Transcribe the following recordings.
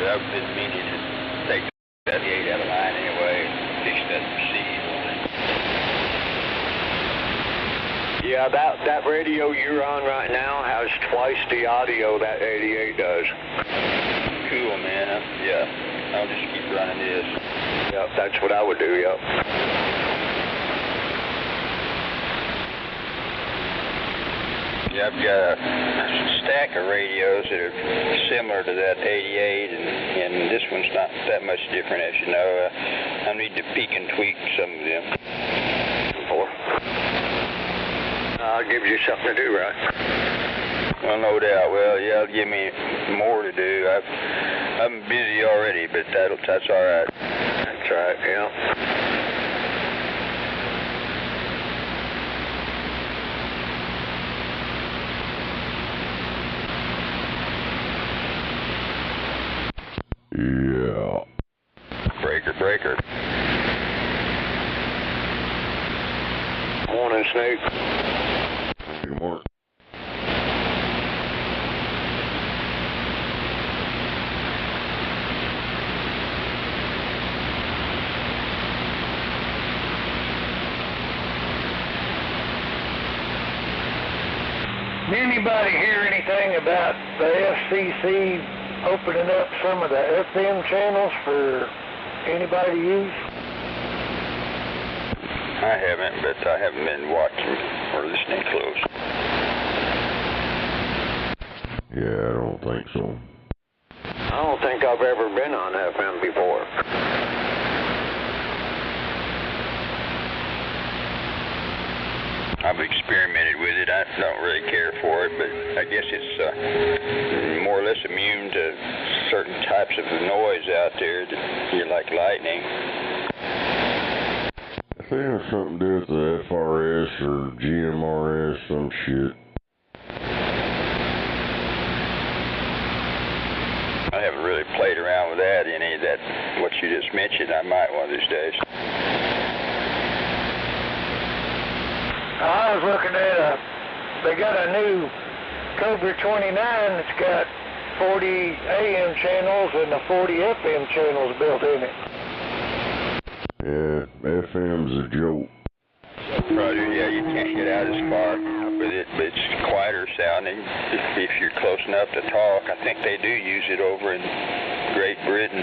I've been meaning to take that 8 out of line anyway, fix that seed on it. Yeah, that radio you're on right now has twice the audio that 88 does. Cool, man. Yeah, I'll just keep running this. Yep, that's what I would do, yep. Yeah, I've got a stack of radios that are similar to that 88, and this one's not that much different, as you know. I need to peek and tweak some of them. Gives you something to do, right? Well, no doubt. Well, yeah, it'll give me more to do. I'm busy already, but that's all right. That's right, yeah. Yeah. Breaker. Morning, Snake. Good morning. Did anybody hear anything about the FCC opening up some of the FM channels for anybody to use? I haven't, but I haven't been watching or listening close. Yeah, I don't think so. I don't think I've ever been on FM before. I've experimented with it. I don't really care for it, but I guess it's more or less immune to certain types of noise out there that you like lightning. I think it has something to do with the FRS or GMRS, some shit. I haven't really played around with that, any of that, what you just mentioned. I might one of these days. I was looking at they got a new Cobra 29 that's got 40 AM channels and the 40 FM channels built in it. Yeah, FM's a joke. Roger, yeah, you can't get out as far with it, but it's quieter sounding if you're close enough to talk. I think they do use it over in Great Britain.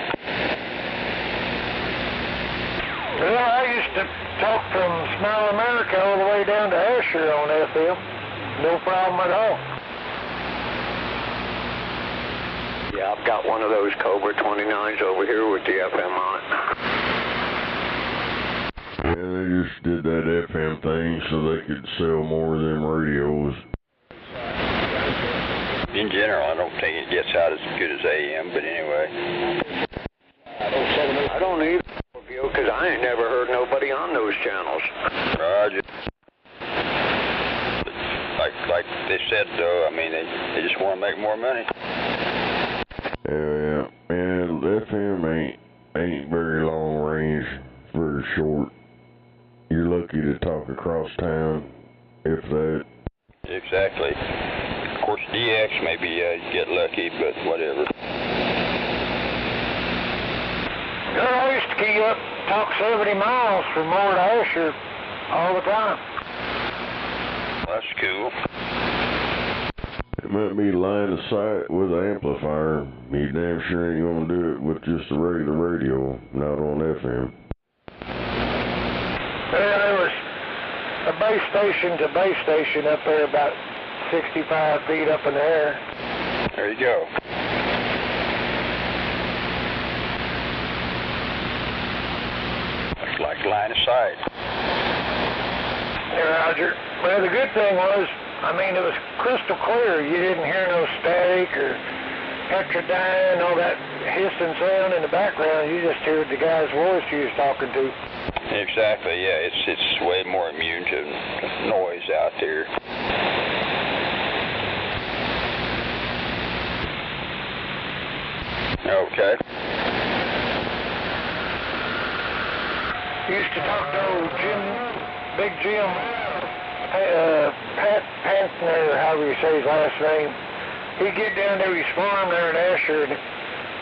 Well, I used to talk from Smile America all the way down to Asher on FM. No problem at all. Yeah, I've got one of those Cobra 29s over here with the FM on it. Yeah, they just did that FM thing so they could sell more of them radios. In general, I don't think it gets out as good as AM, but anyway. I don't either, because I ain't never heard nobody on those channels. Roger. Like they said, though, I mean, they just want to make more money. Yeah, man, FM ain't very long range, very short. You're lucky to talk across town, if that. Exactly. Of course, DX maybe you get lucky, but whatever. Girl, I used to key up, talk 70 miles from Moore to Asher all the time. That's cool. It might be line of sight with an amplifier. You damn sure ain't gonna do it with just a regular radio, not on FM. Well, there was a base station to base station up there about 65 feet up in the air. There you go. Looks like line of sight. Yeah, Roger. Well, the good thing was, I mean, it was crystal clear. You didn't hear no static or heterodyne, all that hissing sound in the background. You just heard the guy's voice you was talking to. Exactly, yeah. It's way more immune to noise out there. Okay. Used to talk to old Big Jim, Pat Pantner, however you say his last name. He'd get down to his farm there in Asher, and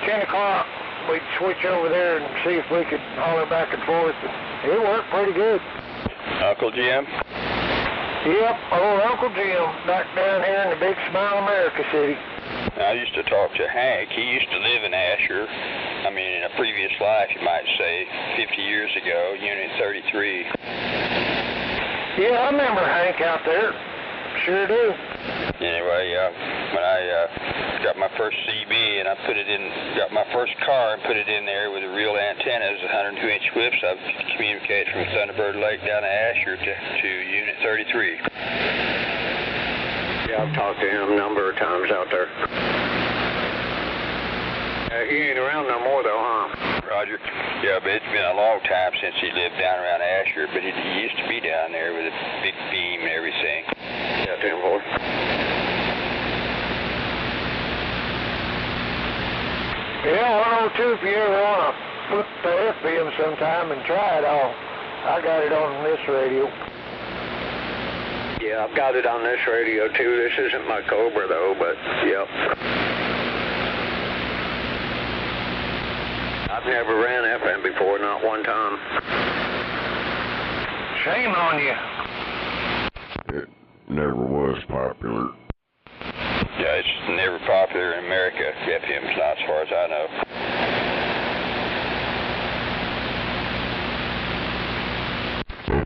10 o'clock, we'd switch over there and see if we could holler back and forth. It worked pretty good. Uncle Jim? Yep, old Uncle Jim, back down here in the Big Smile America City. I used to talk to Hank. He used to live in Asher. I mean, in a previous life, you might say, 50 years ago, Unit 33. Yeah, I remember Hank out there. Sure do. Anyway, when I got my first CB and I got my first car and put it in there with the real antennas, 102-inch whips, I communicated from Thunderbird Lake down to Asher to Unit 33. Yeah, I've talked to him a number of times out there. He ain't around no more though, huh? Roger. Yeah, but it's been a long time since he lived down around Asher, but he used to be down there with a big beam and everything. Yeah, 10-4. Yeah, 102 if you ever want to flip the FM sometime and try it all. I got it on this radio. Yeah, I've got it on this radio too. This isn't my Cobra though, but yep. I've never ran FM before, not one time. Shame on you. It never was popular. Yeah, it's never popular in America. FM's not, as far as I know.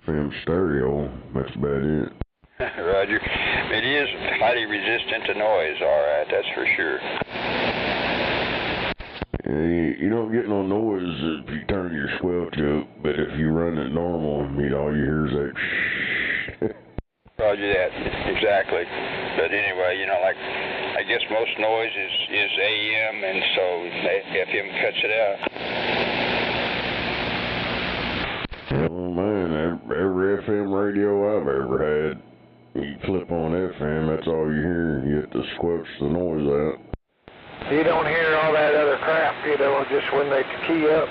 FM stereo, that's about it. Roger. It is highly resistant to noise, all right, that's for sure. You don't get no noise if you turn your squelch up, but if you run it normal, all you hear is that shh. Roger that, exactly. But anyway, like, I guess most noise is AM, and so FM cuts it out. Well, man, every FM radio I've ever had, you flip on FM, that's all you hear. You get to squelch the noise out. You don't hear all that other crap, just when they key up.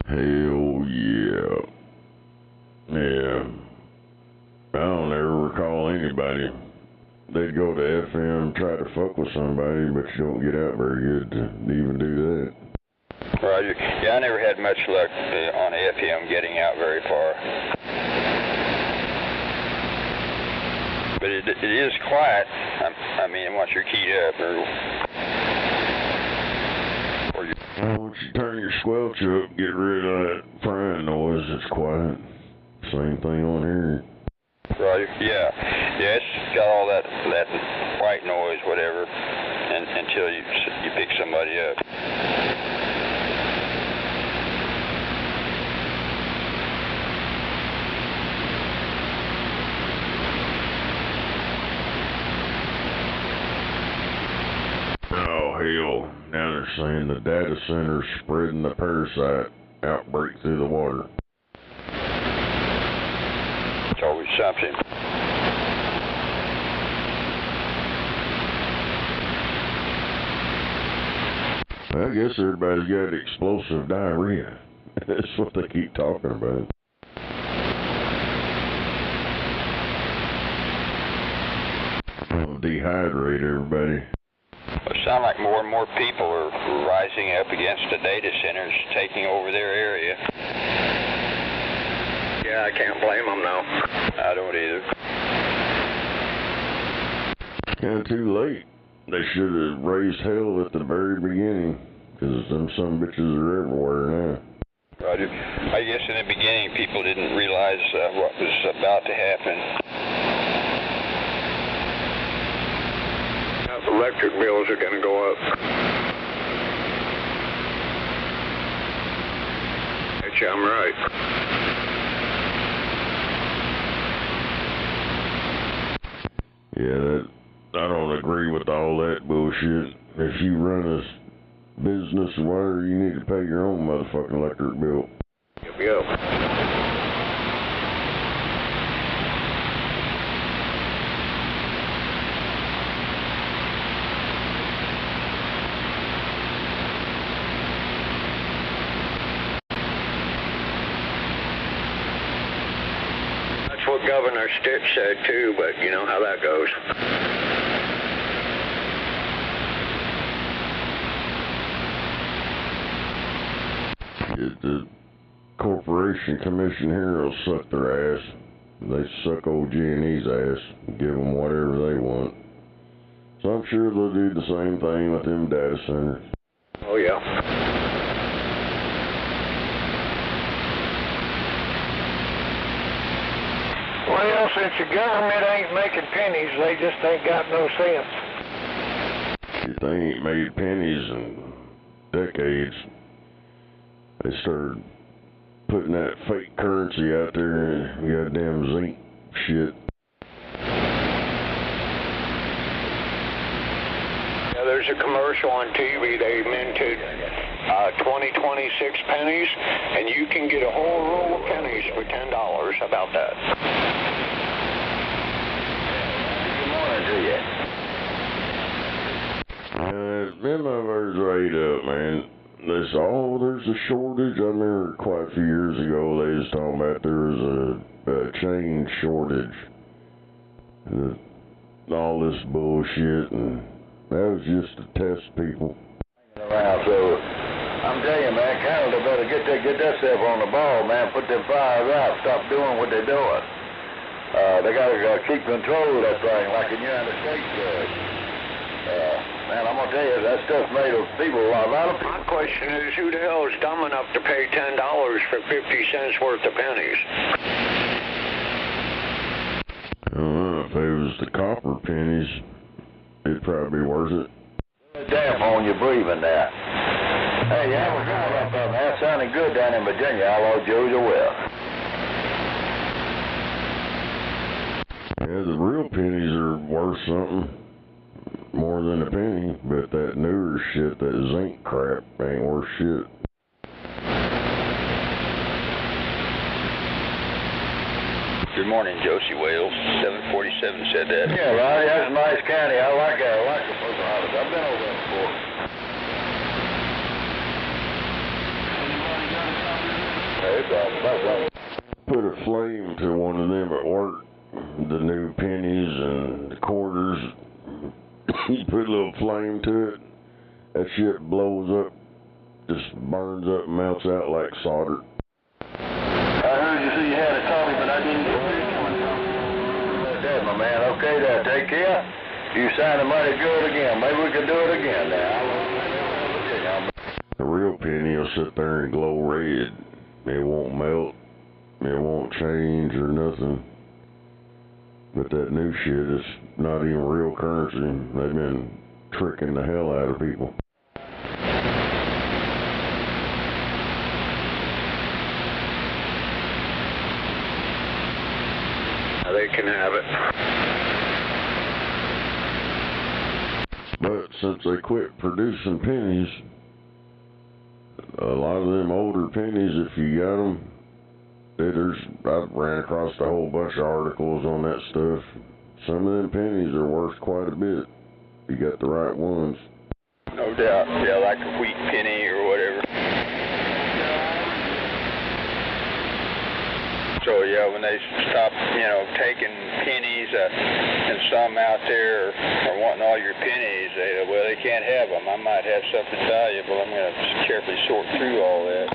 Hell yeah. Yeah. I don't ever recall anybody. They'd go to FM, try to fuck with somebody, but you don't get out very good to even do that. Roger. Yeah, I never had much luck on FM getting out very far. But it is quiet. I mean, once you're keyed up, Once you turn your squelch up, get rid of that frying noise, it's quiet. Same thing on here. Roger. Yeah, it's got all that white noise, whatever, until you pick somebody up. Oh hell! Now they're saying the data center's spreading the parasite outbreak through the water. It's always something. I guess everybody's got explosive diarrhea. That's what they keep talking about. I'll dehydrate everybody. It sounds like more and more people are rising up against the data centers, taking over their area. Yeah, I can't blame them now. I don't either. It's kind of too late. They should have raised hell at the very beginning, because them some bitches are everywhere now. Roger. I guess in the beginning people didn't realize what was about to happen. Electric bills are going to go up. Bet you I'm right. Yeah, I don't agree with all that bullshit. If you run a business or whatever, you need to pay your own motherfucking electric bill. Yep. what Governor Stitt said too, but you know how that goes. The Corporation Commission here will suck their ass. They suck old G&E's ass and give them whatever they want. So I'm sure they'll do the same thing with them data centers. Oh, yeah. Well, since the government ain't making pennies, they just ain't got no sense. They ain't made pennies in decades. They started putting that fake currency out there and goddamn zinc shit. Yeah, there's a commercial on TV. They minted 26 pennies, and you can get a whole roll of pennies for $10. How about that? Good morning to you. Them motherfuckers are ate up, man. There's a shortage. I remember quite a few years ago they was talking about there was a chain shortage. All this bullshit, and that was just to test people. Around, so I'm telling you, man, Canada better get that stuff on the ball, man. Put them fires out. Stop doing what they're doing. They gotta keep control of that thing, like the United States does. Man, I'm gonna tell you, that stuff made people a lot of people. My question is, who the hell is dumb enough to pay $10 for 50 cents worth of pennies? I don't know, if it was the copper pennies, it'd probably be worth it. Damn on your breathing there. Hey, yeah, we're going up there, man. That sounded good down in Virginia. I lost Georgia well. Yeah, the real pennies are worth something. More than a penny, but that newer shit, that zinc crap, ain't worth shit. Good morning, Josie Wales. 747 said that. Yeah, Roddy, that's a nice county. I like that. I like the post office. I've been over there before. Hey, it's all about right. Put a flame to one of them at work. The new pennies and the quarters. You put a little flame to it, that shit blows up, just burns up and melts out like solder. I heard you say you had a copy, but I didn't get it. That, my man. Okay, there. Take care. You signed the money good again. Maybe we can do it again now. The real penny will sit there and glow red. It won't melt. It won't change or nothing. But that new shit is not even real currency. They've been tricking the hell out of people. They can have it. But since they quit producing pennies, a lot of them older pennies, if you got them, I ran across a whole bunch of articles on that stuff. Some of them pennies are worth quite a bit. You got the right ones. No doubt. Yeah, like a wheat penny or whatever. So yeah, when they stop, taking pennies and some out there are wanting all your pennies, they can't have them. I might have something valuable. I'm going to carefully sort through all that.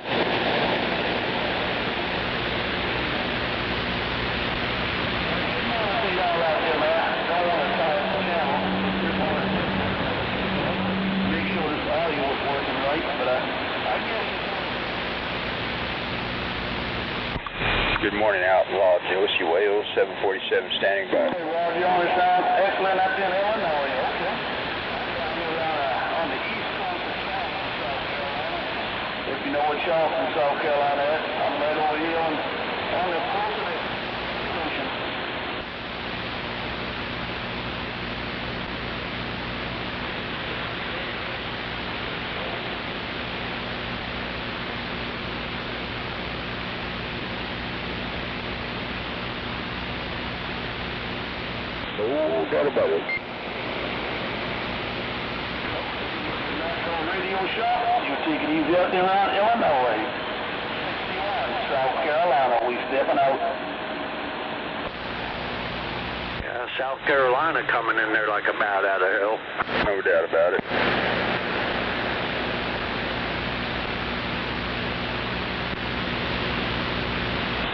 Good morning, Outlaw Josie Wales, 747 standing by. Hey, Roger, on this excellent up in Illinois, okay. On the east coast of Charleston, South Carolina. If you know what Charleston, South Carolina is, I'm right over here on the coast of the ocean. Oh, got about it. National Radio Shop. You take it easy out there around Illinois. 61, South Carolina. We stepping out. South Carolina coming in there like a bat out of hell. No doubt about it.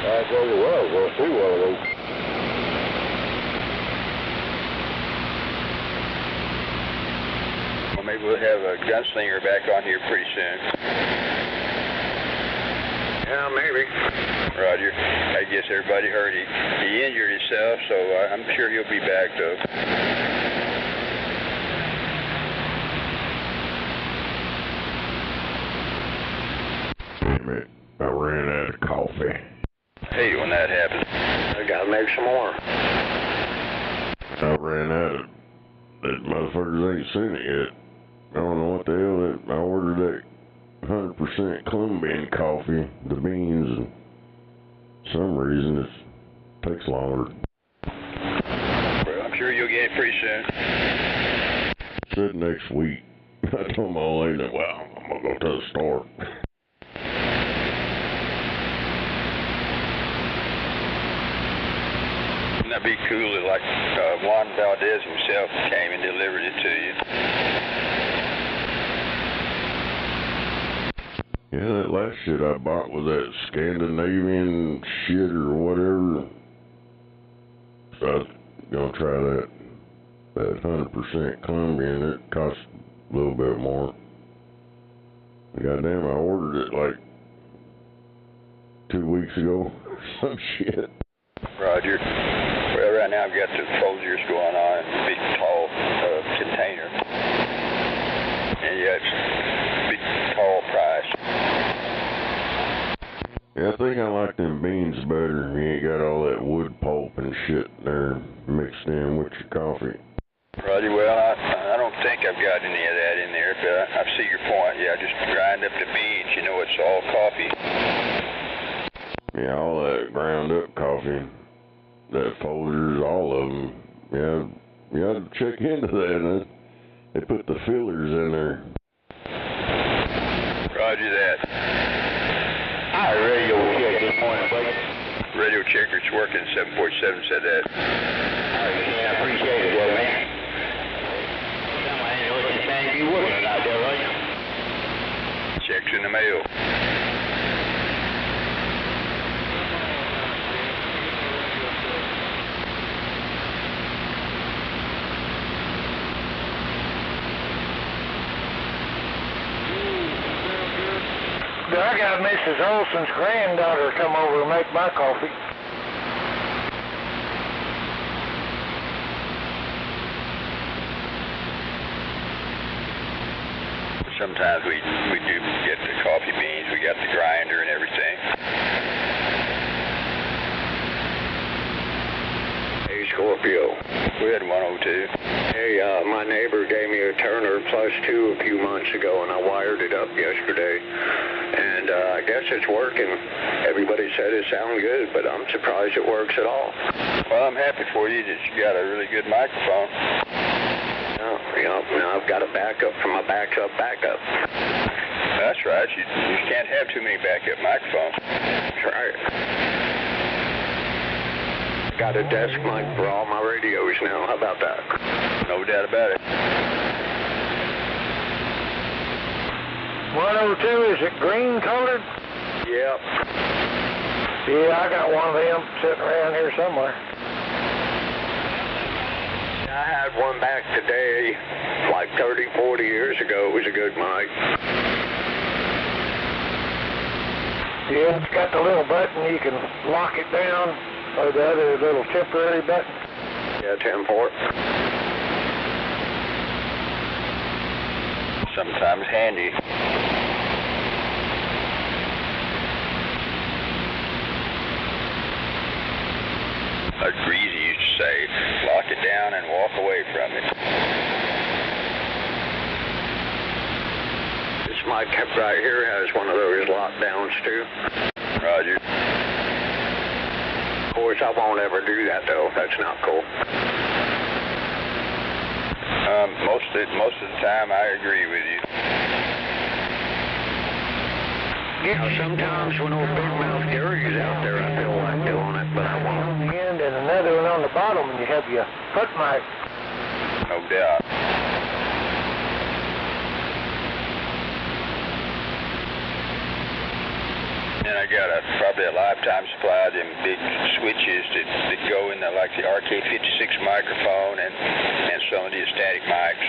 I tell you what, I was going to see one of those. Well, maybe we'll have a gunslinger back on here pretty soon. Yeah, maybe. Roger. I guess everybody heard he injured himself, so I'm sure he'll be back, though. Damn it, I ran out of coffee. I hate when that happens. I gotta make some more. I ran out of that. Motherfuckers ain't seen it yet. I don't know what the hell that. I ordered that 100% Colombian coffee, the beans, and for some reason it takes longer. Well, I'm sure you'll get it pretty soon. Said next week. I told my old lady, well, I'm gonna go to the store. Wouldn't that be cool if, like, Juan Valdez himself came and delivered it to you? Yeah, that last shit I bought was that Scandinavian shit or whatever. So I was gonna try that 100% Colombian. It costs a little bit more. Goddamn, I ordered it like 2 weeks ago. Some shit. Roger. Well, right now I've got the Folgers going on in a big, tall container. And yeah, it's a big, tall price. Yeah, I think I like them beans better. You ain't got all that wood pulp and shit there mixed in with your coffee. Roger. Well, I don't think I've got any of that in there, but I see your point. Yeah, just grind up the beans. You know, it's all coffee. Yeah, all that ground up coffee, that Folgers, all of them. Yeah, you got to check into that. They put the fillers in there. Roger that. Hi, radio check. Good morning, buddy. Radio checker's working. 747 said that. Yeah, I appreciate it, well, man. I know what you're saying. You working out there, right? Checks in the mail. I got Mrs. Olson's granddaughter come over and make my coffee. Sometimes we do get the coffee beans. We got the grinder and everything. Hey, Scorpio. We had 102. Hey, my neighbor gave me a Turner +2 a few months ago, and I wired it up yesterday. And I guess it's working. Everybody said it sounded good, but I'm surprised it works at all. Well, I'm happy for you that you got a really good microphone. Now I've got a backup from my backup. That's right. You can't have too many backup microphones. That's right. Got a desk mic for all my radios now. How about that? No doubt about it. 102, is it green colored? Yep. Yeah, I got one of them sitting around here somewhere. I had one back today, like 30, 40 years ago. It was a good mic. Yeah, it's got the little button. You can lock it down, or the other little temporary button. Yeah, 10-port. Sometimes handy. Like Greasy used to say, lock it down and walk away from it. This mic right here has one of those lockdowns too. Roger. Of course, I won't ever do that though. That's not cool. Most of the time, I agree with you. Now, sometimes when old Big Mouth Gary's out there, I feel like doing it, but I won't. On the end and another one on the bottom and you have your foot mic. No doubt. And I got probably a lifetime supply of them big switches that go in like the RK56 microphone and some of the static mics.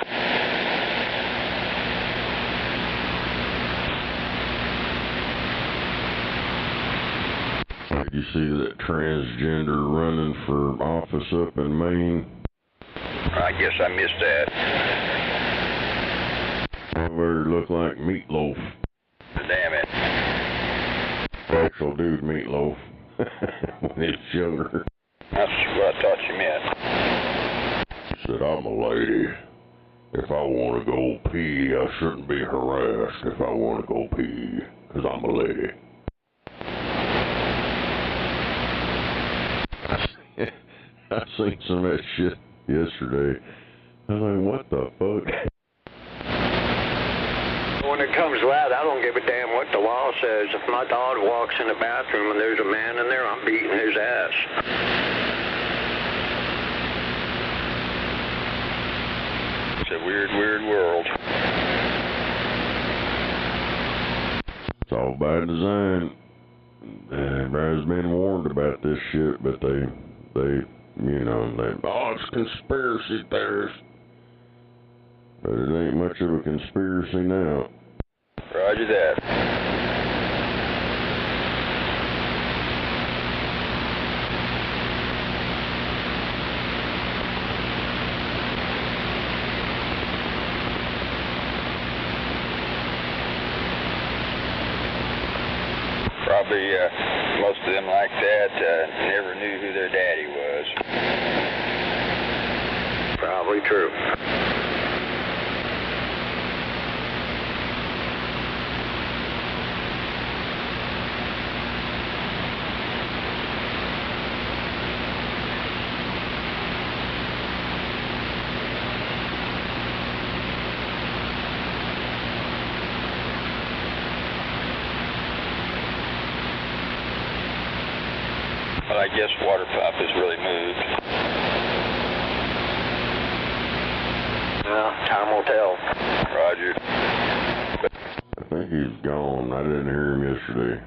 Did you see that transgender running for office up in Maine? I guess I missed that. Everybody looked like Meatloaf. Damn it. Actual dude Meatloaf. When he's younger. That's what I thought you meant. He said, I'm a lady. If I want to go pee, I shouldn't be harassed if I want to go pee, 'cause I'm a lady. I seen some of that shit yesterday. I was like, what the fuck? When it comes to that, I don't give a damn what the law says. If my dog walks in the bathroom and there's a man in there, I'm beating his ass. It's a weird, weird world. It's all by design. Everybody's been warned about this shit, but they, oh, it's conspiracy theorists. But it ain't much of a conspiracy now. Roger that. Probably most of them like that never knew who their daddy was. Probably true. Well, I guess water pump has really moved. Well, time will tell. Roger. I think he's gone. I didn't hear him yesterday.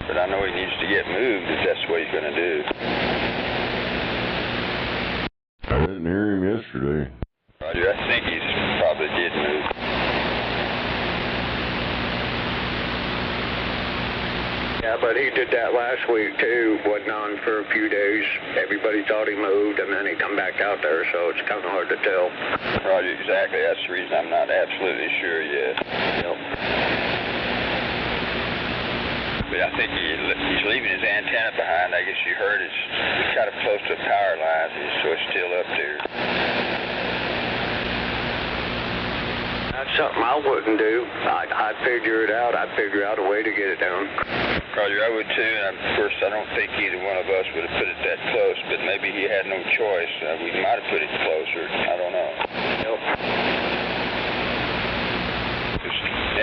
But I know he needs to get moved if that's what he's going to do. I didn't hear him yesterday. Roger, I think he's probably did move. Yeah, but he did that last week too. Wasn't on for a few days. Everybody thought he moved, and then he come back out there, so it's kind of hard to tell. Roger, exactly. That's the reason I'm not absolutely sure yet. Yep. But I think he's leaving his antenna behind. I guess you heard it's kind of close to the power lines, so it's still up there. That's something I wouldn't do. I'd figure it out. I'd figure out a way to get it down. Roger, I would too, and of course I don't think either one of us would have put it that close, but maybe he had no choice. We might have put it closer. I don't know. Yep.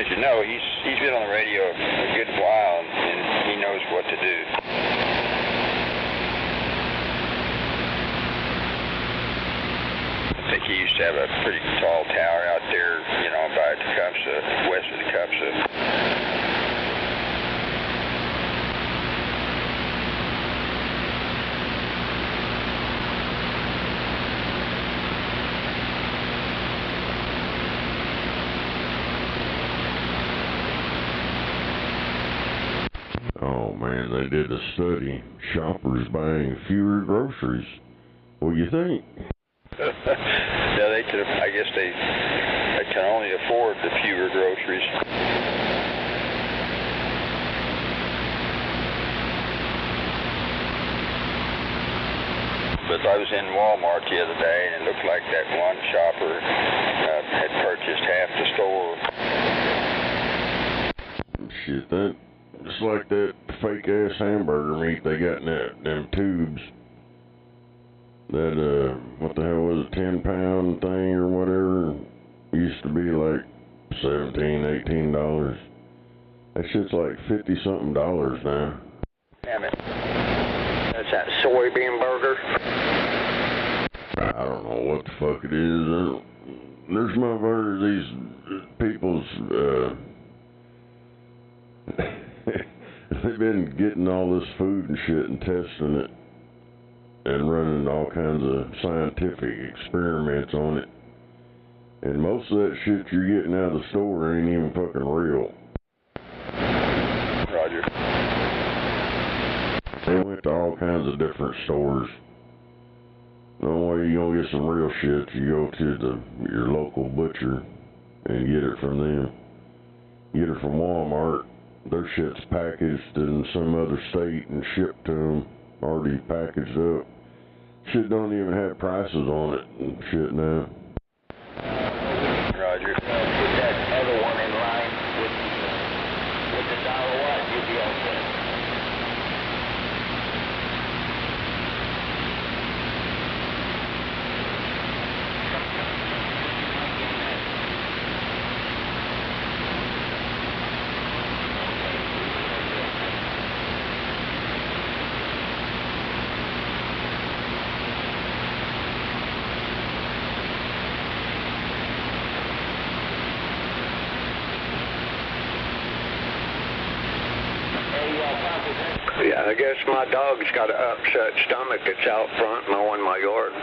As you know, he's been on the radio a good while, and he knows what to do. I think he used to have a pretty tall tower out there, by Tecumseh, west of Tecumseh. Oh man, they did a study. Shoppers buying fewer groceries. What do you think? Yeah, I guess they can only afford the fewer groceries. But I was in Walmart the other day, and it looked like that one shopper had purchased half the store. Shit, that just like that fake ass hamburger meat they got in them tubes. That what the hell was it, 10-pound thing or whatever? Used to be like $17, $18. That shit's like $50-something now. Damn it. That's that soybean burger. fuck it is. There's motherfuckers, these people's, they've been getting all this food and shit and testing it and running all kinds of scientific experiments on it. And most of that shit you're getting out of the store ain't even fucking real. Roger. They went to all kinds of different stores. The only way you gonna get some real shit, you go to your local butcher and get it from them. Get it from Walmart. Their shit's packaged in some other state and shipped to them, already packaged up. Shit don't even have prices on it and shit now. Roger. Put that other one in line with the dollar watt, you'll be all set. Yeah, I guess my dog's got an upset stomach that's out front mowing my yard.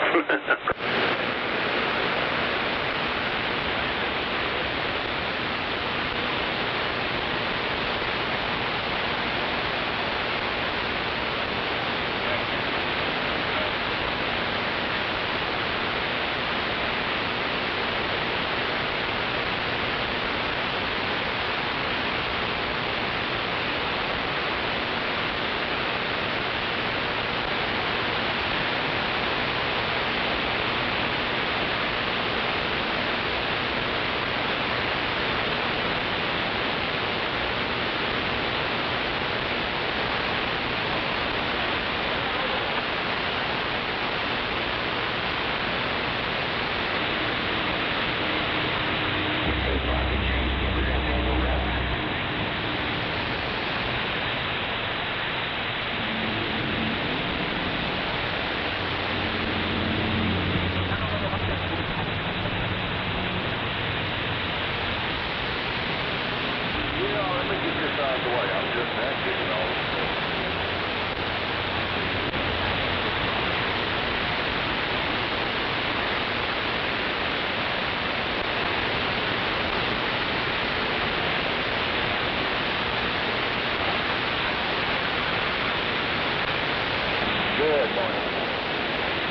Good morning.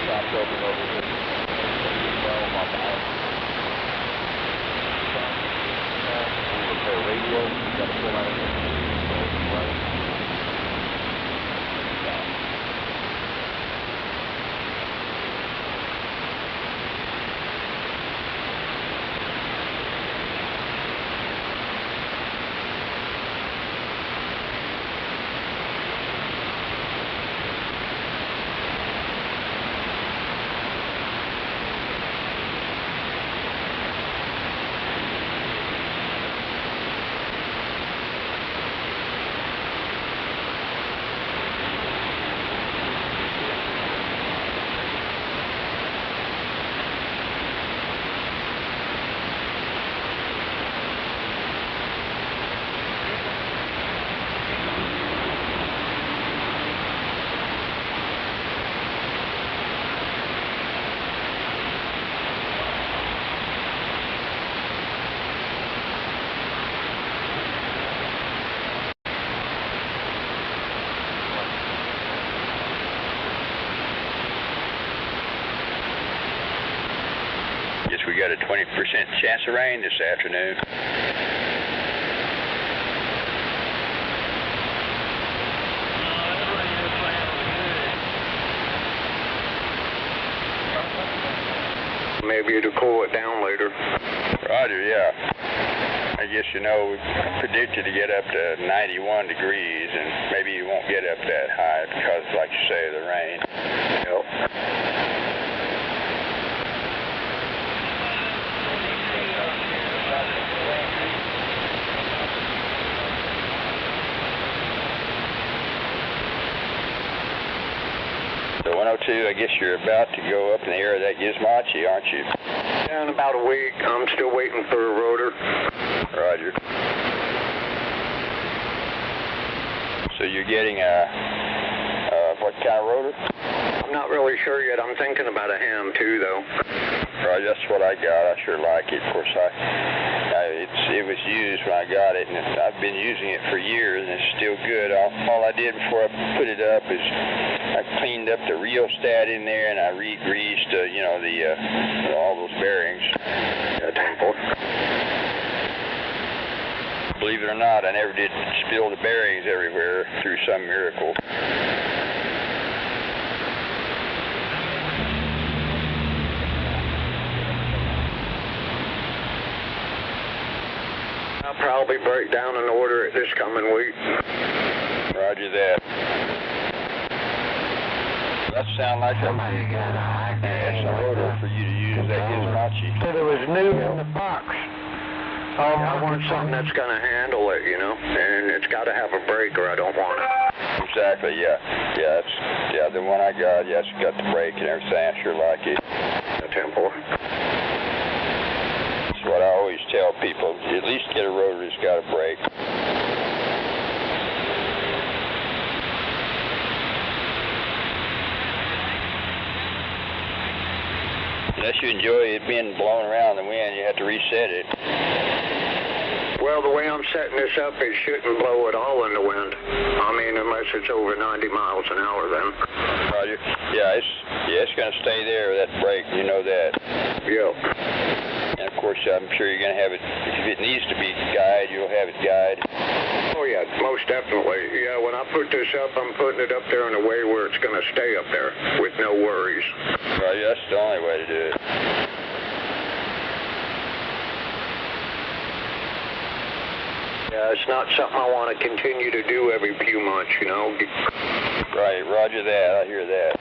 Stopped over here. Well, my bad. Repair radio. Got to put on it. We got a 20% chance of rain this afternoon. Maybe it'll cool it down later. Roger, yeah. I guess, you know, we predicted to get up to 91 degrees, and maybe you won't get up that high because, like you say, of the rain. Yep. So 102, I guess you're about to go up in the air of that Gizmachi, aren't you? Yeah, in about a week. I'm still waiting for a rotor. Roger. So you're getting what kind of rotor? I'm not really sure yet. I'm thinking about a ham too, though. Right, that's what I got. I sure like it. Of course, it was used when I got it, and I've been using it for years, and it's still good. All I did before I put it up is I cleaned up the rheostat in there, and I re-greased, all those bearings. Believe it or not, I never did spill the bearings everywhere through some miracle. I'll probably break down and order it this coming week. Roger that. That sounds like a order for you to use that Gizmachi. Said it was new in the box. I want something that's going to handle it, and it's got to have a brake or I don't want it. Exactly, yeah. Yeah, the one I got, it's got the brake and everything. I sure like it. The Temple. That's what I always tell people. At least get a rotor that's got a brake. Unless you enjoy it being blown around the wind, you have to reset it. Well, the way I'm setting this up, it shouldn't blow at all in the wind. I mean, unless it's over 90 miles an hour then. Roger. Yeah, it's going to stay there with that brake. You know that. Yeah. And of course, I'm sure you're going to have it. If it needs to be guide, you'll have it guide. Oh yeah, most definitely. Yeah, when I put this up, I'm putting it up there in a way where it's going to stay up there with no worries. Right, that's the only way to do it. Yeah, it's not something I want to continue to do every few months, Right, roger that. I hear that.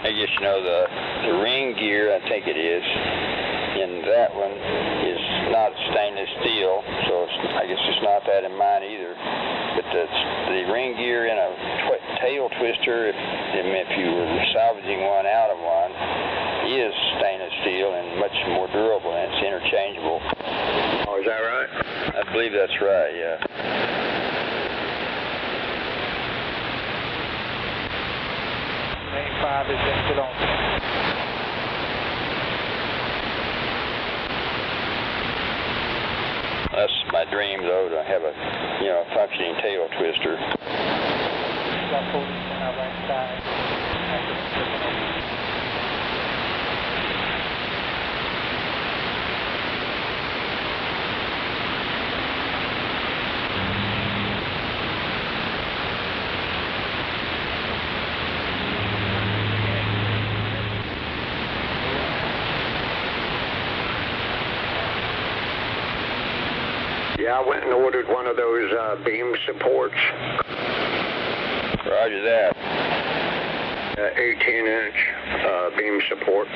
I guess the ring gear, I think it is, in that one is not stainless steel, so I guess it's not that in mine either. But the ring gear in a tail twister, if you were salvaging one out of one, is stainless steel and much more durable, and it's interchangeable. Oh, is that right? I believe that's right, yeah. Nake 5 is still on. That's my dream, though, to have a, functioning tail twister. Got 40 out right side. Yeah, I went and ordered one of those beam supports. Roger that. 18-inch beam support.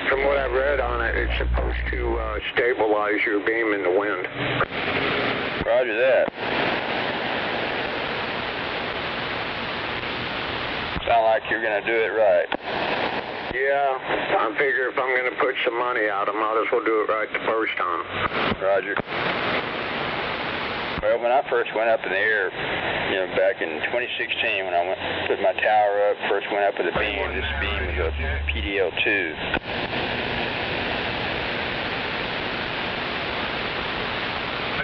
From what I've read on it, it's supposed to stabilize your beam in the wind. Roger that. Sound like you're going to do it right. Yeah, I figure if I'm going to put some money out, I might as well do it right the first time. Roger. Well, when I first went up in the air, back in 2016, when I put my tower up, first went up with a beam. This beam was a PDL-2.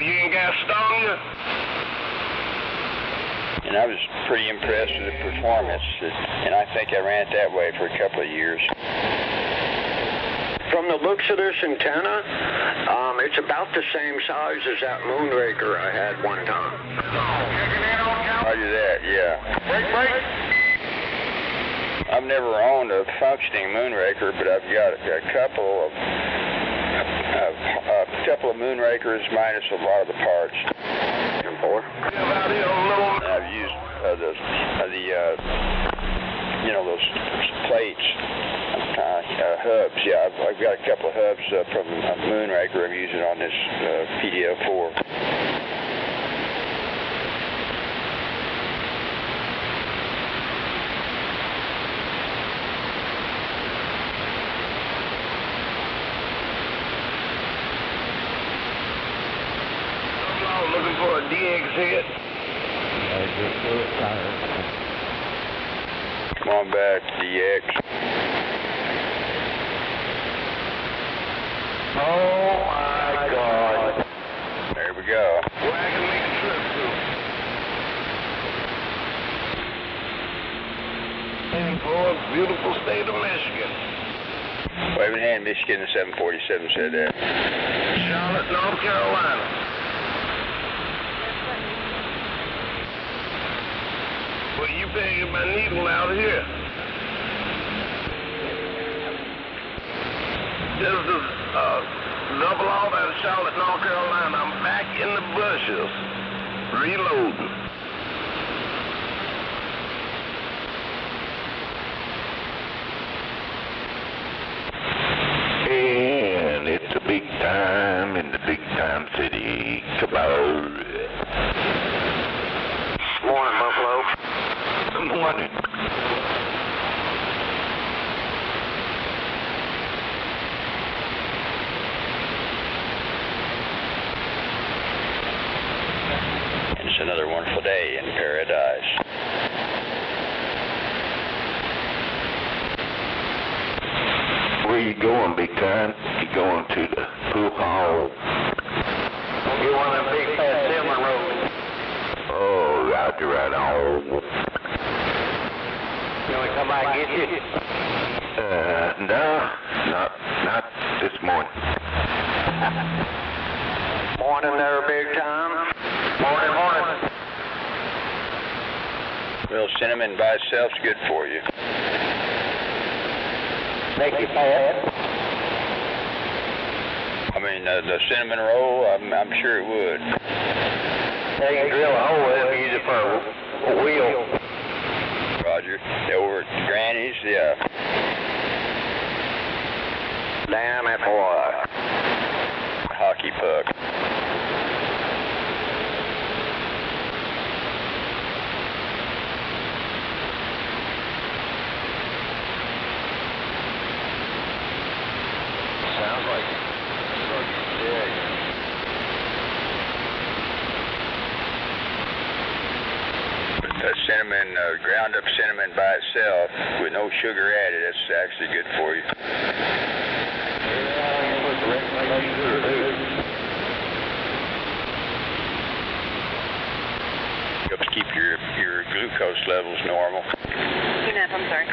You ain't got stung yet? And I was pretty impressed with the performance, and I think I ran it that way for a couple of years. from the looks of this antenna, it's about the same size as that Moonraker I had one time. Roger that, yeah. Break. I've never owned a functioning Moonraker, but I've got a couple of Moonrakers minus a lot of the parts. And four. And I've used those plates, hubs. Yeah, I've got a couple of hubs from a Moonraker I'm using on this PDO4. Looking for a DX hit. Come on back, DX. Oh my God. There we go. Well, I can make a trip to. And for a beautiful state of Michigan. Waving hand, Michigan, the 747 said that. Charlotte, North Carolina. Well, you better get my needle out here. This is double off out of Charlotte, North Carolina. I'm back in the bushes, reloading. And it's a big time in the big time city. Kaboo. Morning, Buffalo. Good morning. And it's another wonderful day in paradise. Where you going, big time? You going to the pool hall? You want a big fat Silver Road? Oh, roger right on. You want to come by and get you? No, not this morning. Morning there, big time. Morning. Well, cinnamon by itself's good for you. Make you fat? I mean, the cinnamon roll, I'm sure it would. Yeah, you can drill a hole in it and use it for a wheel. Roger. Over at Granny's, yeah. Damn it, boy. Hockey puck. Sounds like Cinnamon, ground up cinnamon by itself with no sugar added, that's actually good for you. Helps keep your glucose levels normal. Enough, I'm sorry.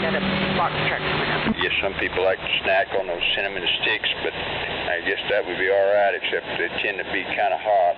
Got a box truck coming up. Yes, some people like to snack on those cinnamon sticks, but I guess that would be all right, except they tend to be kind of hot.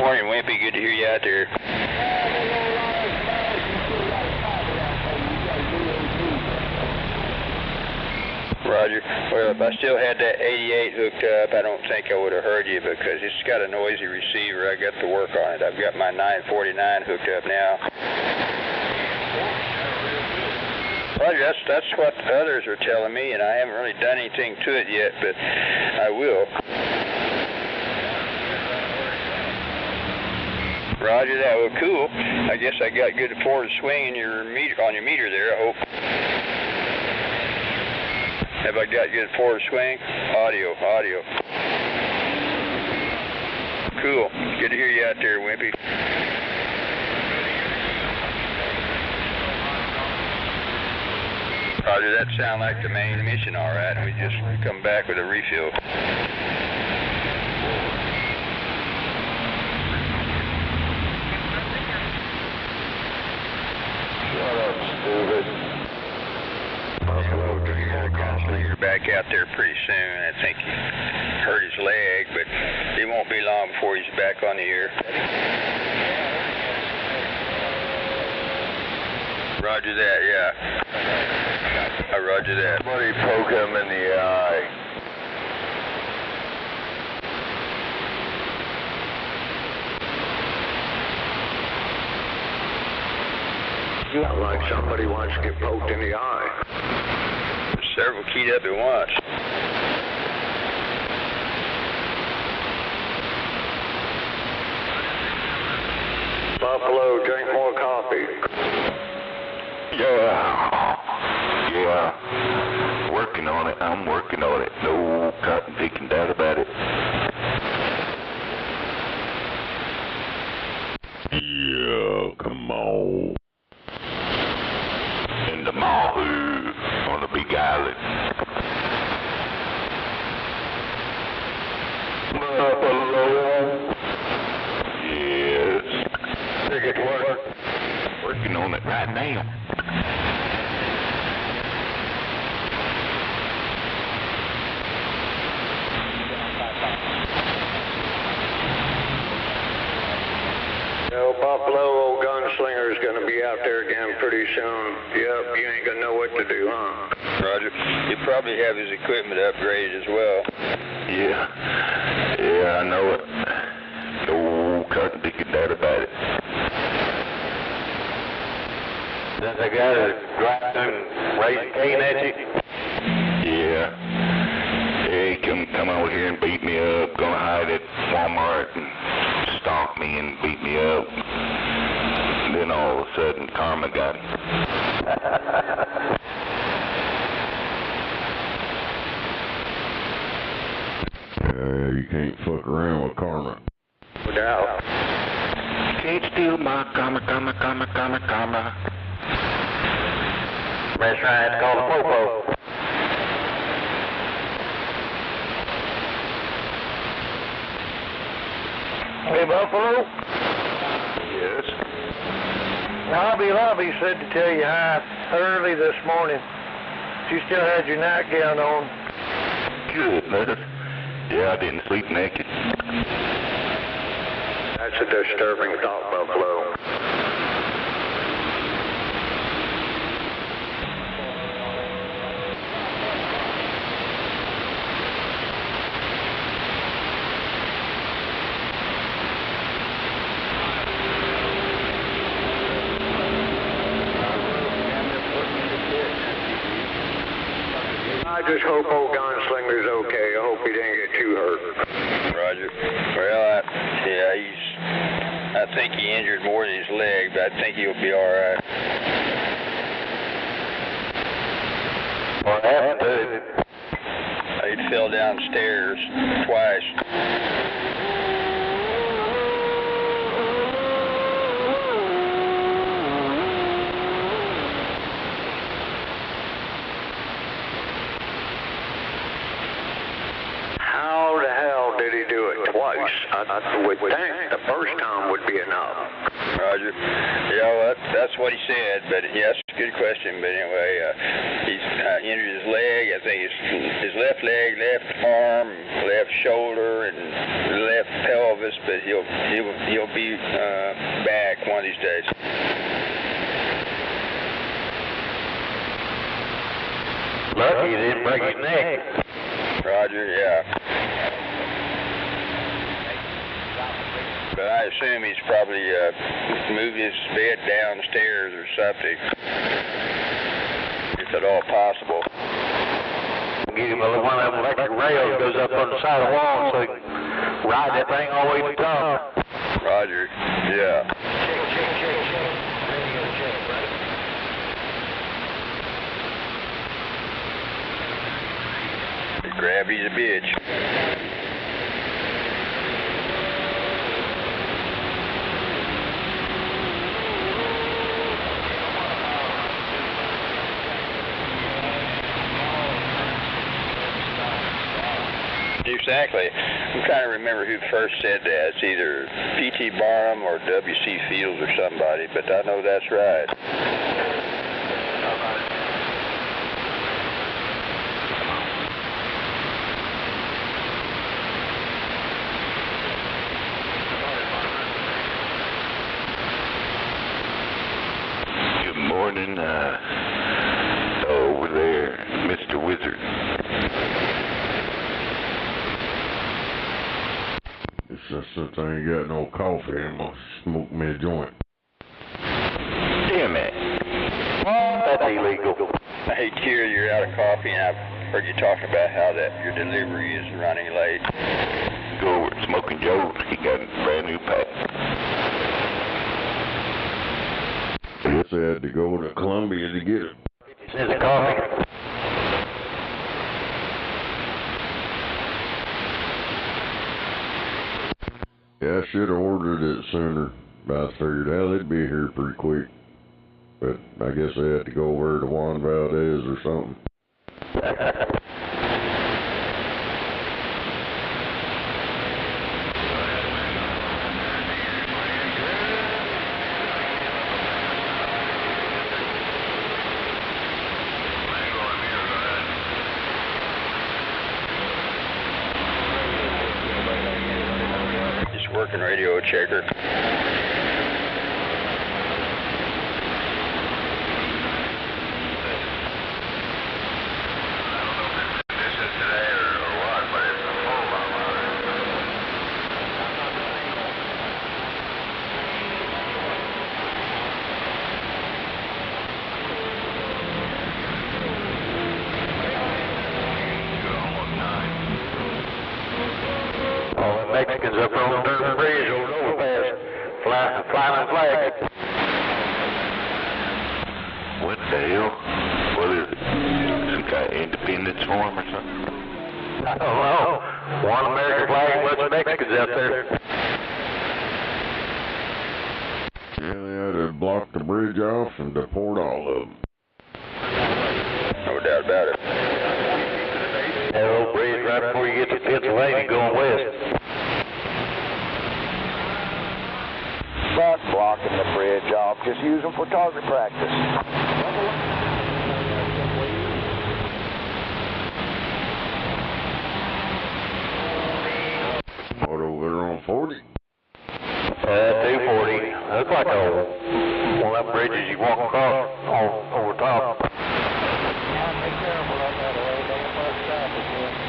Morning, Wimpy. Good to hear you out there. Roger. Well, if I still had that 88 hooked up, I don't think I would have heard you because it's got a noisy receiver. I got to work on it. I've got my 949 hooked up now. Roger, that's what others are telling me, and I haven't really done anything to it yet, but I will. Roger that. Well, cool. I guess I got good forward swing in your meter, on your meter there, I hope. Have I got good forward swing? Audio. Cool. Good to hear you out there, Wimpy. Roger, that sound like the main mission, all right. We just come back with a refill. Shut up, stupid. You're back out there pretty soon. I think he hurt his leg, but it won't be long before he's back on the air. Roger that, yeah. I roger that. Somebody poke him in the eye. Sounds like somebody wants to get poked in the eye. Several keyed up at once. Buffalo, drink more coffee. Yeah. Working on it. I'm working on it. No cotton picking doubt about it. Yeah, come on. In the Mahu on the Big Island. Buffalo. Yes. Think it's work. Working on it right now. Buffalo, old gunslinger's gonna be out there again pretty soon. Yep, you ain't gonna know what to do, huh? Roger. He'll probably have his equipment upgraded as well. Yeah, I know it. No cotton picking doubt about it. That the guy that dropped and raised cane at you? Yeah. Hey, come over here and beat me up. Gonna hide at Walmart and stalk me and beat me up. And then all of a sudden, karma got him. You can't fuck around with karma. No doubt. Can't steal my karma. That's right, it's called a popo. Hey, Buffalo? Yes. Hobby Lobby said to tell you hi early this morning. You still had your nightgown on. Goodness. Yeah, I didn't sleep naked. That's a disturbing thought, Buffalo. I just hope old gunslinger's okay. I hope he didn't get too hurt. Roger. Well, I think he injured more than his leg, but I think he'll be all right. What happened to him? He fell downstairs twice. How the hell did he do it twice? I would think the first time would be enough. Roger. Yeah, well, that's what he said, but yes, good question. But anyway, he's injured his leg. I think his left leg, left arm, left shoulder, and left pelvis. But he'll Lucky he didn't break his neck. Roger, yeah. But I assume he's probably moved his bed downstairs or something. If at all possible. Give him one of them electric rails that goes up on the side of the wall so he can ride that thing all the way to the top. Roger, yeah. Gravity's a bitch. Exactly. I'm trying to remember who first said that. It's either P.T. Barnum or W.C. Fields or somebody, but I know that's right. Good morning, over there, Mr. Wizard. It's just since I ain't got no coffee, I'm gonna smoke me a joint. Damn it. That's illegal. Hey, Kira, you're out of coffee, and I've heard you talking about how that your delivery is running late. Go over to Smoking Joe's. He got a brand new pack. I guess I had to go to Columbia to get it. There's a coffee. Yeah, I should have ordered it sooner, but I figured out they'd be here pretty quick. But I guess I had to go over to Juan Valdez or something. Just working radio checker. Mexicans up on the dirt bridge over the overpass, flying flags. What the hell? What is it? Some kind of independence form or something? I don't know. One American flag and a bunch of Mexicans out there. Yeah, they had to block the bridge off and deport all of them. No doubt about it. That old bridge right before you get to Pennsylvania going west. Not blocking the bridge off, just use them for target practice. What, over there on 40? 240. Looks like one of them bridges you walk across over top. Be careful on that way, they must stop again.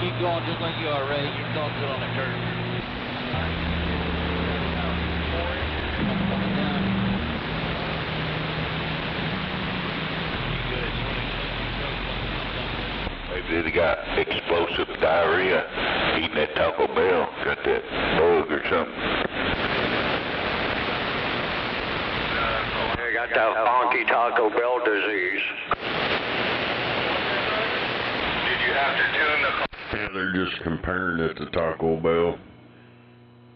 Keep going just like you are, Ray. You don't sit on the curb. Maybe they got explosive diarrhea eating that Taco Bell. Got that bug or something. They got that funky Taco Bell disease. Did you have to tune the... Yeah, they're just comparing it to Taco Bell.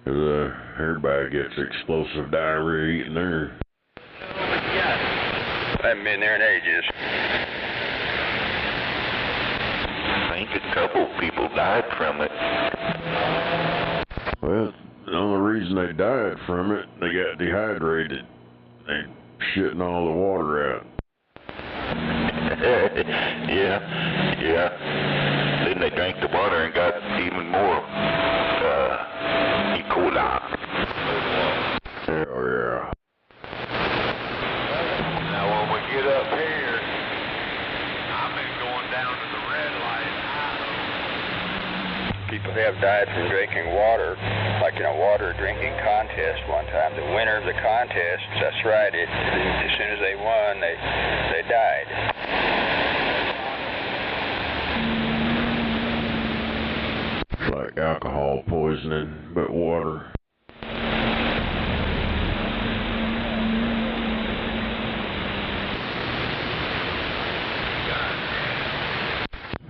Cause everybody gets explosive diarrhea eating there. I haven't been there in ages. Thank A couple people died from it. Well, the only reason they died from it, they got dehydrated. They shitting all the water out. yeah. Then they drank the water and got even more E. coli. Hell yeah. Now when we get up here, I've been going down to the red light in Idaho. People have died from drinking water, like in a water drinking contest one time. The winner of the contest, that's right, as soon as they won, they died. It's like alcohol poisoning, but water.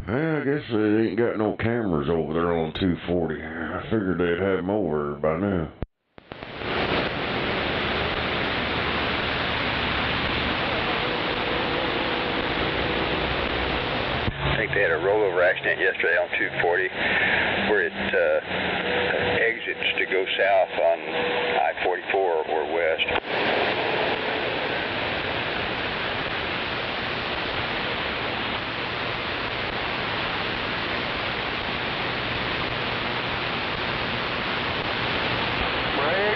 I guess they ain't got no cameras over there on 240. I figured they'd have them over by now. I think they had a rollover accident yesterday on 240 where it exits to go south on I-44 or west.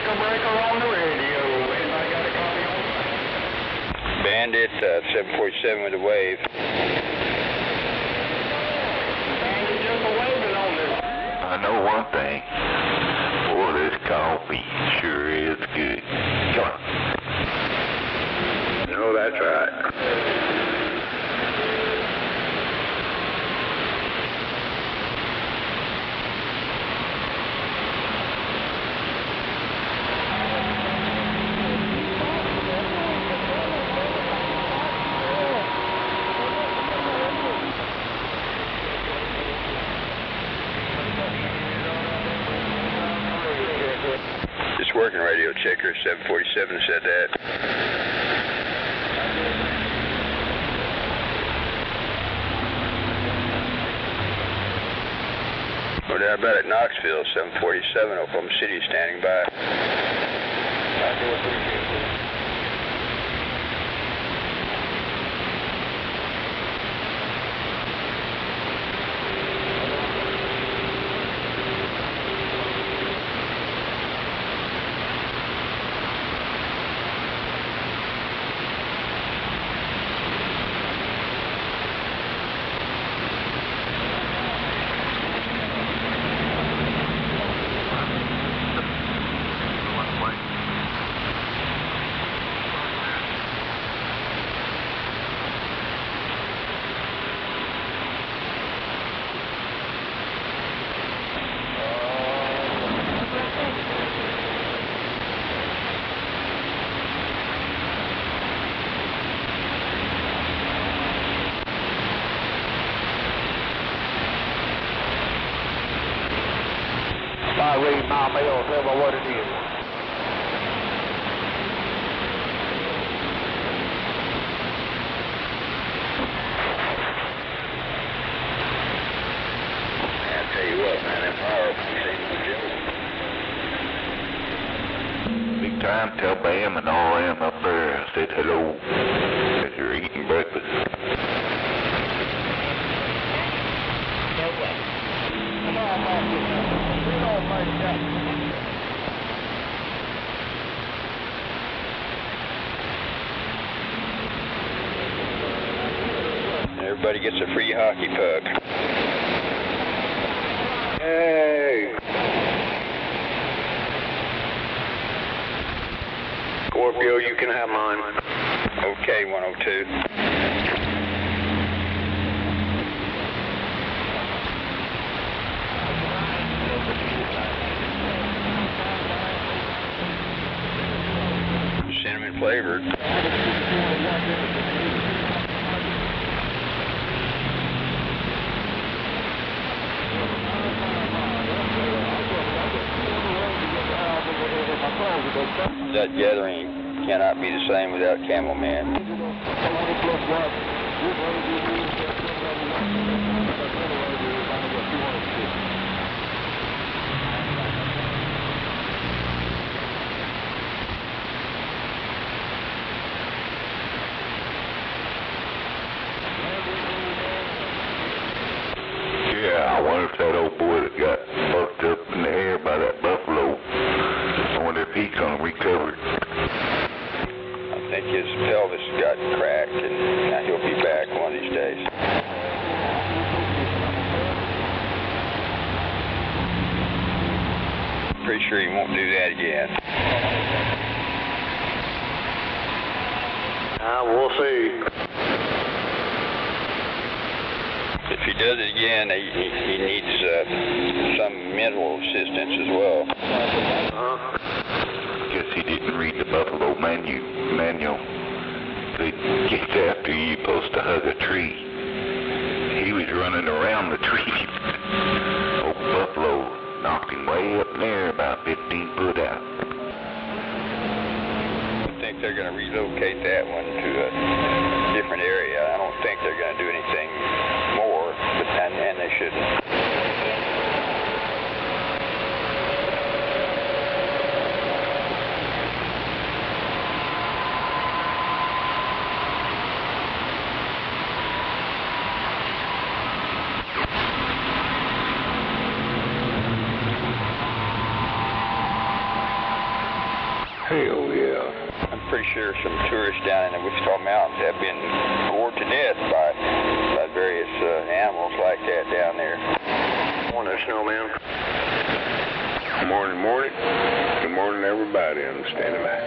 Breaker on the radio. Anybody got a copy on that? Bandit 747 with a wave. Bandit just a waving on this. I know one thing. Boy, this coffee sure is good. Come on. No, that's right. Just working radio checker 747 said that. Well, down about at Knoxville, 747, Oklahoma City standing by. If I read my mail, tell me what it is. I tell you what, man, that power ain't no joke. Big time, tell Bam and all them up there, I said hello as you're eating breakfast. Everybody gets a free hockey puck. Hey! Scorpio, you can have mine. Okay, 102. Cinnamon flavored. That gathering cannot be the same without Camel Man. sure he won't do that again. We'll see. If he does it again, he needs some mental assistance as well. Guess he didn't read the Buffalo manual. They get after you, you're supposed to hug a tree. He was running around the tree. Old Buffalo knocked him way up there, about 15 foot out. I think they're going to relocate that one to a different area. I don't think they're going to do anything more, and they shouldn't. Hell yeah. I'm pretty sure some tourists down in the Wichita Mountains have been gored to death by various animals like that down there. Morning, Snowman. Morning. Good morning, everybody. I'm standing by.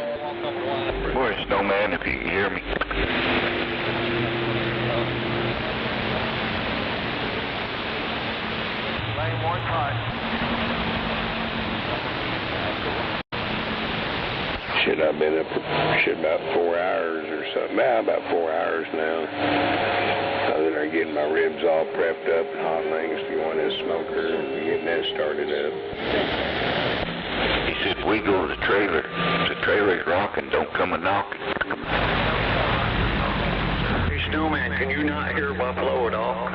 Boy, Snowman, if you can hear me. Lane 1 hot. Shit, I've been up for about 4 hours or something. About 4 hours now. Other than getting my ribs all prepped up and hot things to go in this smoker and getting that started up. He said, wiggle the trailer. The trailer's rocking, don't come a knocking. Hey, Snowman, can you not hear Buffalo at all?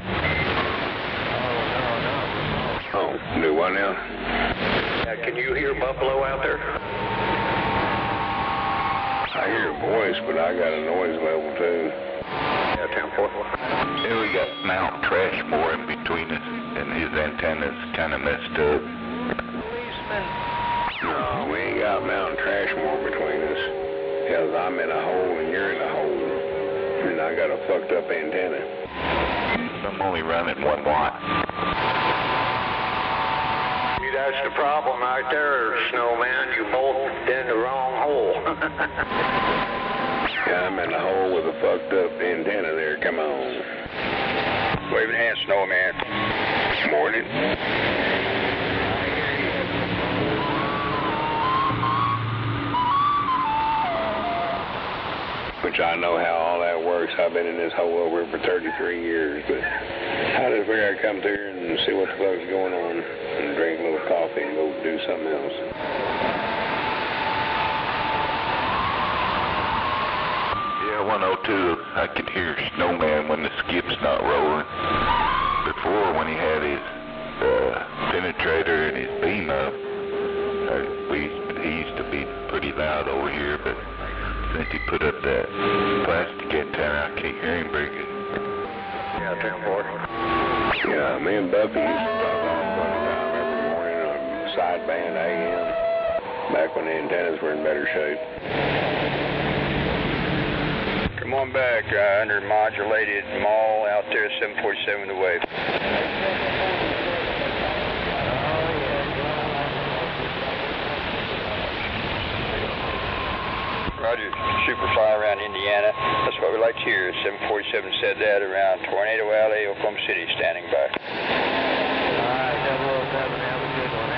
Oh, do what now? Yeah, can you hear Buffalo out there? I hear a voice, but I got a noise level too. Yeah, 10-4. Yeah, we got Mount Trashmore in between us, and his antenna's kind of messed up. No, we ain't got Mountain Trashmore between us. Because I'm in a hole and you're in a hole. And I got a fucked up antenna. I'm only running 1 watt. See, that's the problem right there, Snowman. You bolted in the wrong hole. Yeah, I'm in a hole with a fucked up antenna there. Come on. Waving hand, Snowman. Morning. Which I know how all that works. I've been in this hole over for 33 years, but I just figured I'd come through here and see what the fuck's going on and drink a little coffee and go do something else. Yeah, 102, I can hear Snowman when the skip's not rolling. Before, when he had his penetrator and his beam up, he used to be pretty loud over here, but since he put up that plastic antenna, I can't hear him very good. Yeah, 10-4. Yeah, me and Buffy used to talk all the time every morning on sideband AM, back when the antennas were in better shape. Come on back, under modulated mall out there, 747 the wave. Roger, Superfly around Indiana. That's what we like to hear. 747 said that around Tornado Alley, Oklahoma City, standing by. All right, 007, have a good one.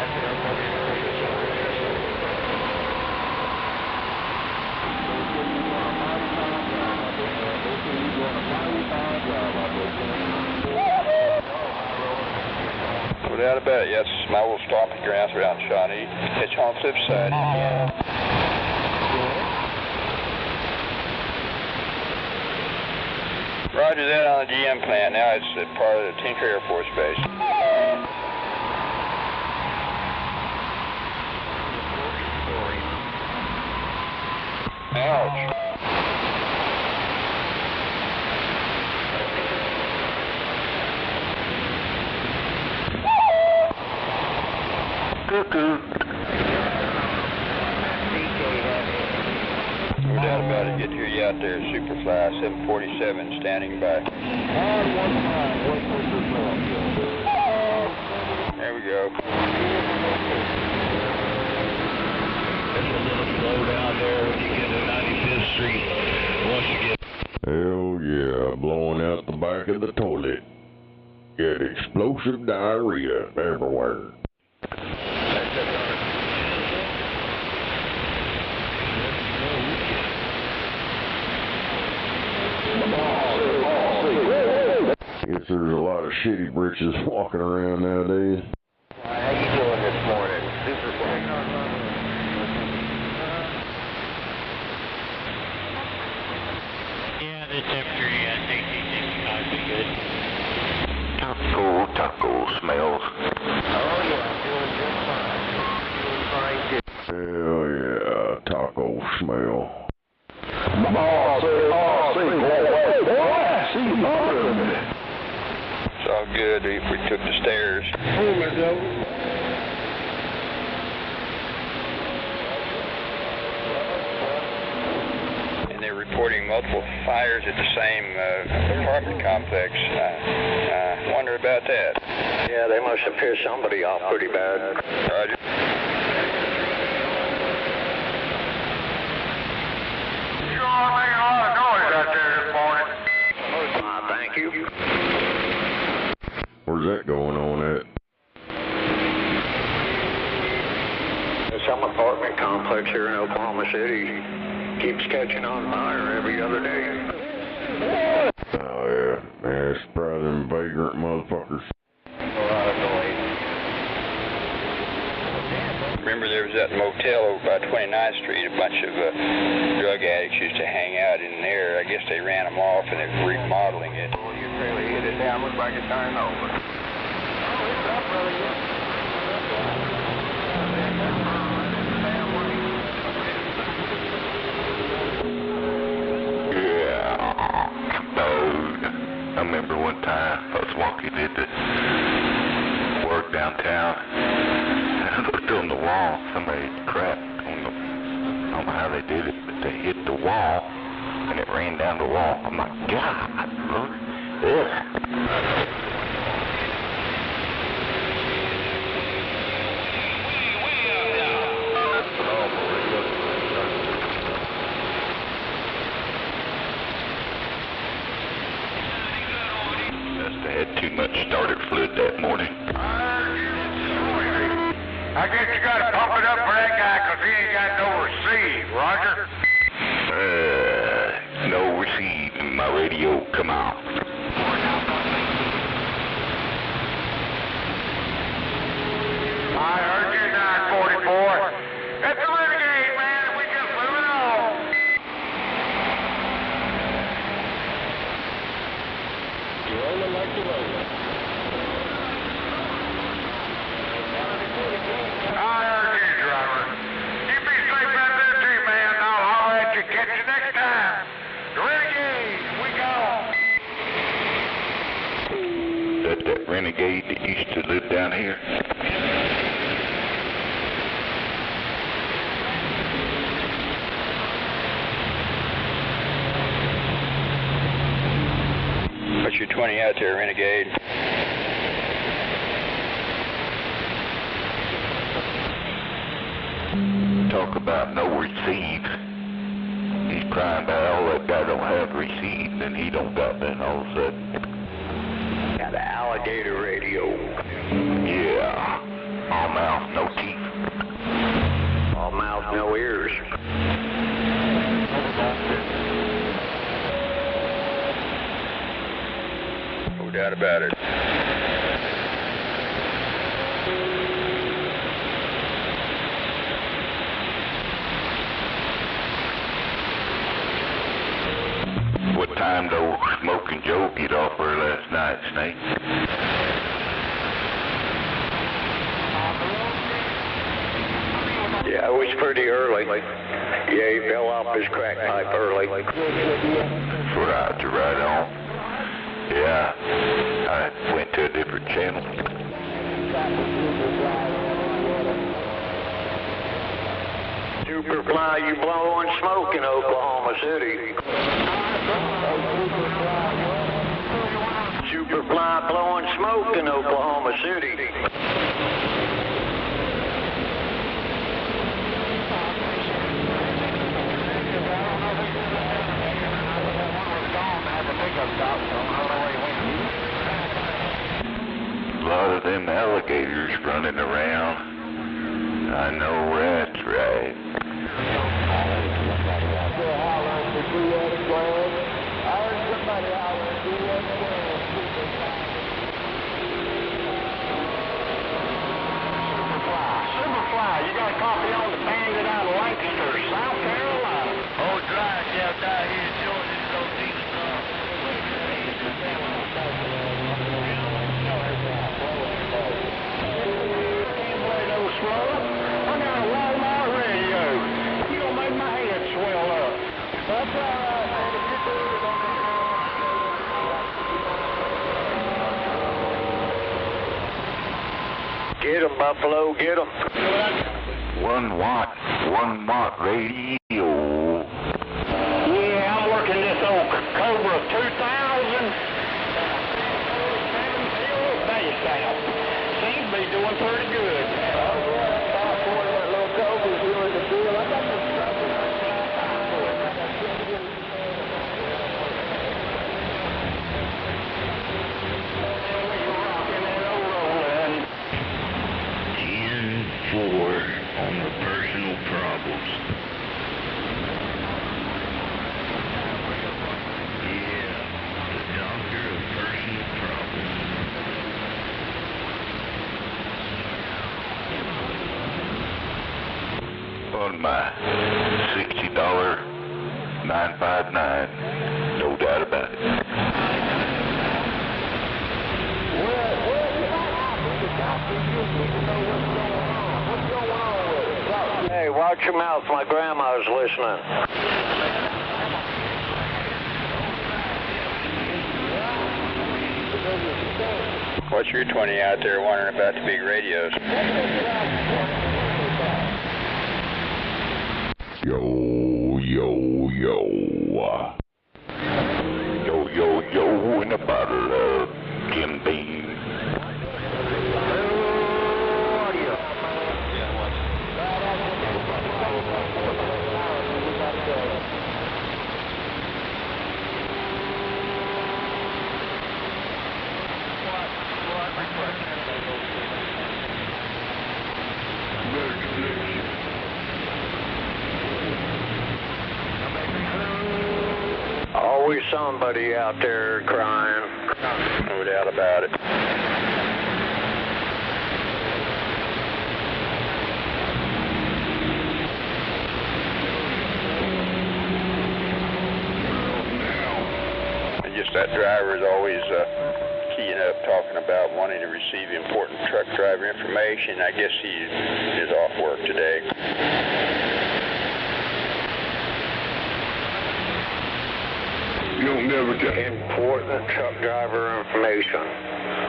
Without a bet, yes. My little stomping grounds around Shawnee. It's on the flip side, Indiana. Roger that on the GM plant. Now it's part of the Tinker Air Force Base. Ouch. Cuckoo. No doubt about it. Get you out there, Superfly 747, standing by. There we go. slow down there when you get to 95th Street. Once you get... Hell yeah, blowing out the back of the toilet. Get explosive diarrhea everywhere. Guess there's a lot of shitty britches walking around nowadays. How you doing this morning? Super fine. Yeah, the temperature, yeah, 60, 65 be good. Taco smells. Oh yeah, doing just fine. Doing fine too. Hell yeah, taco smell. It's all good. We took the stairs. And they're reporting multiple fires at the same apartment complex. Wonder about that. Yeah, they must have pissed somebody off pretty bad. Roger. Sure making a lot of noise out there this morning. Thank you. Where's that going on at? Some apartment complex here in Oklahoma City keeps catching on fire every other day. Oh yeah, it's probably them vagrant motherfuckers. A lot of noise. Remember there was that motel over by 29th Street. A bunch of drug addicts used to hang out in there. I guess they ran them off and they're remodeling it. Oh, you really hit it down. Looks like it's turning over. Oh, it's up really good. I remember one time I was walking into work downtown and I looked on the wall. Somebody crapped on the, I don't know how they did it, but they hit the wall and it ran down the wall. I'm like, God, ugh. Had too much starter fluid that morning. I guess you gotta pump it up for that guy because he ain't got no receive, Roger. No receive. My radio come out. I heard you, 944. It's a renegade, man, and we just moving on. You're rolling like you're rolling. I heard you, driver. You be safe out there too, man. I'll holler at you. Catch you next time. The renegade, we gone. That renegade that used to live down here. What's your 20 out there, renegade? Talk about no receive. He's crying about all that guy don't have receive and he don't got that all of a sudden. Got an alligator radio. Yeah. All mouth, no teeth. All mouth, no ears. No doubt about it. What time though Smoking Joe get off her last night, Snake? Yeah, it was pretty early. Yeah, he fell off his crack pipe early. Right on. Yeah, I went to a different channel. Superfly, you blowing smoke in Oklahoma City. Superfly blowing smoke in Oklahoma City. them alligators running around. I know that's right. Superfly, you got a copy on the bandit out of Lancaster, South Carolina. Oh, dry, yeah, down here in Georgia, it's no decent car. Can't play no slow. I got a Walmart radio. You gonna make my head swell up. That's all right, man. If you do it, don't make Get 'em, Buffalo, get 'em. 1 watt radio. Yeah, I'm working this old Cobra 2000. Base out. Seems to be doing pretty good. On the personal problems. Yeah, the doctor of personal problems. On my $60 $9.59, no doubt about it. Hey, watch your mouth. My grandma's listening. What's your 20 out there wondering about the big radios? Yo, yo, yo. Yo, yo, yo, in a bottle of Jim Beam. Always somebody out there crying. No doubt about it. And just that driver is always keying up, talking about wanting to receive important truck driver information. I guess he is off work today. You don't never get Important truck driver information.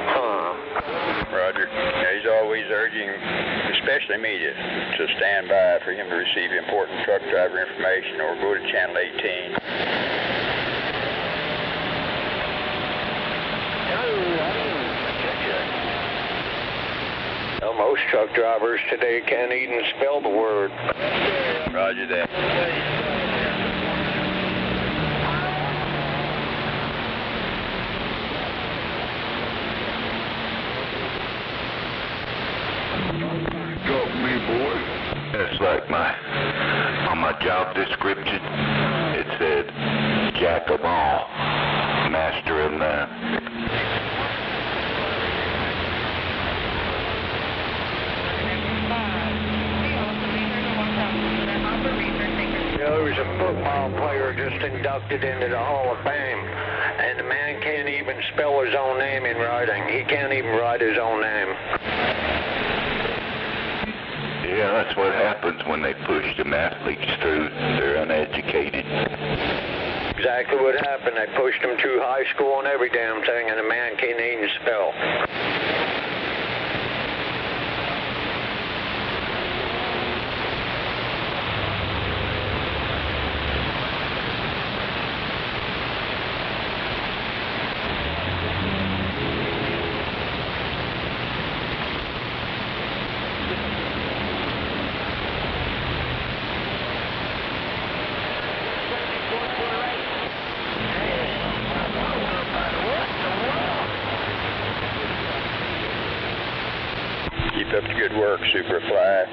Huh. Roger. Yeah, he's always urging, especially me, to stand by for him to receive important truck driver information or go to channel 18. Well, most truck drivers today can't even spell the word. Roger that. Talk to me, boy. That's like on my job description, it said jack of all, master of none. There was a football player just inducted into the Hall of Fame, and the man can't even spell his own name in writing. He can't even write his own name. Yeah, that's what happens when they push them athletes through. They're uneducated. Exactly what happened. They pushed him through high school and every damn thing, and the man can't even spell. Good work, Superfly.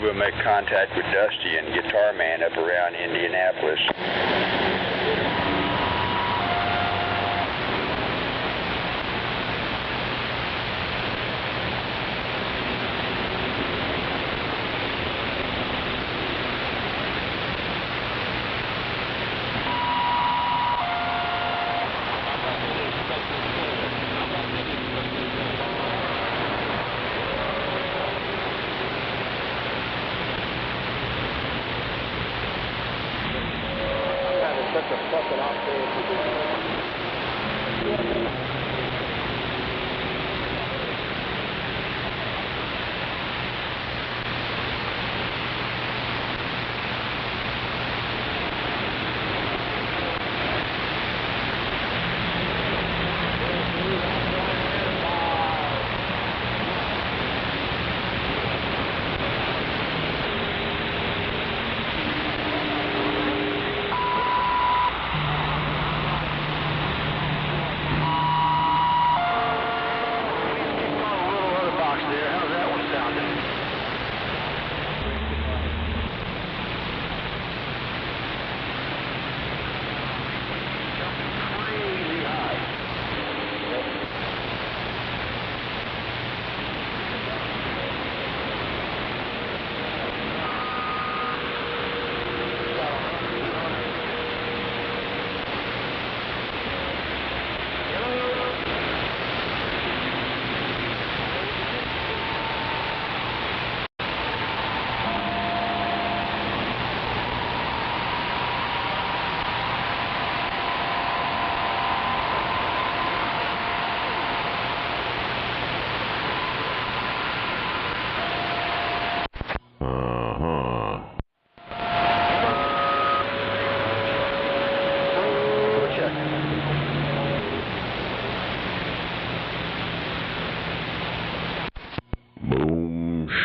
We'll make contact with Dusty and Guitar Man up around Indianapolis.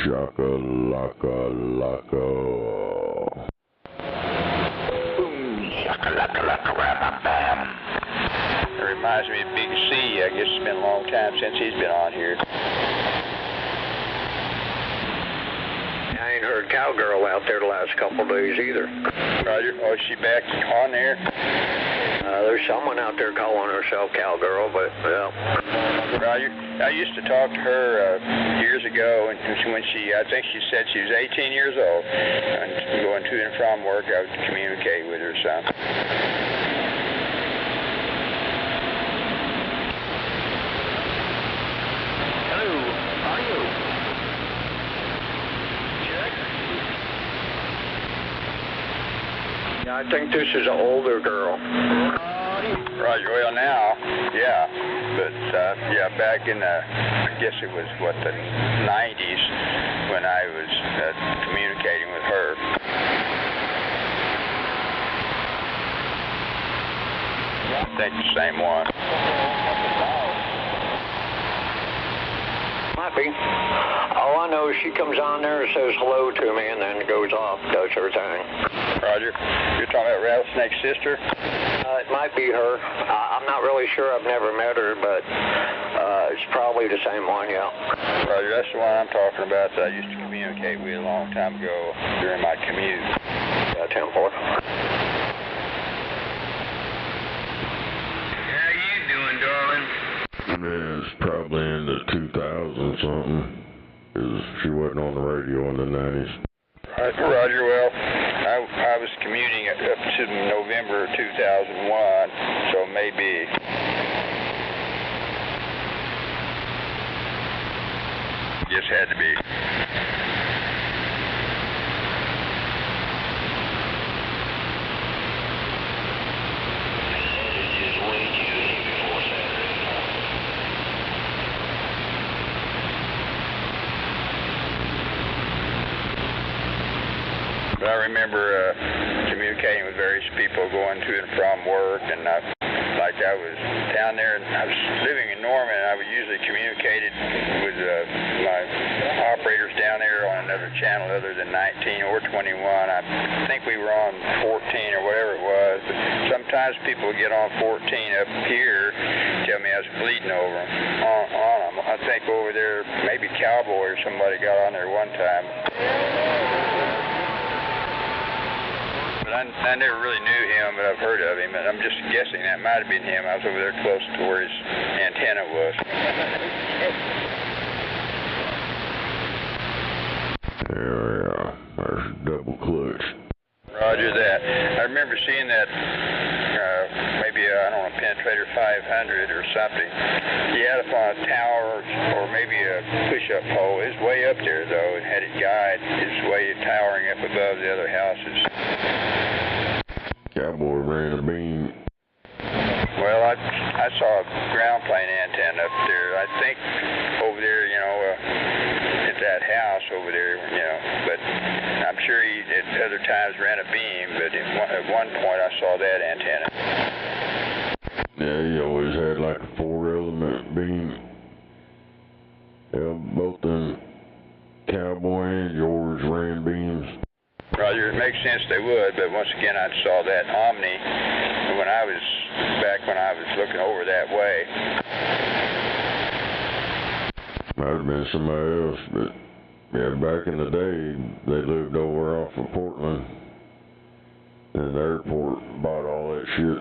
Shaka-laka-laka. Boom, shaka-laka-laka-bam. It reminds me of Big C. I guess it's been a long time since he's been on here. I ain't heard Cowgirl out there the last couple days either. Roger. Oh, is she back on there? There's someone out there calling herself Cowgirl, but, well. Roger. I used to talk to her years ago, and when I think she said she was 18 years old, and going to and from work, I would communicate with her some. Hello, how are you? Check. Yeah, I think this is an older girl. Roger. Well, now, yeah, but yeah, back in I guess it was the 90s when I was communicating with her. I think the same one. Might be. All I know is she comes on there and says hello to me and then goes off, does her thing. Roger. You're talking about Rattlesnake's sister? It might be her. I'm not really sure. I've never met her, but it's probably the same one, yeah. Roger, that's the one I'm talking about that I used to communicate with a long time ago during my commute. Yeah, Templar. How you doing, darling? Yeah, it's probably in the 2000s something. 'Cause she wasn't on the radio in the 90s. Roger, well, I was commuting up to November 2001, so maybe. Just had to be. I remember communicating with various people going to and from work, and like I was down there, and I was living in Norman, and I would usually communicated with my operators down there on another channel other than 19 or 21. I think we were on 14 or whatever it was, but sometimes people would get on 14 up here, tell me I was bleeding over on them. I think over there, maybe Cowboy or somebody got on there one time. But I never really knew him, but I've heard of him, and I'm just guessing that might have been him. I was over there close to where his antenna was. Yeah, there's double clutch. Roger that. I remember seeing that, maybe, I don't know, Penetrator 500 or something. He had it on a tower or maybe a push-up pole. It was way up there, though, and had it guide. It was way towering up above the other houses. Cowboy ran a beam. Well, I saw a ground plane antenna up there. I think over there, you know, at that house over there, you know, but I'm sure he at other times ran a beam, but at one point I saw that antenna. Yeah, he always had like a 4-element beam. Yeah, both them Cowboy and yours ran beams. Roger, it makes sense they would, but once again I saw that Omni when I was looking over that way. Might have been somebody else, but yeah, back in the day, they lived over off of Portland, and the airport bought all that shit.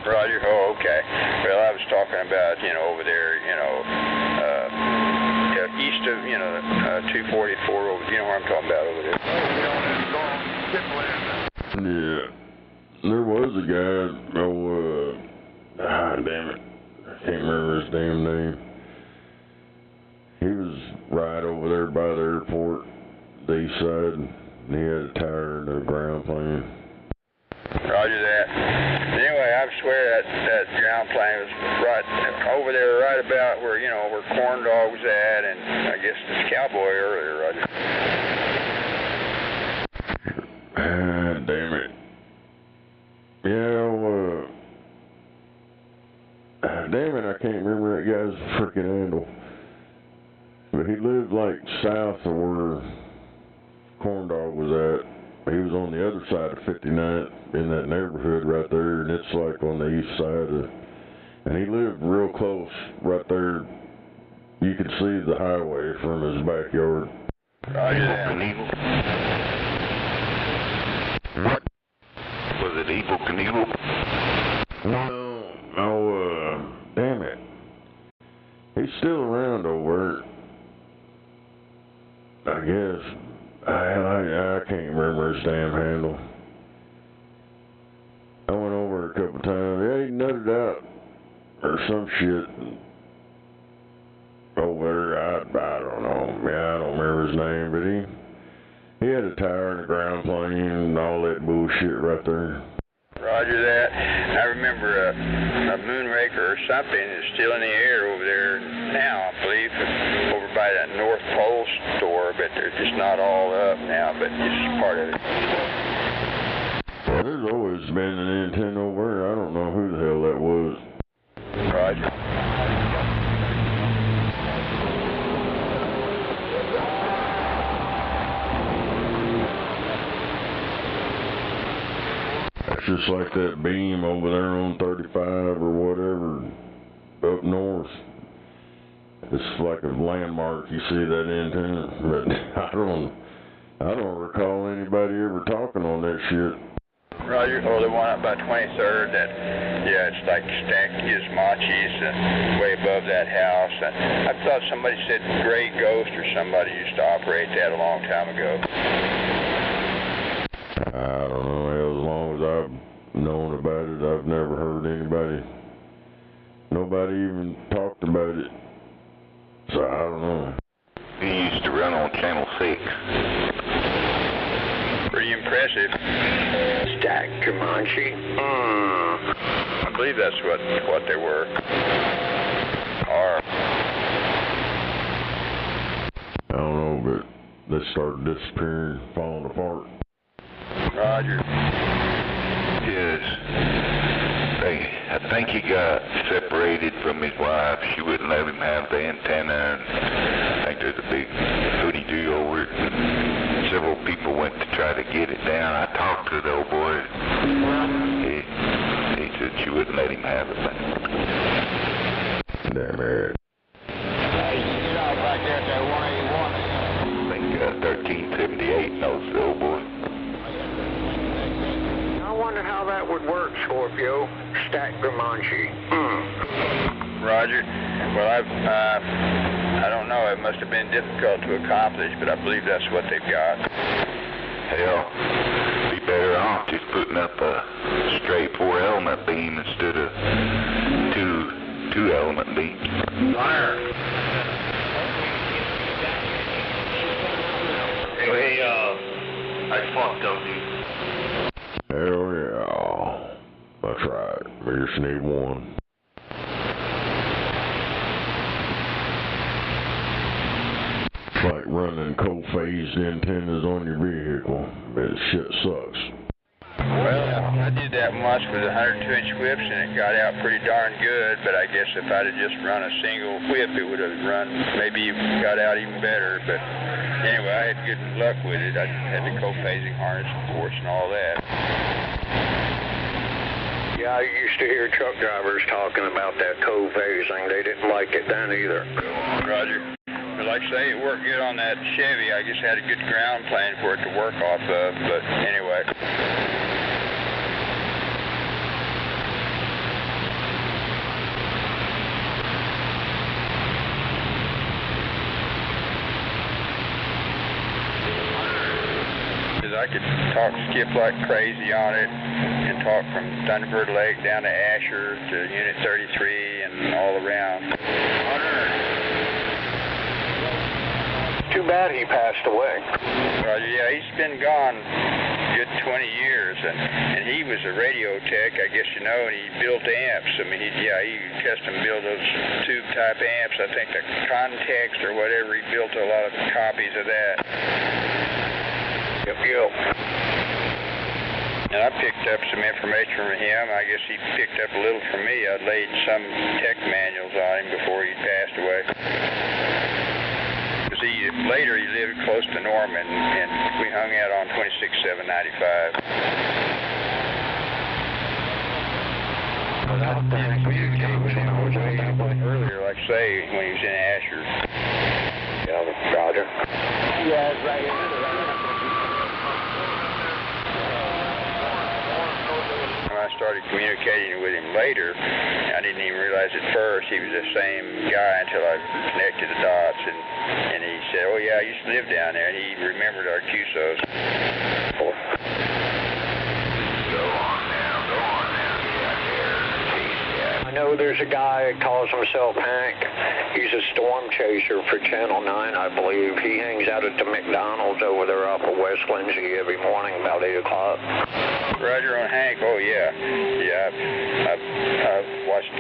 Roger, oh, okay. Well, I was talking about, you know, over there, you know, east of, you know, 244, over, you know where I'm talking about over there. Yeah, there was a guy, damn it, I can't remember his damn name. He was right over there by the airport, the east side, and he had a tire in the ground plane. Roger that. Anyway, I swear that ground plane was right over there, right about where, you know, where Corn Dog was at, and I guess it's Cowboy earlier, Roger. Damn it. Yeah, damn it, I can't remember that guy's freaking handle. But he lived like south of where Corn Dog was at. He was on the other side of 59th in that neighborhood right there, and it's like on the east side of, and he lived real close right there. You could see the highway from his backyard. Roger that. What? Was it Evil Knievel? No, damn it. He's still around over there. I guess. I can't remember his damn handle. I went over a couple times. Yeah, he nutted out or some shit over there. I don't know. Yeah, I don't remember his name, but he had a tire and a ground plane and all that bullshit right there. Roger that. I remember a moonraker or something is still in the air over there now, I believe, over by that North Pole store, but they're just not all up now, but it's part of it. Well, there's always been an antenna over there. I don't know who the hell that was. Roger. It's just like that beam over there on 35 or whatever up north. It's like a landmark. You see that antenna, but I don't recall anybody ever talking on that shit. Roger. Oh, the one up by 23rd. That, yeah, it's like stacked gizmachis way above that house. I thought somebody said Gray Ghost or somebody used to operate that a long time ago. I don't know. As long as I've known about it, I've never heard nobody even talked about it. So I don't know. He used to run on Channel 6. Pretty impressive. Stack Comanche? I believe that's what they were. Or I don't know, but they started disappearing, falling apart. Roger. Yes. Hey. I think he got separated from his wife. She wouldn't let him have the antenna. And I think there's a big hoodie-doo over it. Several people went to try to get it down. I talked to the old boy. He said she wouldn't let him have it. Damn it. Back there at that 181. I think 1378 knows the old boy. I wonder how that would work, Scorpio. Stack Gramanchi. Roger. Well, I don't know. It must have been difficult to accomplish, but I believe that's what they've got. Hell, be better off just putting up a straight 4-element beam instead of two-element beam. Fire. Hey, I fucked up, dude. Hell yeah. That's right. We just need one. It's like running co-phased antennas on your vehicle. That shit sucks. Well, I did that once with 102-inch whips, and it got out pretty darn good, but I guess if I'd have just run a single whip, it would have run, maybe got out even better. But anyway, I had good luck with it. I had the co-phasing harness, of course, and all that. Yeah, I used to hear truck drivers talking about that co-phasing. They didn't like it then either. Roger. But like I say, it worked good on that Chevy. I just had a good ground plane for it to work off of, but anyway. I could talk skip like crazy on it and talk from Thunderbird Lake down to Asher to Unit 33 and all around. Too bad he passed away. Roger, yeah, he's been gone a good 20 years, and he was a radio tech, I guess you know, and he built amps. I mean, he custom built those tube type amps. I think the Context or whatever, he built a lot of copies of that. Yep. And I picked up some information from him. I guess he picked up a little from me. I laid some tech manuals on him before he passed away. Because later he lived close to Norman, and we hung out on 26795. I didn't communicate with him earlier, like I say, when he was in Asher. Yeah, Roger. Yeah, it's right here. When I started communicating with him later, I didn't even realize at first he was the same guy until I connected the dots, and he said, oh yeah, I used to live down there, and he remembered our QSOs. I know there's a guy that calls himself Hank. He's a storm chaser for Channel 9, I believe. He hangs out at the McDonald's over there off of West Lindsay every morning about 8 o'clock. Roger on Hank, oh yeah. Yeah, I've watched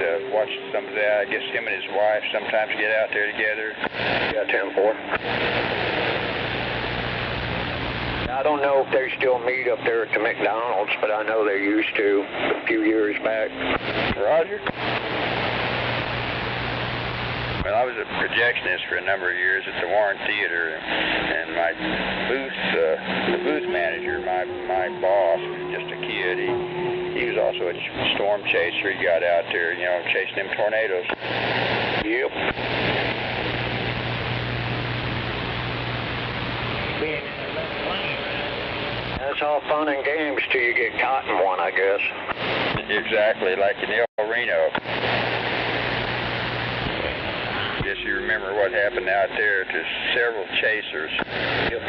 some of that. I guess him and his wife sometimes get out there together. Yeah, 10-4. I don't know if they still meet up there at the McDonald's, but I know they used to a few years back. Roger. Well, I was a projectionist for a number of years at the Warren Theater, and my the booth manager, my boss, just a kid, he was also a storm chaser. He got out there, you know, chasing them tornadoes. Yep. That's all fun and games till you get caught in one, I guess. Exactly, like in El Reno. Guess you remember what happened out there to several chasers. Yep.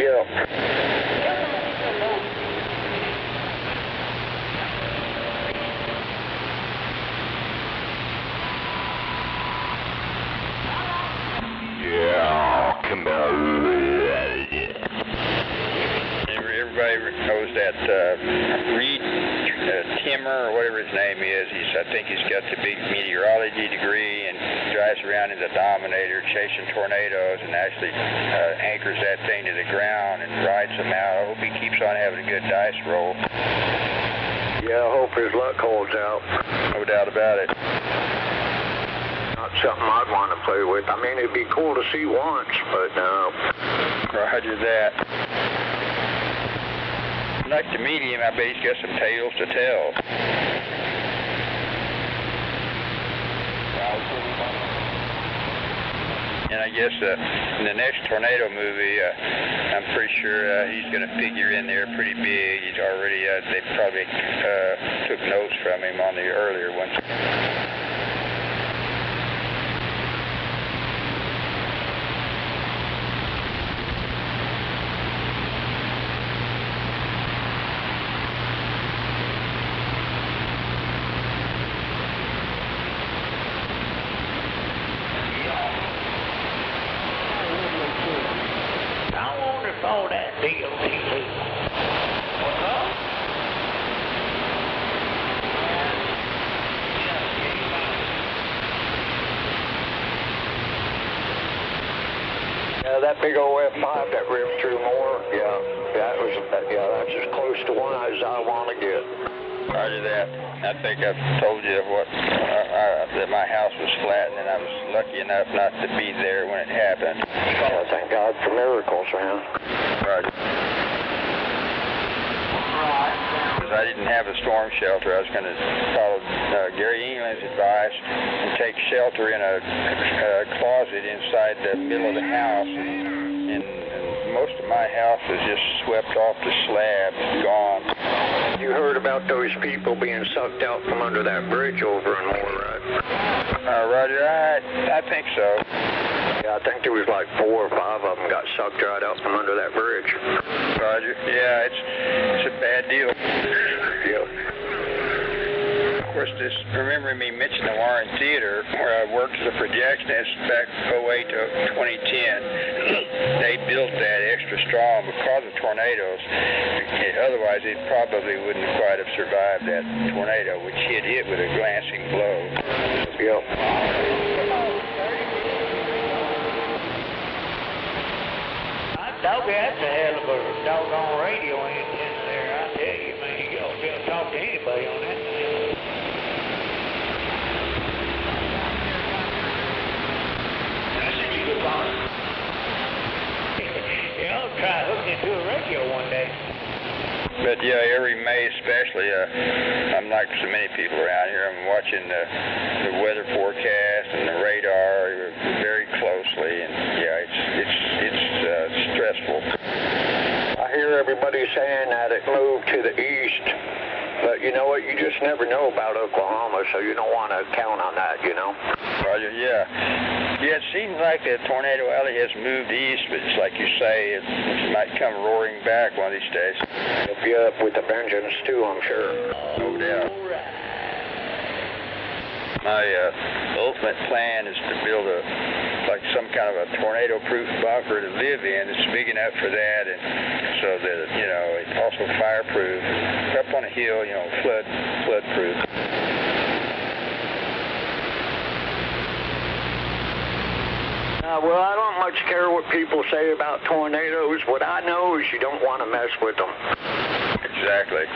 Yeah, come on. Everybody knows that Reed Timmer, or whatever his name is. I think he's got the big meteorology degree and drives around in the Dominator chasing tornadoes and actually anchors that thing to the ground and rides them out. I hope he keeps on having a good dice roll. Yeah, I hope his luck holds out. No doubt about it. Not something I'd want to play with. I mean, it'd be cool to see once, but no. Roger that. I'd like to meet him. I bet he's got some tales to tell. And I guess in the next tornado movie, I'm pretty sure he's going to figure in there pretty big. He's already, they probably took notes from him on the earlier ones. All that deal, what's up? Yeah, that big old F5 that ripped through more. Yeah, that's as close to one as I want to get. Roger that. I think I've told you that my house was flattened, and I was lucky enough not to be there when it happened. Well, thank God for miracles, man. Roger. Because I didn't have a storm shelter, I was going to follow Gary England's advice and take shelter in a closet inside the middle of the house. And most of my house was just swept off the slab, gone. You heard about those people being sucked out from under that bridge over in Moore, right? Roger, I think so. Yeah, I think there was like 4 or 5 of them got sucked right out from under that bridge. Roger. Yeah, it's a bad deal. Yeah. Of course, remember me mentioning the Warren Theater, where I worked as a projectionist back 08 to 2010. They built that extra strong because of tornadoes. Otherwise, it probably wouldn't quite have survived that tornado, which hit with a glancing blow. Yep. Dog, that's a hell of a doggone radio antenna there. I tell you, man, you don't be able to talk to anybody on that thing. That's a good one. I'll try hooking into a radio one day. But yeah, every May especially, I'm like so many people around here, I'm watching the weather forecast and the radar very closely, and yeah, it's stressful. I hear everybody saying that it moved to the east, but you know what, you just never know about Oklahoma, so you don't want to count on that, you know? Roger, yeah. Yeah, it seems like the tornado alley has moved east, but it's like you say, it might come roaring back one of these days. It'll be up with a vengeance, too, I'm sure. No doubt. My ultimate plan is to build some kind of a tornado-proof bunker to live in. It's big enough for that, and so that, it's also fireproof. Up on a hill, flood-proof. Well, I don't much care what people say about tornadoes. What I know is you don't want to mess with them. Exactly.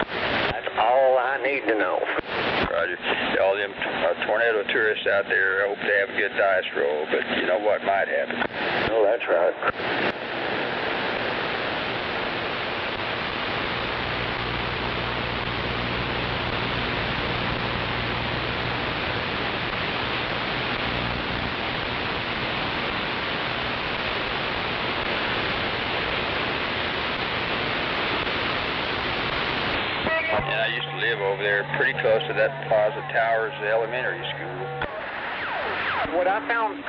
That's all I need to know. Roger. All them tornado tourists out there, I hope they have a good dice roll, but you know what might happen. Oh, that's right. And I used to live over there pretty close to that Plaza Towers Elementary School. What I found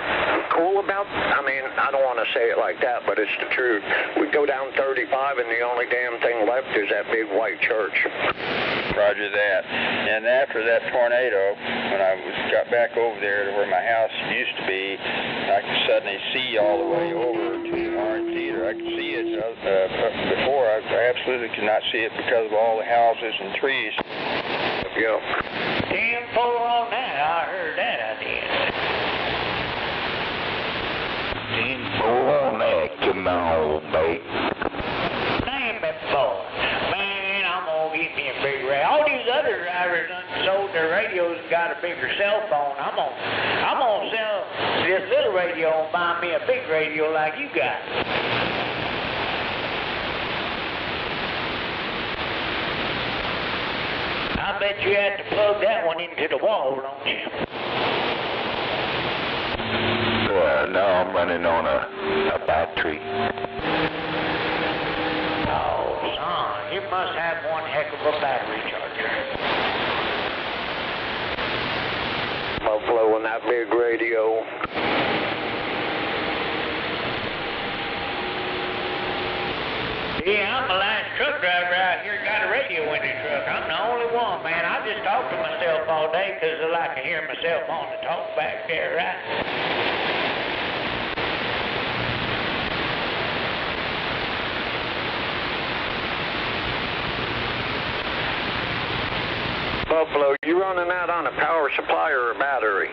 cool about, I don't want to say it like that, but it's the truth. We go down 35 and the only damn thing left is that big white church. Roger that. And after that tornado, when I got back over there to where my house used to be, I could suddenly see all the way over to the Warren Theater. I could see it before. I absolutely could not see it because of all the houses and trees. Yeah. 10-4 on that. I heard that, I did. 10-4 on that. Come on, mate. Damn it, boy. Man, I'm going to get me a big rat. All these other bigger cell phone. I'm gonna sell this little radio and buy me a big radio like you got. I bet you had to plug that one into the wall, don't you? No, I'm running on a battery. Oh, son, you must have one heck of a battery charger. Buffalo and that big radio. Yeah, I'm the last truck driver out here got a radio in his truck. I'm the only one, man. I just talk to myself all day because I like to hear myself on the talk back there, right? Buffalo, you running that on a power supply or a battery?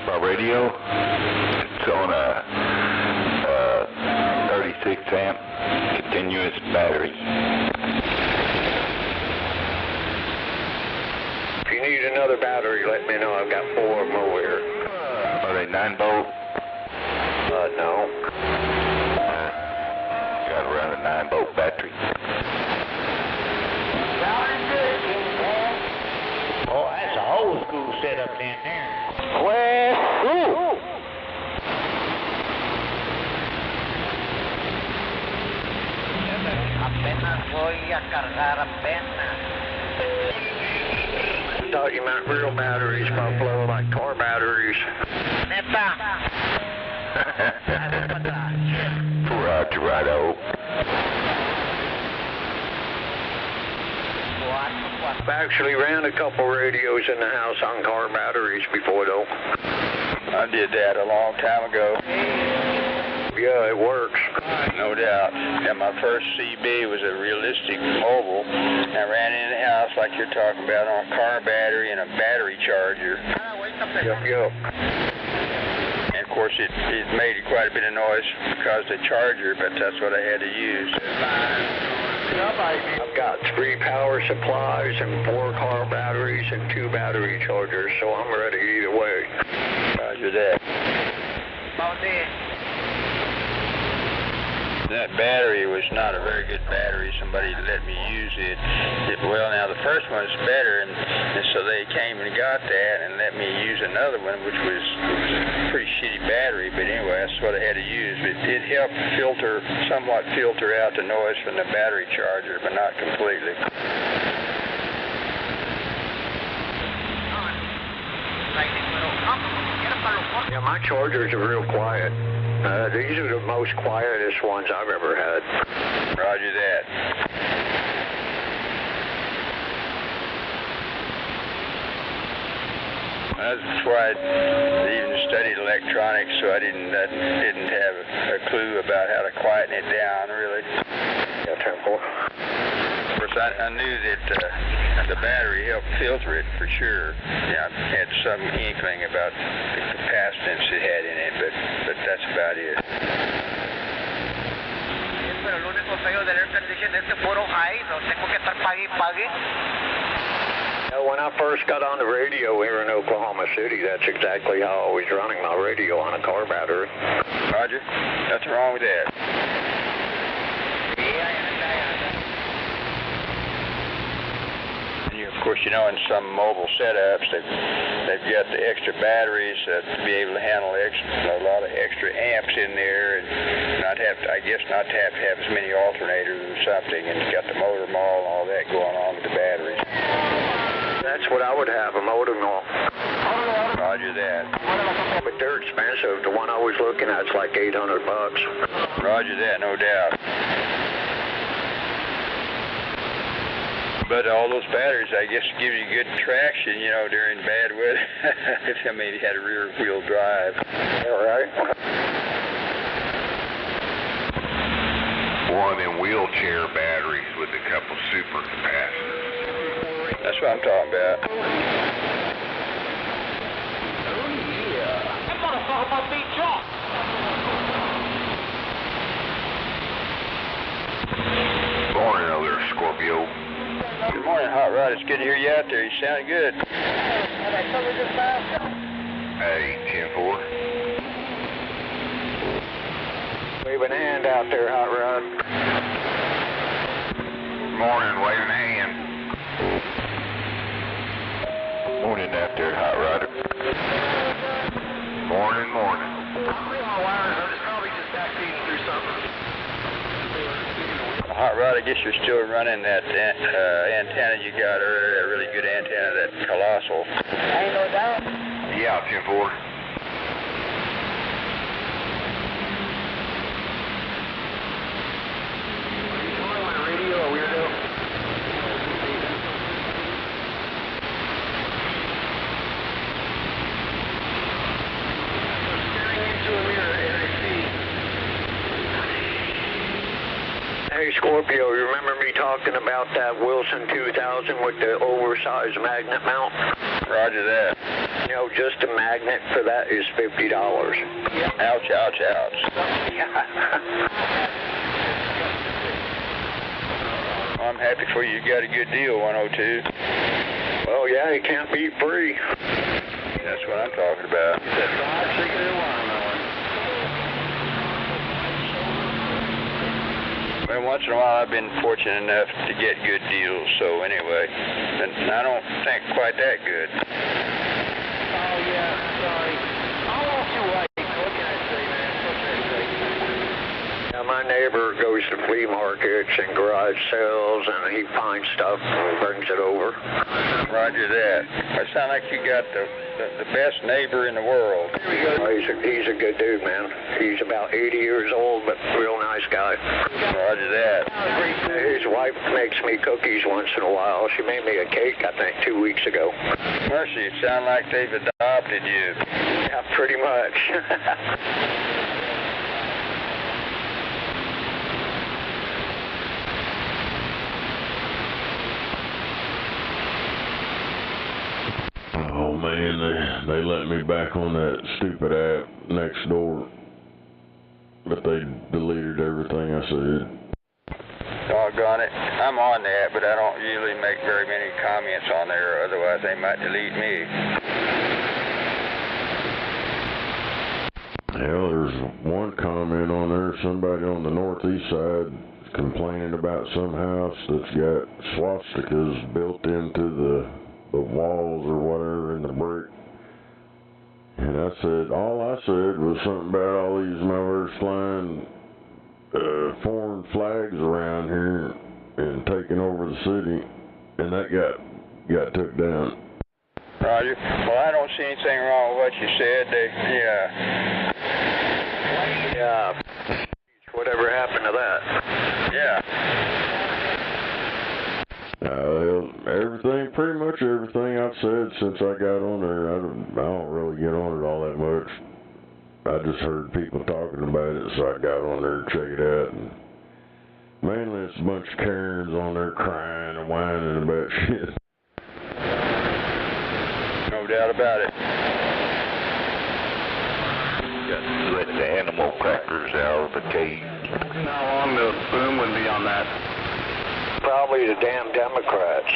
My radio? It's on a 36 amp continuous battery. If you need another battery, let me know. I've got 4 of them over here. Are they 9-volt? No. Got around a 9-volt battery. Oh, that's a old school setup in there. Well, Apenas voy a cargar apenas. I thought you meant real batteries, Buffalo, like car batteries. Neta. Roger. I've actually ran a couple radios in the house on car batteries before, though. I did that a long time ago. Yeah, it works. No doubt. And my first CB was a realistic mobile. I ran in the house like you're talking about on a car battery and a battery charger. Yep. And of course it made quite a bit of noise because of the charger, but that's what I had to use. I've got 3 power supplies and 4 car batteries and 2 battery chargers, so I'm ready either way. Roger that. That battery was not a very good battery. Somebody let me use it. Well, now the first one's better, and so they came and got that and let me use another one, which was a pretty shitty battery. But anyway, that's what I had to use. But it did help somewhat filter out the noise from the battery charger, but not completely. Yeah, my chargers are real quiet. These are the most quietest ones I've ever had. Roger that. That's why I even studied electronics, so I didn't have a clue about how to quieten it down, really. Yeah, Temple. Of course, I knew that the battery helped filter it for sure. Yeah, I had some inkling about the capacitance it had in it, but that's about it. Pero lo único feo del air condition es que puro high, no tengo que estar pague y pague. When I first got on the radio here in Oklahoma City, that's exactly how I was running my radio on a car battery. Roger. Nothing wrong with that. Of course, you know, in some mobile setups, they've got the extra batteries to be able to handle a lot of extra amps in there, and not to have to have as many alternators or something, and it's got the motor mall and all that going on with the batteries. That's what I would have, a motor mall. Roger that. But they're expensive. The one I was looking at is like $800. Roger that, no doubt. But all those batteries, I guess, give you good traction, you know, during bad weather. If I mean, you had a rear-wheel drive. All right. One of them wheelchair batteries with a couple super capacitors. That's what I'm talking about. Oh, yeah. That motherfucker must be drunk. Morning over there, Scorpio. Good morning, Hot Rod. It's good to hear you out there. You sound good. Hey, 10-4. Waving a hand out there, Hot Rod. Morning, waving a hand. Morning out there, Hot Rodder. Morning, morning. Hot Rod, I guess you're still running that antenna you got earlier, that really good antenna, that colossal. Ain't no doubt. Yeah, 10-4. Hey, Scorpio, you remember me talking about that Wilson 2000 with the oversized magnet mount? Roger that. You know, just a magnet for that is $50. Ouch, ouch, ouch. I'm happy for you. You got a good deal, 102. Well, yeah, you can't be free. That's what I'm talking about. Well, once in a while I've been fortunate enough to get good deals, so anyway, and I don't think quite that good. Oh, yeah, sorry. I'll walk you right. What can I say, man? What can I say? Yeah, my neighbor goes to flea markets and garage sales, and he finds stuff and brings it over. Roger that. I sound like you got the best neighbor in the world. Oh, he's a good dude, man. He's about 80 years old, but real nice guy. Roger that. His wife makes me cookies once in a while. She made me a cake, I think, 2 weeks ago. Mercy, it sounds like they've adopted you. Yeah, pretty much. Oh man, they let me back on that stupid app next door, but they deleted everything I said. Doggone it. I'm on that, but I don't usually make very many comments on there, otherwise they might delete me. Hell, there's one comment on there, somebody on the northeast side complaining about some house that's got swastikas built into the walls or whatever in the brick. And I said, all I said was something about all these motherfuckers flying foreign flags around here and taking over the city, and that got took down. Roger. Well, I don't see anything wrong with what you said. Yeah. Whatever happened to that? Yeah. Everything, pretty much everything I've said since I got on there, I don't really get on it all that much. I just heard people talking about it, so I got on there to check it out. And mainly it's a bunch of Karens on there crying and whining about shit. No doubt about it. Got to let the animal crackers out of the cage. How long the boom would be on that? Probably the damn Democrats.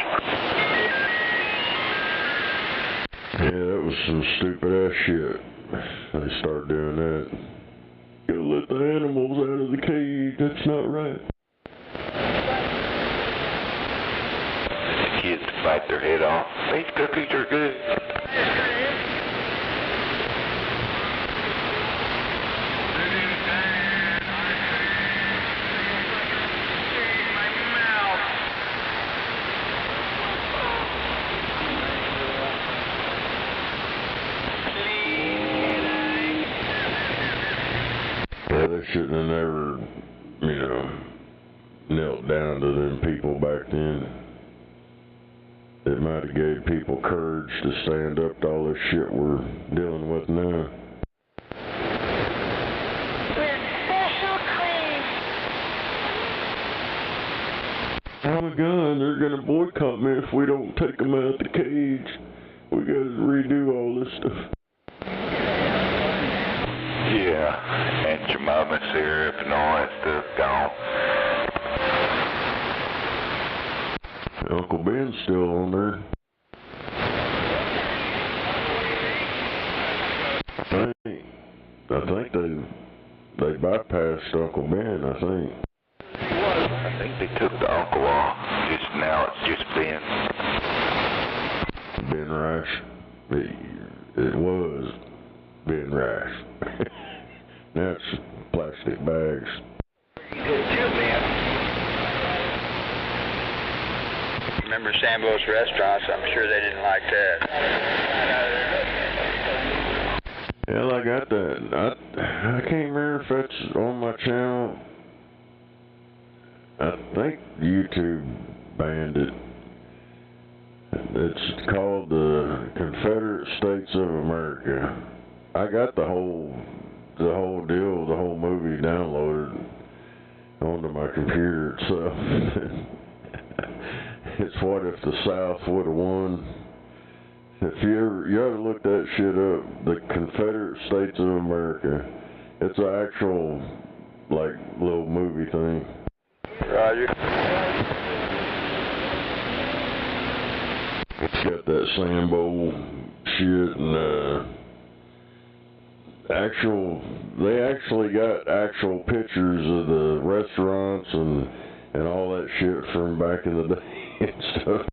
Yeah, that was some stupid ass shit. They start doing that. Gotta let the animals out of the cage. That's not right. The kids bite their head off. These cookies are good. Yeah, they shouldn't have never, knelt down to them people back then. It might have gave people courage to stand up to all this shit we're dealing with now. We're special claims. Oh my God, they're gonna boycott me if we don't take them out the cage. We gotta redo all this stuff. Yeah, and your mama syrup and all that stuff gone. Uncle Ben's still on there. I think they bypassed Uncle Ben, I think. I think they took the uncle off. Just now it's just Ben. Ben Rice. It was Ben Rice. Now it's plastic bags. Remember Sambo's restaurants? I'm sure they didn't like that. Hell, I got that. I can't remember if that's on my channel. I think YouTube banned it. It's called the Confederate States of America. I got the whole deal, the whole movie downloaded onto my computer itself. It's what if the South would have won. If you ever look that shit up, the Confederate States of America. It's an actual like little movie thing. Roger. It's got that Sambo shit and they actually got actual pictures of the restaurants and all that shit from back in the day and stuff.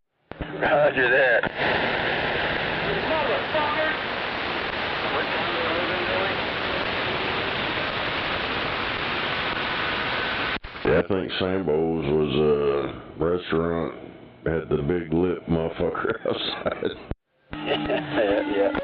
Roger that. Yeah, I think Sambo's was a restaurant, had the big lip motherfucker outside. Yeah.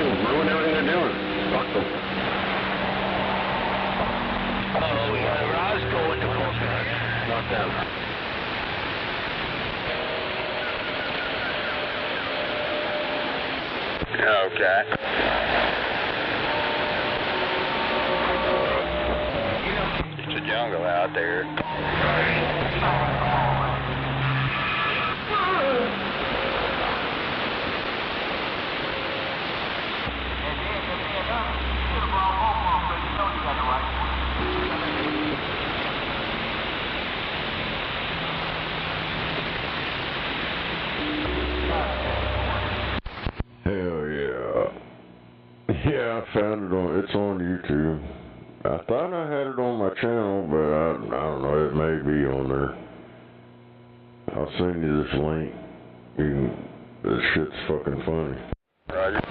Ruin everything they're doing. Fuck them. Oh, yeah, Roscoe and the Coast. Not them. Okay. It's a jungle out there. Hell yeah. Yeah, I found it it's on YouTube. I thought I had it on my channel, but I don't know, it may be on there. I'll send you this link. This shit's fucking funny. Roger.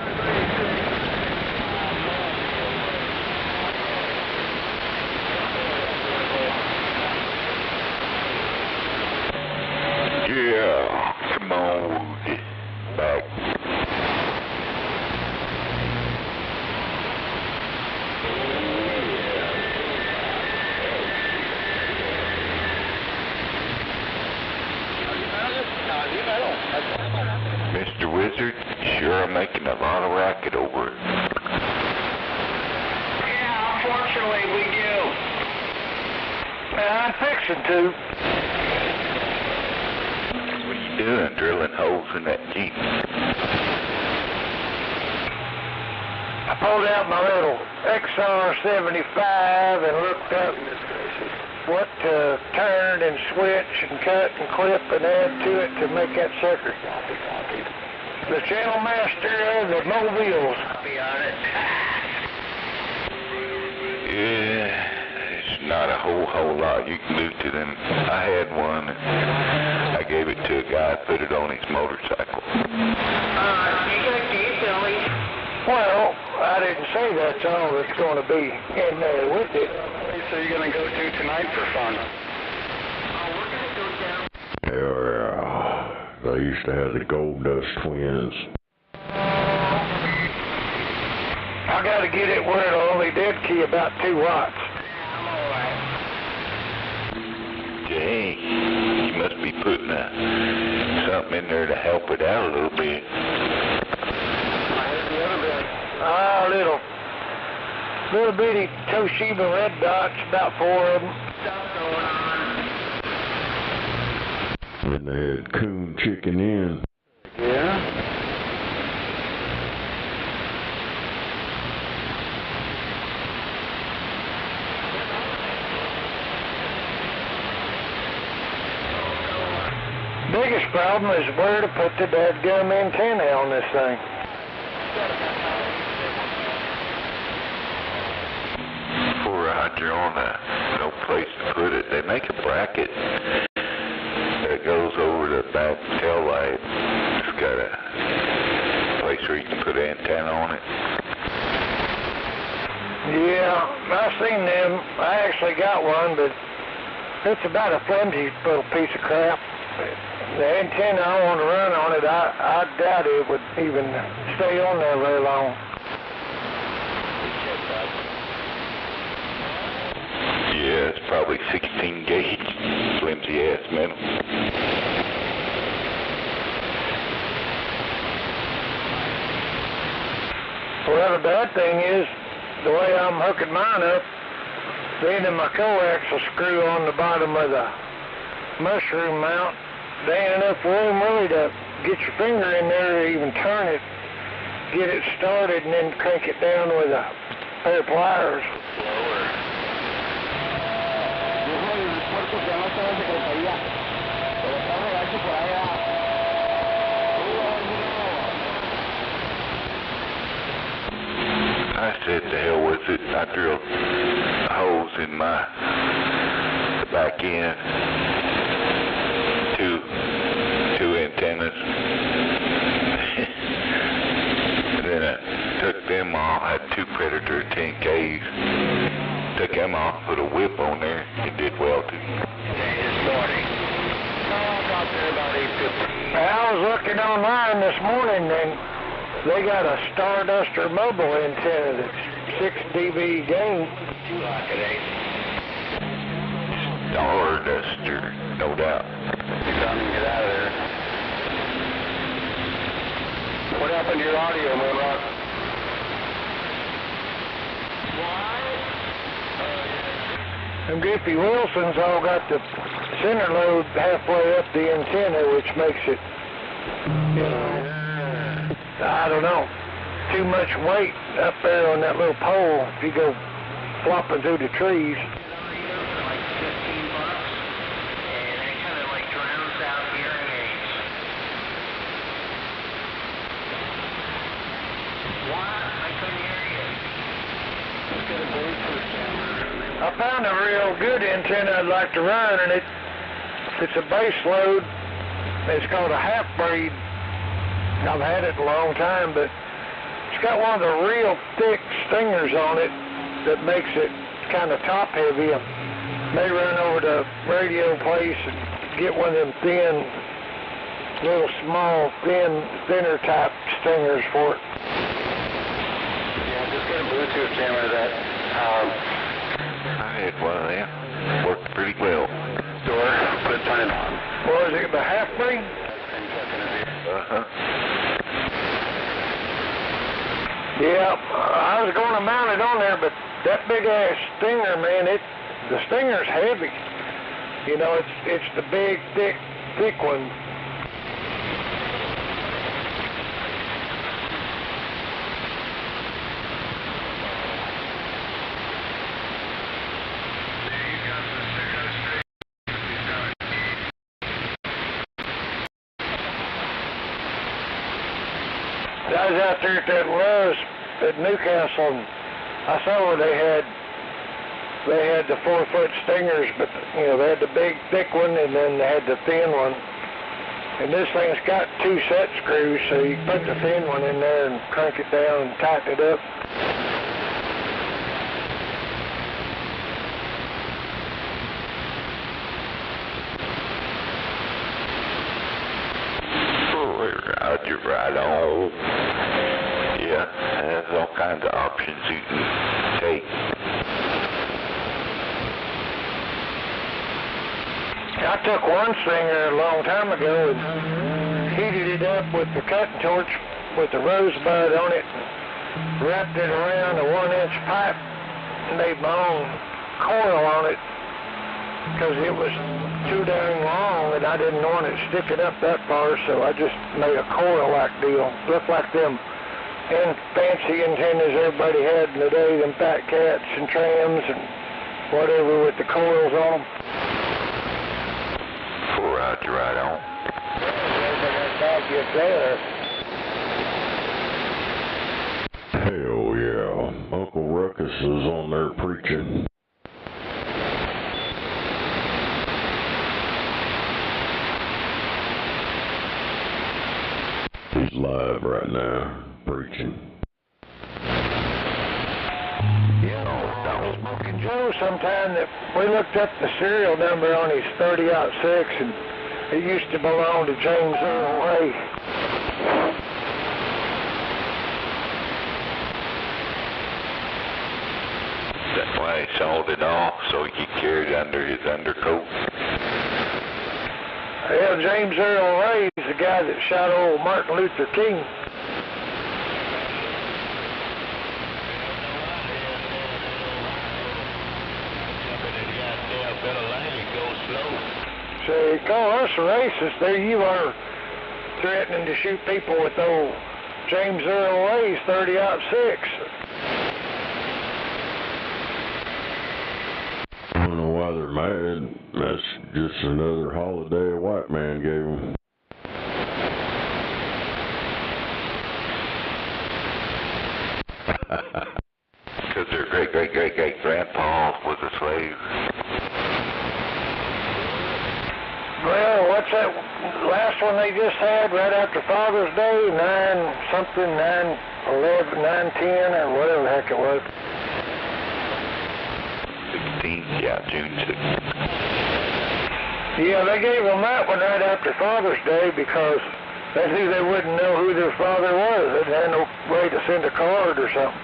Yeah, come on, get back. Mr. Wizard, sure are making a lot of racket over it. Yeah, unfortunately we do. I'm fixing to. What are you doing, drilling holes in that Jeep? I pulled out my little XR75 and looked up what to turn and switch and cut and clip and add to it to make that sucker. The channel master of the mobiles. Be on it. Yeah, it's not a whole lot you can do to them. I had one. I gave it to a guy put it on his motorcycle. Well, I didn't say that's all that's going to be in there with it. So you're going to go to tonight for fun? Yeah, they used to have the Gold Dust Twins. I got to get it where it'll only dead key about 2 watts. Dang, you must be putting something in there to help it out a little bit. Little bitty Toshiba red dots, about 4 of them. And they had coon chicken in. Yeah? Biggest problem is where to put the dadgum antenna on this thing. Roger on no place to put it. They make a bracket that goes over the back tail light. It's got a place where you can put an antenna on it. Yeah, I've seen them. I actually got one, but it's about a flimsy little piece of crap. The antenna I want to run on it, I doubt it would even stay on there very long. Yeah, it's probably 16 gauge, flimsy ass metal. Well, the bad thing is, the way I'm hooking mine up, the end of my coax will screw on the bottom of the mushroom mount. There ain't enough room really to get your finger in there or even turn it, get it started, and then crank it down with a pair of pliers. I said, the hell with it. I drilled holes in the back end, two antennas, and then I took them off. I had 2 Predator 10Ks. Took them off, put a whip on there. It did well too. I was looking online this morning, and they got a Starduster mobile antenna that's 6 dB gain. Starduster, no doubt. You're trying to get out of there. What happened to your audio, Moonrock? Them Goofy Wilsons all got the center lobe halfway up the antenna, which makes it, you know, I don't know, too much weight up there on that little pole if you go flopping through the trees. I found a real good antenna I'd like to run, and it's a base load. It's called a half breed. I've had it a long time, but it's got one of the real thick stingers on it that makes it kind of top heavy. I may run over to radio place and get one of them thin, little small, thinner type stingers for it. Yeah, just get a Bluetooth jammer that I had one of them. Worked pretty well. turn it on. What is it, the half breed? Uh-huh. Yeah, I was going to mount it on there, but that big ass stinger, man, the stinger's heavy. You know, it's the big, thick one. I was out there at that Lowe's at Newcastle, and I saw where they had the 4-foot stingers, but you know they had the big thick one, and then they had the thin one. And this thing's got 2 set screws, so you put the thin one in there and crank it down and tighten it up. Roger, right on. Yeah, there's all kinds of options you can take. I took one stringer a long time ago and heated it up with the cutting torch with the rosebud on it, wrapped it around a 1-inch pipe, and made my own coil on it because it was too dang long and I didn't want it sticking up that far, so I just made a coil-like deal. Looked like them fancy antennas everybody had in the day, them fat cats and trams and whatever with the coils on them. Roger, right on. Hell yeah, Uncle Ruckus is on there preaching. He's live right now, preaching. Smoking Joe sometime that we looked up the serial number on his 30-06 and it used to belong to James Earl Ray. That's why he sold it off, so he could carry it under his undercoat. Well, James Earl Ray is the guy that shot old Martin Luther King. So you call us racist, there you are threatening to shoot people with old James Earl Ray's 30-06. I don't know why they're mad. That's just another holiday a white man gave them. Because their great-great-great-great-grandpa was a slave. Well, what's that last one they just had right after Father's Day? 9-something, 9/11, 9/10, or whatever the heck it was. 16th, yeah, June 6th. Yeah, they gave them that one right after Father's Day because they knew they wouldn't know who their father was. They didn't have no way to send a card or something.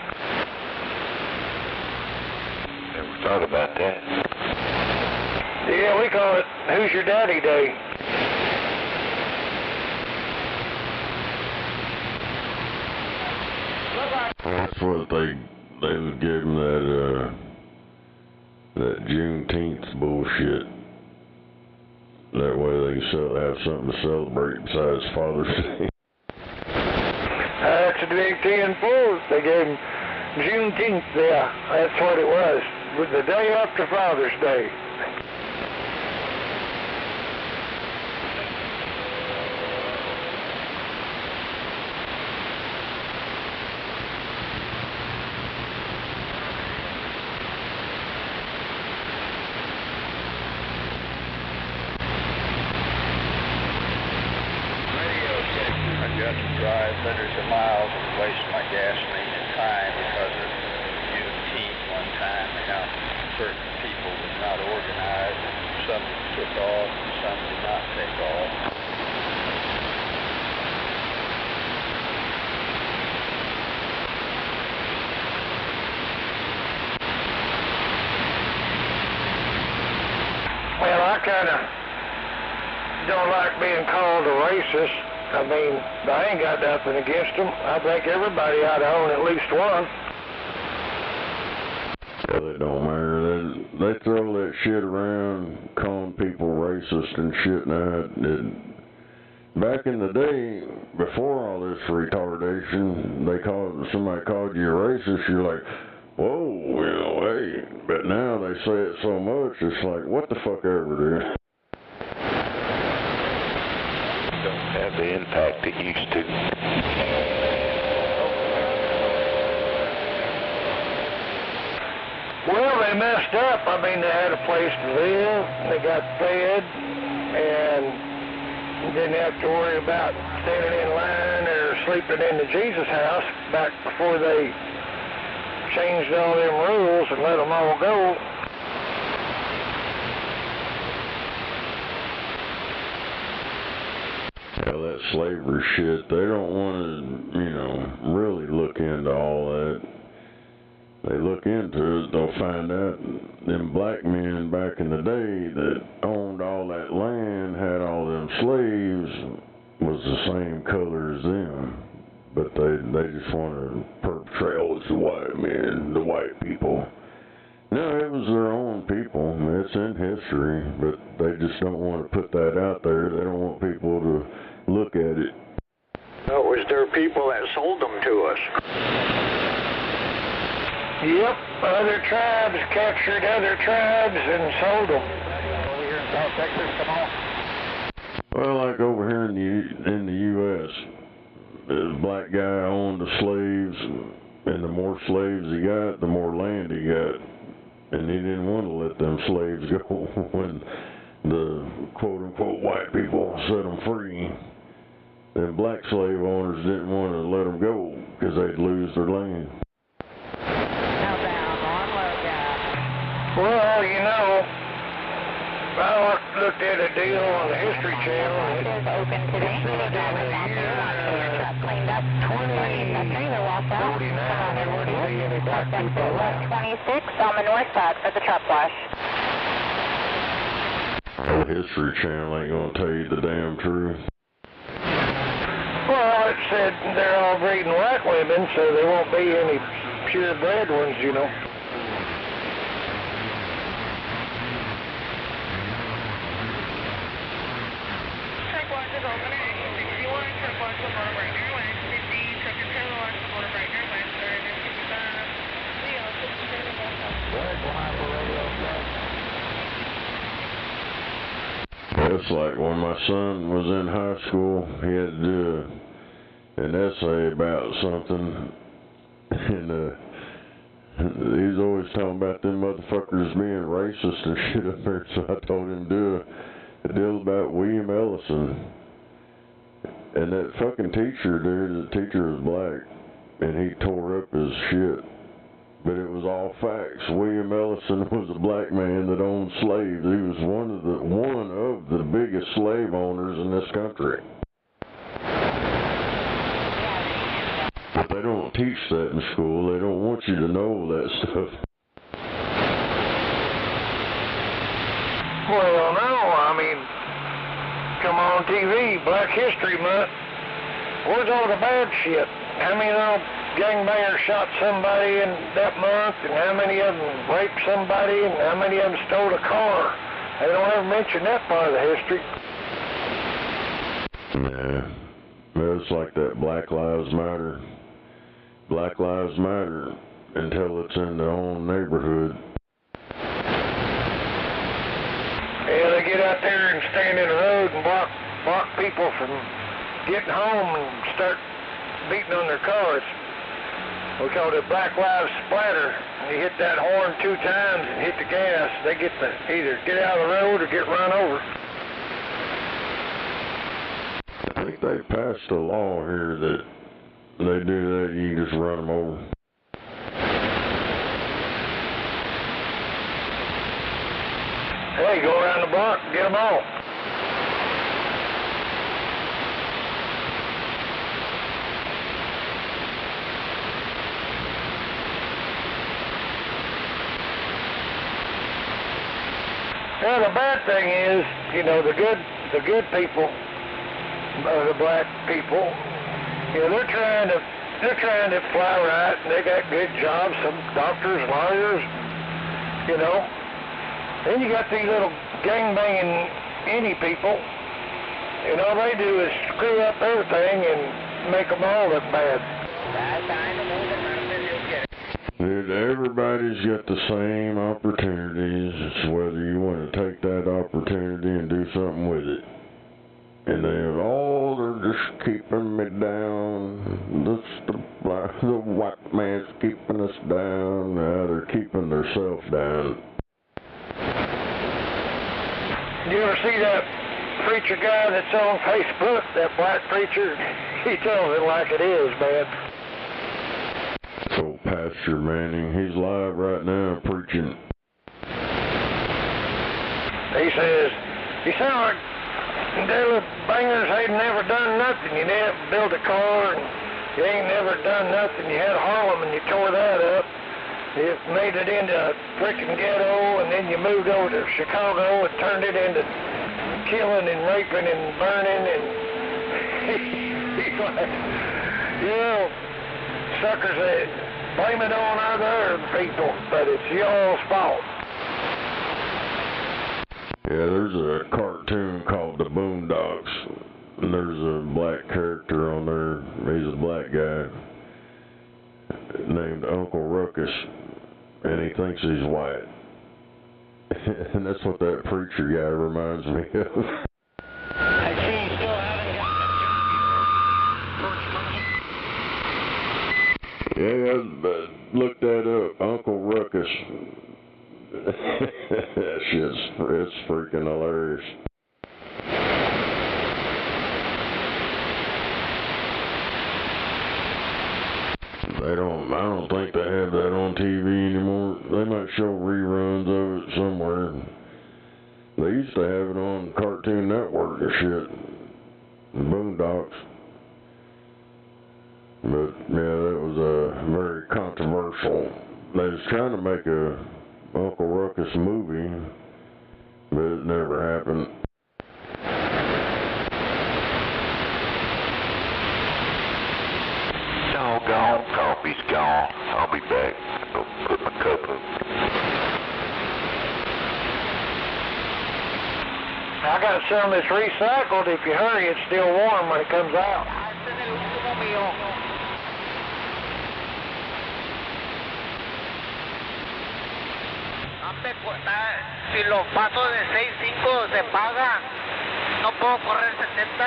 Never thought about that. Yeah, we call it Who's Your Daddy Day. That's what they was giving that Juneteenth bullshit. That way they can have something to celebrate besides Father's Day. That's a big 10-4. They gave them Juneteenth, yeah, that's what it was. With the day after Father's Day. Got to drive hundreds of miles and waste my gasoline and time because of Juneteenth one time and how certain people were not organized and some took off and some did not take off. Well, I kind of don't like being called a racist. I mean, I ain't got nothing against them. I think everybody ought to own at least one. Well, it don't matter. They throw that shit around, calling people racist and shit now. Back in the day, before all this retardation, somebody called you a racist, you're like, whoa, well, hey. But now they say it so much, it's like, what the fuck ever, dude. Have the impact it used to. Well, they messed up. I mean, they had a place to live, they got fed, and didn't have to worry about standing in line or sleeping in the Jesus house back before they changed all them rules and let them all go. Hell, that slavery shit, they don't want to, you know, really look into all that. They look into it, they'll find out them black men back in the day that owned all that land, had all them slaves, was the same color as them. But they just want to perpetrate all the white men, the white people. No, it was their own people. It's in history, but they just don't want to put that out there. They don't want people to look at it. No, it was their people that sold them to us. Yep, other tribes captured other tribes and sold them. Over here in South Texas, come on. Well, like over here in the U.S., the black guy owned the slaves, and the more slaves he got, the more land he got. And he didn't want to let them slaves go when the quote-unquote white people set them free. Then black slave owners didn't want to let them go because they'd lose their land. Well, you know, I looked at a deal on the History Channel. It is open today. Any drivers out there watching your truck cleaned up, running the trailer wash out. Come on over here. That's exit 126 on the north side for the truck wash. The History Channel ain't gonna tell you the damn truth. Well, it said they're all breeding white women, so there won't be any purebred ones, you know. It's like when my son was in high school, he had to do an essay about something, and he was always talking about them motherfuckers being racist and shit up there, so I told him to do a deal about William Ellison. And that fucking teacher, dude, the teacher was black, and he tore up his shit. But it was all facts. William Ellison was a black man that owned slaves. He was one of the biggest slave owners in this country. But they don't teach that in school. They don't want you to know that stuff. Well, no, I mean, come on TV, Black History Month. Where's all the bad shit? How many little gangbangers shot somebody in that month, and how many of them raped somebody, and how many of them stole a car? They don't ever mention that part of the history. Yeah, it's like that Black Lives Matter. Black Lives Matter until it's in their own neighborhood. Yeah, they get out there and stand in the road and block people from getting home and start beating on their cars. We call it Black Lives Splatter. When you hit that horn 2 times and hit the gas, they get to either get out of the road or get run over. I think they passed a law here that they do that, you just run them over. Hey, go around the block and get them all. Well, the bad thing is, you know, the good people, the black people, you know, they're trying to fly right, and they got good jobs, some doctors, lawyers, you know. Then you got these little gangbanging indie people, and all they do is screw up everything and make them all look bad. Dude, everybody's got the same opportunities. It's whether you want to take that opportunity and do something with it. And they're just keeping me down. The white man's keeping us down. Now they're keeping themselves down. You ever see that preacher guy that's on Facebook, that black preacher, he tells it like it is, man. So Pastor Manning, he's live right now preaching. He says, you sound like them bangers ain't never done nothing. You never built a car and you ain't never done nothing. You had Harlem and you tore that up. You made it into a freaking ghetto, and then you moved over to Chicago and turned it into killing and raping and burning, and he's like, you know, suckers, blame it on other people, but it's y'all's fault. Yeah, there's a cartoon called The Boondocks, and there's a black character on there. He's a black guy named Uncle Ruckus, and he thinks he's white. And that's what that preacher guy reminds me of. I see you still haven't got that Yeah, look that up, Uncle Ruckus. That shit's it's freaking hilarious. I don't think they have that on TV anymore. They might show reruns of it somewhere. They used to have it on Cartoon Network and shit. The Boondocks. But yeah, that was very controversial. They was trying to make a Uncle Ruckus movie, but it never happened. Doggone, coffee's gone. I'll be back. Go put my cup up. I got some that's recycled. If you hurry, it's still warm when it comes out. Si lo paso de 6.5 se paga. No puedo correr 70.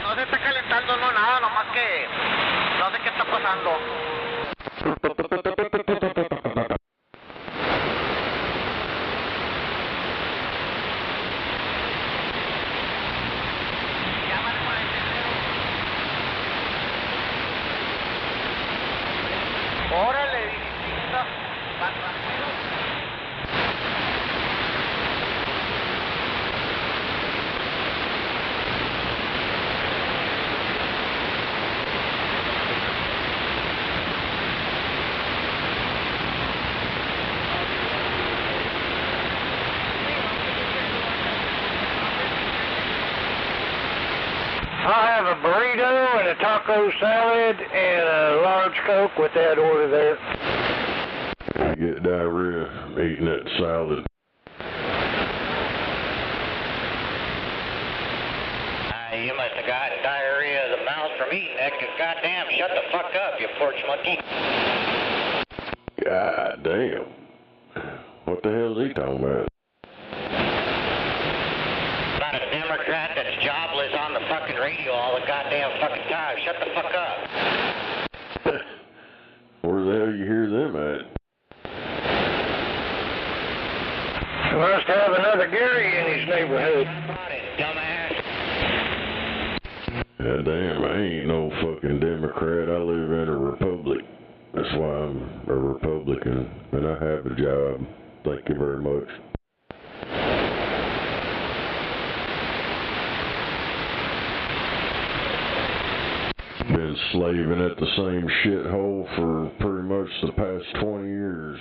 No se está calentando, no nada, nomás que no sé qué está pasando. Órale, visita. I'll have a burrito and a taco salad and a large Coke with that order there. I get diarrhea eating that salad. You must have got diarrhea of the mouth from eating that, 'cause goddamn, shut the fuck up, you porch monkey. God damn. What the hell's he talking about? Not a Democrat that's jobless on the fucking radio all the goddamn fucking time. Shut the fuck up. Where the hell you hear them at? You must have another Gary in his neighborhood. Dumbass. God damn, I ain't no fucking Democrat. I live in a republic. That's why I'm a Republican, and I have a job. Thank you very much. Been slaving at the same shithole for pretty much the past 20 years.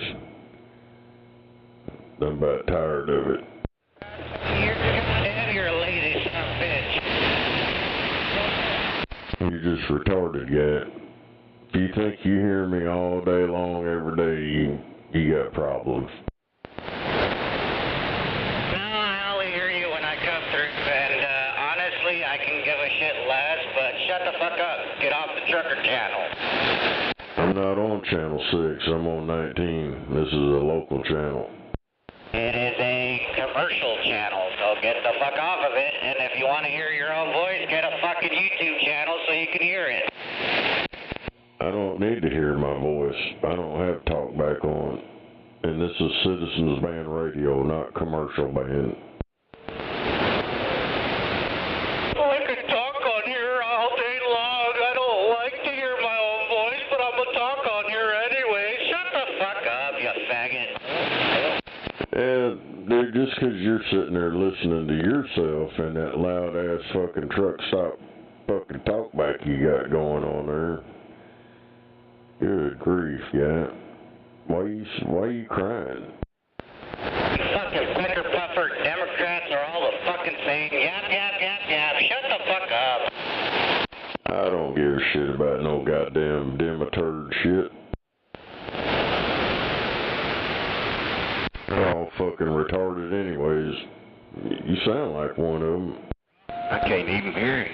I'm about tired of it. You're a lazy son of a bitch. You're just retarded, guy. If you think you hear me all day long, every day, you got problems. No, I only hear you when I come through, and honestly, I can give a shit less, but shut the fuck up. Get off the trucker channel. I'm not on channel 6, I'm on 19. This is a local channel. It is a commercial channel, so get the fuck off of it, and if you want to hear your own voice, get a fucking YouTube channel so you can hear it. I don't need to hear my voice. I don't have talkback on. And this is Citizens Band Radio, not commercial band. I could talk on here all day long. I don't like to hear my own voice, but I'm gonna talk on here anyway. Shut the fuck up, you faggot. And dude, just 'cause you're sitting there listening to yourself and that loud-ass fucking truck stop fucking talkback you got going on there. Good grief, guy. Why you crying? Fucking picker puffer Democrats are all the fucking same. Yap, yap, yap, yap. Shut the fuck up. I don't give a shit about no goddamn Demeturd shit. They're all fucking retarded anyways. You sound like one of them. I can't even hear it.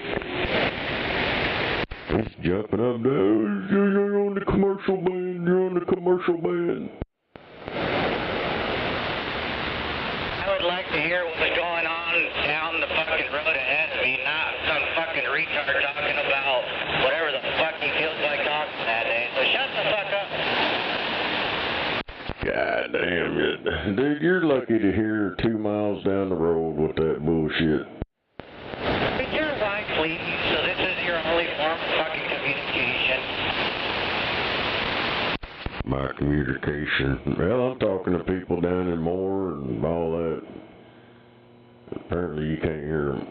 He's jumping up there. You're on the commercial band. You're on the commercial band. I would like to hear what was going on down the fucking road ahead of me, not some fucking retard talking about whatever the fuck he feels like talking that day. So shut the fuck up. God damn it. Dude, you're lucky to hear 2 miles down the road with that bullshit. Could your wife please? So this is your only form of fucking communication. My communication. Well, I'm talking to people down in Moore and all that. Apparently you can't hear them.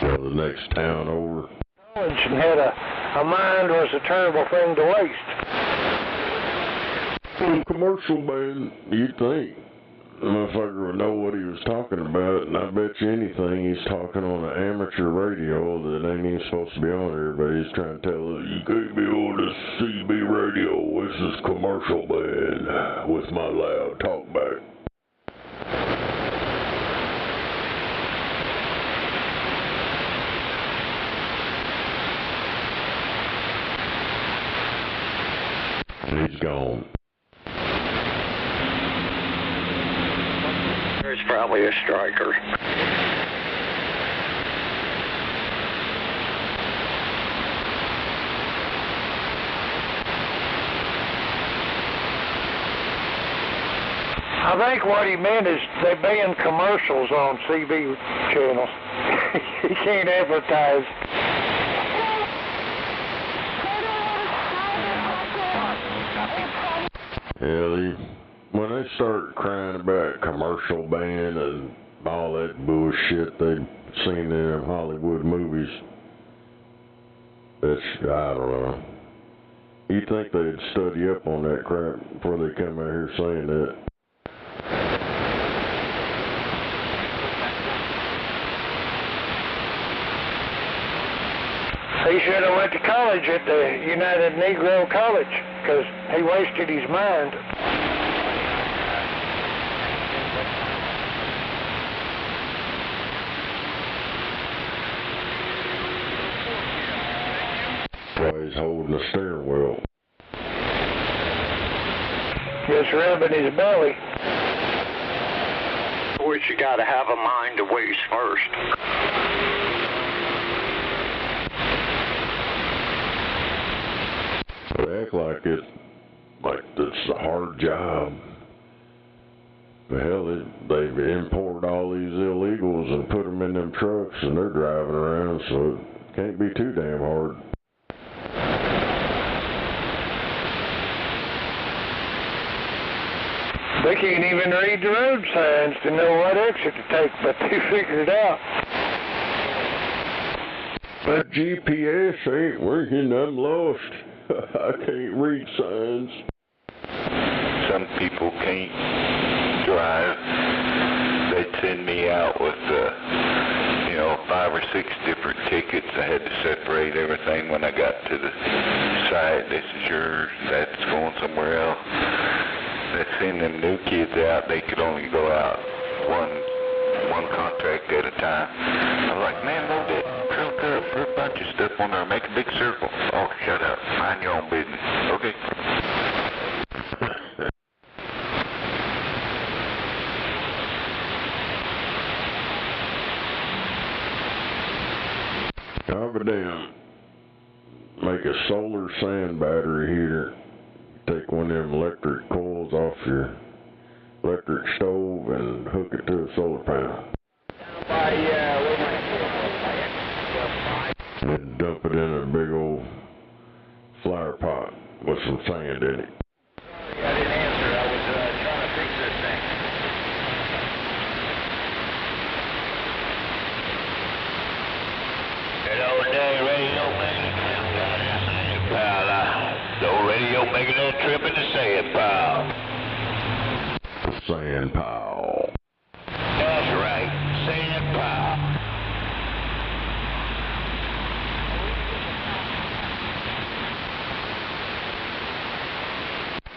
So the next town over. And had a mind was a terrible thing to waste. Commercial band, you'd think the motherfucker would know what he was talking about, and I bet you anything he's talking on an amateur radio that ain't even supposed to be on there, but he's trying to tell us, you can't be on this CB radio, this is commercial band, with my loud talkback. And he's gone. There's probably a striker. I think what he meant is they ban commercials on CB channels. He can't advertise. Yeah, when they start crying about commercial ban and all that bullshit they've seen in them Hollywood movies, that's, I don't know. You'd think they'd study up on that crap before they come out here saying that. He should have went to college at the United Negro College, because he wasted his mind. While he's holding the steering wheel. Just rubbing his belly. Which you gotta have a mind to waste first. They act like it's a hard job. The hell, they've imported all these illegals and put them in them trucks and they're driving around, so it can't be too damn hard. They can't even read the road signs to know what exit to take, but they figured it out. My GPS ain't working, I'm lost. I can't read signs. Some people can't drive. They'd send me out with, 5 or 6 different tickets. I had to separate everything when I got to the site. This is yours, that's going somewhere else. They send them new kids out, they could only go out one contract at a time. I'm like, man, load that truck up, put a bunch of stuff on there, make a big circle. Oh, shut up, mind your own business. Okay. I'll go down, make a solar sand battery heater, take one of them electric coils off your electric stove and hook it to a solar panel. And dump it in a big old flower pot with some sand in it. I didn't answer. I was trying to fix this thing. Hello there, radio making sand, pal. No radio making that trip in the sand pile. The sand pile. That's right, sand pile.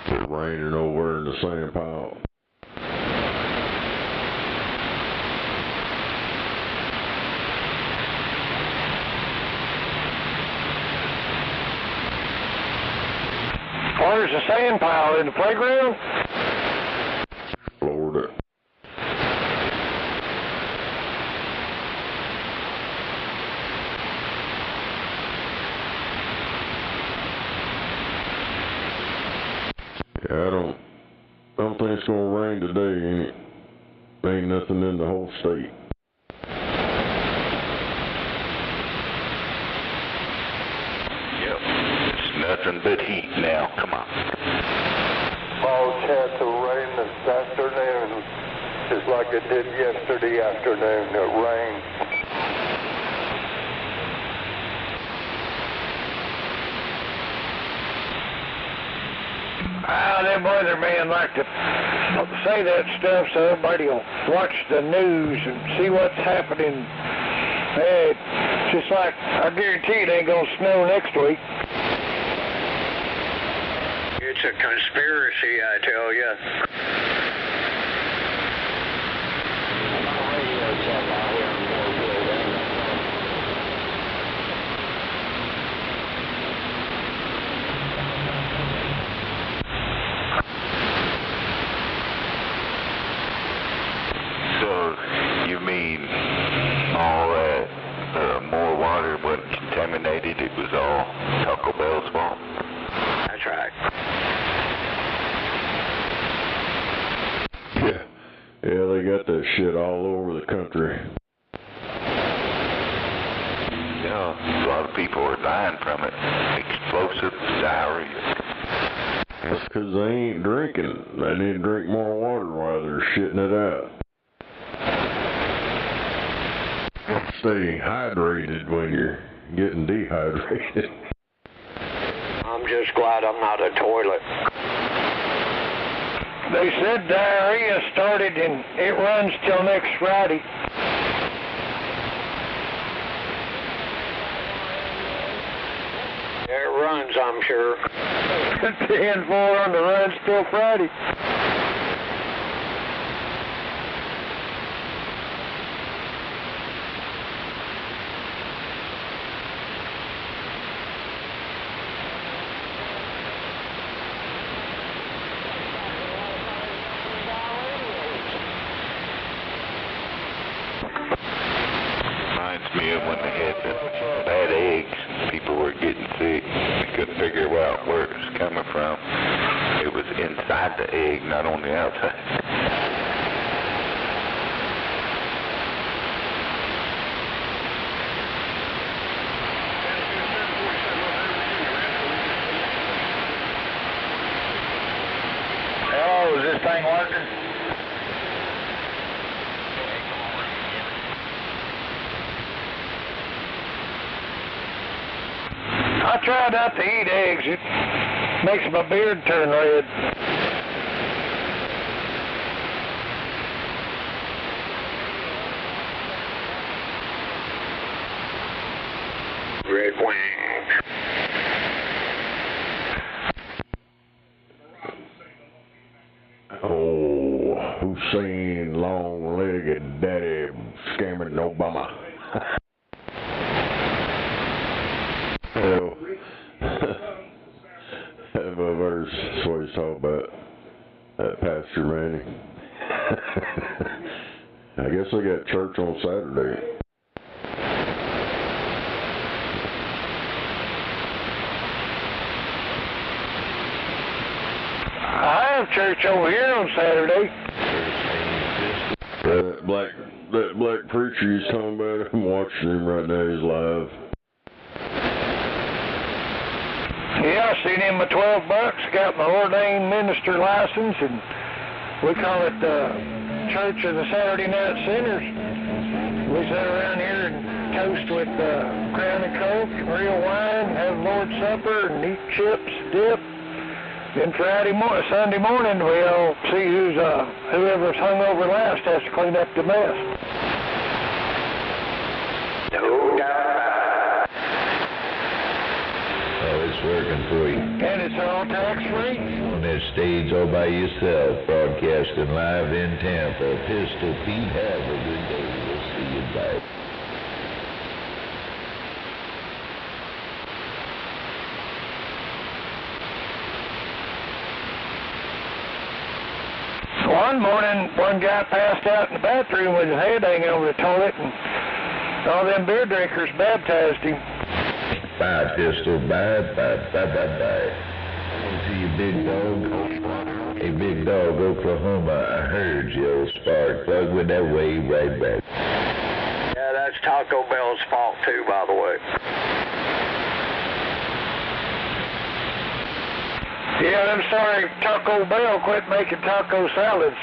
It's raining over in the sand pile. Where's the sand pile? In the playground? Florida. Yeah, I don't think it's gonna rain today. Ain't nothing in the whole state. Yep, it's nothing but heat now. Come on. Small chance of rain this afternoon, just like it did yesterday afternoon. It rained. Them weathermen like to say that stuff so everybody will watch the news and see what's happening. Hey, just like, I guarantee it ain't gonna snow next week. It's a conspiracy, I tell you. So, you mean all that more water wasn't contaminated, it was all Taco Bell's fault? That's right. Yeah, they got that shit all over the country. Yeah, a lot of people are dying from it. Explosive diarrhea. That's because they ain't drinking. They need to drink more water while they're shitting it out. Stay hydrated when you're getting dehydrated. I'm just glad I'm not a toilet. They said diarrhea started and it runs till next Friday. It runs, I'm sure. 10-4 on the runs till Friday. Reminds me of when they had the bad eggs, people were getting sick. They couldn't figure out where it was coming from. It was inside the egg, not on the outside. Oh, is this thing working? I try not to eat eggs. It makes my beard turn red. Red wing. Oh, who's seen long-legged daddy scamming Obama? Well, that verse, that's what he's talking about. That Pastor Manny. I guess they got church on Saturday. church over here on Saturday. That black preacher he's talking about, I'm watching him right now, he's live. Yeah, I seen him with $12, got my ordained minister license, and we call it the Church of the Saturday Night Sinners. We sit around here and toast with Crown and Coke and real wine, have Lord's Supper, and eat chips, dip. Then Sunday morning, we'll see whoever's hung over last has to clean up the mess. No doubt. Oh, it's working for you. And it's all tax-free. On that stage all by yourself, broadcasting live in Tampa. Pistol Pete, have a good day. We'll see you back. One morning, one guy passed out in the bathroom with his head hanging over the toilet, and all them beer drinkers baptized him. Bye, Pistol. Bye. See you, big dog. Hey, big dog, Oklahoma. I heard you, old spark plug with that wave right back. Yeah, that's Taco Bell's fault too, by the way. Yeah, I'm sorry, Taco Bell quit making taco salads.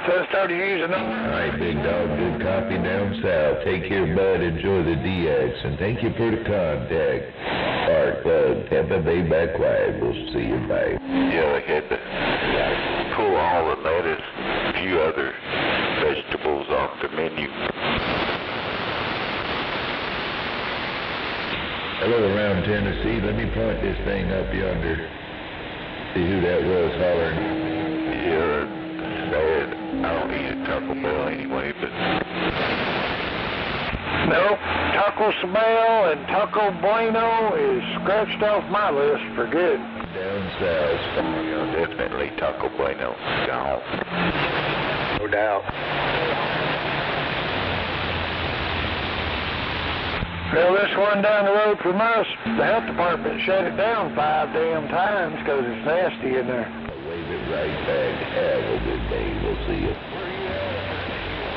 So I started using them. All right, big dog, good copy down south. Take care, bud. Enjoy the DX, and thank you for the contact. Spark plug, Tampa Bay back quiet. We'll see you back. Yeah, they had to pull all the lettuce, a few other vegetables off the menu. Hello, around Tennessee. Let me point this thing up yonder. See who that was hollering. Yeah, sad. I don't eat at Taco Bell anyway, but... Nope, Taco Bell and Taco Bueno is scratched off my list for good. Down south. Yeah, definitely Taco Bueno. Gone. No doubt. Well, this one down the road from us, the health department shut it down 5 damn times because it's nasty in there. Wave it right back. Have a good day. We'll see you.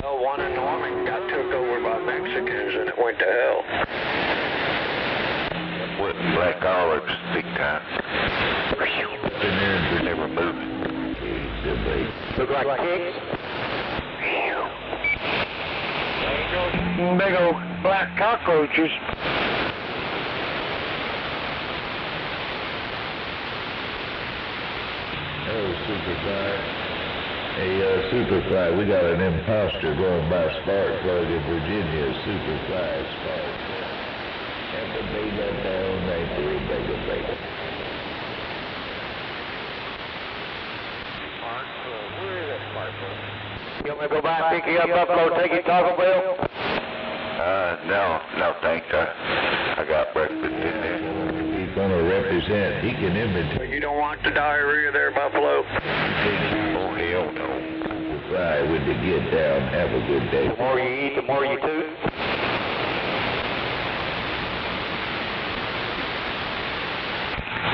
Oh, one in Norman got took over by Mexicans and it went to hell. With black olives, big time. They're never moving. Look like pigs? Big old black cockroaches. Oh, Superfly. Hey, Superfly, we got an imposter going by Spark Plug in Virginia. Superfly, Spark. Have to lay that down right there, baby. Spark Plug. Where is that Spark Plug? You want me to go by and pick you up, Buffalo, take you to Taco Bell? No, thanks. I got breakfast in there. He's going to represent. He can inventory. You don't want the diarrhea there, Buffalo? Oh, hell no. Fly with the get down. Have a good day. The more you eat, the more you toot.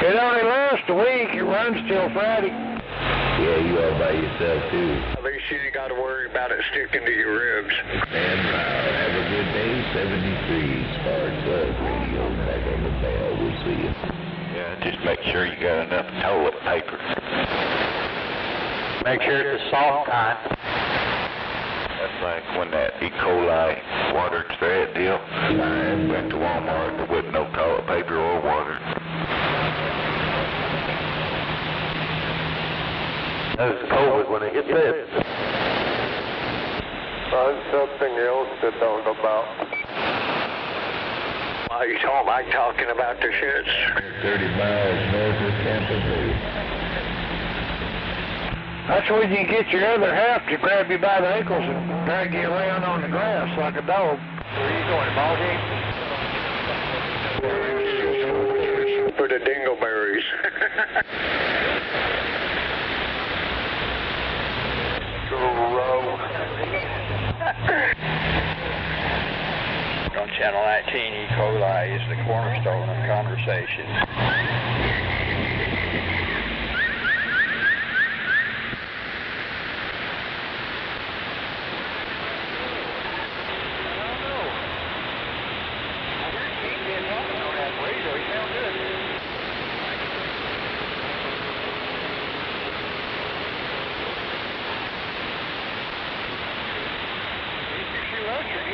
It only lasts a week. It runs till Friday. Yeah, you all by yourself, too. At least you ain't got to worry about it sticking to your ribs. And have a good day. 73 Spark Plug Radio. Back on the bell. We'll see you. Yeah, just make sure you got enough toilet paper. Make sure it's a soft kind. That's like when that E. coli water thread deal. I went to Walmart, there wasn't no toilet paper or water. That was COVID when it hit that. Find something else to talk about. Why are you talking about the shits? 30 miles north of Tampa Bay. That's when you get your other half to grab you by the ankles and drag you around on the grass like a dog. Where are you going, ball game? For the dingleberries. On Channel 19, E. coli is the cornerstone of conversation.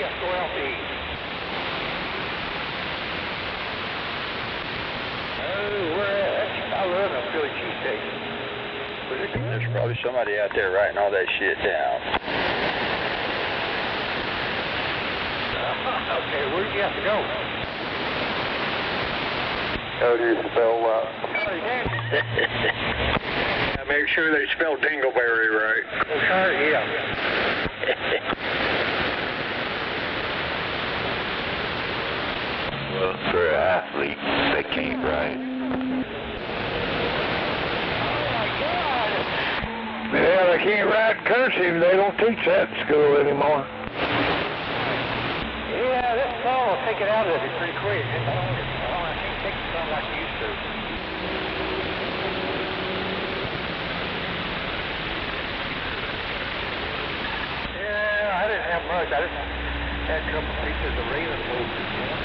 Let's go out to eat. Oh, where at? I love them Philly cheesesteaks. There's probably somebody out there writing all that shit down. Okay, where do you have to go? How do you spell that? Oh, yeah. Yeah, make sure they spell dingleberry right. Okay, yeah. Well, for an athlete, they can't write. Yeah, they can't write cursive. They don't teach that in school anymore. Yeah, this fall will take it out of it pretty quick. I can't take it something like it used to. Yeah, I didn't have much. I just had a couple pieces of raisin loaves this morning.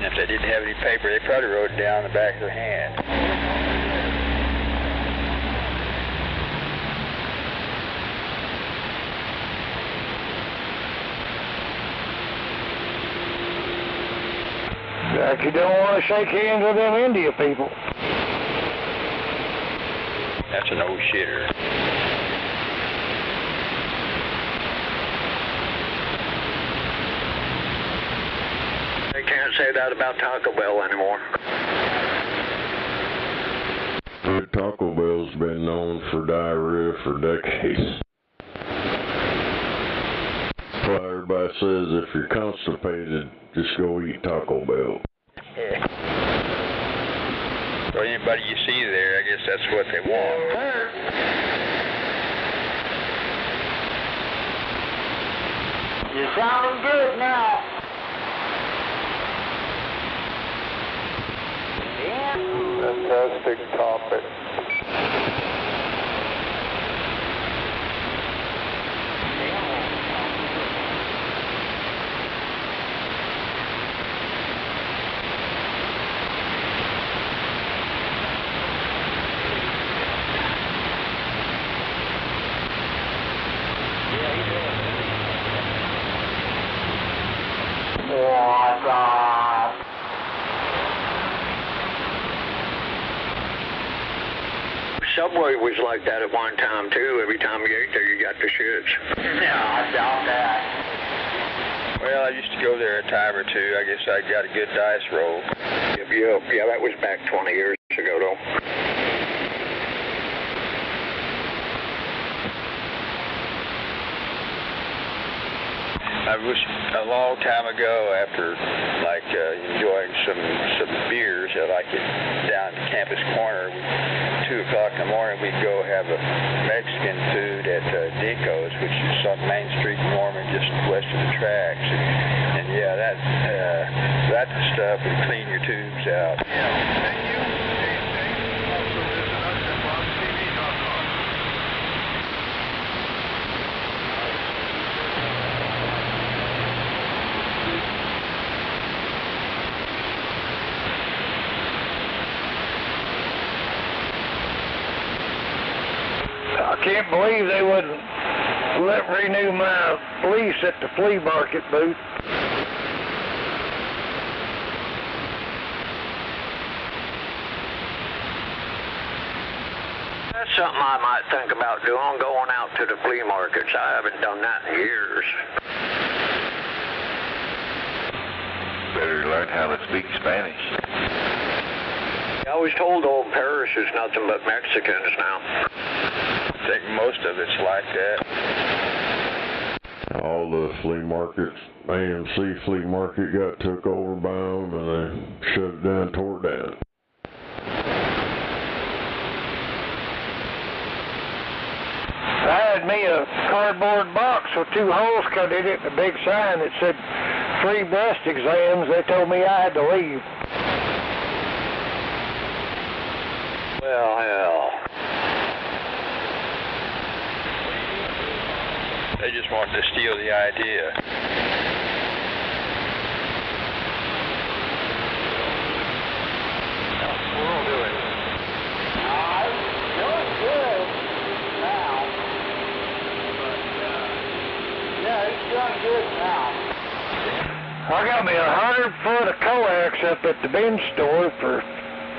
And if they didn't have any paper, they probably wrote it down in the back of their hand. Like you don't want to shake hands with them India people. That's an old shitter. They can't say that about Taco Bell anymore. Taco Bell's been known for diarrhea for decades. So everybody says if you're constipated, just go eat Taco Bell. So anybody you see there, I guess that's what they want. You're sounding good now. Fantastic topic. Subway was like that at one time too. Every time you ate there, you got the shits. Yeah, I doubt that. Well, I used to go there a time or two. I guess I got a good dice roll. Yeah, that was back 20 years ago though. I wish a long time ago, after like enjoying some beers, like down at the campus corner, 2 o'clock in the morning, we'd go have a Mexican food at Dinko's, which is on Main Street in Norman, just west of the tracks. And yeah, that stuff would clean your tubes out. I can't believe they wouldn't let me renew my lease at the flea market booth. That's something I might think about doing, going out to the flea markets. I haven't done that in years. Better learn how to speak Spanish. I was told old Paris is nothing but Mexicans now. I think most of it's like that. All the flea markets, AMC flea market got took over by them and they shut it down, tore it down. I had me a cardboard box with 2 holes cut in it and a big sign that said free breast exams. They told me I had to leave. Well, hell. They just wanted to steal the idea. We'll do it. I'm doing good now. good now. I got me 100 foot of coax up at the bin store for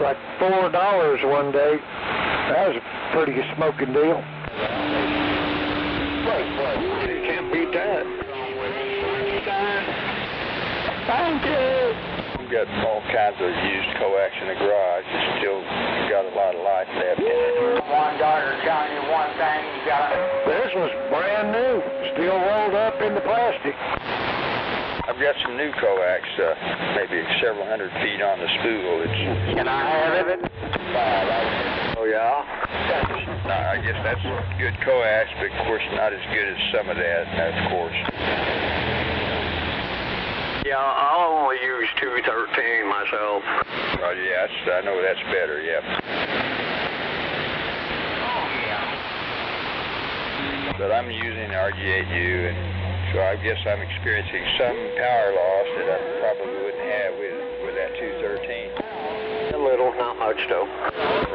like $4 one day. That was a pretty good smoking deal. You can't beat that. Thank you. We've got all kinds of used coax in the garage. It's still got a lot of life left in it. One daughter telling you one thing, you got This was brand new, still rolled up in the plastic. I've got some new coax, maybe several hundred feet on the spool. Can I have it? Oh, yeah? I guess that's good coax, but of course not as good as some of that, of course. Yeah, I'll only use 213 myself. Roger, yeah, I know that's better, yeah. Oh, yeah. But I'm using RG8U, and so I guess I'm experiencing some power loss that I probably wouldn't have with that 213. A little, not much though.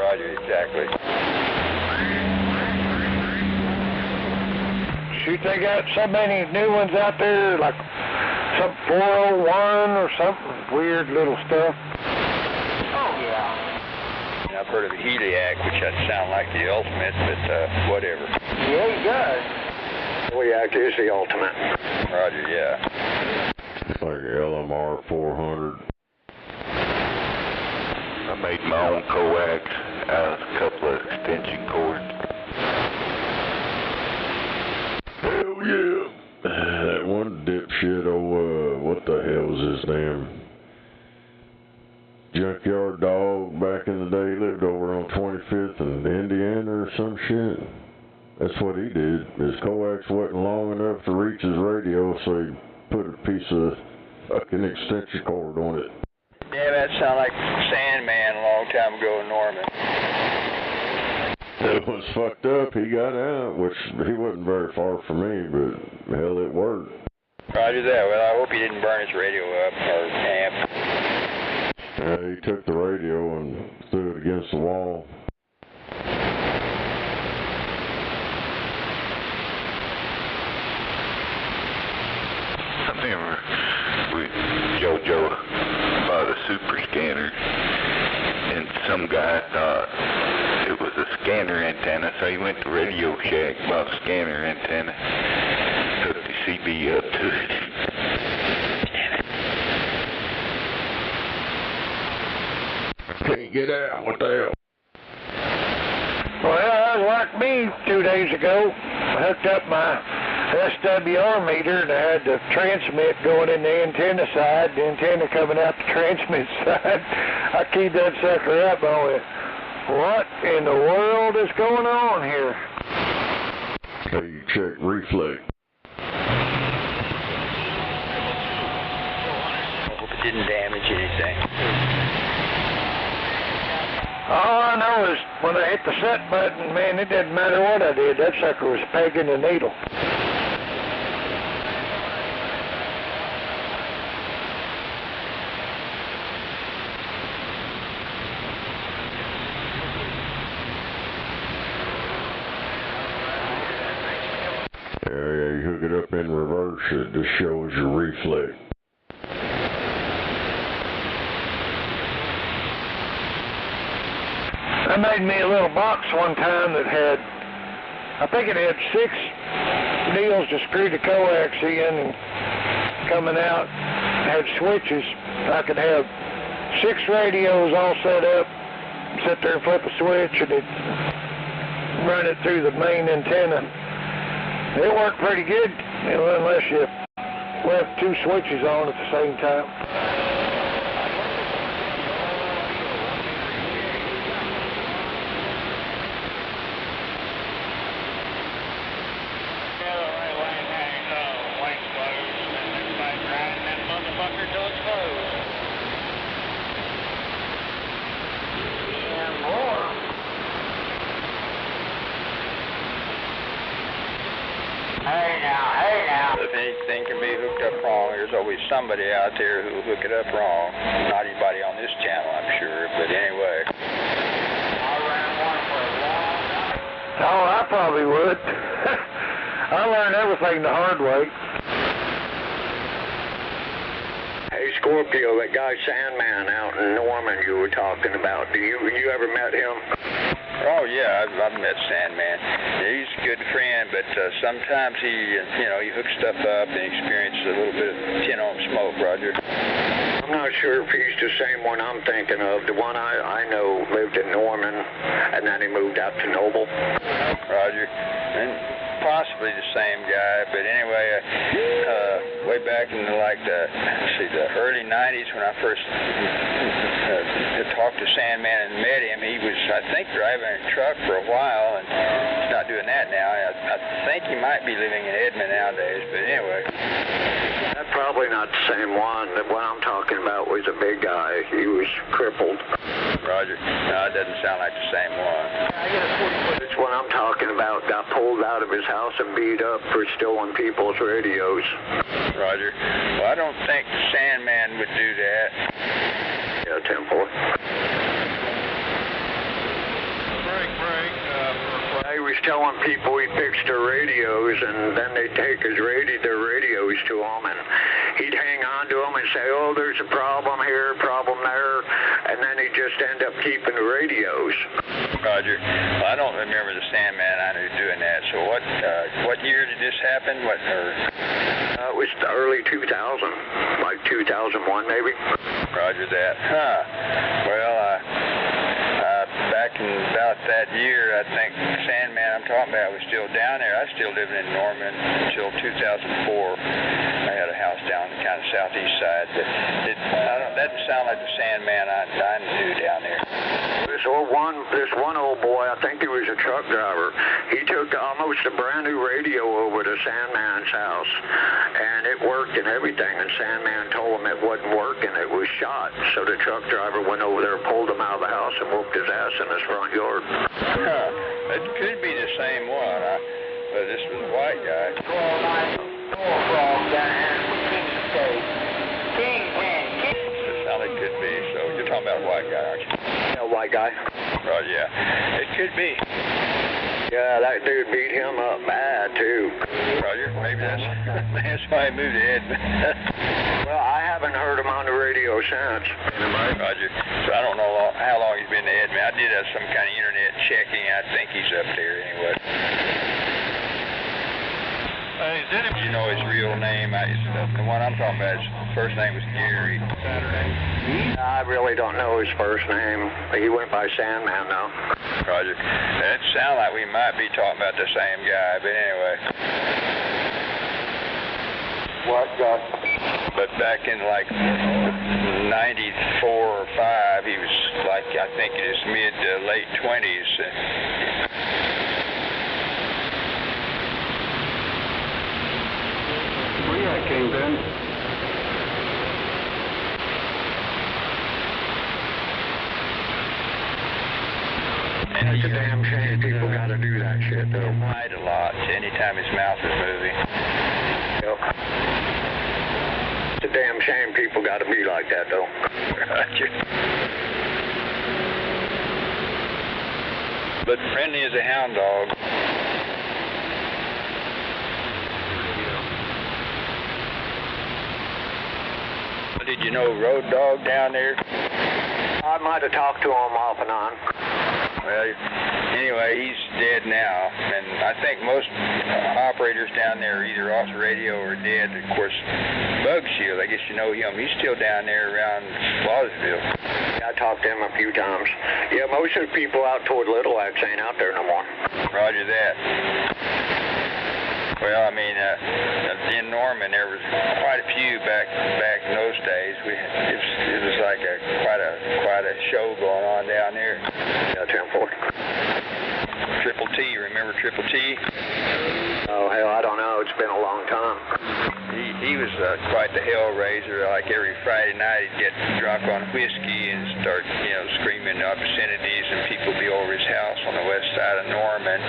Roger, exactly. Shoot, they got so many new ones out there, like some 401 or something, weird little stuff. Oh, yeah. And I've heard of a Heliac, which doesn't sound like the ultimate, but whatever. Yeah, he does. Heliac is the ultimate. Roger, yeah. It's like LMR 400. I made my own coax out of a couple of extension cords. Hell yeah. That one dipshit, what the hell was his name? Junkyard Dog back in the day, lived over on 25th and Indiana or some shit. That's what he did. His coax wasn't long enough to reach his radio, so he put a piece of fucking extension cord on it. Yeah, that sounded like Sandman a long time ago in Norman. It was fucked up. He got out, which he wasn't very far from me, but hell, it worked. Roger that. Well, I hope he didn't burn his radio up or amp. He took the radio and threw it against the wall. I remember JoJo bought a super scanner, and some guy thought it was a scanner antenna, so he went to Radio Shack, bought a scanner antenna, hooked the CB up to it. Can't get out. What the hell? Well, that was like me 2 days ago. I hooked up my SWR meter and I had the transmit going in the antenna side, the antenna coming out the transmit side. I keyed that sucker up and I went, what in the world is going on here? Hey, you check reflex. Hope it didn't damage anything. All I know is when I hit the set button, man, it didn't matter what I did. That sucker was pegging the needle. Yeah, you hook it up in reverse, it just shows your reflex. I made me a little box one time that had, I think it had 6 deals to screw the coax in and coming out, had switches. I could have 6 radios all set up, sit there and flip a switch and it'd run it through the main antenna. It worked pretty good, unless you left 2 switches on at the same time. Hey now. If anything can be hooked up wrong, there's always somebody out there who will hook it up wrong. Not anybody on this channel, I'm sure, but anyway. I ran one for a long time. Oh, I probably would. I learned everything the hard way. Hey, Scorpio, that guy Sandman out in Norman you were talking about, you ever met him? Oh, yeah, I've met Sandman. Yeah, he's a good friend, but sometimes he hooks stuff up and experiences a little bit of tin-ohm smoke, Roger. I'm not sure if he's the same one I'm thinking of. The one I know lived in Norman, and then he moved out to Noble. Roger. And possibly the same guy, but anyway, way back in the early 90s when I first talked to Sandman and met him, he was, I think, driving a truck for a while, and he's not doing that now. I think he might be living in Edmond nowadays, but anyway. That's probably not the same one. The one I'm talking about was a big guy. He was crippled. Roger. No, it doesn't sound like the same one. This one I'm talking about got pulled out of his house and beat up for stealing people's radios. Roger. Well, I don't think the Sandman would do that. Yeah, Temple. He was telling people he fixed their radios, and then they'd take their radios to him, and he'd hang on to them and say, oh, there's a problem here, problem there, and then he'd just end up keeping the radios. Roger. Well, I don't remember the Sandman I knew doing that. So what year did this happen? It was the early 2000, like 2001 maybe. Roger that. Huh. Well, back in about that year, I think Sandman I'm talking about was still down there. I was still living in Norman until 2004. I had a house down the kind of southeast side. But that doesn't sound like the Sandman I knew down there. This one old boy, I think he was a truck driver. He took almost a brand new radio over to Sandman's house, and it worked and everything. And Sandman told him it wasn't working; it was shot. So the truck driver went over there, pulled him out of the house, and whooped his ass in his front yard. It could be the same one, but this was a white guy. It could be. So you're talking about a white guy, aren't you? Yeah, white guy. Oh, yeah. It could be. Yeah, that dude beat him up bad, too. Roger, maybe that's why he moved to Edmond. Well, I haven't heard him on the radio since. Roger. So I don't know how long he's been to Edmond. I did have some kind of internet checking. I think he's up there anyway. You know his real name? The one I'm talking about, his first name was Gary. I really don't know his first name. He went by Sandman, though. Roger. It sounds like we might be talking about the same guy, but anyway. What guy? But back in like 94 or 5, he was like, I think in his mid to late 20s. I came in. It's a damn shame people gotta do that shit, though. He lied a lot anytime his mouth was moving. Yep. It's a damn shame people gotta be like that, though. Roger. But friendly as a hound dog. Did you know Road Dog down there? I might have talked to him off and on. Well, anyway, he's dead now, and I think most operators down there are either off the radio or dead. Of course, Bug Shield, I guess you know him. He's still down there around Wallaceville. I talked to him a few times. Yeah, most of the people out toward Little X ain't out there no more. Roger that. Well, I mean, in Norman there was quite a few back in those days. It was like quite a show going on down there. Yeah, Temple. Triple T, remember Triple T? Oh hell, I don't know. It's been a long time. He was quite the hellraiser. Like every Friday night, he'd get drunk on whiskey and start, screaming obscenities, and people would be over his house on the west side of Norman.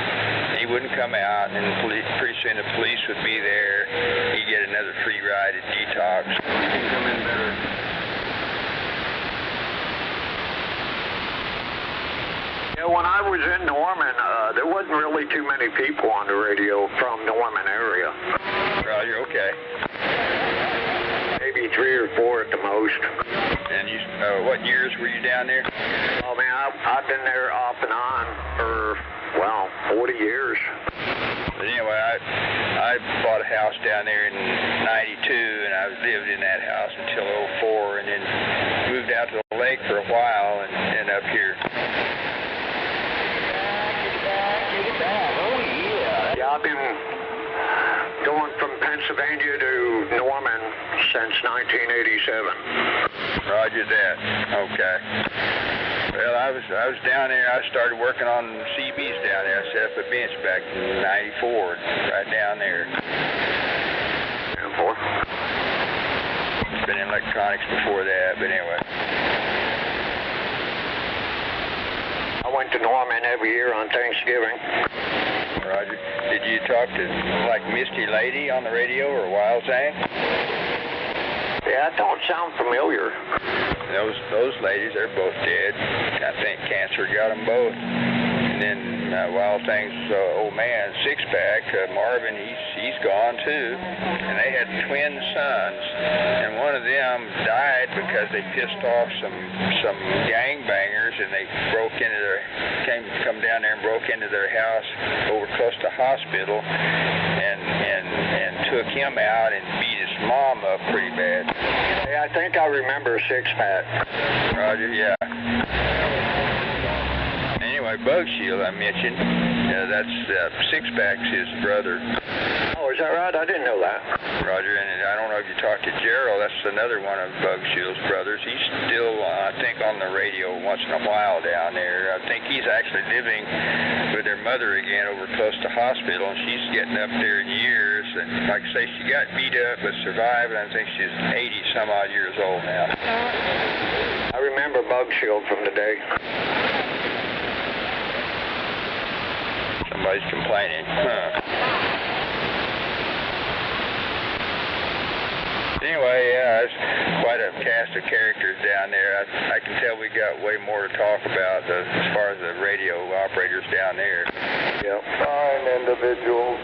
He wouldn't come out, and pretty soon the police would be there. He'd get another free ride at Detox. He can come in better. Yeah, when I was in Norman, there wasn't really too many people on the radio from Norman area. Roger, okay. Maybe 3 or 4 at the most. almost. And you, what years were you down there? Oh man, I've been there off and on for, well, 40 years. But anyway, I bought a house down there in '92, and I lived in that house until '04, and then moved out to the lake for a while, and up here. Yeah, I've been going from Pennsylvania to Norman since 1987. Roger that. Okay. Well, I was down there. I started working on CBs down there. I set up a bench back in '94, right down there. Been in electronics before that, but anyway. I went to Norman every year on Thanksgiving. Roger. Did you talk to, like, Misty Lady on the radio or Wild Thing? Yeah, that don't sound familiar. Those ladies, they're both dead. I think cancer got them both. And then Wild Thing's old man, Six-Pack, Marvin, he's gone too. And they had twin sons, and one of them died because they pissed off some gangbangers, and they come down there and broke into their house over close to hospital, and took him out and beat his mom up pretty bad. Yeah, I think I remember Six-Pack. Roger, yeah. Anyway, Bug Shield I mentioned, that's Six-Pack's his brother. Oh, is that right? I didn't know that. Roger, and I don't know if you talked to Gerald, that's another one of Bug Shield's brothers. He's still, I think, on the radio once in a while down there. I think he's actually living with their mother again over close to hospital, and she's getting up there in years. And like I say, she got beat up but survived, and I think she's 80-some odd years old now. I remember Bug Shield from the day. Somebody's complaining. Anyway, yeah, it's quite a cast of characters down there. I can tell we got way more to talk about as far as the radio operators down there. Yep. Fine individuals.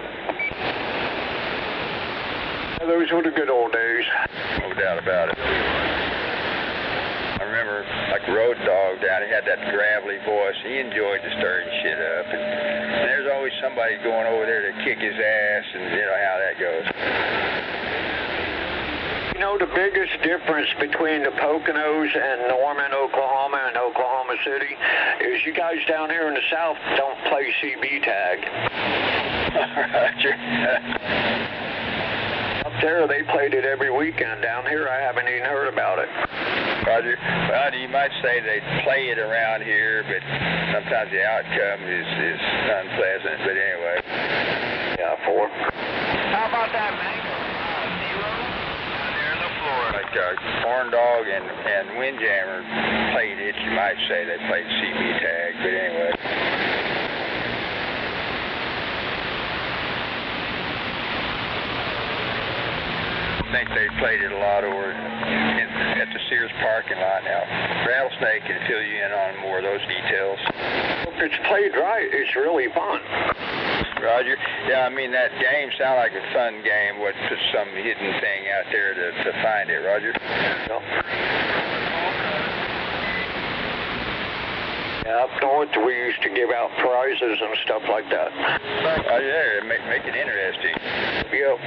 Those were the good old days. No doubt about it. I remember, like Road Dog down, he had that gravelly voice. He enjoyed the stirring shit up. And there's always somebody going over there to kick his ass, and you know how that goes. You know, the biggest difference between the Poconos and Norman, Oklahoma, and Oklahoma City is you guys down here in the South don't play CB tag. Roger. Up there, they played it every weekend. Down here, I haven't even heard about it. Roger. Well, you might say they play it around here, but sometimes the outcome is unpleasant. But anyway. Yeah, 4. How about that, man? Like Corn Dog and Windjammer played it. You might say they played CB tag, but anyway. I think they played it a lot over at the Sears parking lot. Now, Rattlesnake can fill you in on more of those details. If it's played right, it's really fun. Roger. Yeah, I mean, that game sounded like a fun game. What, put some hidden thing out there to find it, Roger? No. Yeah, up north we used to give out prizes and stuff like that. Oh, yeah, make it interesting. Yep.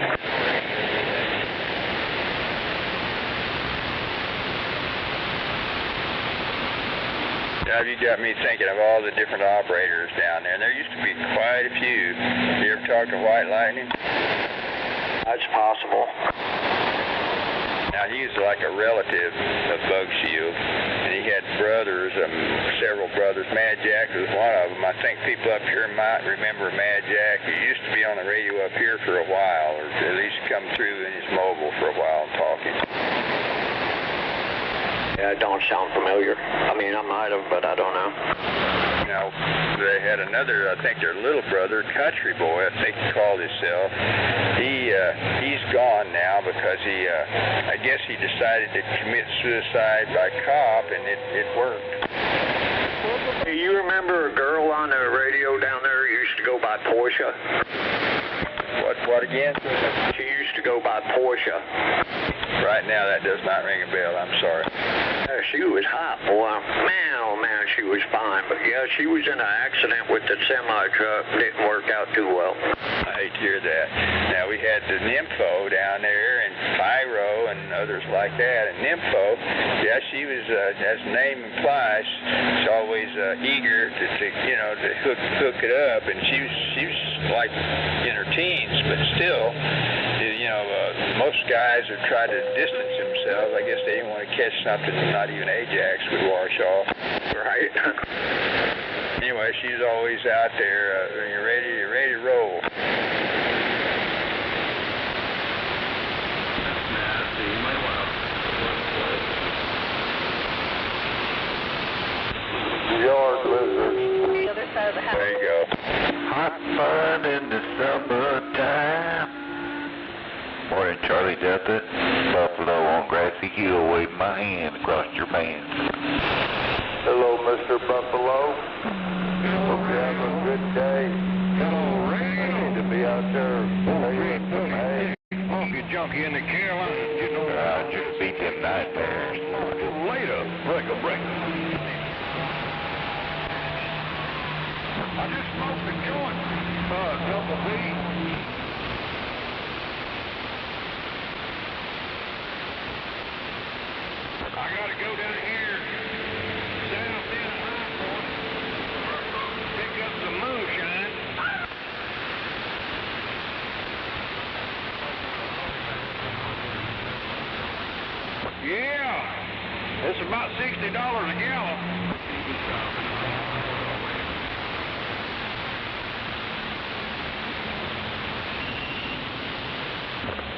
Now you got me thinking of all the different operators down there, and there used to be quite a few. You ever talk to White Lightning? That's possible. Now he's like a relative of Bug Shield, and he had brothers, several brothers. Mad Jack was one of them. I think people up here might remember Mad Jack. He used to be on the radio up here for a while, or at least come through in his mobile for a while and talking. Yeah, it don't sound familiar. I mean, I might have, but I don't know. Now, they had another, I think their little brother, Country Boy, I think he called himself. He's gone now because I guess he decided to commit suicide by cop, and it worked. Hey, you remember a girl on the radio down there who used to go by Portia? What again? She used to go by Portia. Right now, that does not ring a bell. I'm sorry. She was hot, boy. Man, oh man, she was fine. But yeah, she was in an accident with the semi-truck. Didn't work out too well. I hate to hear that. Now, we had the Nympho down there, and Pyro, and others like that. And Nympho, yeah, she was, as the name implies, she's always eager to hook it up. And she was like in her teens, but still, most guys have tried to distance themselves. I guess they didn't want to catch something not even Ajax would wash off. Right. Anyway, she's always out there. You're ready to roll. Yard lizards. The other side of the house. There you go. Hot fun in the summertime. Morning, Charlie Delta. Buffalo on Grassy Hill, waving my hand across your band. Hello, Mr. Buffalo. Hope you have a good day. Need to be out there playing some hay. Funky junkie in the Carolinas, you know. I just beat them night bears. Later, like a break. I just smoked a joint. Double B. I gotta go down here, south end of High Point, pick up some moonshine. Yeah, it's about $60 a gallon.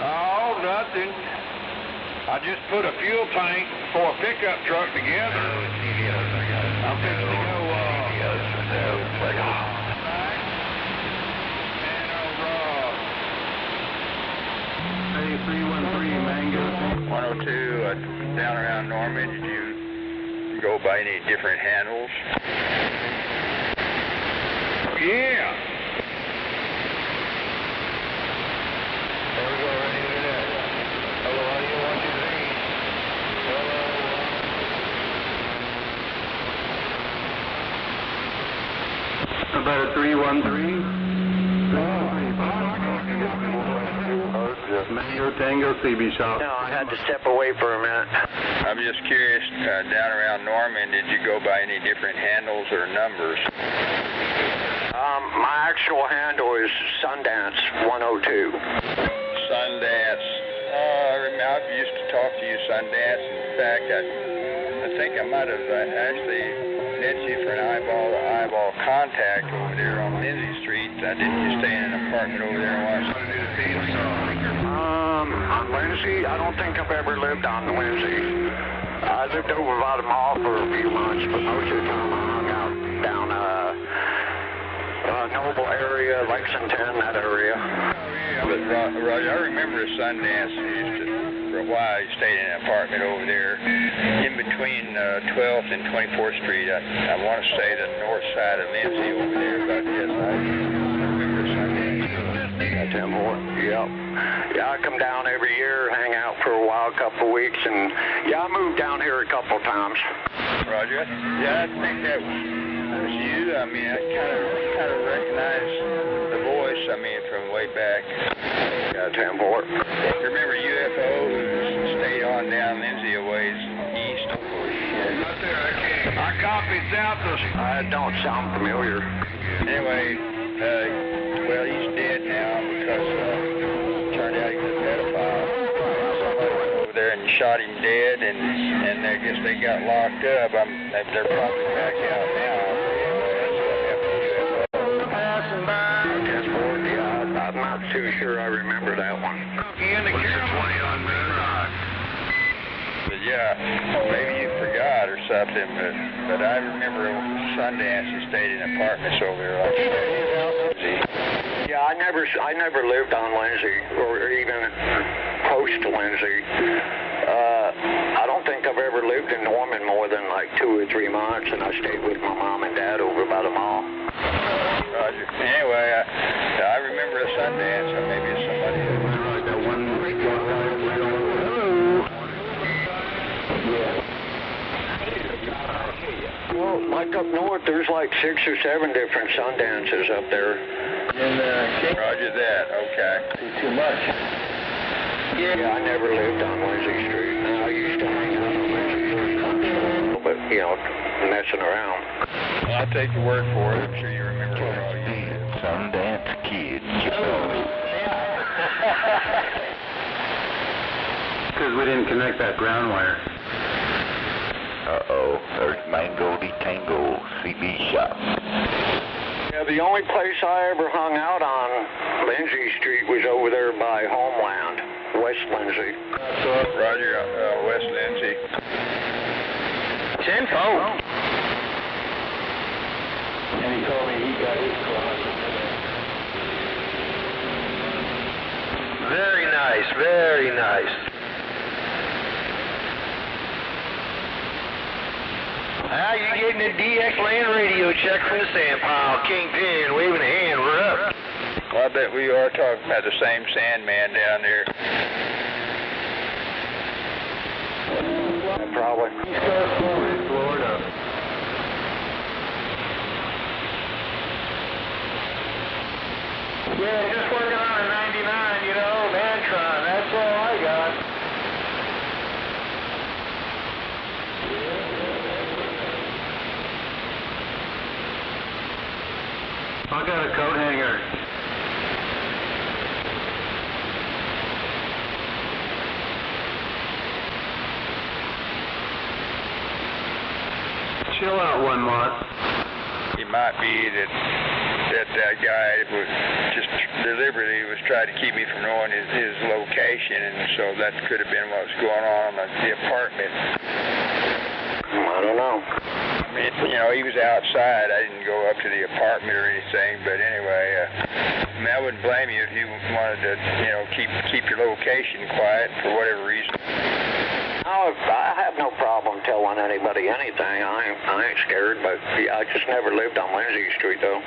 Oh, nothing. I just put a fuel tank for a pickup truck together. I'm fixing to go, Hey, 313 Mango. 102, down around Norman, did you go by any different handles? Yeah. There we go, right here. Hello, how do you want your name? Hello. About a 313. Mayor Tango CB shop. No, I had to step away for a minute. I'm just curious, down around Norman, did you go by any different handles or numbers? My actual handle is Sundance 102. Sundance. I used to talk to you, Sundance. In fact, I think I might have actually met you for an eyeball-to-eyeball contact over there on Lindsay Street. Didn't you stay in an apartment over there once? On Lindsay, I don't think I've ever lived on Lindsay. I lived over by the mall for a few months, but most of the time I hung out down Noble area, Lexington, that area. But Roger, I remember a Sundance. For a while, you stayed in an apartment over there in between 12th and 24th Street. I want to say the north side of Lindsay over there, but yes, I remember Sundance. Yeah, I come down every year, hang out for a while, a couple of weeks, and yeah, I moved down here a couple of times. Roger. Yeah, I think that was you. I mean, I kind of recognize the voice. I mean, from way back. Yeah, 10-4. You remember UFO who stayed on down Lindsay a ways east? I copied south of... Don't sound familiar. Anyway, well, he's dead now because turned out he was a pedophile. Somebody went over there and shot him dead, and I guess they got locked up. They're probably back out now. That's what happened to UFO. Passing by. 10-4, yeah, I'm not too sure I remember that one. But yeah, maybe you forgot or something, but I remember Sundance, you stayed in apartments over there like that. Yeah, I never lived on Lindsay or even close to Lindsay. I don't think I've ever lived in Norman more than like 2 or 3 months, and I stayed with my mom and dad over by the mall. Roger. Anyway, I remember a Sundance, or maybe it's somebody else. Hello. back up north, there's like 6 or 7 different Sundances up there. Roger that, okay. Too much. Yeah, I never lived on Lindsay Street. I used to hang out on Lindsay Street, but, you know, messing around. Well, I'll take your word for it. I'm sure you remember where all you did. Sundance Kid, you know. Because we didn't connect that ground wire. Uh-oh, there's Mango de Tango CB shop. Yeah, the only place I ever hung out on Lindsay Street was over there by Homeland, West Lindsay. Roger, West Lindsay. 10-4. And he told me he got his closet. Very nice, very nice. How you getting a DX land radio check from the sand pile? Kingpin waving a hand, we're up. Well, I bet we are talking about the same Sandman down there. Probably. Florida. Yeah, just working on a 99, you know, Mantron, that's all I got. I got a coat hanger. Chill out one month. It might be that guy was just deliberately was trying to keep me from knowing his location, and so that could have been what was going on at the apartment. I don't know. I mean, you know, he was outside. I didn't go up to the apartment or anything, but anyway, I mean, I wouldn't blame you if you wanted to, you know, keep your location quiet for whatever reason. No, I have no problem telling anybody anything. I ain't scared, but yeah, I just never lived on Lindsay Street, though.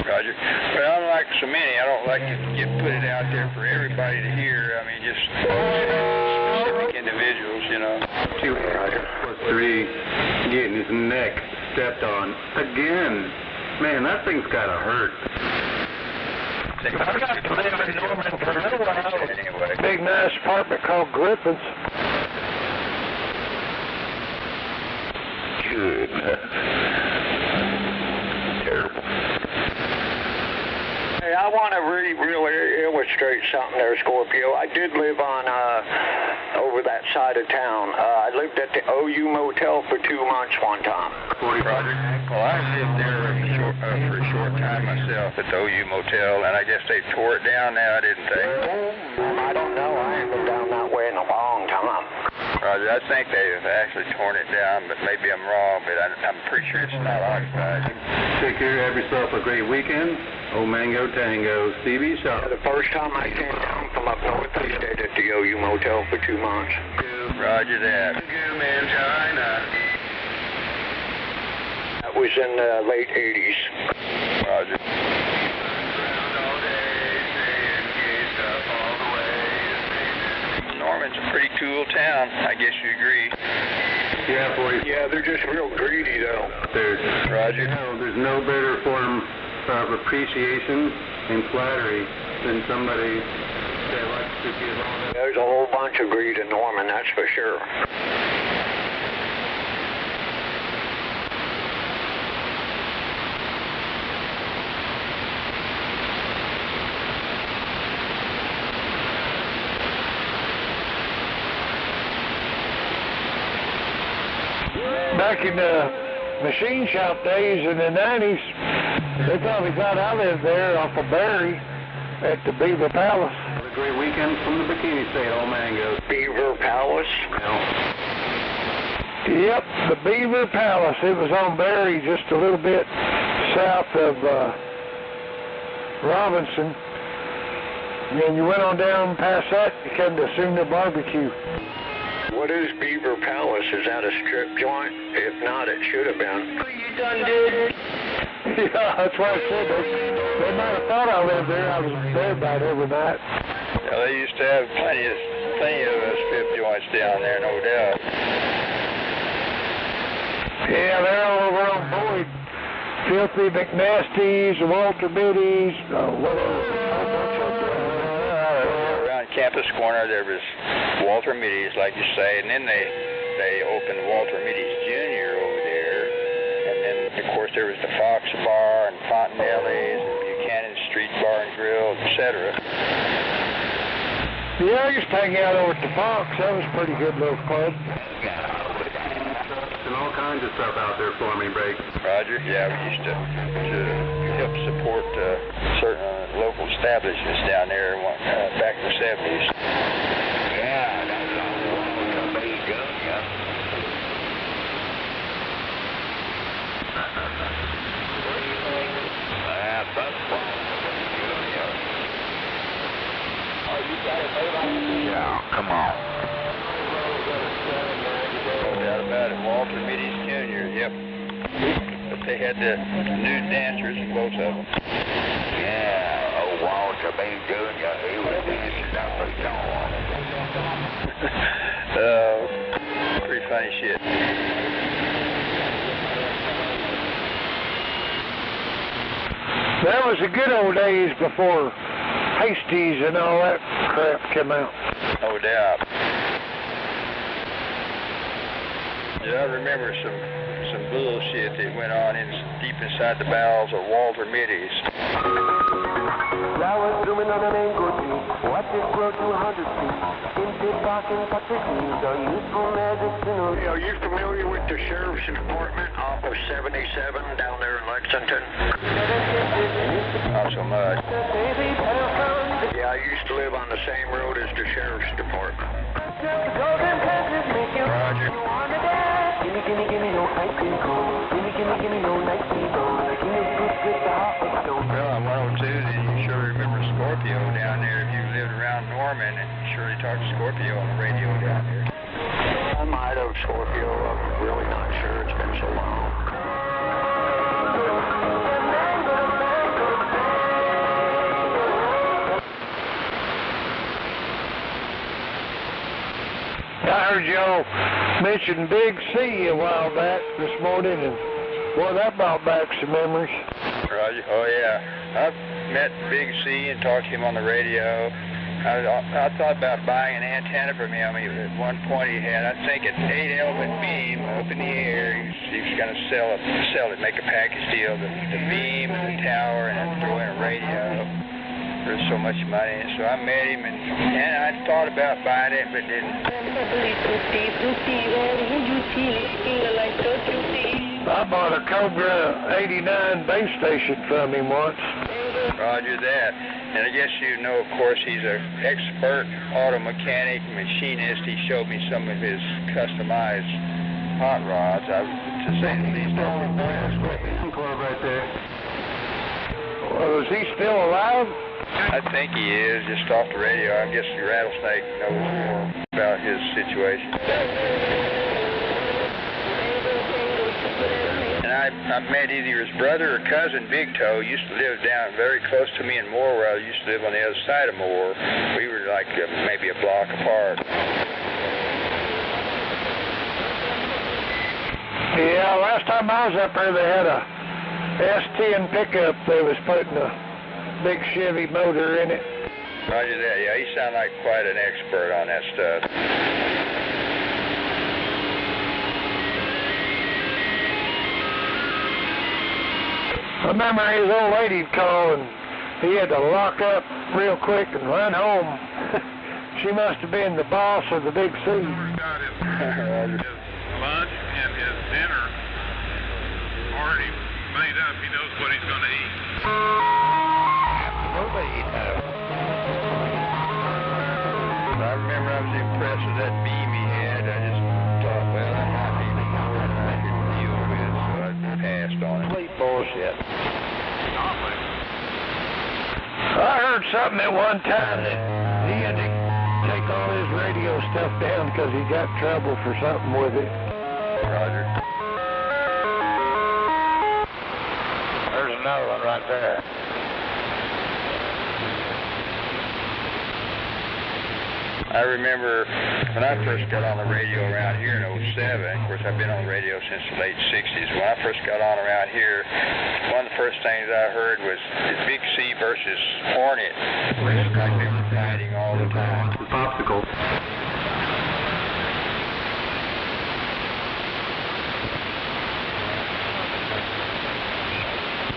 Roger. But unlike so many, I don't like to put it out there for everybody to hear. I mean, just specific individuals, you know. 2+3, getting his neck stepped on again. Man, that thing's gotta hurt. I got to live in Norman for a little while. Anyway. Big nice apartment called Griffin's. Good. Terrible. Hey, I want to really illustrate something there, Scorpio. I did live on over that side of town. I lived at the OU Motel for 2 months one time. Roger. Well, I lived there for a short time myself at the OU Motel, and I guess they tore it down now, didn't they? I don't know. I ain't been down that way in a long time. Roger, I think they have actually torn it down, but maybe I'm wrong, but I'm pretty sure it's not occupied. Take care, have yourself a great weekend. Old Mango Tango, CB Shop. The first time I came down from up north, I stayed at the OU Motel for 2 months. Roger that. That was in the late 80s. Roger. Norman's a pretty cool town. I guess you agree. Yeah, boy. Yeah, they're just real greedy, though. Roger. There's no better form of appreciation and flattery than somebody that likes to give all that. There's a whole bunch of greed in Norman, that's for sure. Back in the machine shop days in the 90s, they probably thought I lived there off of Barry at the Beaver Palace. Have a great weekend from the bikini sale, Mango. Beaver Palace? Yep, the Beaver Palace. It was on Barry, just a little bit south of Robinson. And then you went on down past that, you come to Sooner Barbecue. What is Beaver Palace? Is that a strip joint? If not, it should have been. You done did. Yeah, that's what I said. They might have thought I lived there. I was there about every night. Yeah, they used to have plenty of strip joints down there, no doubt. Yeah, they're all over on Boyd. Filthy McNasties, Walter Biddies, around Campus Corner there was Walter Middy's, like you say, and then they opened Walter Middy's Jr. over there, and then of course there was the Fox Bar and Fontanelli's and Buchanan Street Bar and Grill, etc. Yeah, I used to hang out over at the Fox. That was a pretty good little club. And all kinds of stuff out there for me, Break. Roger, yeah, we used to help support certain local establishments down there back in the 70s. Yeah, that's all. Somebody gun, yeah. That's yeah, come on. No doubt about it. Walter Middy's Jr., yep. But they had the nude dancers, both of them. Yeah, old Walter Middy Jr., he was dancing up a storm. Pretty funny shit. That was the good old days before Hasties and all that crap came out. No doubt. Yeah, I remember some bullshit that went on deep inside the bowels of Walter Middy's. Flowers blooming on a mango tree, watch it grow to 100 feet. Into bark and toxic leaves are useful medicinal. Hey, are you familiar with the sheriff's department off of 77 down there in Lexington? Not so much. Yeah, I used to live on the same road as the sheriff's department. Roger. Gimme, gimme, gimme no ice cream cone. Gimme, gimme, gimme no nice bone. Gimme fruit with the hot of stone. Well, on 102, then you sure remember Scorpio down there. If you lived around Norman, and you surely talked Scorpio on the radio down there. I might have Scorpio. I'm really not sure. It's been so long. I heard y'all mention Big C a while back this morning, and boy, that brought back some memories. Roger. Oh, yeah. I've met Big C and talked to him on the radio. I thought about buying an antenna from him. At one point he had, I think, an 8-element beam up in the air. He was going to sell it, make a package deal, the beam and the tower, and throw in a radio. There's so much money in it. So I met him, and I thought about buying it, but didn't. I bought a Cobra 89 base station from him once. Roger that. And I guess you know, of course, he's an expert auto mechanic, machinist. He showed me some of his customized hot rods. To say the least, Club right there. Well, is he still alive? I think he is, just off the radio. I guess the Rattlesnake knows more about his situation. And I met either his brother or cousin, Big Toe, used to live down very close to me in Moore, where I used to live on the other side of Moore. We were like maybe a block apart. Yeah, last time I was up there, they had a S10 pickup. They was putting a big Chevy motor in it. Roger that. Yeah, he sounded like quite an expert on that stuff. I remember his old lady'd call, and he had to lock up real quick and run home. She must have been the boss of the Big C. Got his lunch and his dinner already made up. He knows what he's going to eat. I remember I was impressed with that beam he had. I just thought, well, that might be more than I could deal with, so I passed on it. Complete bullshit. I heard something at one time that he had to take all his radio stuff down because he got in trouble for something with it. Roger. There's another one right there. I remember when I first got on the radio around here in '07, of course I've been on the radio since the late 60s. When I first got on around here, one of the first things I heard was Big C versus Hornet. It was like they were fighting all the time. Popsicle.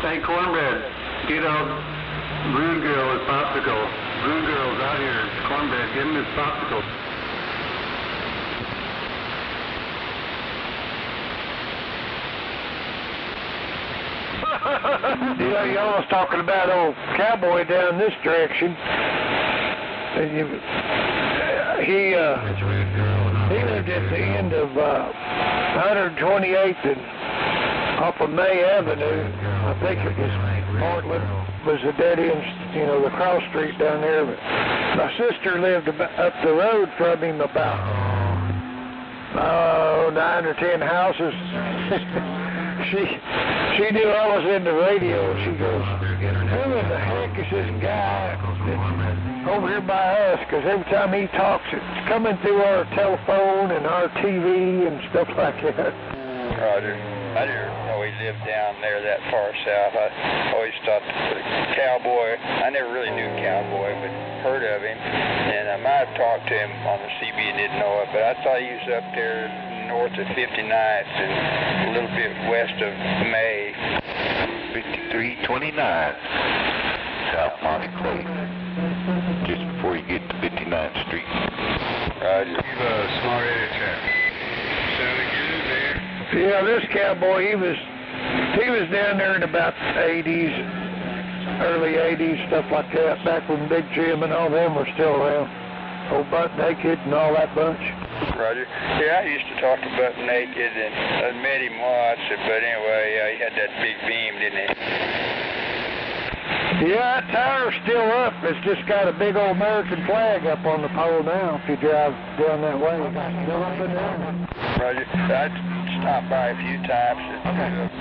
Hey, Cornbread, get out Rude Girl with Popsicle. Rude Girl's out here. Cornbread, give him his Popsicle. Yeah, y'all was talking about old cowboy down this direction. And he lived at the end of 128th and off of May Avenue. I think it was Portland, was the dead end, you know, the cross street down there. But my sister lived up the road from him about 9 or 10 houses. She knew I was into radio. She goes, who in the heck is this guy over here by us? Because every time he talks, it's coming through our telephone and our TV and stuff like that. Roger. I didn't know he lived down there that far south. I always thought the cowboy, I never really knew cowboy, but heard of him. And I might have talked to him on the CB and didn't know it, but I thought he was up there north of 59th and a little bit west of May. 5329 South Monty Clay, just before you get to 59th Street. Roger. Smart editor. Sounded good there. Yeah, this cowboy, he was down there in about the 80s, early 80s, stuff like that, back when Big Jim and all them were still around. Old Butt Naked and all that bunch. Roger. Yeah, I used to talk to Butt Naked, and I met him once, but anyway, he had that big beam, didn't he? Yeah, that tower's still up. It's just got a big old American flag up on the pole now if you drive down that way. Still up and down. Roger. I stopped by a few times to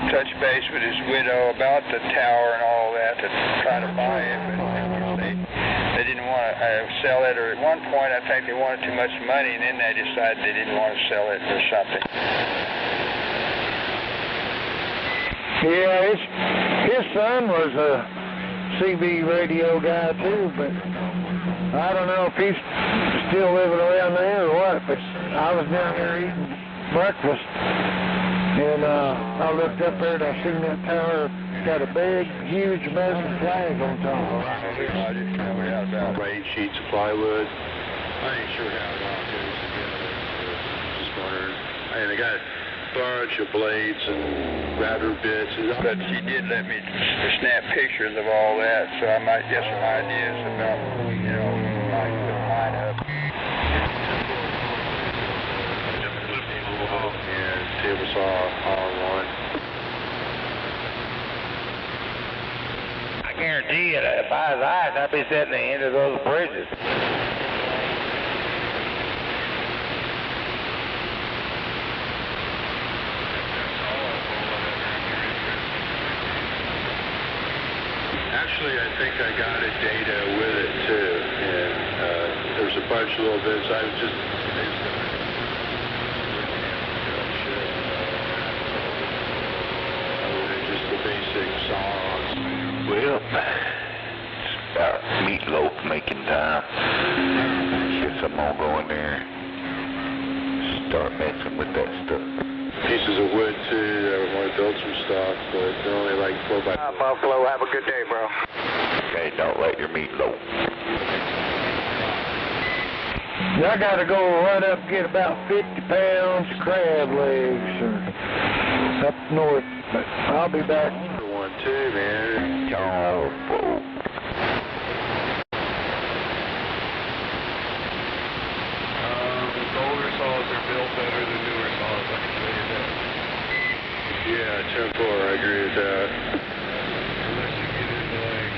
touch base with his widow about the tower and all that to try to buy it, but they didn't want to sell it, or at one point I think they wanted too much money, and then they decided they didn't want to sell it or something. Yeah, his son was a CB radio guy too, but I don't know if he's still living around there or what, but I was down there eating breakfast, and I looked up there and I seen that tower got a big, huge American flag on top of it. About 8 sheets of plywood. I ain't sure how it all goes together. Just wondering. And they got a bunch of blades and router bits. But she did let me snap pictures of all that, so I might get some ideas about, you know, how to put mine up. And table saw all in one. I guarantee you that if I was ice, I'd be sitting at the end of those bridges. Actually, I think I got a data with it too, and there's a bunch of little bits. I was just the basic songs. Well, it's about meatloaf making time. Guess I'm gonna go in there and start messing with that stuff. Pieces of wood too. I want to build some stuff, but they're only like 4x4. Buffalo, have a good day, bro. Okay, don't let your meatloaf. I gotta go run up and get about 50 pounds of crab legs up north, but I'll be back. One too, man. Oh, Older saws are built better than newer saws, I can tell you that. Yeah, 10-4, I agree with that. Unless you get into like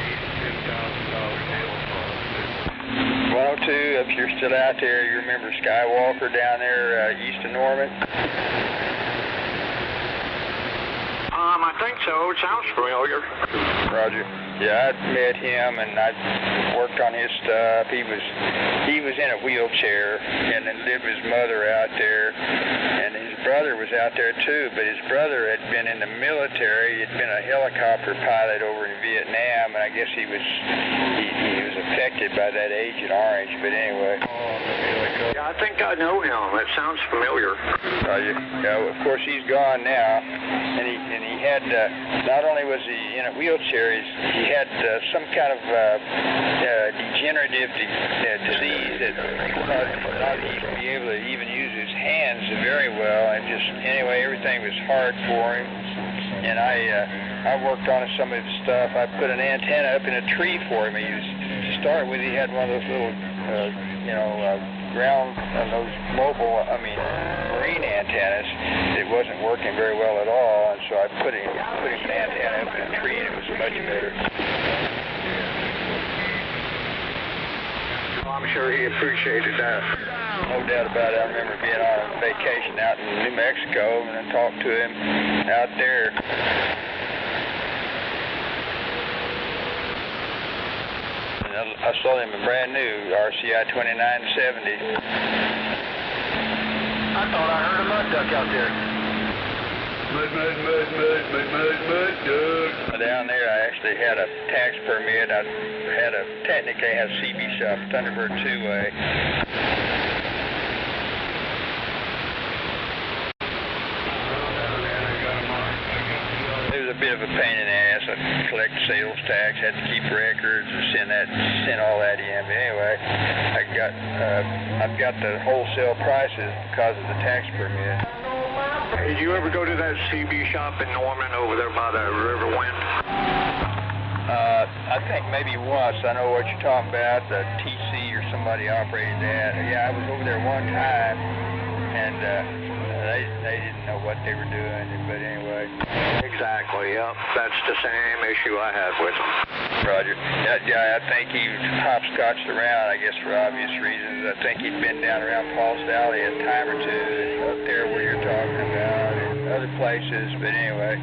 $8,000 to $10,000 nail saws. 102, if you're still out there, you remember Skywalker down there east of Norman? I think so. It sounds familiar. Roger. Yeah, I met him and I worked on his stuff. He was in a wheelchair and then lived with his mother out there. And his brother was out there too, but his brother had been in the military. He'd been a helicopter pilot over in Vietnam, and I guess he was affected by that Agent Orange. But anyway. Yeah, I think I know him. It sounds familiar. Yeah, of course he's gone now, and he had not only was he in a wheelchair, he had some kind of degenerative disease that caused him not to be able to even use his hands very well, and just anyway everything was hard for him. And I worked on some of his stuff. I put an antenna up in a tree for him. To start with, he had one of those little those marine antennas. It wasn't working very well at all, and so I put him an antenna up in a tree, and it was much better. Well, I'm sure he appreciated that. No doubt about it. I remember being on a vacation out in New Mexico, and I talked to him out there. I sold him a brand new RCI 2970. I thought I heard a mud duck out there. Mud duck. Down there, I actually had a tax permit. I technically had a CB shop, Thunderbird 2-way. A bit of a pain in the ass. I collect sales tax, had to keep records and send all that in. But anyway, I've got the wholesale prices because of the tax permit. Hey, did you ever go to that CB shop in Norman over there by the Riverwind? I think maybe once. I know what you're talking about. The TC or somebody operated that. Yeah, I was over there one time, and they didn't know what they were doing. But anyway. Exactly, yep. That's the same issue I had with him. Roger. Yeah, I think he hopscotched around, I guess, for obvious reasons. I think he'd been down around Paul's Valley a time or two, and up there where you're talking about, and other places, but anyway.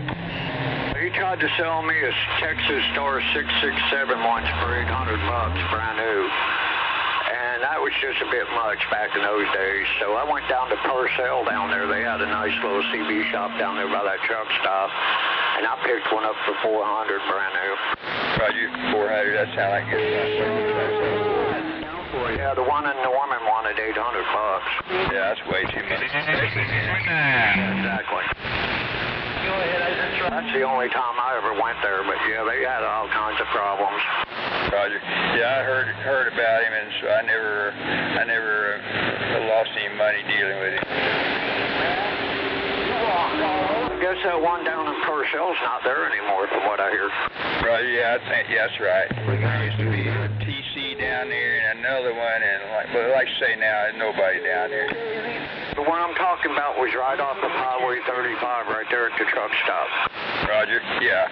He tried to sell me a Texas Star 667 once for $800, brand new. And that was just a bit much back in those days. So I went down to Purcell down there. They had a nice little CB shop down there by that truck stop. And I picked one up for $400, brand new. Roger, 400, that sounds like good. Yeah, the one in Norman wanted $800. Yeah, that's way too much. Exactly. That's the only time I ever went there, but yeah, they had all kinds of problems. Roger. Yeah, I heard about him, and so I never lost any money dealing with him. I guess that one down in Purcell's not there anymore, from what I hear. Right, yeah, I think that's right. There used to be a TC down there and another one, and like I say now, there's nobody down there. The one I'm talking about was right off of Highway 35, right there at the truck stop. Roger. Yeah,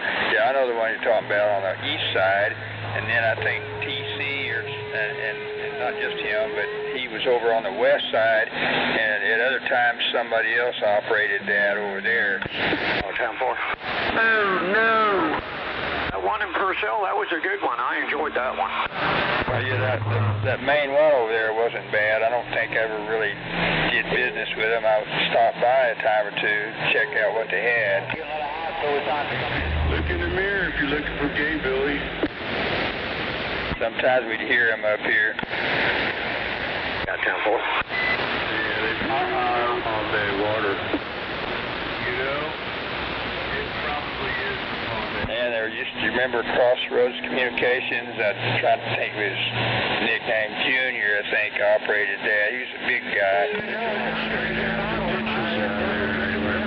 I know the one you're talking about on the east side, and then I think TC and not just him, but he was over on the west side, and at other times somebody else operated that over there. Oh, 10-4. No. That one in Purcell, that was a good one. I enjoyed that one. Well, yeah, that main one over there wasn't bad. I don't think I ever really did business with them. I stopped by a time or two, check out what they had. Look in the mirror if you're looking for Gay Billy. Sometimes we'd hear him up here. Got 10-4. Yeah, they pop all day water. You know, it probably is all day. And there used to, remember Crossroads Communications? I'm trying to think of his nickname. Junior, I think, operated that. He was a big guy.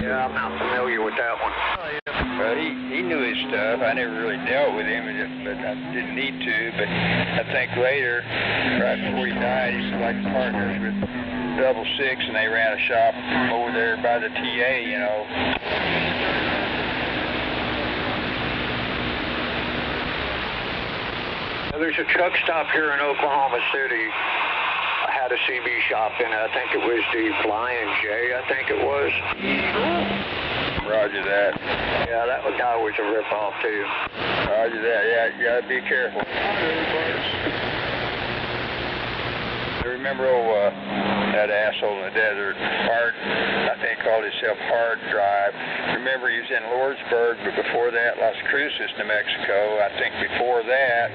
Yeah, I'm not familiar with that one. Well, he knew his stuff. I never really dealt with him, but I didn't need to. But I think later, right before he died, he was like partners with Double Six, and they ran a shop over there by the TA, you know. There's a truck stop here in Oklahoma City. I had a CB shop in it. I think it was the Flying J, I think it was. Roger that. Yeah, that guy was a rip-off, too. Roger that. Yeah, you gotta be careful. I remember that asshole in the desert, I think called himself Hard Drive. Remember he was in Lordsburg, but before that, Las Cruces, New Mexico. I think before that,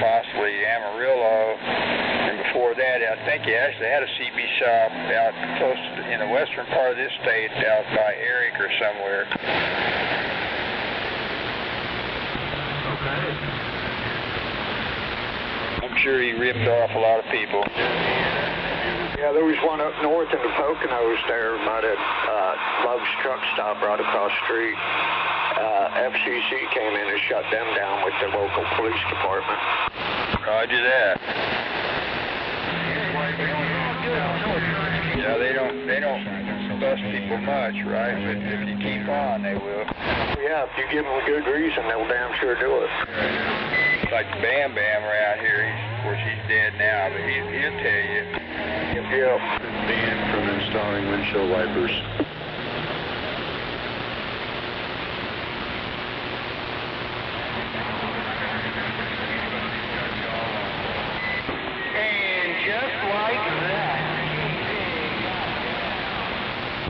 possibly Amarillo. And before that, I think he actually had a CB shop out close in the western part of this state, out by Eric or somewhere. Okay. I'm sure he ripped off a lot of people. Yeah, there was one up north in the Poconos there, might have Love's truck stop right across the street. FCC came in and shut them down with the local police department. Roger that. Yeah, they don't bust people much, right? But if you keep on, they will. Yeah, if you give them a good reason, they'll damn sure do it. Like Bam Bam around here, of course he's dead now, but he'll tell you. Yeah. Banned from installing windshield wipers. And just like that.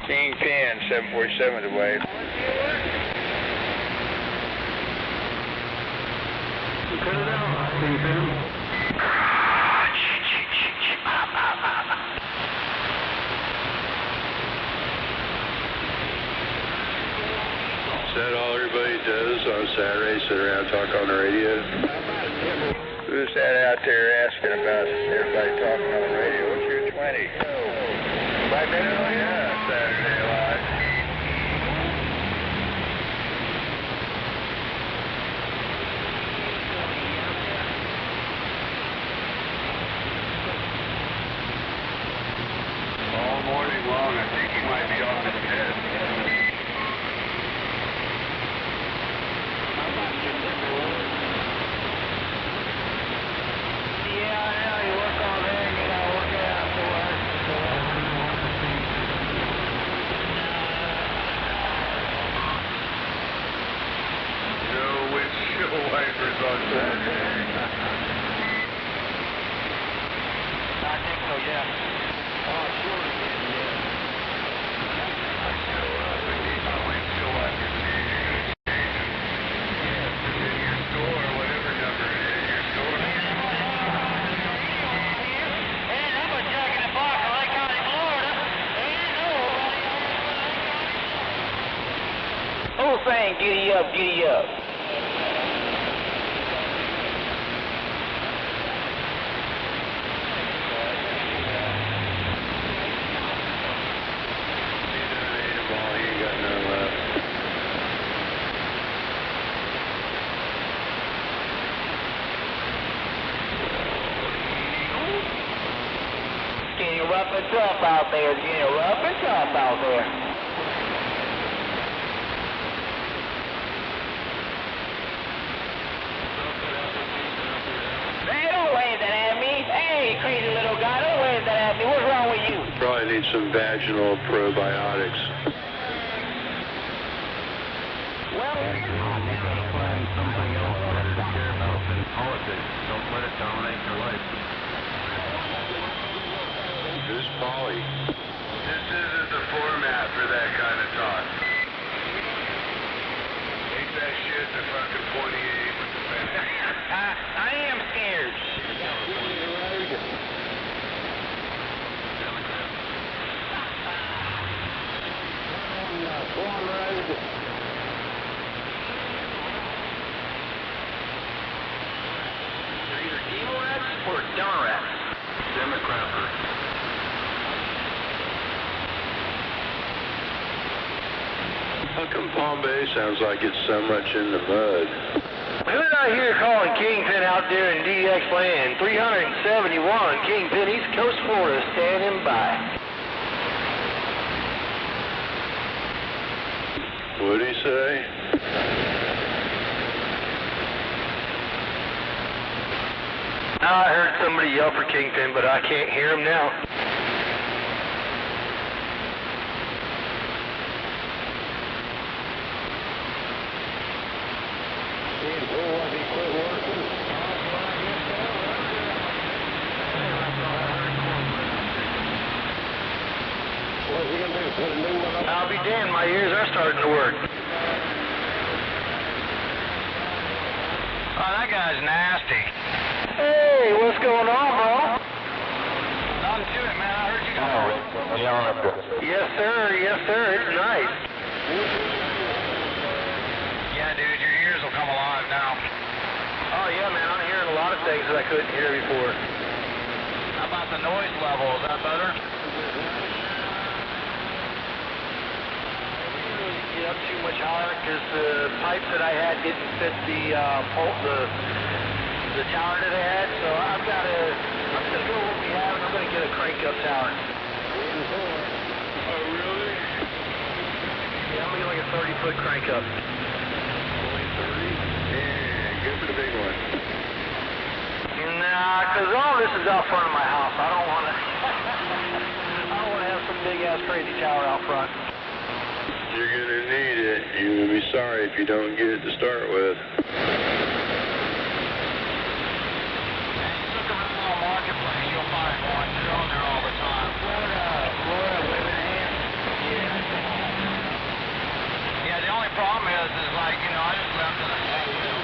Kingpin, 747 away. Cut it out, Kingpin. Is that all everybody does on Saturday? Sit around and talk on the radio? Who's that out there asking about everybody talking on the radio? What's your 20? Right now? Yeah, Saturday Live. All morning long, I think he might be off his head. Wipers on Saturday. I think so, yeah. Oh, sure it is, yeah. I show up and need my windshield wipers in your store, whatever number it is, your store. And I'm a Jack in the Box in Lake County, Florida. Ain't nobody. Who's saying giddy up, giddy up? Rough and tough out there, Gina. Rough and tough out there. Hey, don't wave that at me. Hey, crazy little guy, don't wave that at me. What's wrong with you? Probably need some vaginal probiotics. Well, Find something else better to care about than politics. Don't let it dominate your life. Who's Polly? This isn't the format for that kind of talk. Take that shit to fucking 48 with the fan. I am scared. You're either Democrats or Democrats. Democrat. How come Palm Bay sounds like it's so much in the mud? Who's out here calling Kingpin out there in DX land? 371 Kingpin, East Coast, Florida, standing by. What'd he say? I heard somebody yell for Kingpin, but I can't hear him now. I'll be damned, my ears are starting to work. Oh, that guy's nasty. Hey, what's going on, bro? Nothing to it, man. I heard you got a rig. Yes, sir. Yes, sir. It's nice. Yeah, dude, your ears will come alive now. Oh, yeah, man. I'm hearing a lot of things that I couldn't hear before. How about the noise level? Is that better? Get up too much higher because the pipes that I had didn't fit the tower that I had, so I'm gonna go with what we have and I'm gonna get a crank up tower. Oh, really? Yeah, I'm gonna get like a 30-foot crank up. Only 30? Yeah, go for the big one. Nah, because all this is out front of my house. I don't wanna have some big ass crazy tower out front. You're gonna need it. You're gonna be sorry if you don't get it to start with. Marketplace, you'll find one. They're on there all the time. Florida, Birmingham. Yeah, the only problem is like, you know, I just left in a state bill.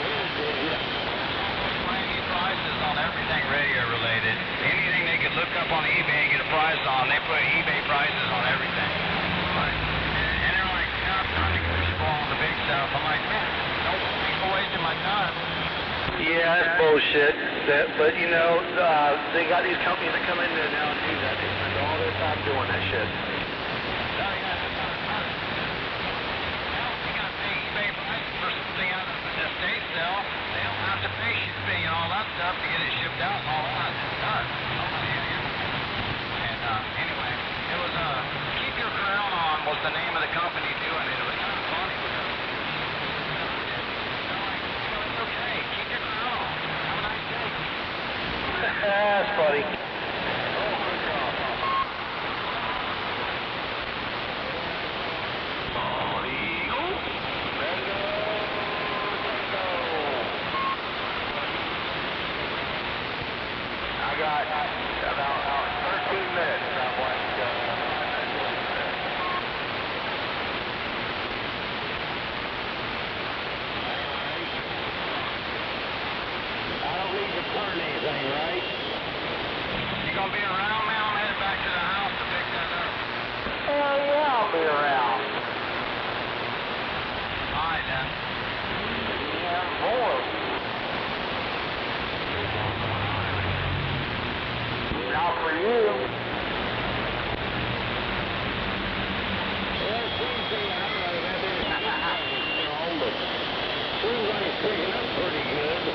Finding prices on everything radio related. Anything they could look up on eBay and get a price on, they put eBay prices on everything. And they're like, no, I'm negotiable on the big stuff. I'm like, man, don't think I'm wasting my time. Yeah, that's bullshit. But you know, they got these companies that come in there now and do that. They spend all their time doing that shit. You got to pay eBay prices for something out of the estate sale. They don't have to pay shipping and all that stuff to get it shipped out and all that. It's done. And anyway, it was Keep Your Crown On was the name of the company doing it. It was kind of funny because it's okay. Keep your crown on. Have a nice day. That's funny. I got about 13 minutes. I'm like, I don't need to turn anything, right? You gonna be around, man? I'm headed back to the house to pick that up. Hell yeah, I'll be around. All right, then. Yeah, more. Not for you. Well, seems to me I don't know that is strong, but seems like it's picking up pretty good.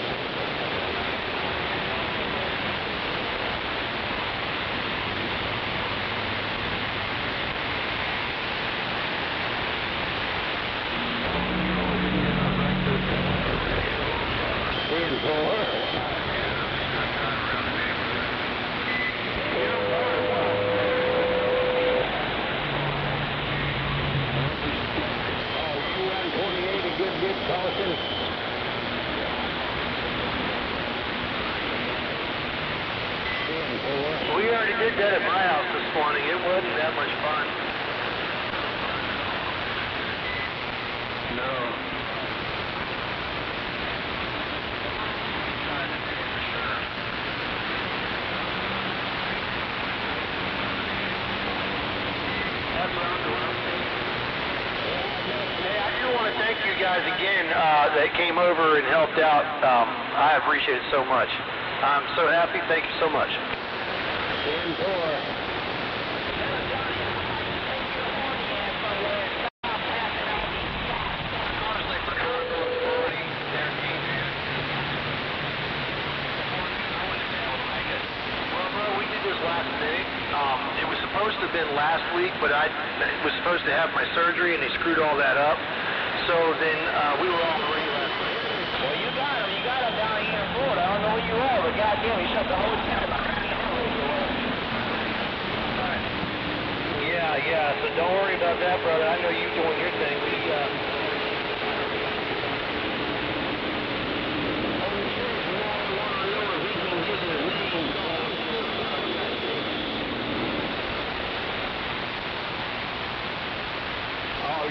We already did that at my house this morning. It wasn't that much fun. No. That's what I'm doing. Hey, I do want to thank you guys again that came over and helped out. I appreciate it so much. I'm so happy. Thank you so much. It was supposed to have been last week, but I was supposed to have my surgery, and they screwed all that up. So then we were on the radio last night. Well, you got him. You got him down here in Florida. I don't know where you are, but goddamn, he shut the whole town down. Yeah, so don't worry about that, brother. I know you doing your thing.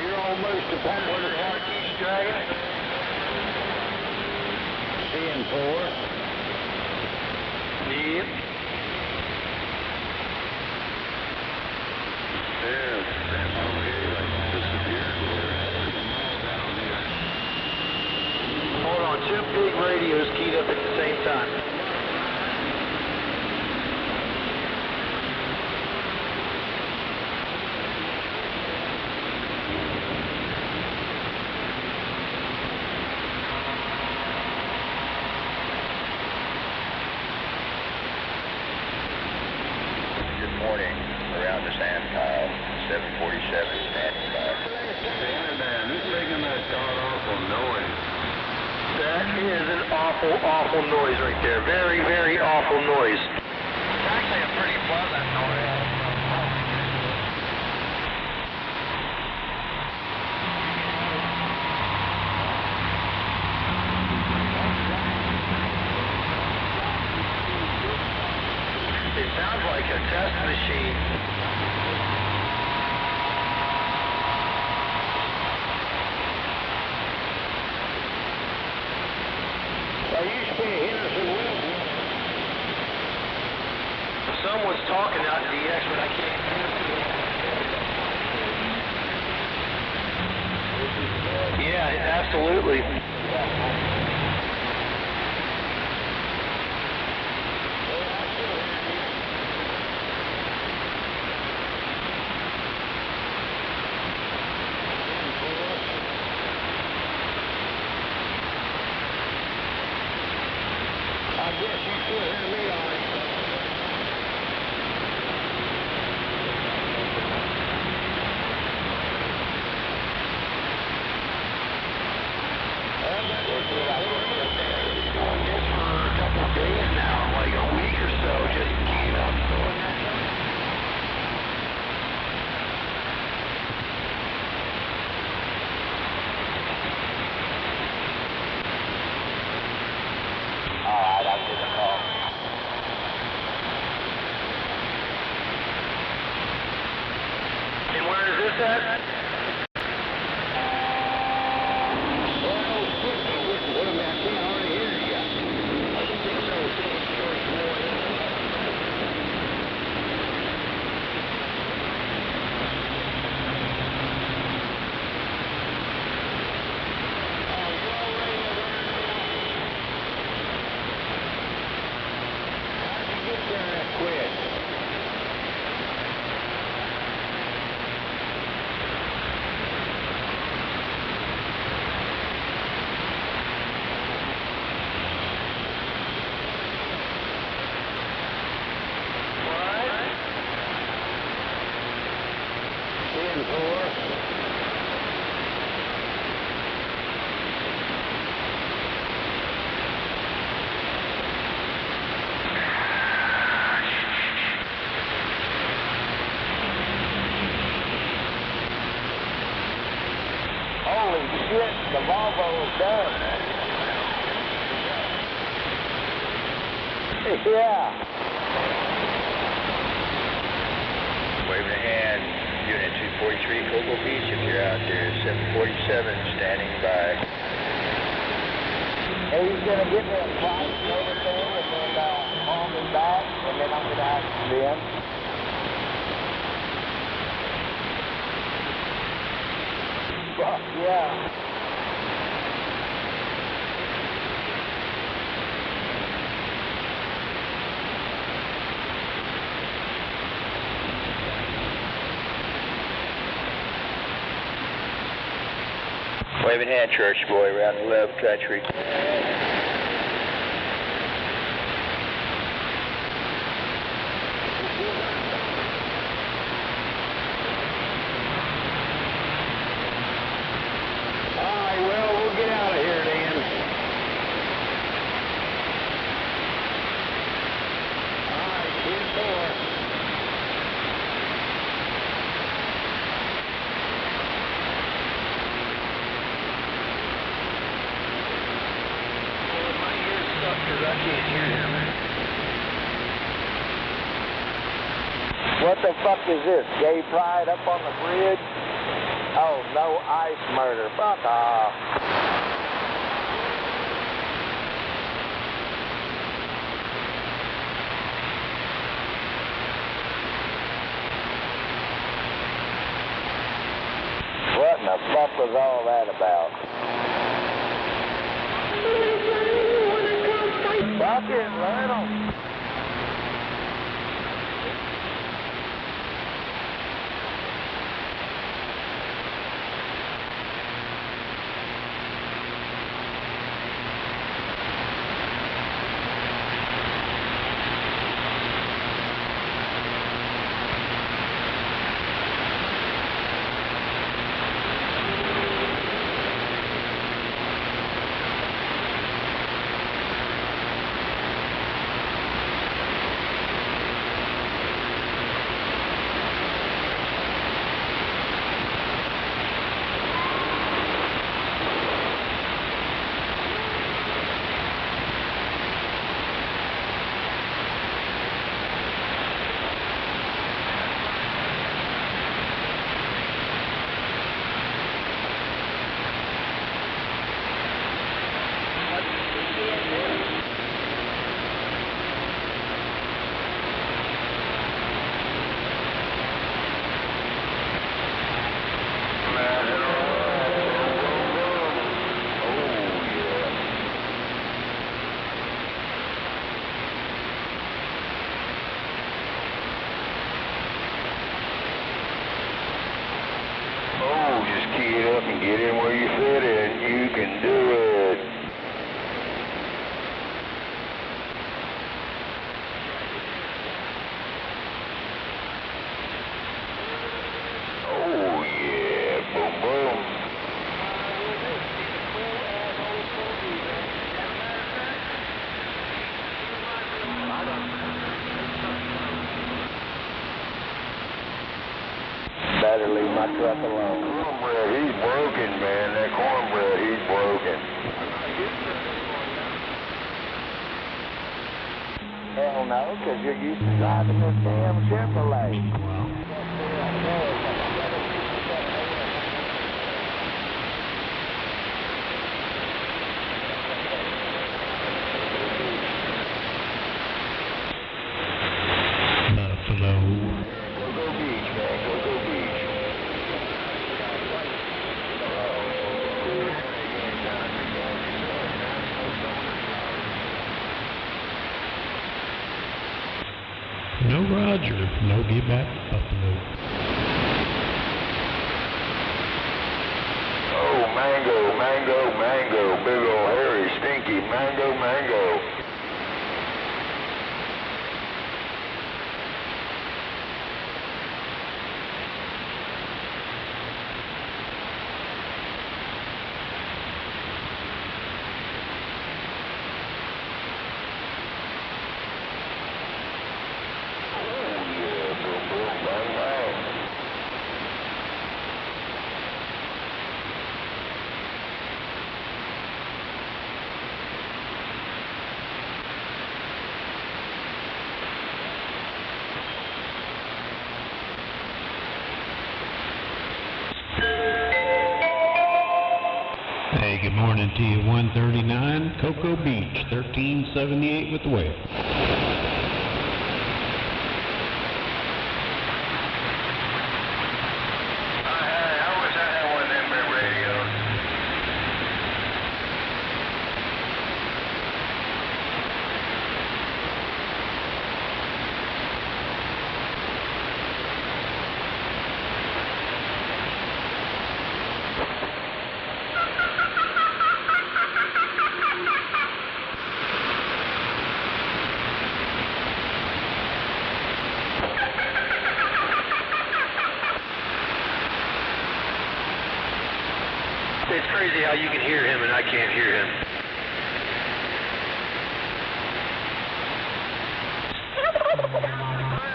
You're almost to where the water keeps dragging. Seeing 4. Yep. Yeah, that's okay, like disappeared. Hold on, 2 big radios keyed up at the same time. Good morning. Around the sand pile. 747 standing by. Who's making that god-awful noise? That is an awful, awful noise right there. Very, very awful noise. It's actually a pretty pleasant noise. It sounds like a test machine. Someone's talking out in DX, but I can't hear. Yeah, absolutely. I guess you still hear me all right. Days now, like a week or so, just keying up. Alright, I'll give a call. And where is this at? Holy shit, the Volvo is done. Yeah. Waving a hand, Unit 243, Cocoa Beach, if you're out there, 747 standing by. Hey, he's going to get me a price and everything, and then call me back, and then I'm going to ask him then. Fuck, yeah. Waving hand, church boy, around the love country. Alright, well, we'll get out of here then. Alright, 10-4. Because I can't hear him. What the fuck is this? Gay pride up on the bridge? Oh, no ice murder. Fuck off. What in the fuck was all that about? Fuck it, Lionel. Get in where you fit in. You can do it. Oh, yeah. Boom, boom. Better leave my truck alone. He's broken, man. That cornbread, he's broken. Hell no, because you're used to driving this damn Chevrolet. No Roger, no get back to Buffalo. Oh, mango, mango, mango, big old hairy, stinky mango, mango. Hey, good morning to you, 139 Cocoa Beach, 1378 with the wave. It's crazy how you can hear him and I can't hear him.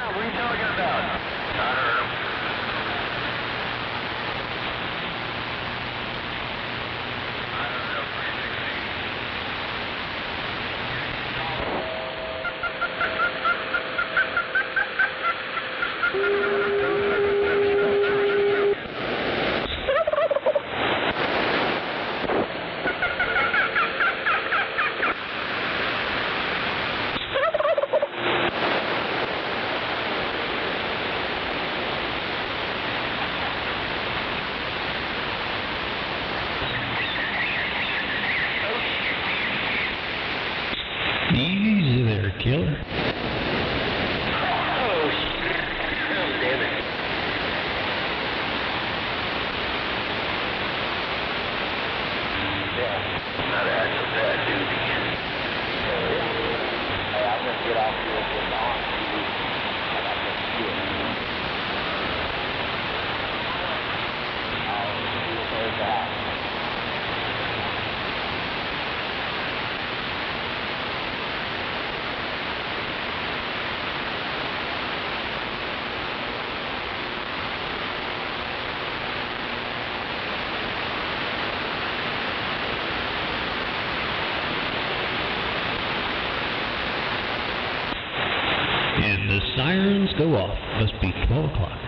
What are you talking about? I heard him. sirens go off. Must be 12 o'clock.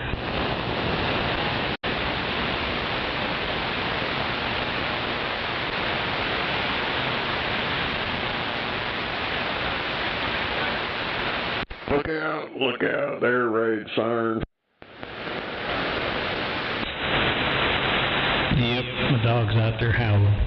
Look out, air raid siren. Yep, my dog's out there howling.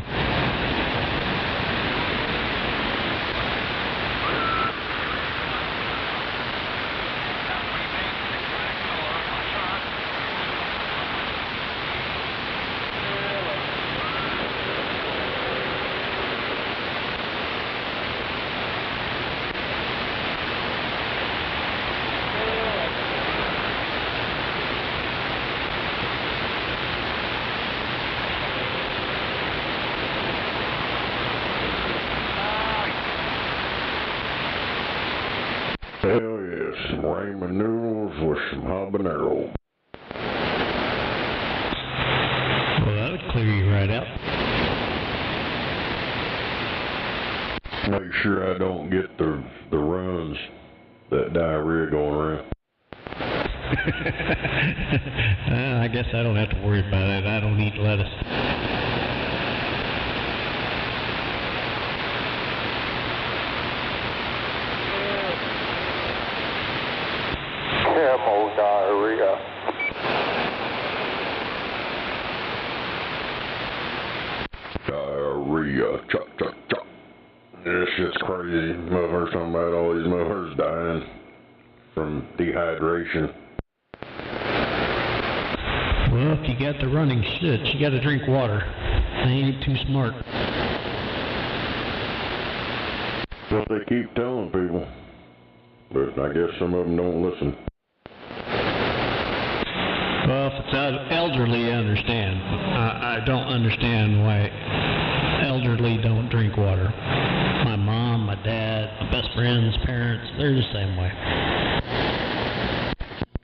Hell yes, some ramen noodles with some habanero. Well, that would clear you right out. Make sure I don't get the runs, that diarrhea going around. I guess I don't have to worry about it. I don't eat lettuce. Camel diarrhea. Diarrhea, chop, chop, chop. This shit's crazy. Motherfuckers talking about all these motherfuckers dying from dehydration. Well, if you got the running shit, you gotta drink water. They ain't too smart. What they keep telling people. But I guess some of them don't listen. Well, if it's elderly, I understand. I don't understand why elderly don't drink water. My mom, my dad, my best friends, parents, they're the same way.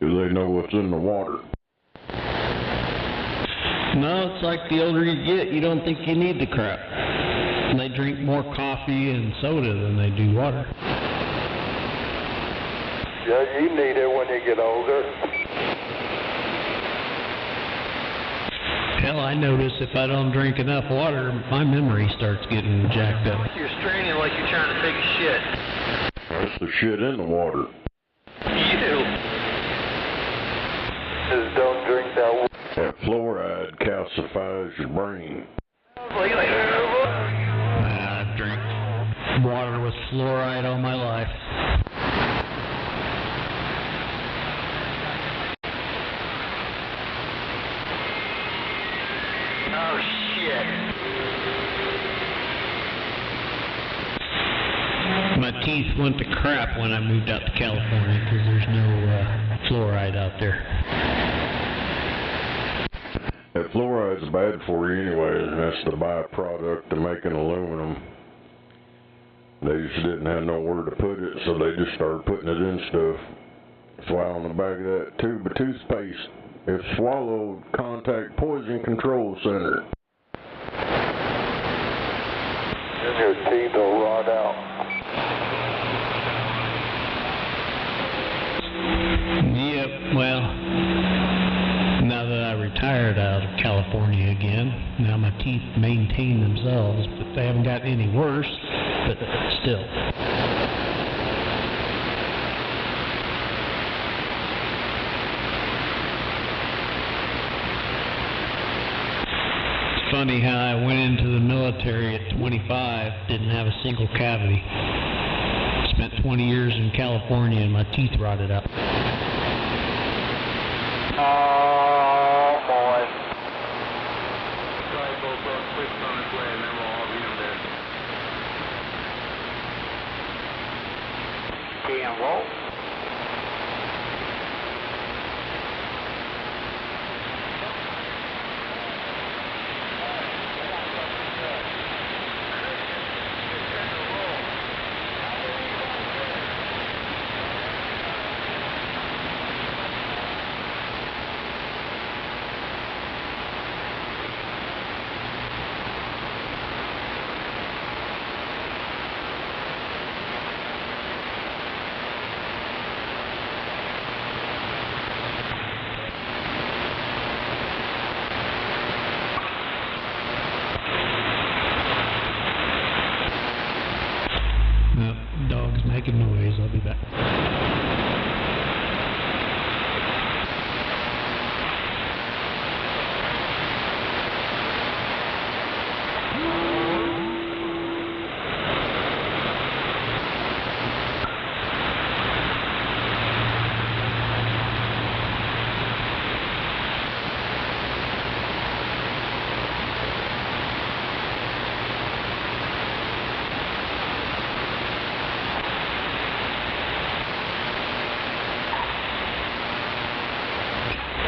Do they know what's in the water? No, it's like the older you get, you don't think you need the crap. They drink more coffee and soda than they do water. Yeah, you need it when you get older. Hell, I notice if I don't drink enough water, my memory starts getting jacked up. You're straining like you're trying to take a shit. That's the shit in the water. You. Just don't drink that water. That fluoride calcifies your brain. I've drank water with fluoride all my life. Oh, shit. My teeth went to crap when I moved out to California because there's no fluoride out there. That fluoride's bad for you anyway, and that's the byproduct of making aluminum. They just didn't have nowhere to put it, so they just started putting it in stuff. That's why on the back of that tube of toothpaste, it's swallowed contact poison control center. And your teeth will rot out. Yep, well, now that I retired out of California again, now my teeth maintain themselves, but they haven't gotten any worse, but still. It's funny how I went into the military at 25, didn't have a single cavity. Spent 20 years in California and my teeth rotted out. Oh, boy. Probably both those clicks on its way, and then we'll all be in bed. Damn, well. making noise. I'll be back.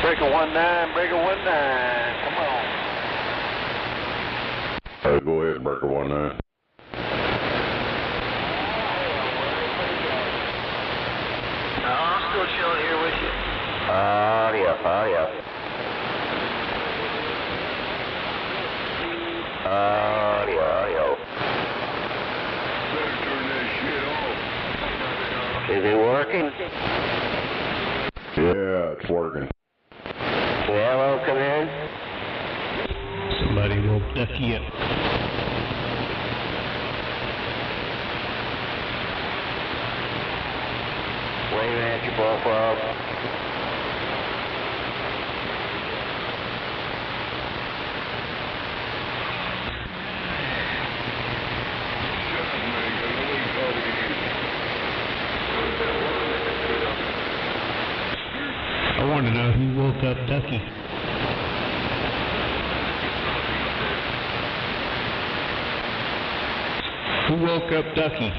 Breaker 19, Breaker 19, come on. Go ahead, Breaker 19. No, I'm still chilling here with you. Audio. Better turn that shit off. Is it working? Yeah, it's working. Hello, come in. Somebody woke Ducky up. Waving at you, Bullfrog. I want to know who woke up Ducky. Who woke up Ducky?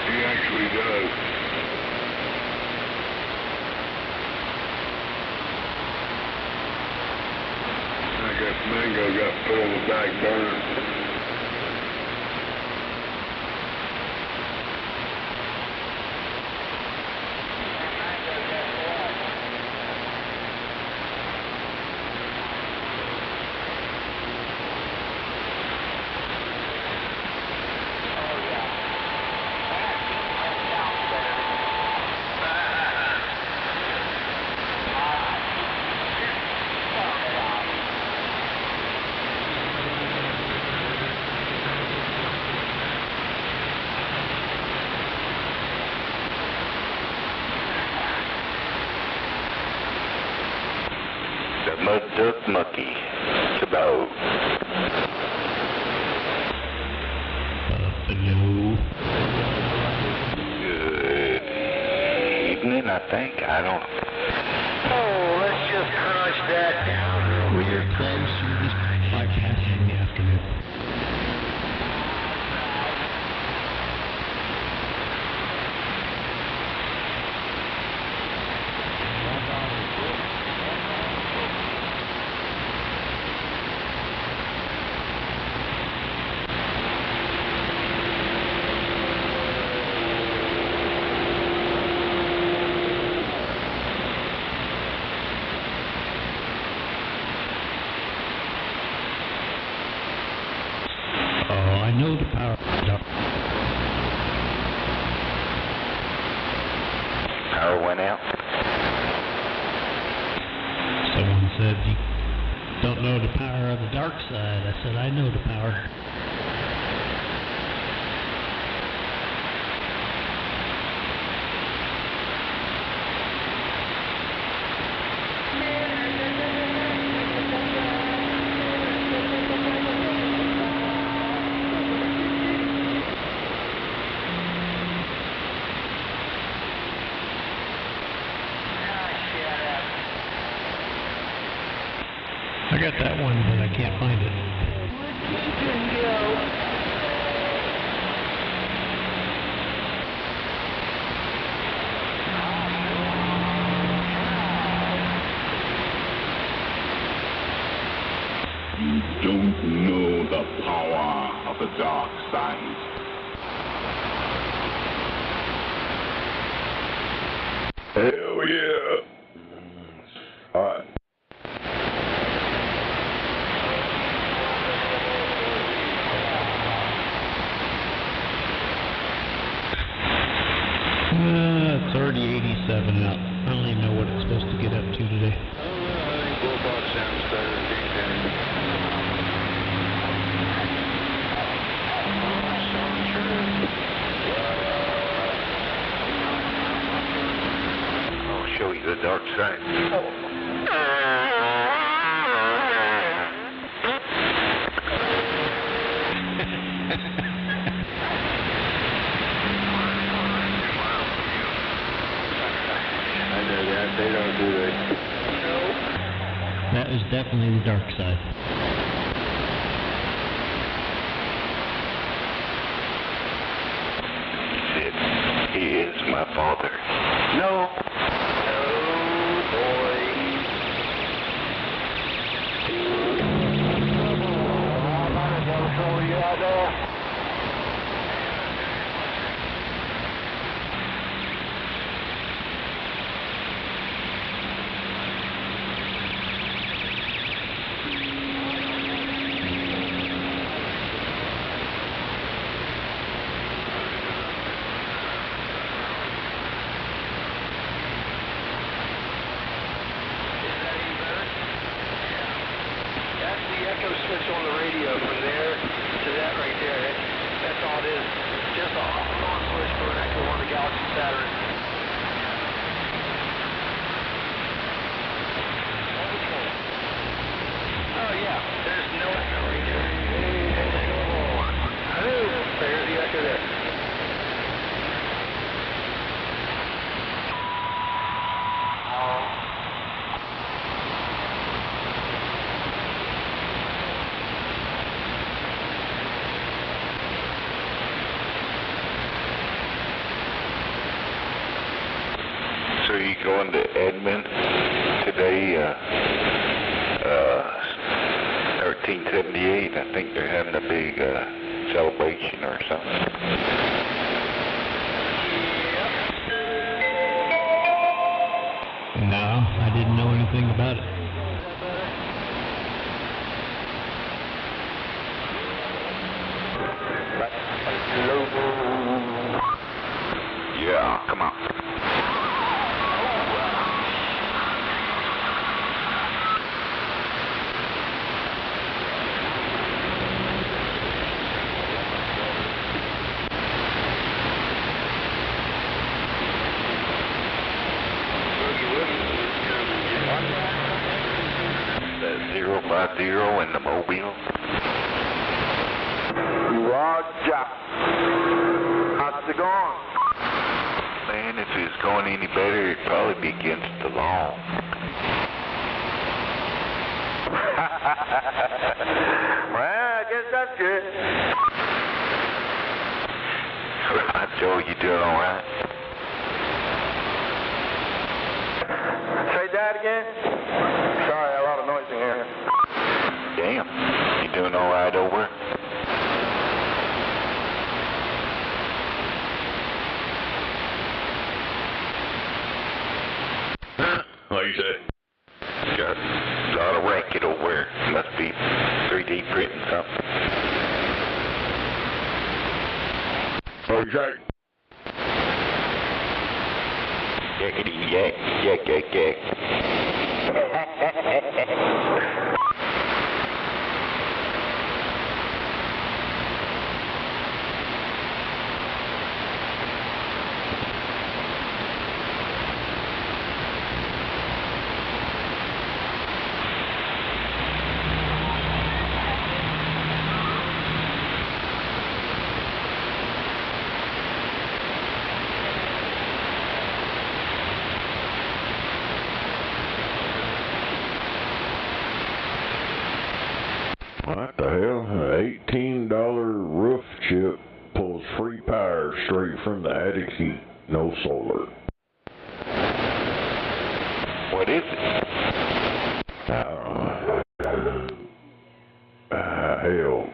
He actually does. I guess Mango got put on the back burner. The mud duck monkey. About. Hello. Good evening, I think. I don't. Oh, let's just crunch that down real We are close to this podcast in the afternoon. I know the power. Power went out. Someone said you don't know the power of the dark side. I said I know the power. I got that one, but I can't find it. the power of the dark side. Hell yeah. Alright. It's already 87 out. I don't even know what it's supposed to get up to today. I think Bullbox sounds better than Big Daddy. I'll show you the dark side. They don't do that. That is definitely the dark side. He is my father. No. Oh, boy. Switch on the radio from there to that right there. That's all it is. Just a on switch for an Echo on the Galaxy Saturn. Oh yeah, there's no Echo right there. There's the Echo there. So you going to Edmond today, 1378, I think they're having a big celebration or something. No, I didn't know anything about it. Yeah, come on. That 050 in the Mobile. Roger. How's it going? Man, if it's going any better, it'd probably be against the law. Well, I guess that's good. Right, Joe, you doing all right? Say that again? Sorry, a lot of noise in here. Damn, you doing all right over? Like you say. Got a lot of racket over there. Must be 3D printing something. Like you say. Yakety yak, yak, yak, yak. What the hell? $18 roof chip pulls free power straight from the attic heat. No solar. What is it? I don't know. Hell.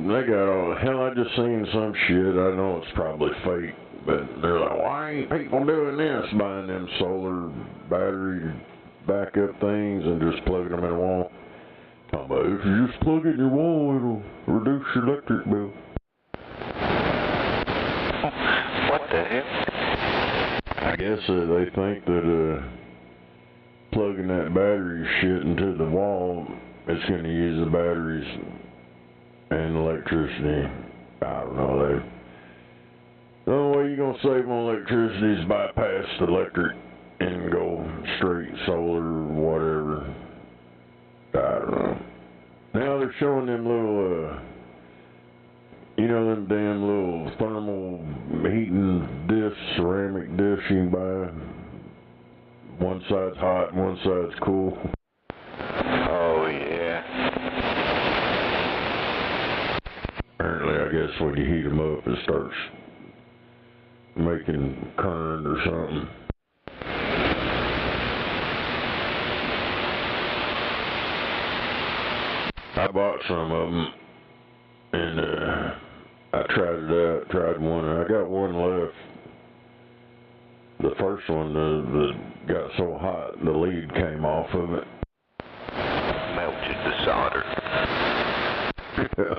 they got all, hell, I just seen some shit, I know it's probably fake, but they're like, why ain't people doing this? Buying them solar battery backup things and just plugging them in the wall. Talking about, if you just plug it in your wall, it'll reduce your electric bill. What the hell? I guess they think that plugging that battery shit into the wall, it's going to use the batteries and electricity. I don't know. The only way you're going to save on electricity is bypass the electric and go straight solar or whatever. I don't know. Now they're showing them little, you know, them damn little thermal heating discs, ceramic discs you can buy. One side's hot and one side's cool. Oh, yeah. Apparently, I guess when you heat them up, it starts making current or something. I bought some of them, and I tried it out, tried one, and I got one left. The first one got so hot, the lead came off of it. Melted the solder. Yeah,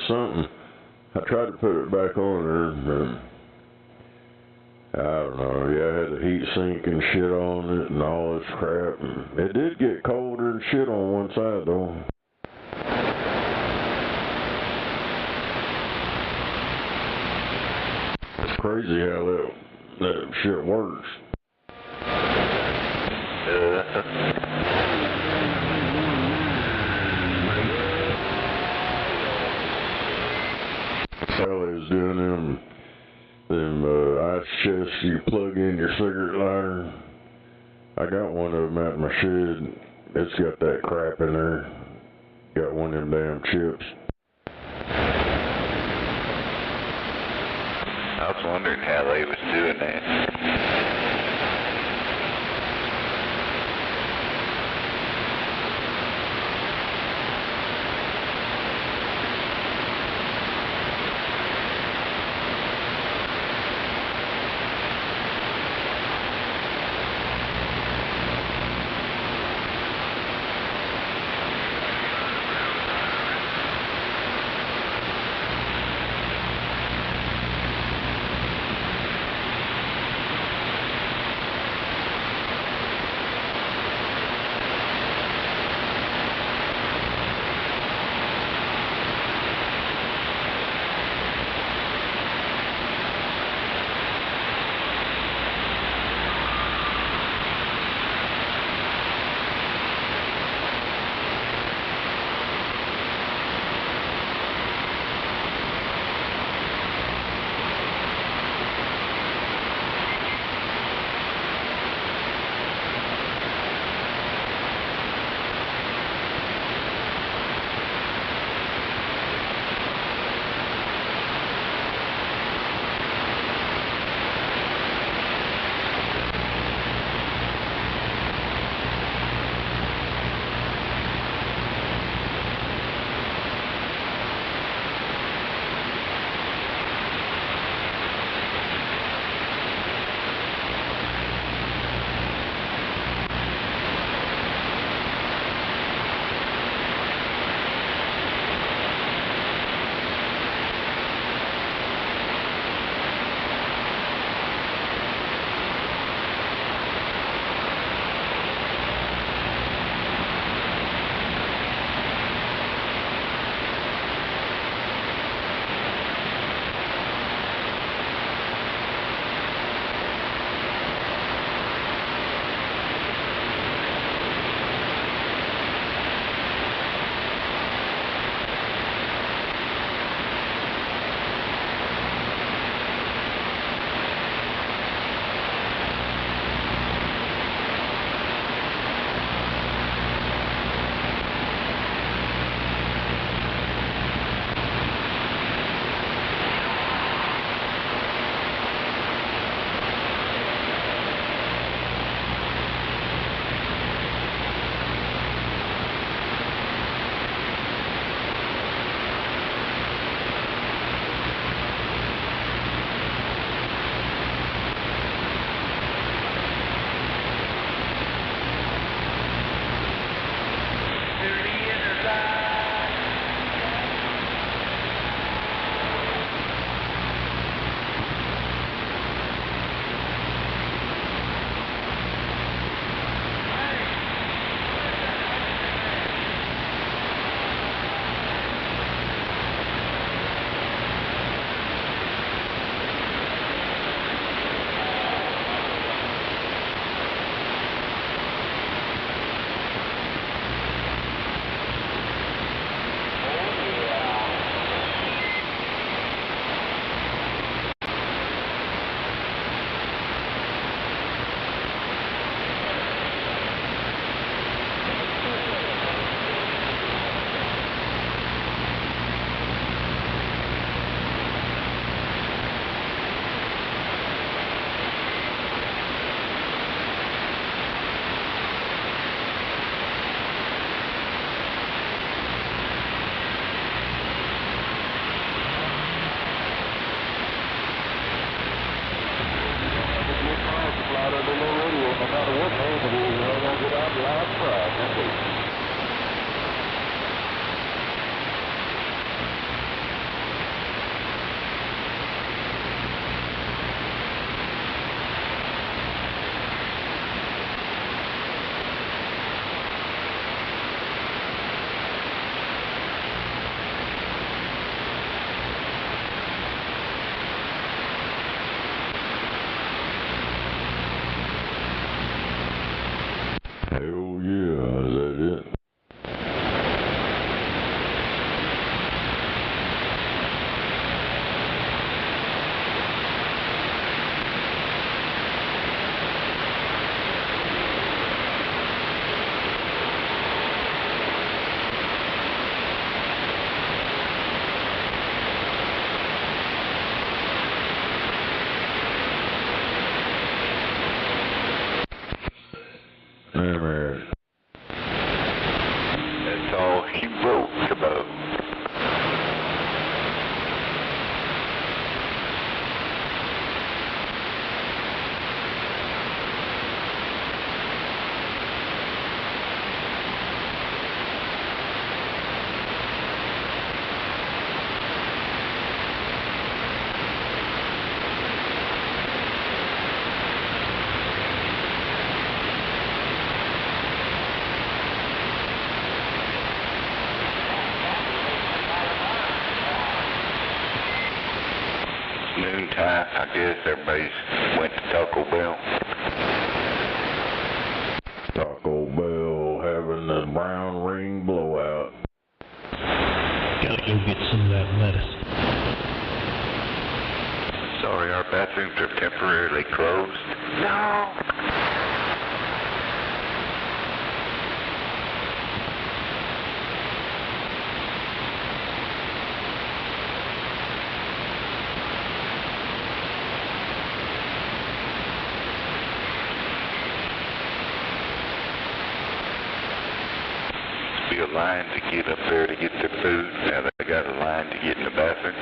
something. I tried to put it back on there, and I don't know, yeah, I had the heat sink and shit on it and all this crap. And it did get colder and shit on one side, though. It's crazy how that shit works. Fellas doing them ice chests you plug in your cigarette lighter. I got one of them out in my shed. It's got that crap in there. Got one of them damn chips. I was wondering how they was doing that. what name it is, and I'm going to get out loud pride. That's it. Hell yeah, is that it? That's all she wrote about. Noontime, I guess everybody's went to Taco Bell. Taco Bell having the brown ring blowout. Gotta go get some of that lettuce. Sorry, our bathrooms are temporarily closed. No. Be a line to get up there to get their food. Now they got a line to get in the bathroom.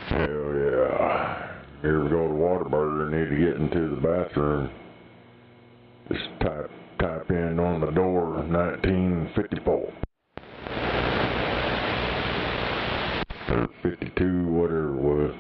Hell yeah. Here we go to Whataburger, need to get into the bathroom. Just type in on the door 1954. Or 52, whatever it was.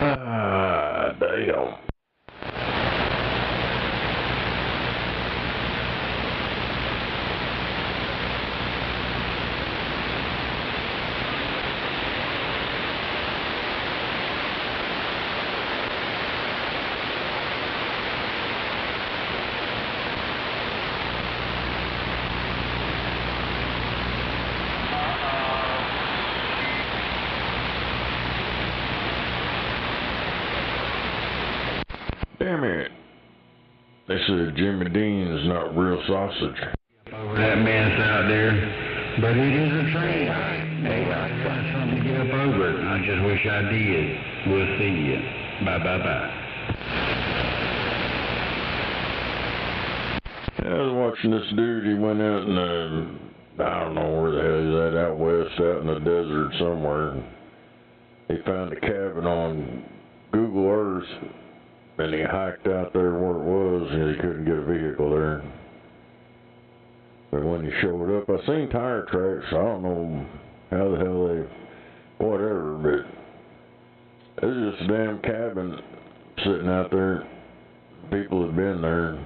Ah, damn. Damn it. They said Jimmy Dean's not real sausage. That man's out there, but it is a train. Hey, I got something to get up over it. I just wish I did. We'll see you. Bye. I was watching this dude, he went out in I don't know where the hell he's at, out west, out in the desert somewhere. He found a cabin on Google Earth, and he hiked out there where it was, and he couldn't get a vehicle there. But when he showed up, I seen tire tracks. I don't know how the hell they, whatever, but It was just a damn cabin sitting out there. People had been there.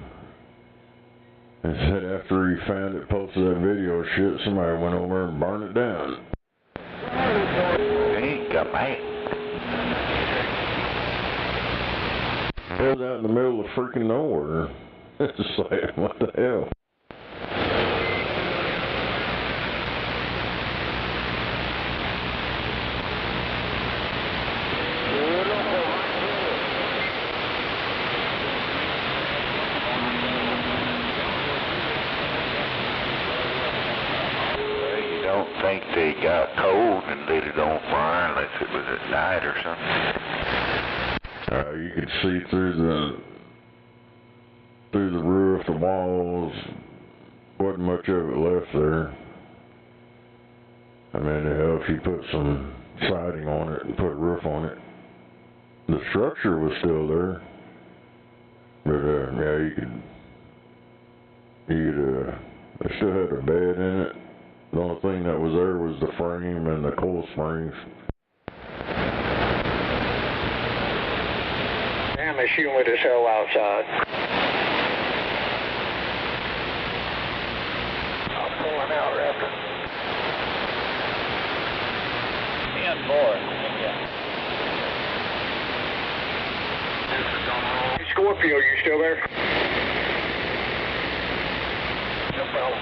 And said after he found it, posted that video shit, somebody went over and burned it down. He got mad. It was out in the middle of freaking nowhere. It's just like, what the hell? Think they got cold and lit it on fire unless it was at night or something. You could see through the roof, the walls. Wasn't much of it left there. I mean, hell, if you put some siding on it and put a roof on it, the structure was still there. But yeah, they still had a bed in it. The only thing that was there was the frame and the coil springs. Damn, it's humid as hell outside. I'm pulling out, Raptor. 10-4. Scorpio, you still there? No problem.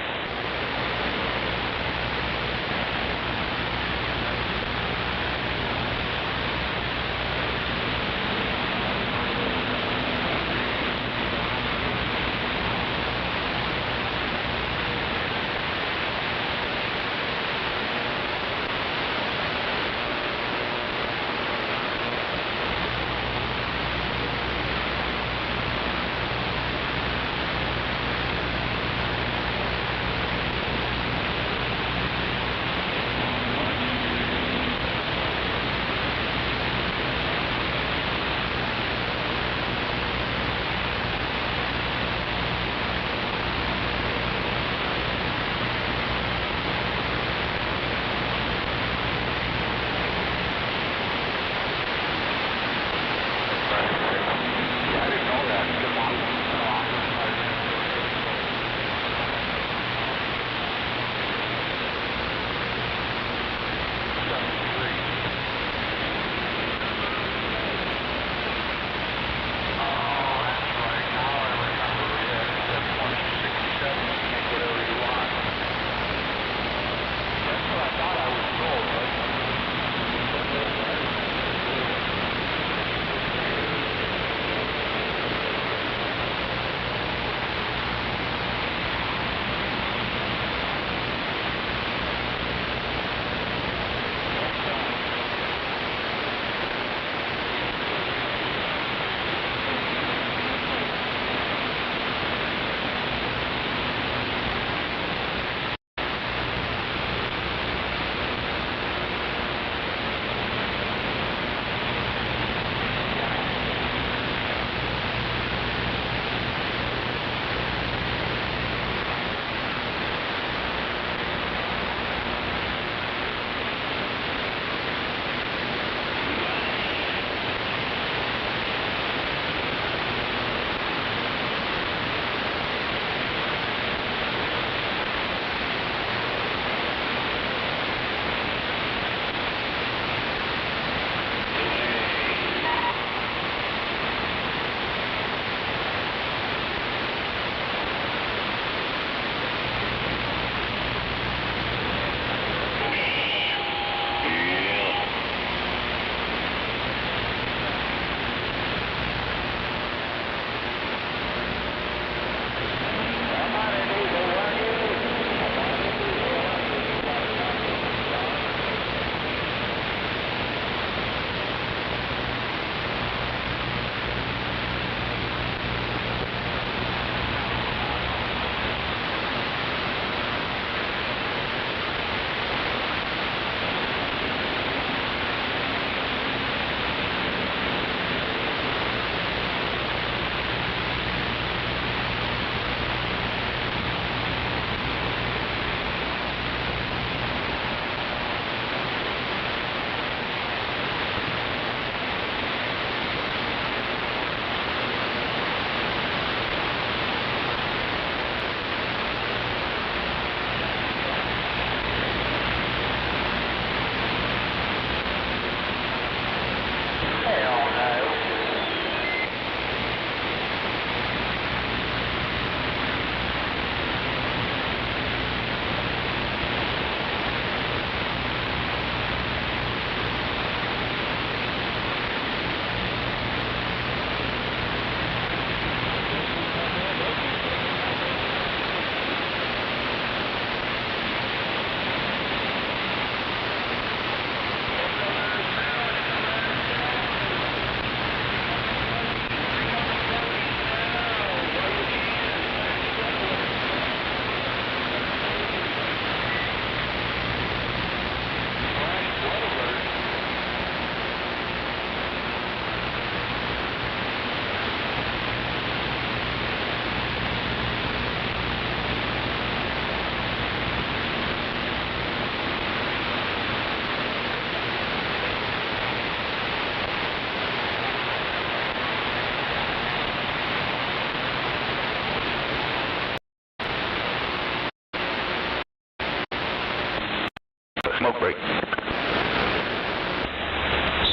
Smoke break.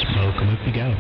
Smoke 'em if you got 'em.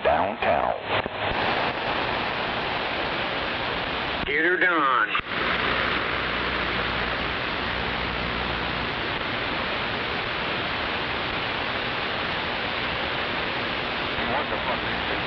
Downtown. Get her done. What the fuck is this?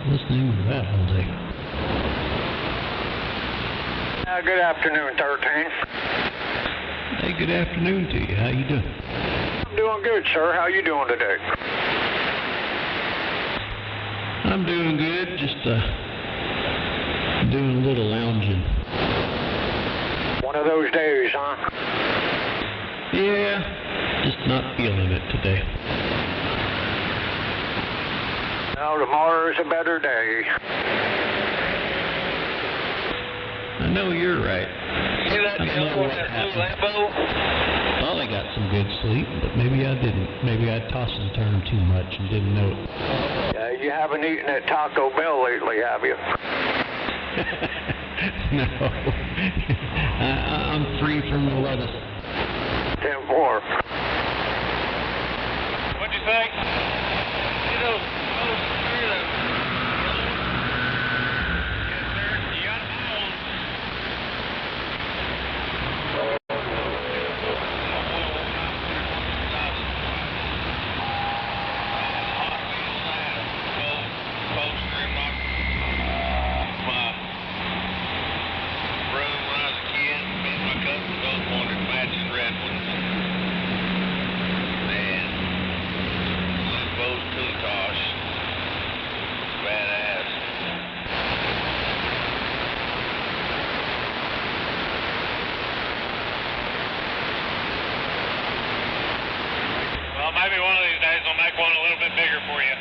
Listening to that all day. Good afternoon, 13. Hey, good afternoon to you. How you doing? I'm doing good, sir. How you doing today? I'm doing good. Just doing a little lounging. One of those days, huh? Yeah, just not feeling it today. Well, tomorrow's a better day. I know you're right. See that devil in that blue Lambo? Well, I got some good sleep, but maybe I didn't. Maybe I tossed and turned too much and didn't know it. You haven't eaten at Taco Bell lately, have you? No. I'm free from the lettuce. 10-4. What'd you say? You know, bigger for you.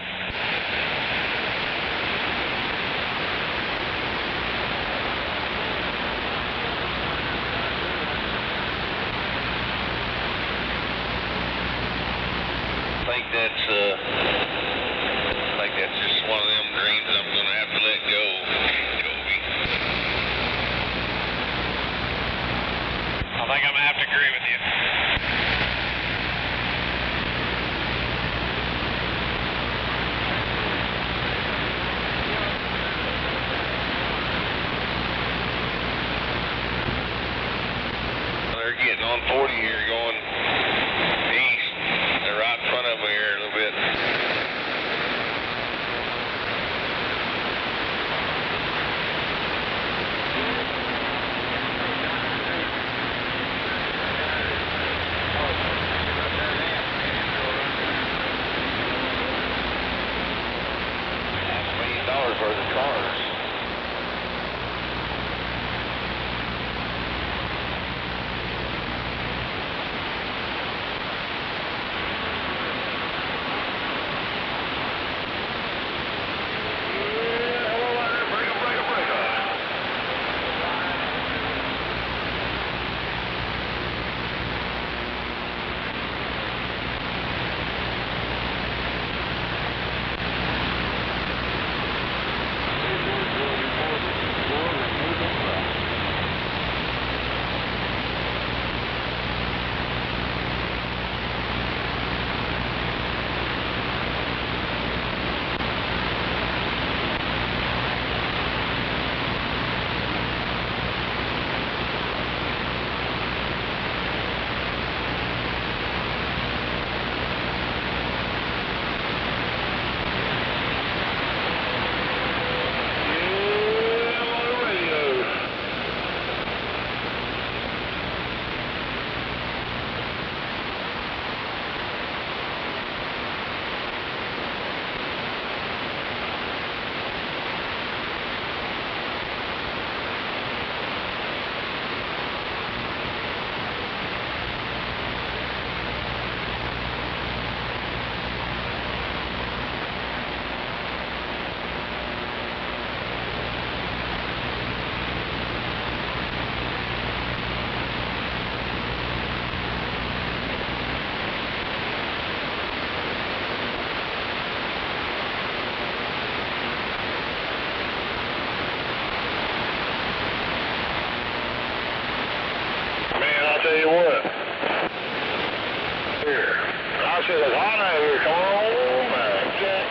I think that's just one of them dreams I'm gonna have to let go, Toby. I think I'm gonna have to agree with you. They're getting on 40 here going east. They're right in front of me here a little bit. $500 million worth of cars. I'll tell you what. Here. I said it's hot out here. Come on, man. Jack.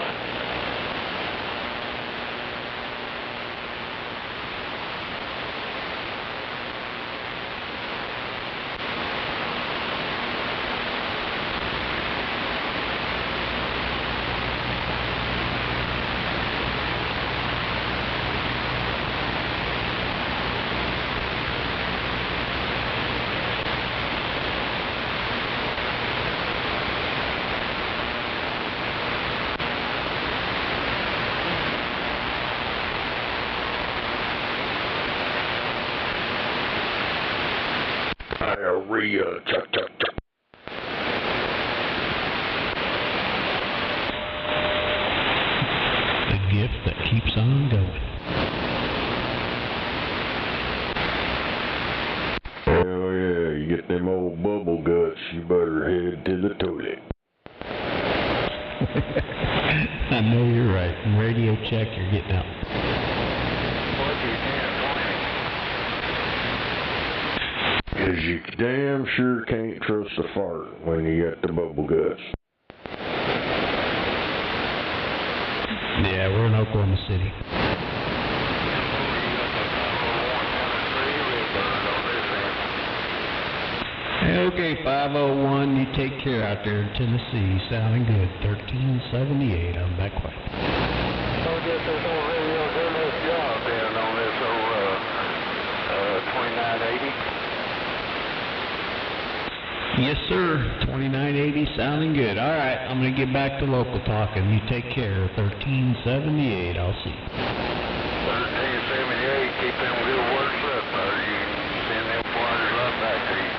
Diarrhea, chuck, chuck, chuck. The gift that keeps on going. Hell yeah, you get them old bubble guts, you better head to the toilet. I know you're right. In radio check, you're getting out. Cause you damn sure can't trust a fart when you got the bubble guts. Yeah, we're in Oklahoma City. Okay, 501, you take care out there in Tennessee. Sounding good. 1378, I'm back quiet. I guess there's no radio doing this job then on this old 2980. Yes, sir. 2980, sounding good. All right, I'm going to get back to local talking. You take care. 1378, I'll see you. 1378, keep them good works up, brother. You can send them flyers right back to you.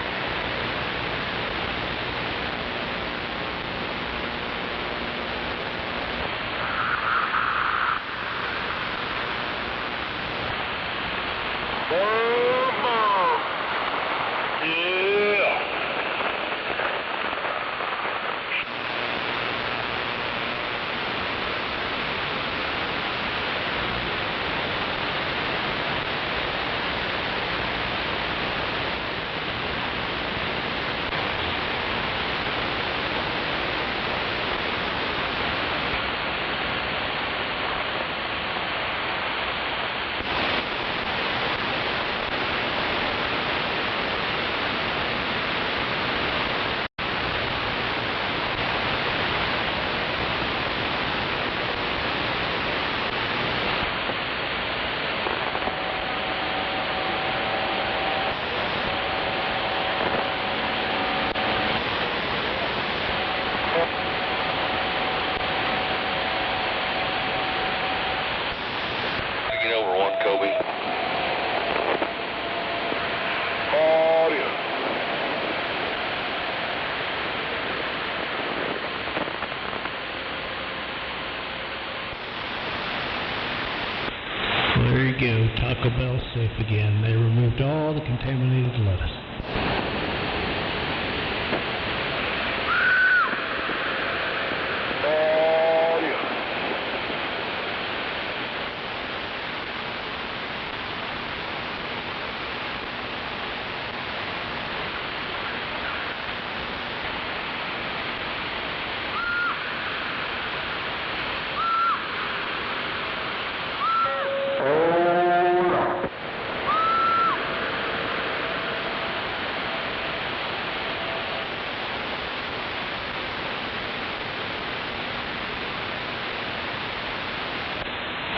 There you go, Taco Bell safe again. They removed all the contaminated lettuce.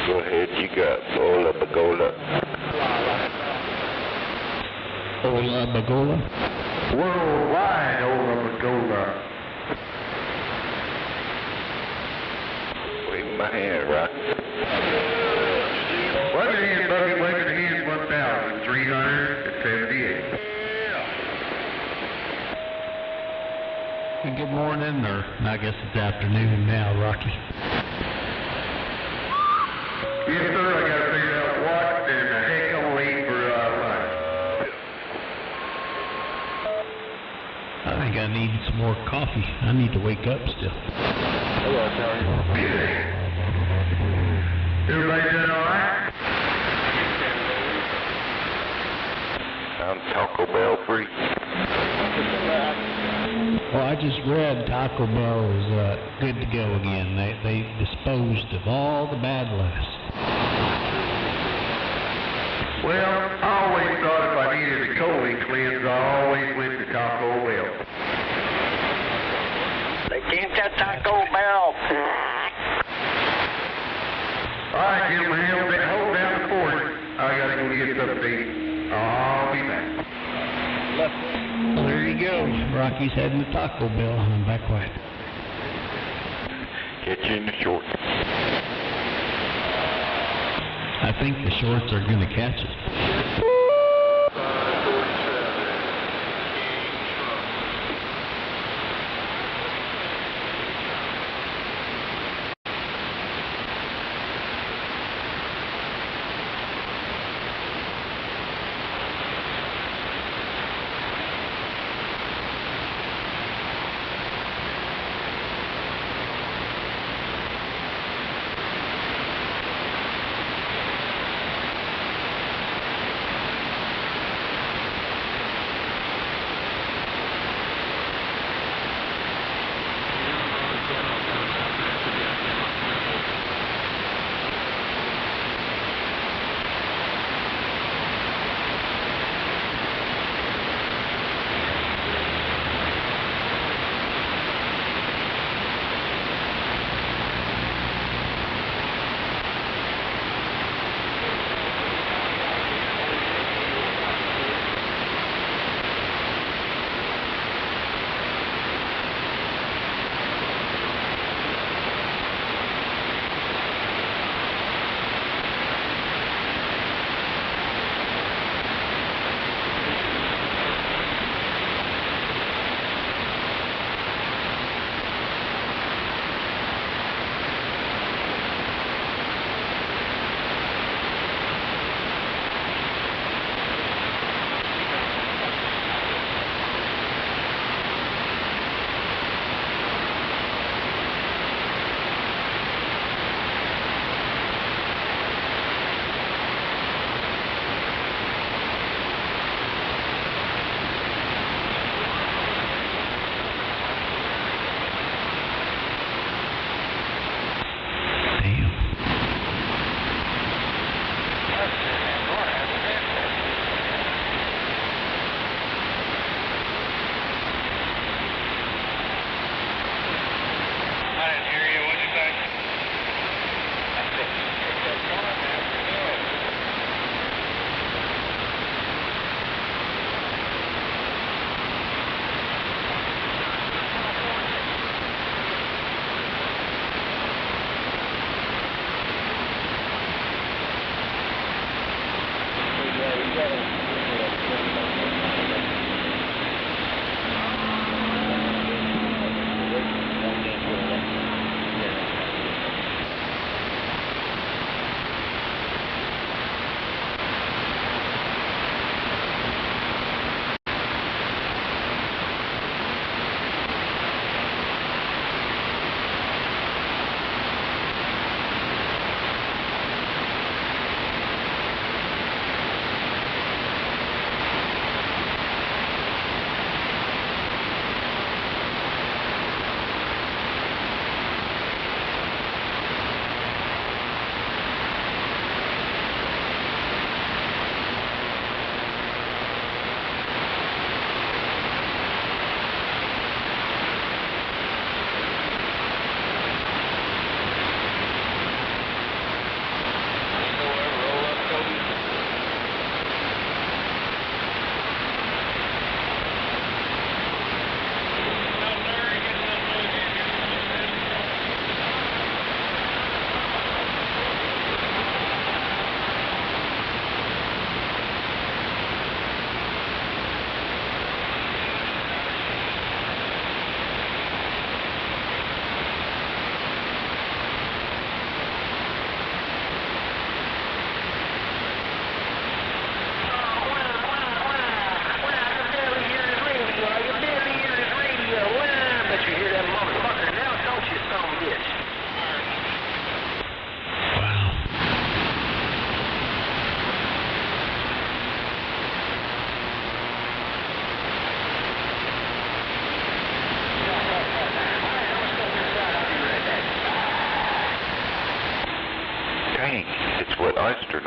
Go ahead, you got Ola Bagola. Ola Bagola? Worldwide Ola Bagola. Wave my hand, right? Wave your hand, Bucky. Wave your hand, 1,378. And good morning, or I guess it's afternoon now, Rocky. Yes, sir. I got to figure out what in the heck I'm gonna eat for lunch. I think I need some more coffee. I need to wake up still. Hello, Tony. Everybody doing all right? I'm Taco Bell free. Well, I just read Taco Bell is good to go again. They disposed of all the bad lettuce. Well, I always thought if I needed a colon cleanse, I always went to Taco Bell. They can't that Taco Bell. All right, gentlemen, hold down the fort. I gotta go get something to eat. I'll be back. Well, there you go. Rocky's heading to Taco Bell, and I'm back quiet. Catch you in the shorts. I think the shorts are going to catch us.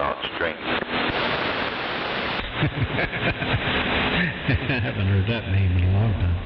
starts drinking. I haven't heard that name in a long time.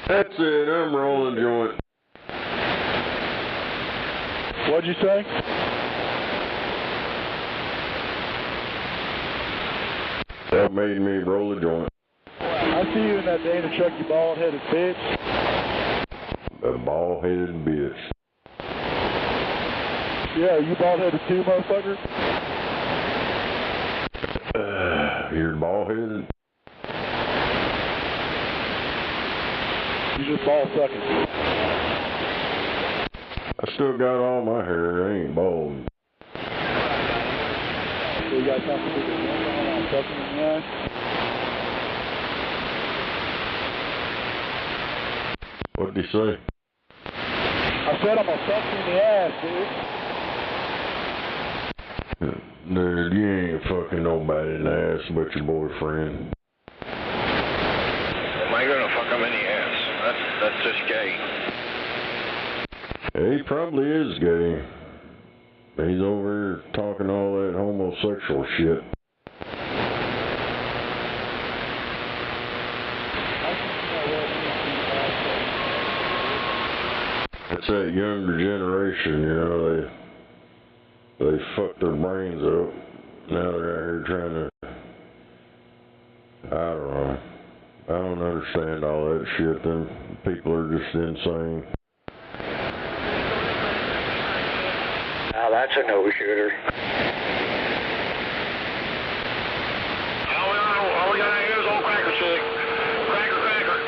That's it, I'm rolling joint. What'd you say? That made me roll a joint. I see you in that Dana truck, you bald-headed bitch. A bald-headed bitch. Yeah, you bald-headed too, motherfucker? You're bald-headed? You just ball-sucking. I still got all my hair, I ain't bald. So you got something to do with sucking in the eye? What'd he say? I said I'm gonna suck you in the ass, dude. Dude, you ain't fucking nobody in the ass but your boyfriend. Am I gonna fuck him in the ass? That's just gay. He probably is gay. He's over here talking all that homosexual shit. It's that younger generation, you know, they fucked their brains up. Now they're out here trying to, I don't know. I don't understand all that shit. Them people are just insane. Now that's a no-shooter. All we got out here is old Cracker Chick. Cracker.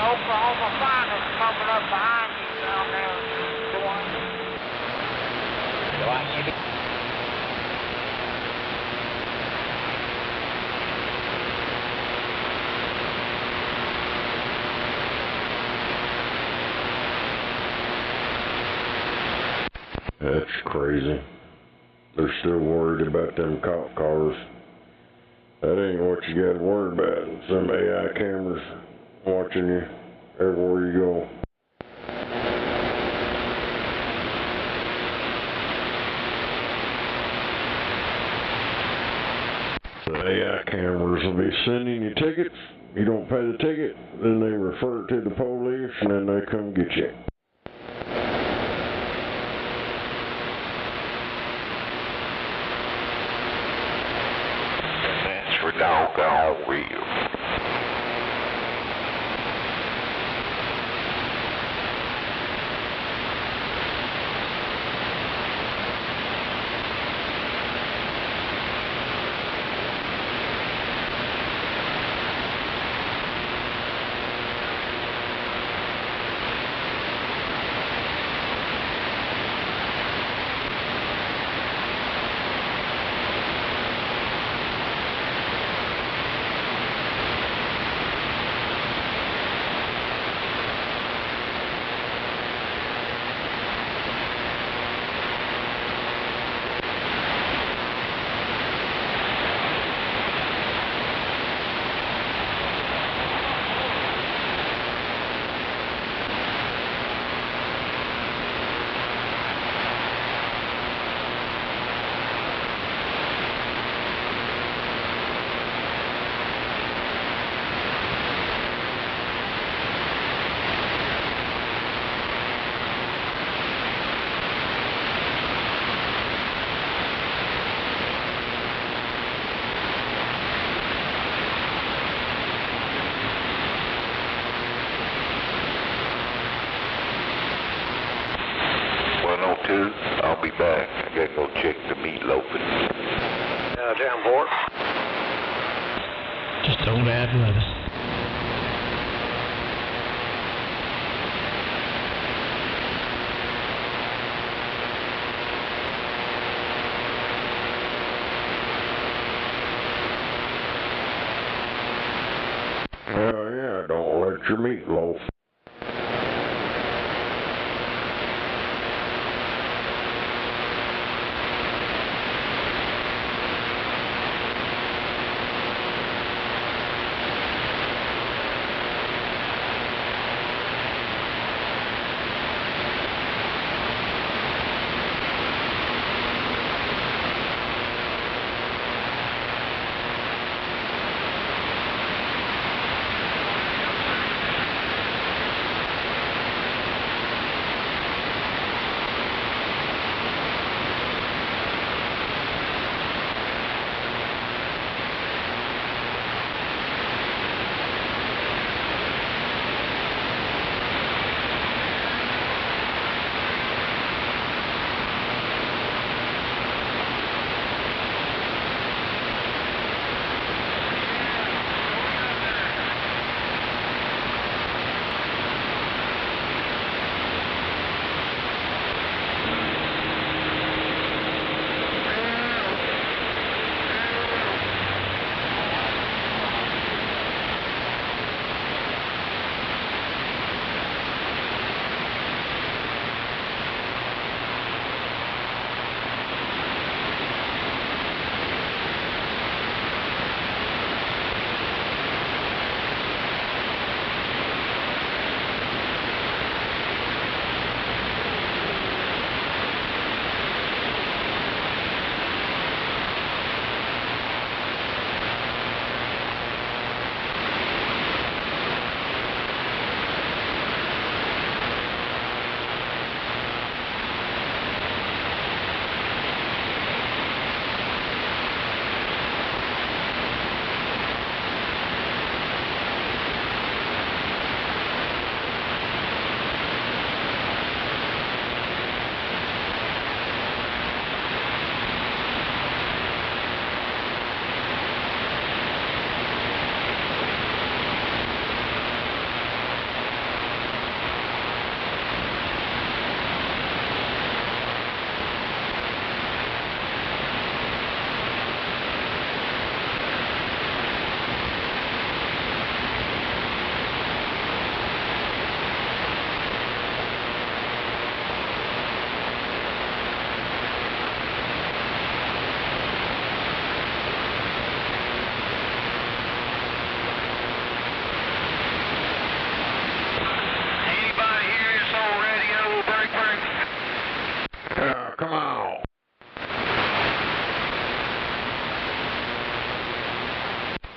Oklahoma finest coming up behind you down there, boy. That's crazy. They're still worried about them cop cars. That ain't what you got to worry about. Some AI cameras watching you everywhere you go. The AI cameras will be sending you tickets. You don't pay the ticket, then they refer it to the police, and then they come get you. That's for doggone real. I'll be back. I gotta go check the meatloafing. Down port. Just don't add lettuce. Hell yeah, don't let your meatloaf.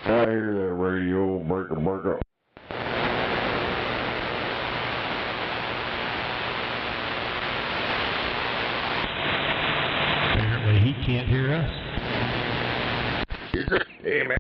I hear that radio, breaker, breaker. Apparently he can't hear us. Hey, man.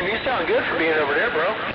Damn, you sound good for being over there, bro.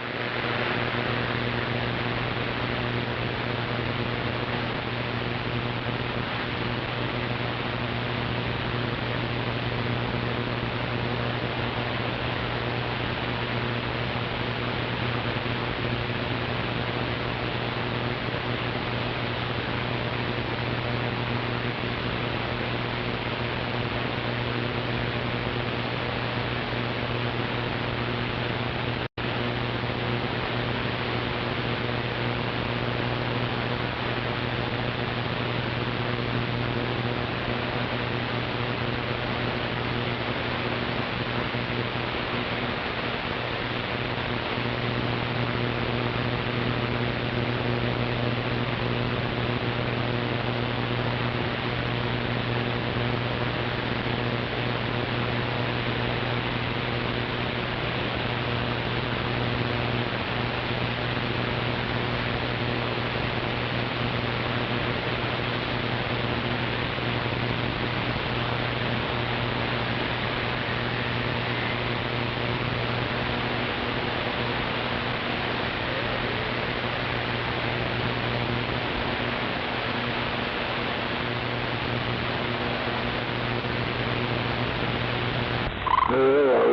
Yeah.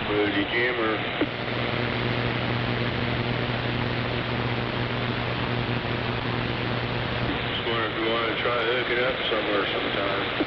Rudy Jimmer. Just wondering if you want to try hooking up somewhere sometime.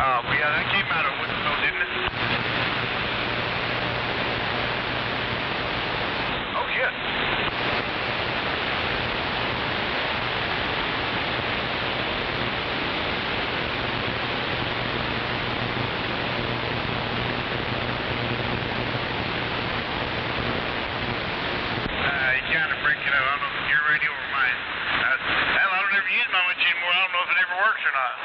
Yeah, that came out of Winslow, didn't it? Oh, shit. You kind of breaking up. I don't know if it's your radio or mine. Hell, I don't ever use my much anymore. I don't know if it ever works or not.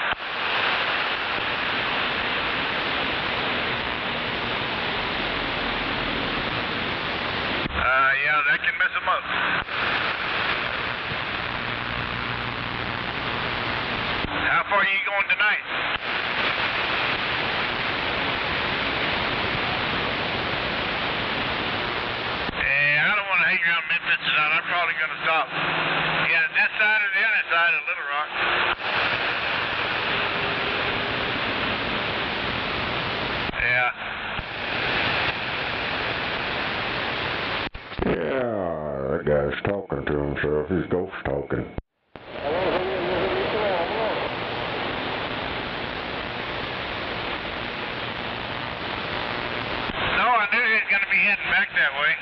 Yeah, that can mess them up. How far are you going tonight? I don't want to hang around Memphis tonight. I'm probably going to stop. Yeah, this side or the other side of Little Rock. Yeah. Yeah, that guy's talking to himself. He's ghost talking. No, I knew he was going to be heading back that way.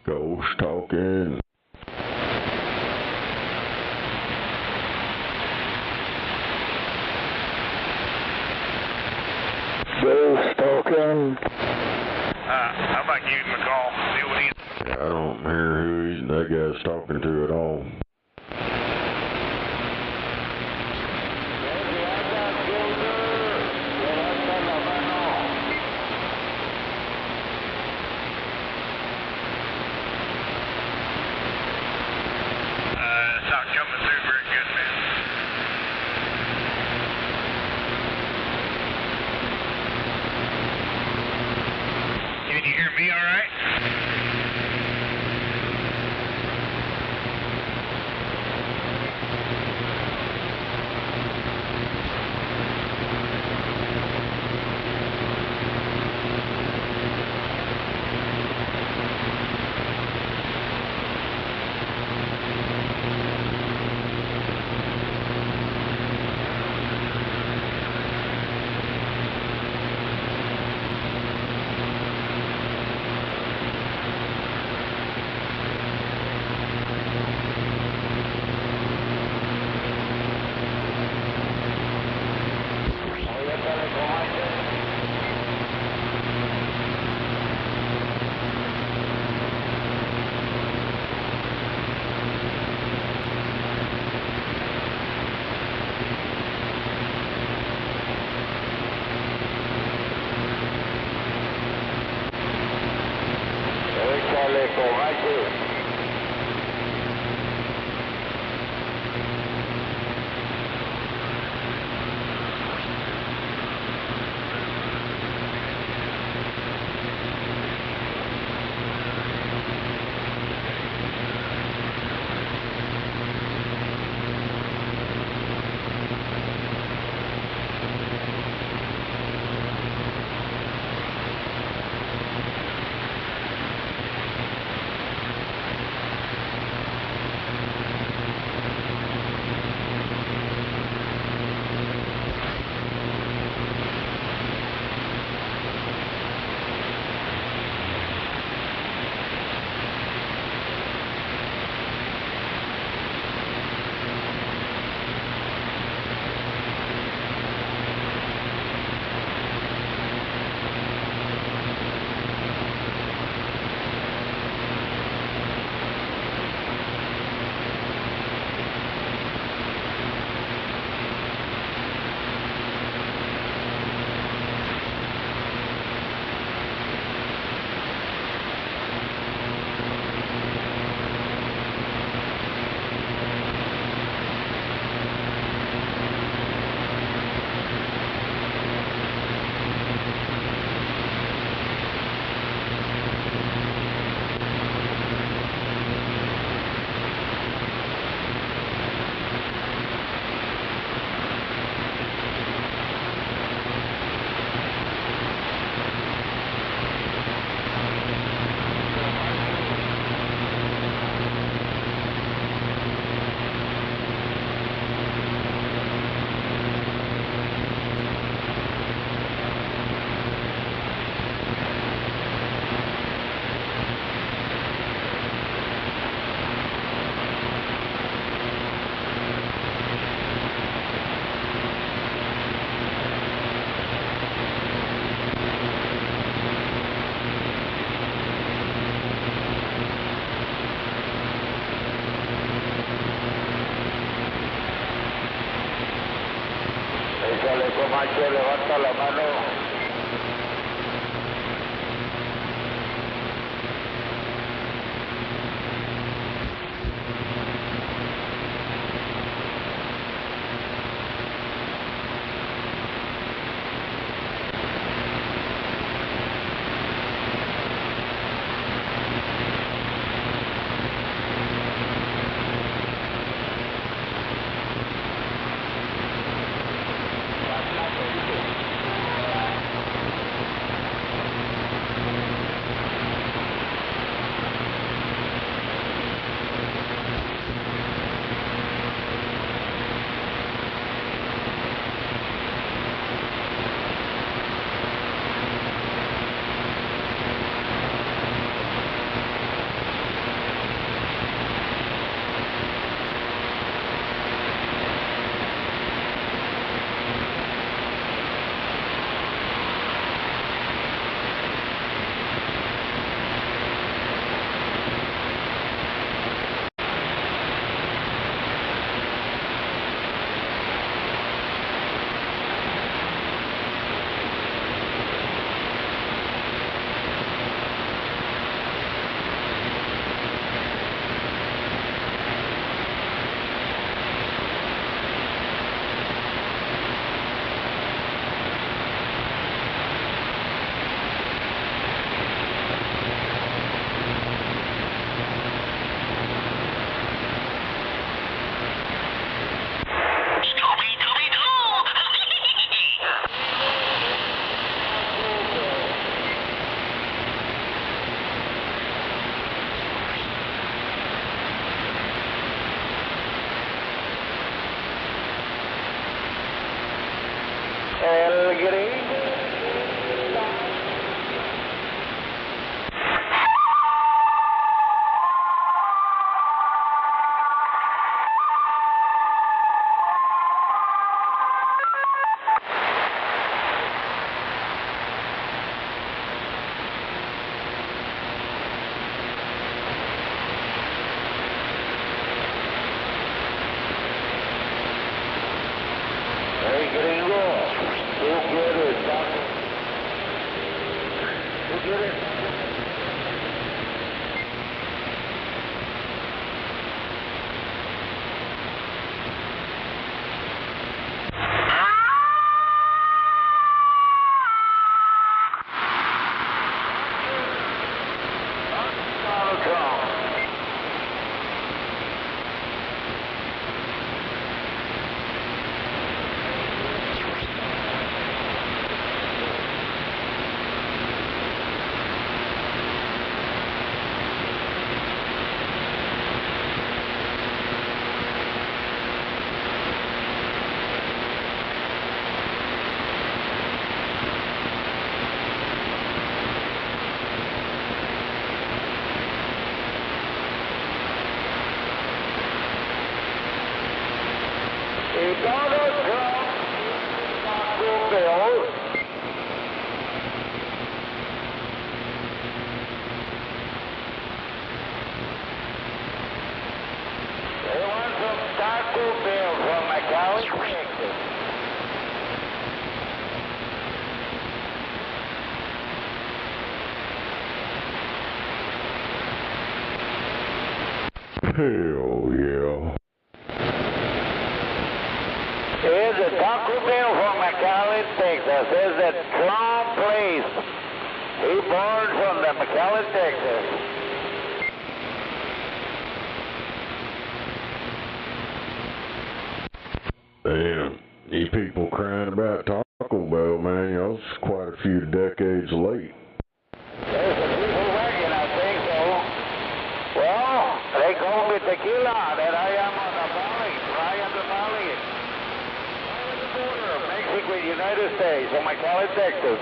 Ghost talking. Ghost talking. How about give him a call? See what he's... I don't hear who that guy's talking to at all. It's not coming through very good, man. Can you hear me all right? macho, levanta la mano. El gringo. Hey, gringo. ¿Tú quieres, Paco? ¿Tú quieres? Hell yeah. Here's a Taco Bell from McAllen, Texas. Here's a Trump place. He born from the McAllen, Texas. Damn, these people crying about Taco Bell, man, you know, it's quite a few decades late. There's a people wagon, I think so. Well, they call me Tequila, and I am on the valley, Ryan the Valley. Right at the border of Mexico and United States, in McAllen, Texas.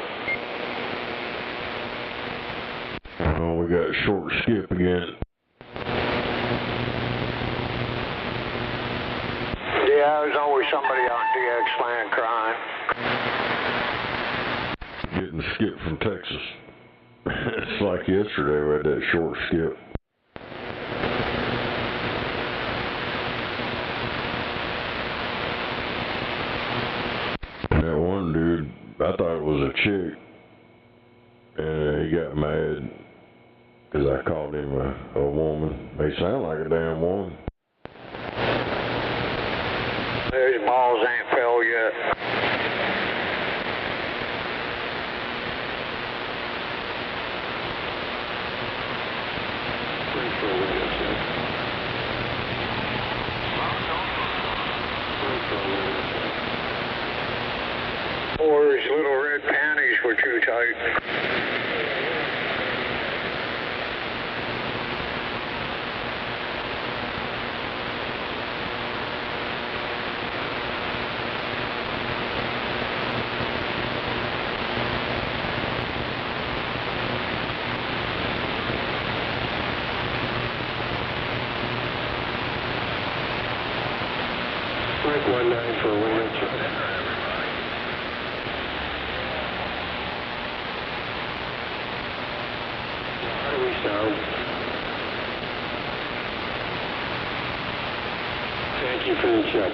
Oh, we got a short skip again. Yeah, there's always somebody out in DX land crying. Getting skipped from Texas. It's like yesterday we had that short skip. That one I thought it was a chick, and he got mad because I called him a woman. They sound like a damn woman. Those balls ain't fell yet. Or his little red panties were too tight. Mike 19 for Winchester. How do we sound? Thank you for the check.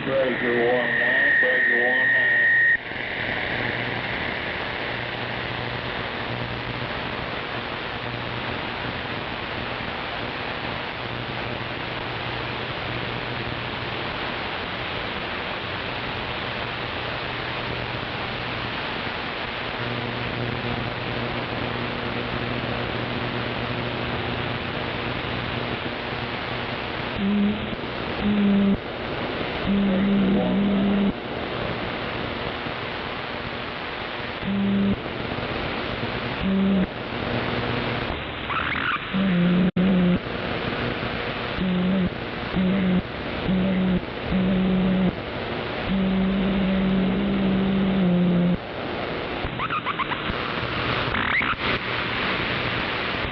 Breaker 19, breaker 19.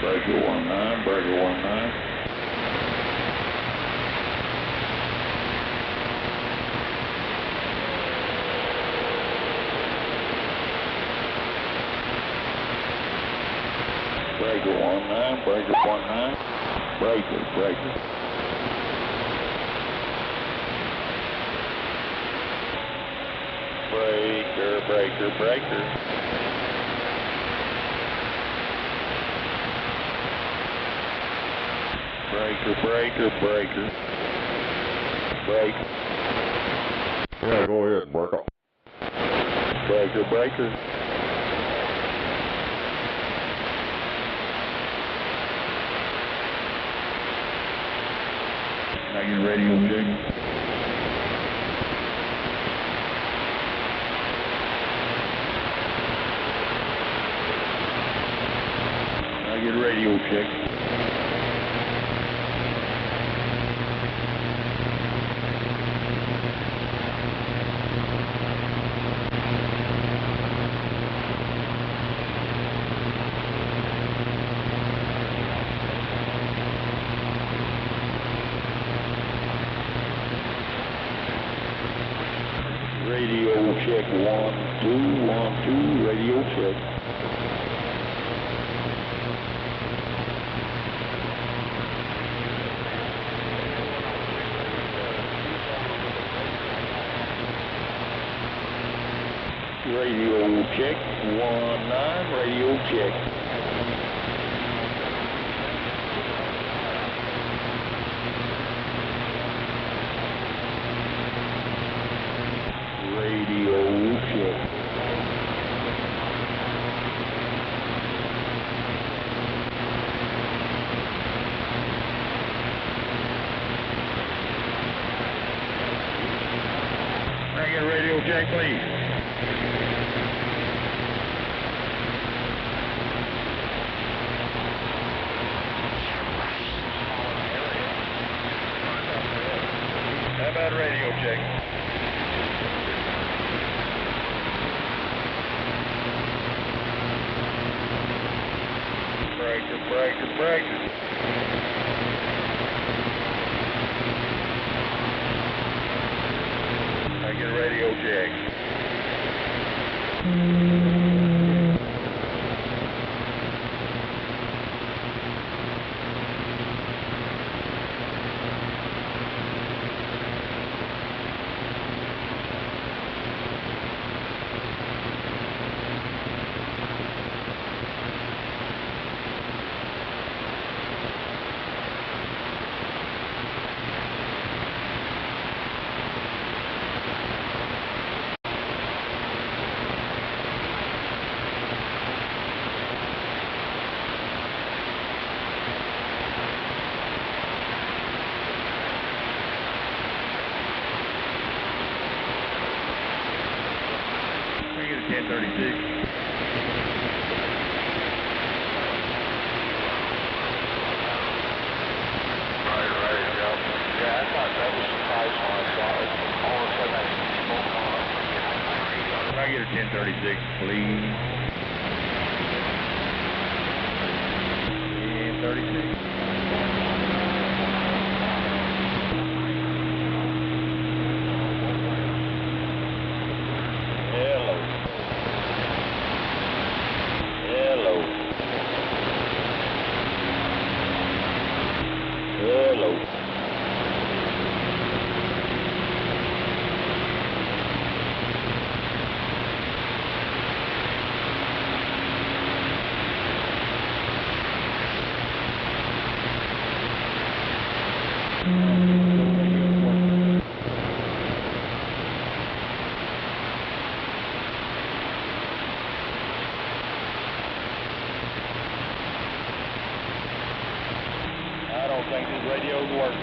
Breaker 19, breaker 19. Breaker 19, breaker 19. Breaker, breaker. Breaker, breaker, breaker. Breaker, breaker, breaker. Break. Yeah, go ahead, breaker. Breaker, breaker. Now get radio check. Now get radio check. Radio check 1, 2, 1, 2, radio check. Radio check 19, radio check. Radio check. Regular radio check, please. How about radio check? Breaker, breaker, breaker. I get radio check. We get a 1036. Yeah, I thought that was the price when I saw it. All of a sudden I spoke on it. Can I get a 1036, please? 1036. Hello. Hello. Hello. I don't think these radios work.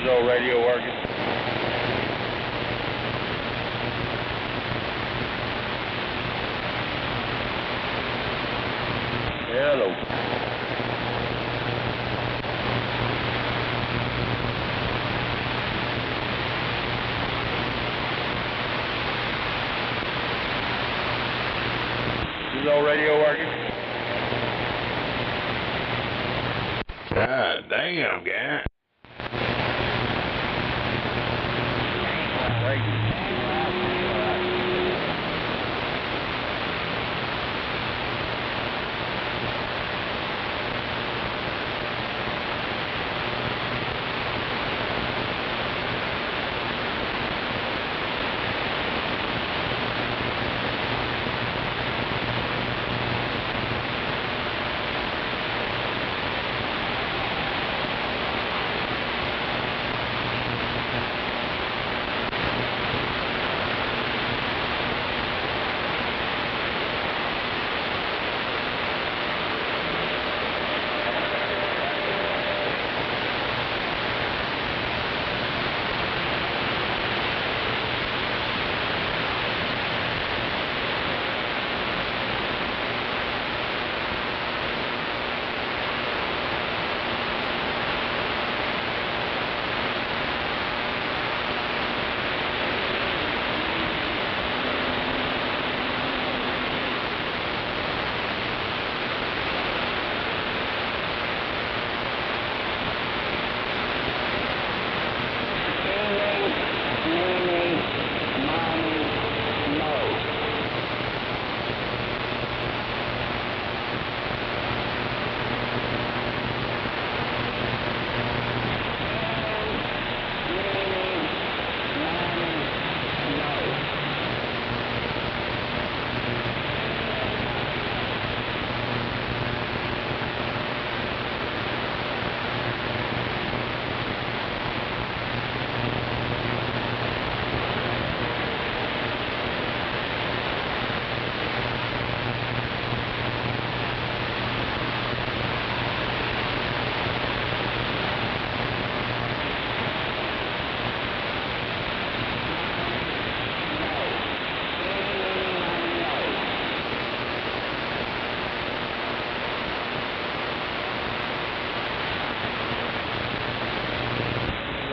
Is old radio working? Hello. Is old radio working? God damn, guy.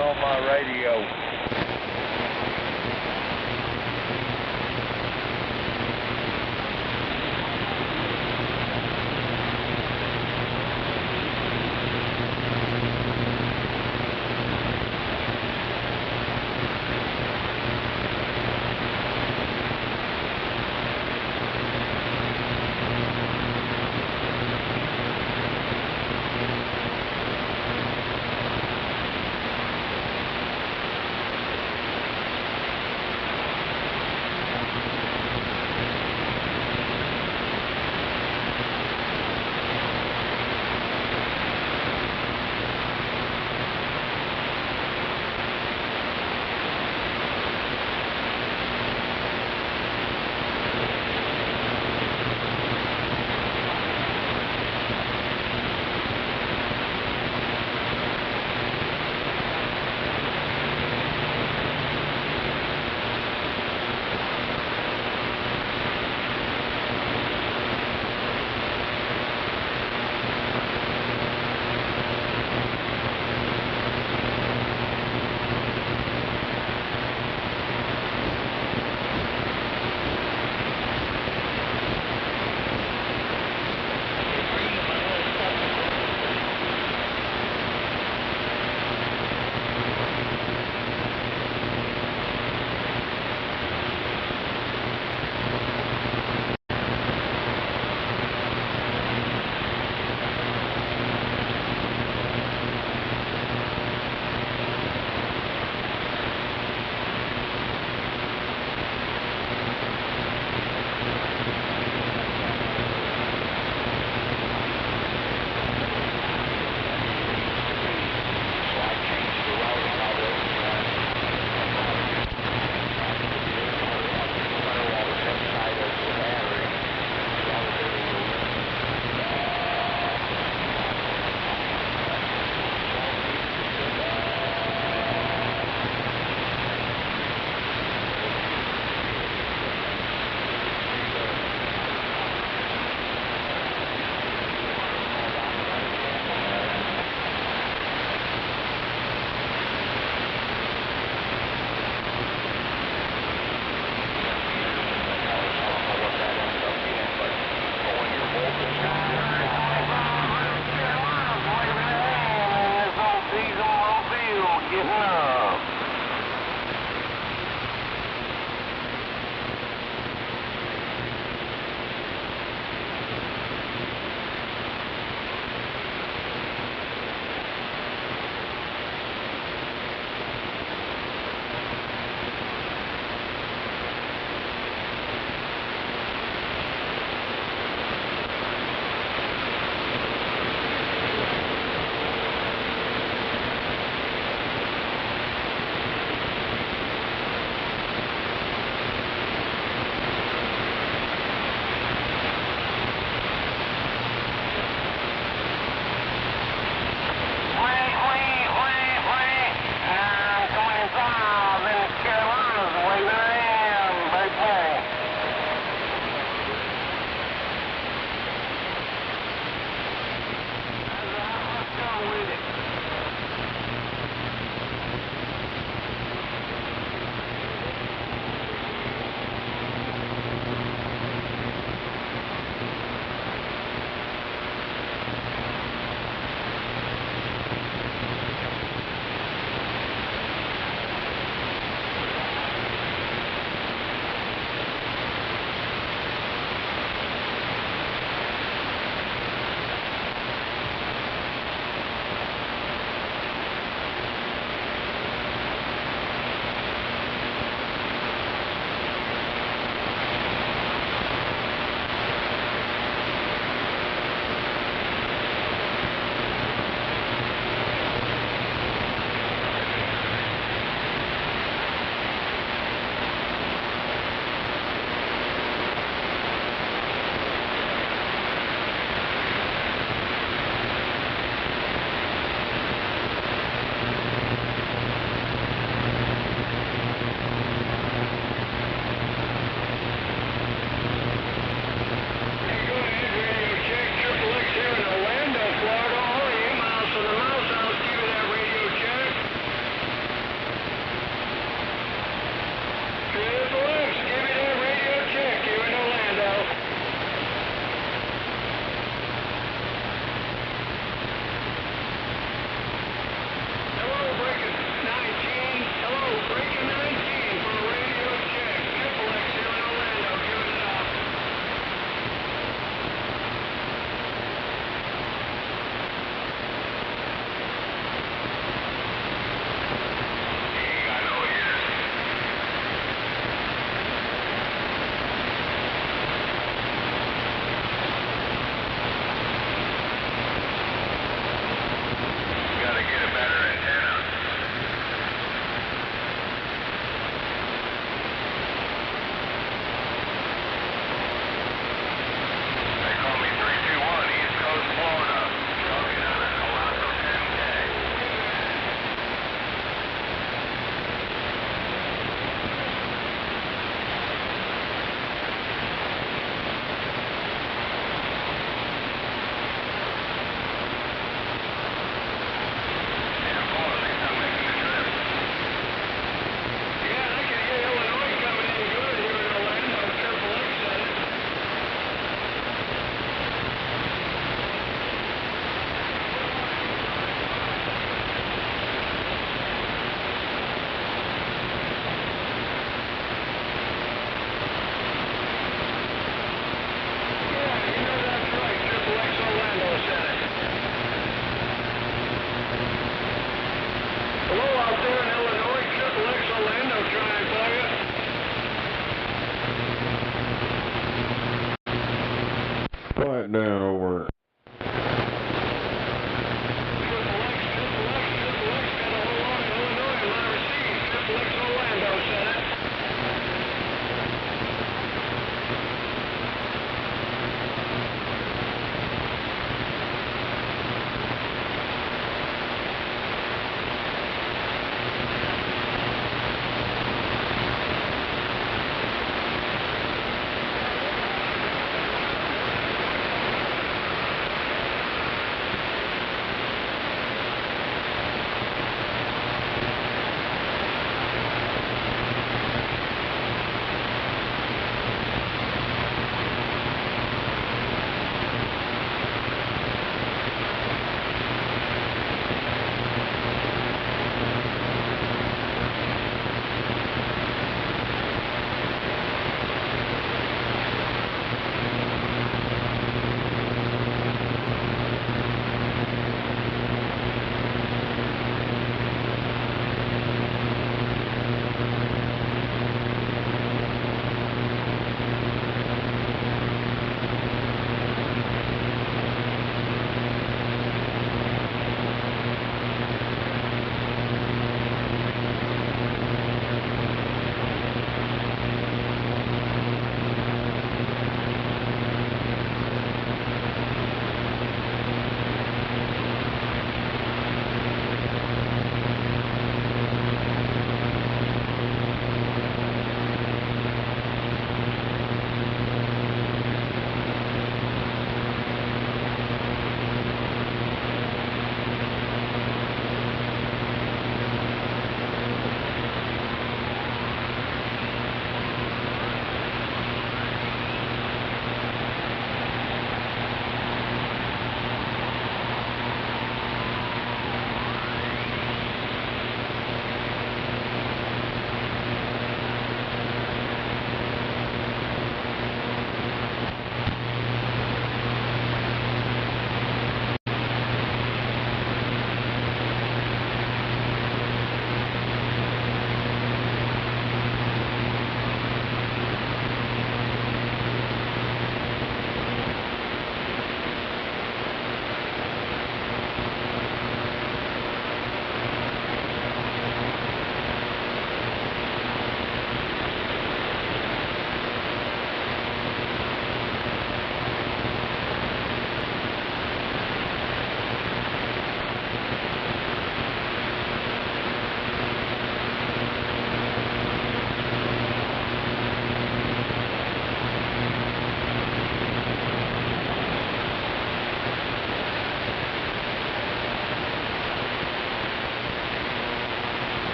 On my radio.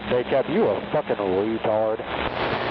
damn bake up. You a fucking retard.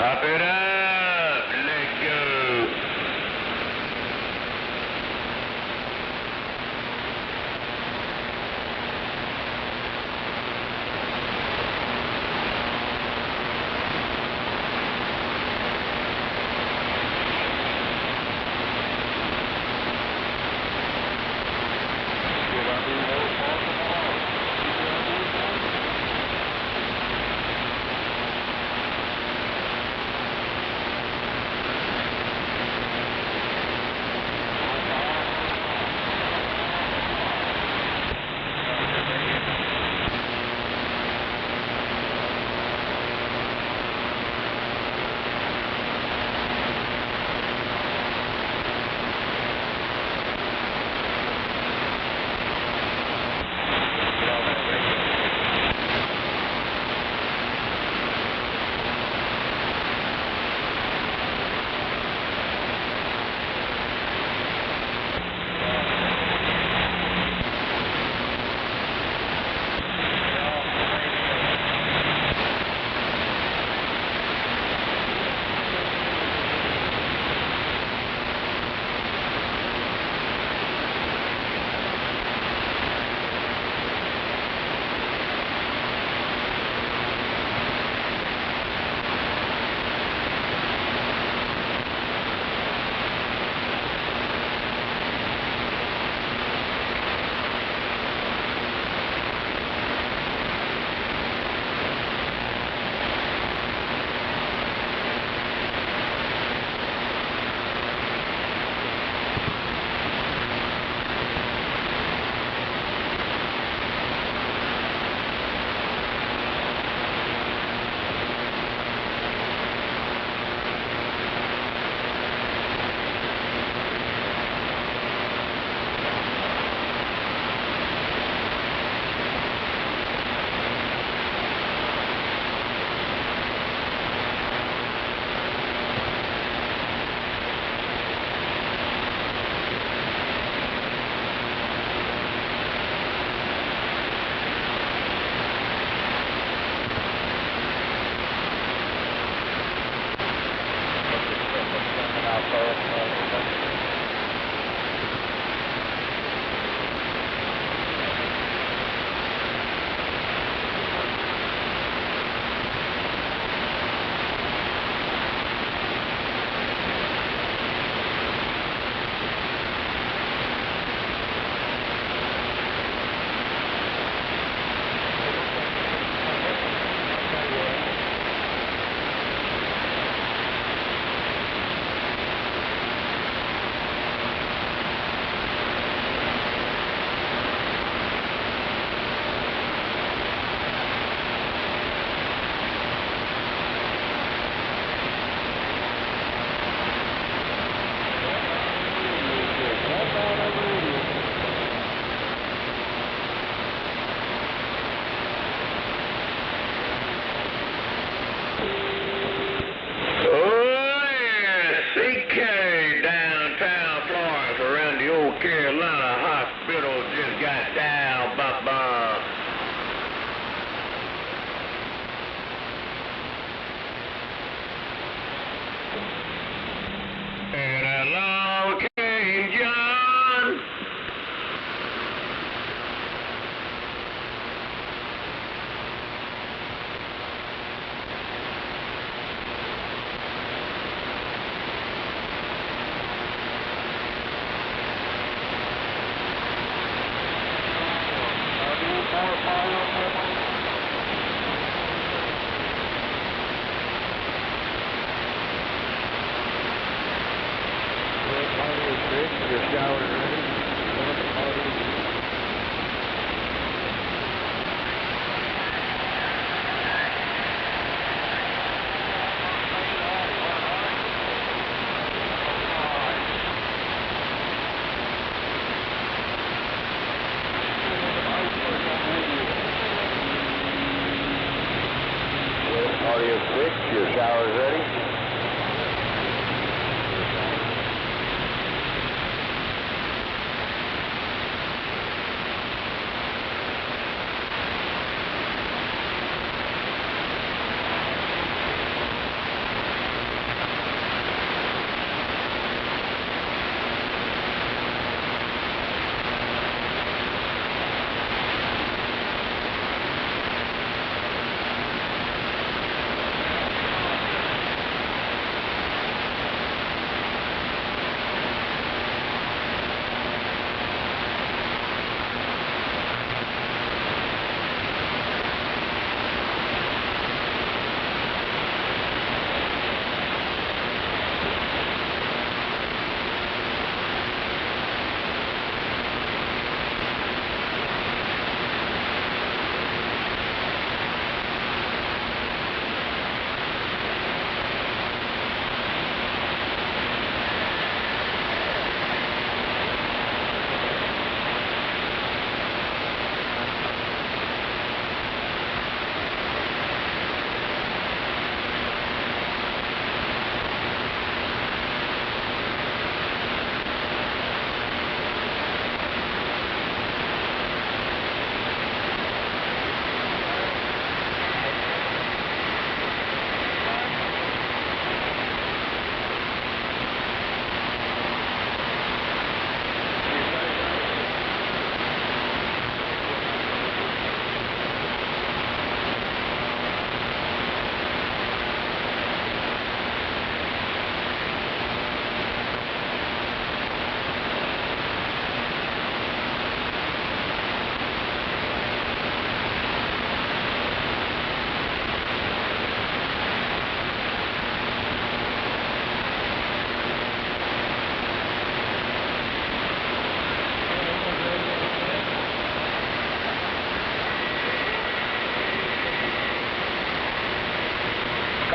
Pop it up. Let go.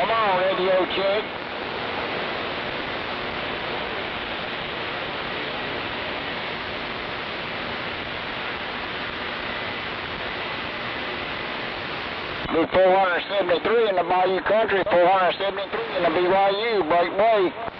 Come on, radio check. Be 473 in the Bayou Country, 473 in the BYU, Break Bay.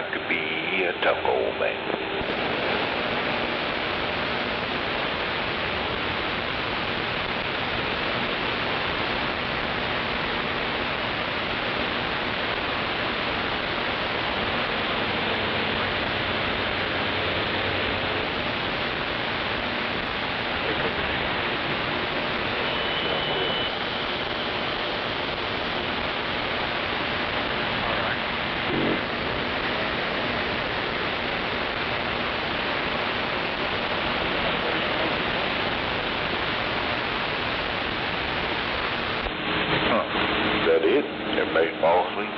I could be a tough old man. Everybody fall asleep.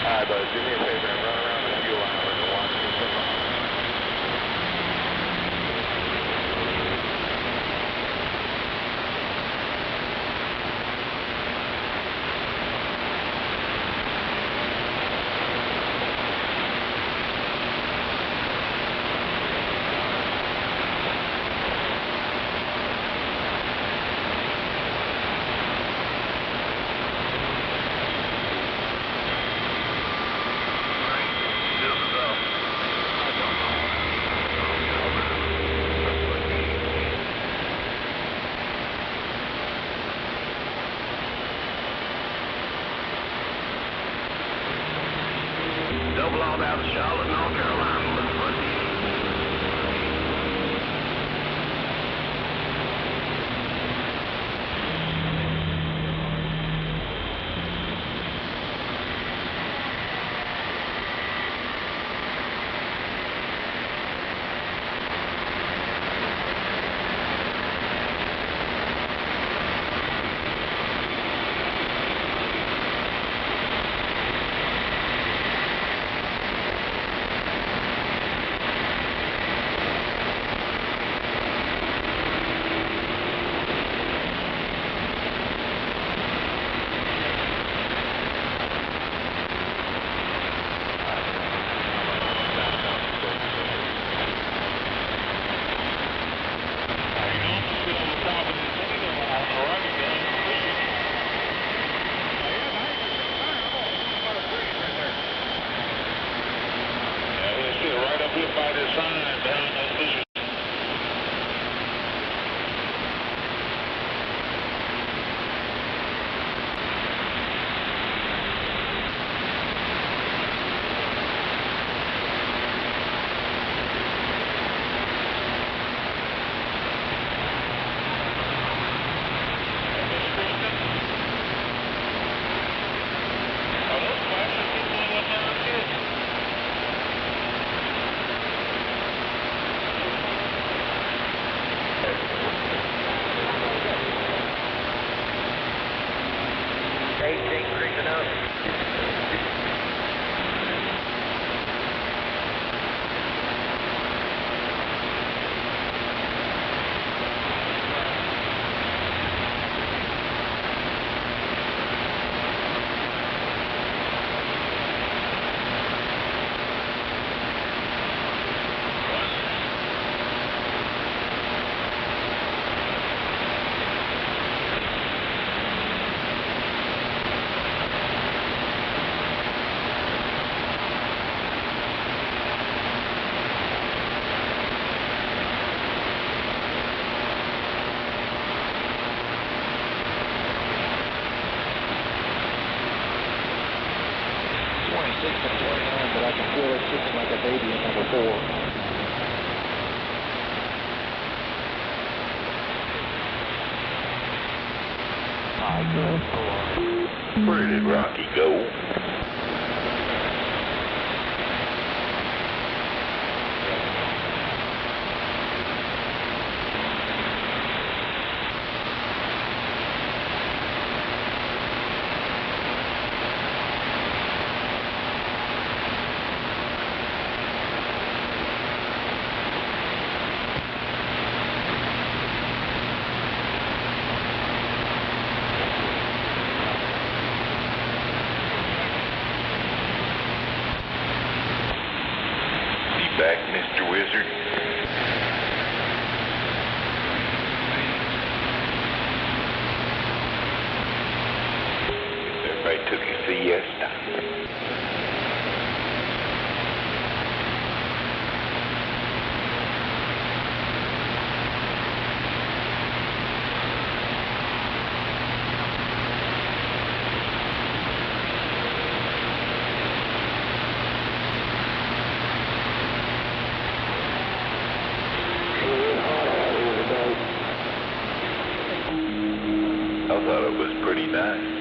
Alright, bud, do me a favor and run around the fuel hours and watch me from behind. Double all out of Charlotte, North Carolina. Looks funny. By the sign down those bushes. Creeping up. But I can feel it kicking like a baby in number 4. Where did Rocky go? Back, Mr. Wizard. Everybody took a siesta. I thought it was pretty nice.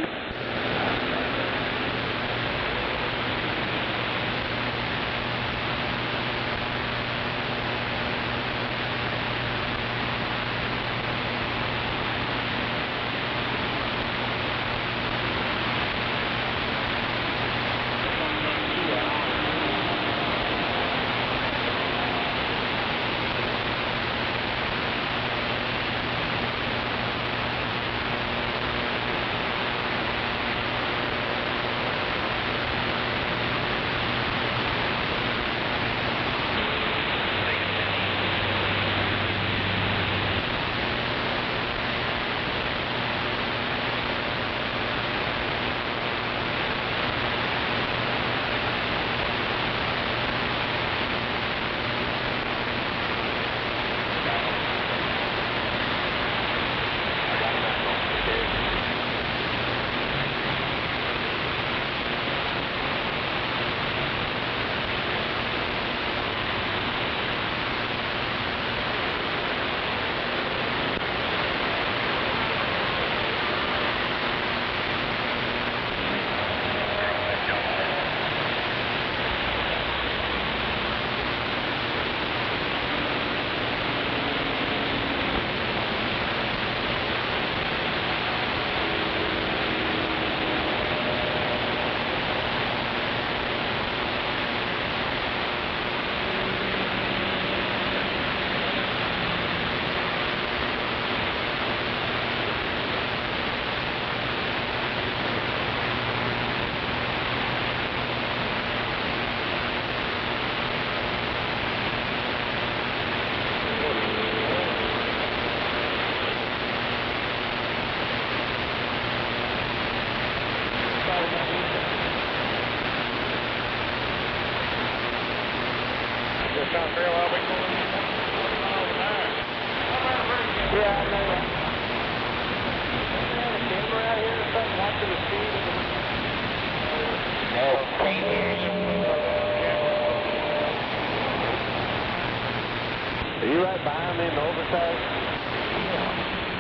Are you right behind me in the oversight?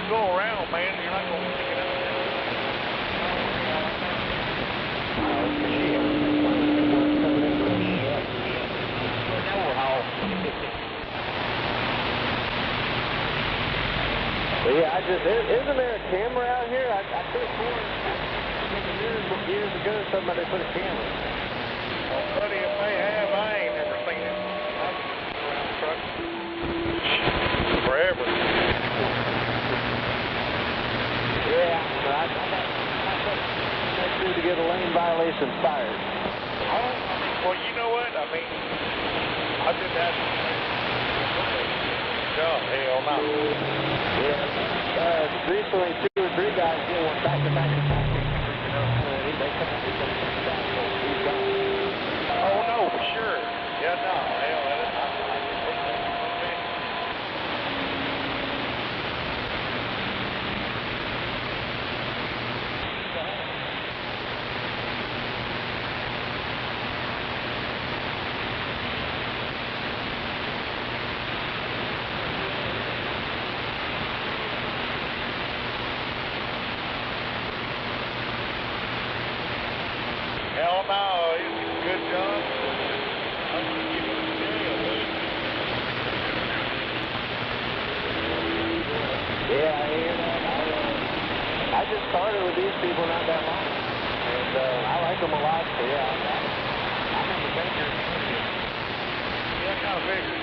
Go around, man. You're not going to pick it up. But yeah, isn't there a camera out here? I could have sworn years ago somebody put a camera. Well, buddy, if they have, I ain't never seen it. I've been around trucks forever. Yeah, but I got to get a lane violation fired. Oh, well, you know what? I mean, I just had to hell no. Yeah, recently 2 or 3 guys did one back to back to back. They come out and oh, no, for sure. Yeah, no, hell, I just started with these people not that long. And I like them a lot, so yeah, I'm in the Baker. Yeah, kind of bigger.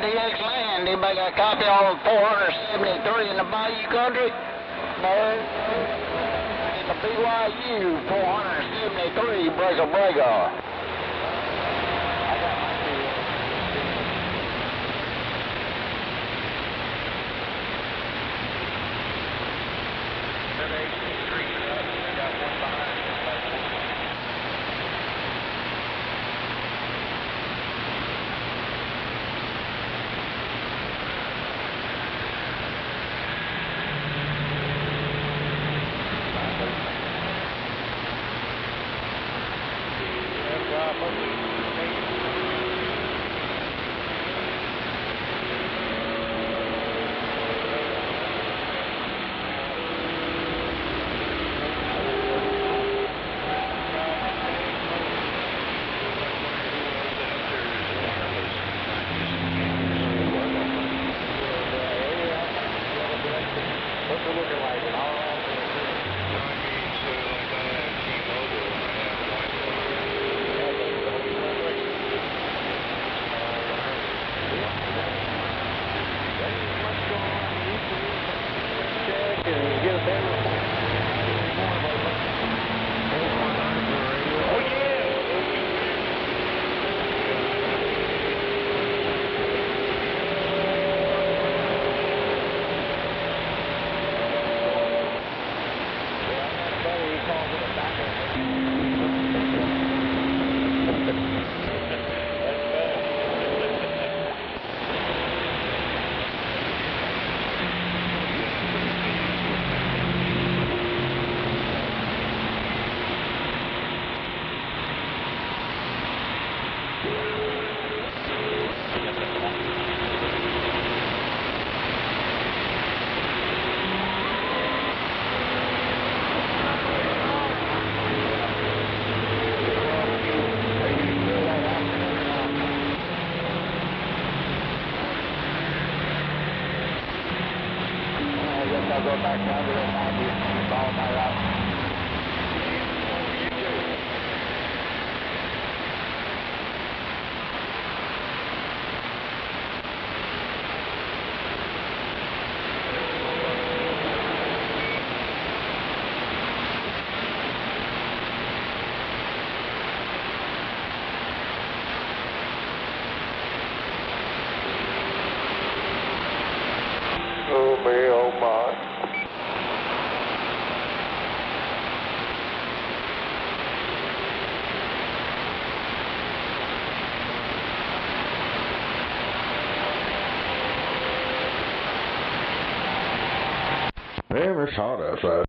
DX land, anybody got a copy on 473 in the Bayou Country? No. In the BYU 473, breaker. Damn, it's hot outside.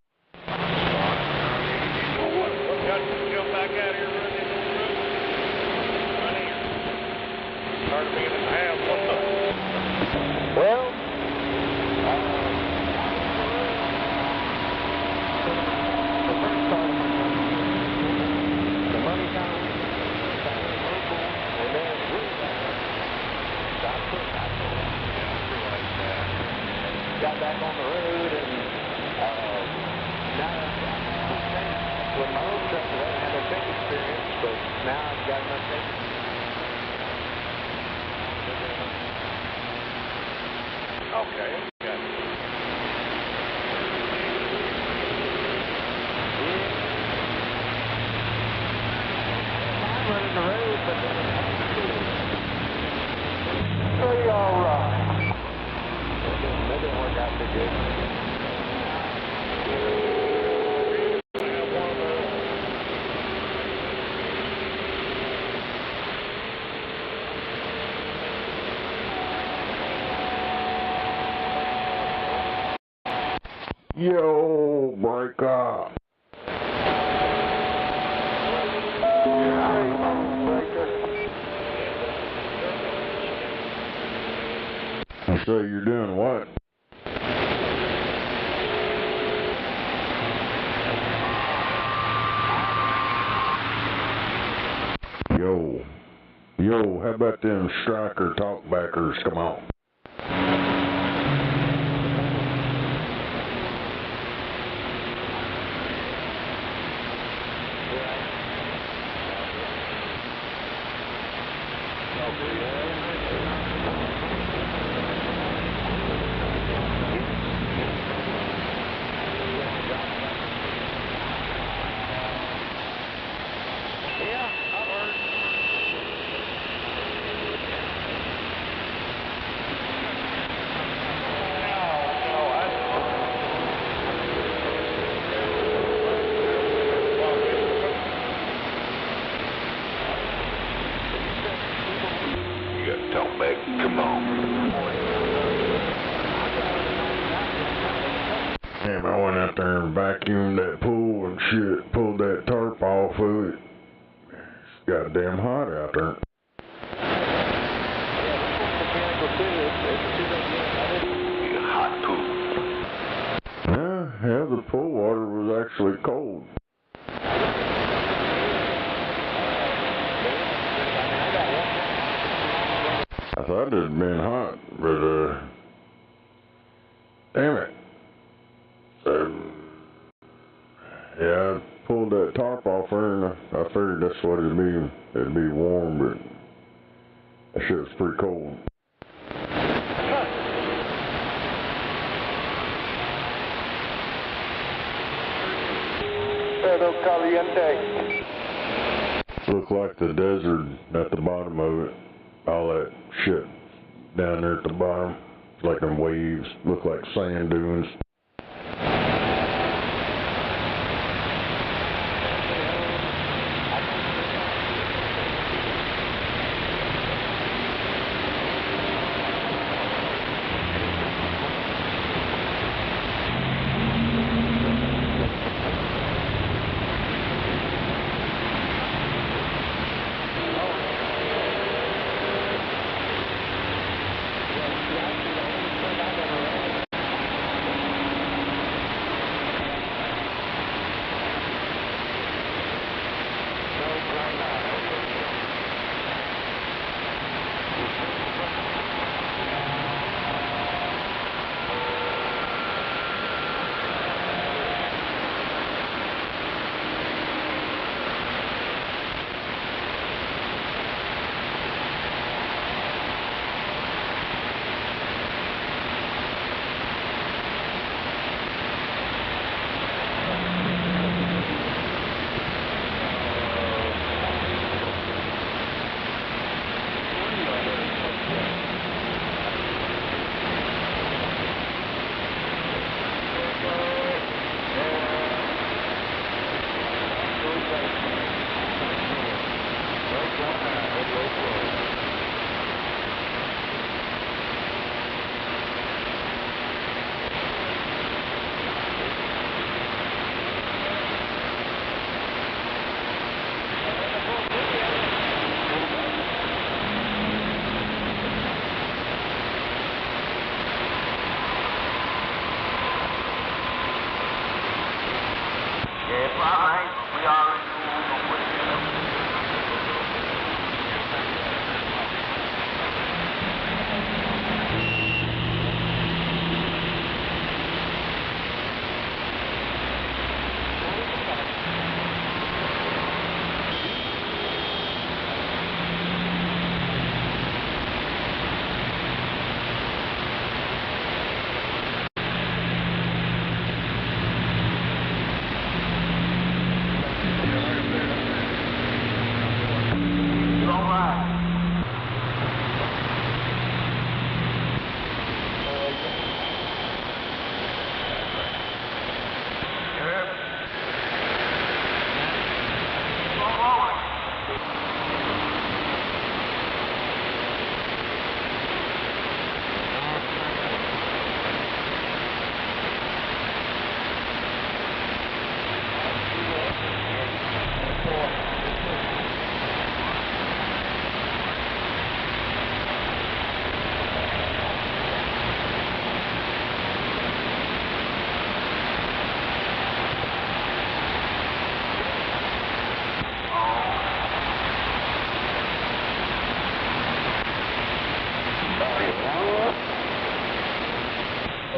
So now I've got enough tape. Okay, good. I'm running the road, but then pretty all right. That didn't work out too good. Yo, break up. So you're doing what? Yo, how about them striker talkbackers? Come on. Come on. Damn, I went out there and vacuumed that pool and shit, pulled that tarp off of it. It's goddamn hot out there. Hot pool. Yeah, the pool water was actually cold. I thought it had been hot, but damn it. Yeah, I pulled that tarp off her and I figured that's what it'd be. It'd be warm, but that shit was pretty cold. Pedro Caliente. Looked like the desert at the bottom of it. All that shit down there at the bottom. Like them waves. Look like sand dunes.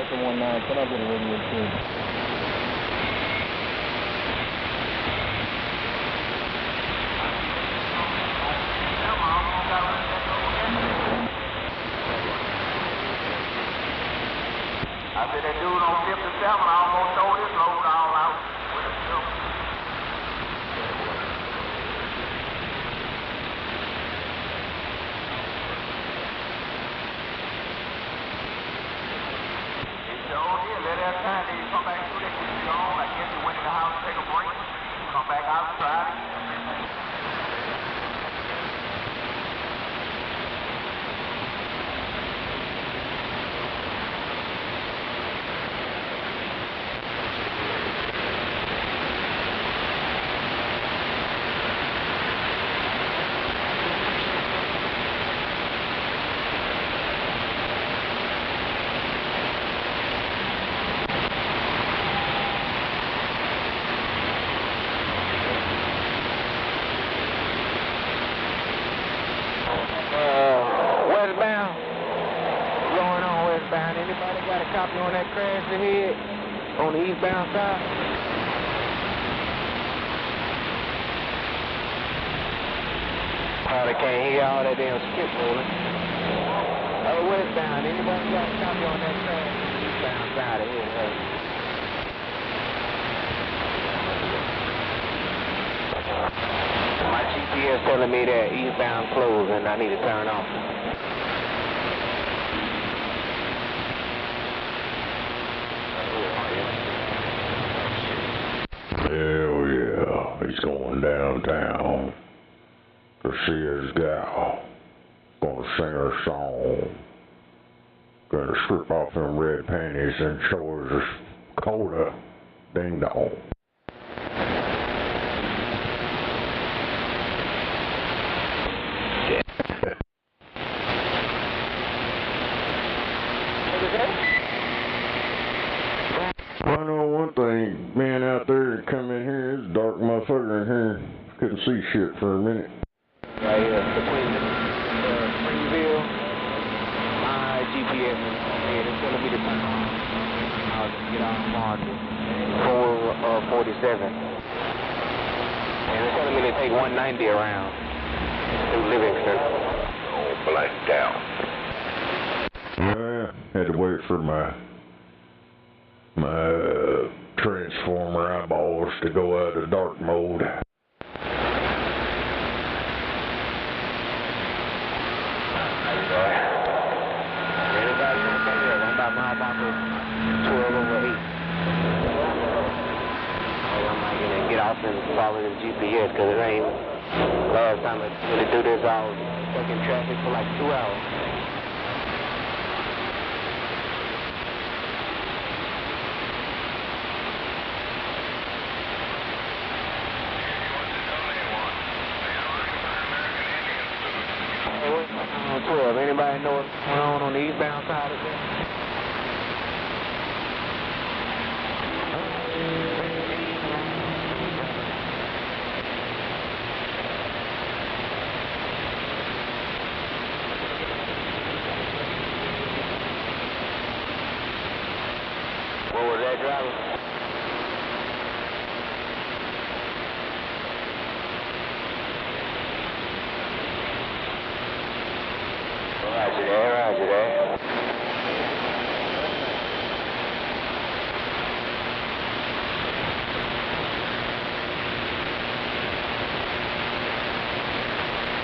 Breaker 19, can I get a radio check? I said that dude on 57 almost throw his load all out with a scoop. He sure did. Let that time then you come back through there, get you on. I guess he went in the house to take a break. Come back out and try it again. Westbound. What's going on westbound? Anybody got a copy on that crash ahead on the eastbound side? Probably can't hear all that damn skip rolling. Westbound. Anybody got a copy on that crash on the eastbound side ahead? My GPS telling me that eastbound closed and I need to turn off. Hell yeah, he's going downtown to see his gal. Gonna sing her song. Gonna strip off them red panties and show her his coda. Ding dong. I know one thing, being out there and come in here, it's a dark motherfucker in here. Couldn't see shit for a minute. Right here, between Springville, my GPS is it's telling me to turn on. I'll just get on market. 447. And it's telling me to take 190 around through Livingston. Oh, blacked out. Had to wait for my transformer eyeballs to go out of dark mode. Get off and follow the GPS because it ain't last time I really do this I was stuck in traffic for like 2 hours. Anybody know what's going on the eastbound side of this? What was that driver? Roger that, roger that.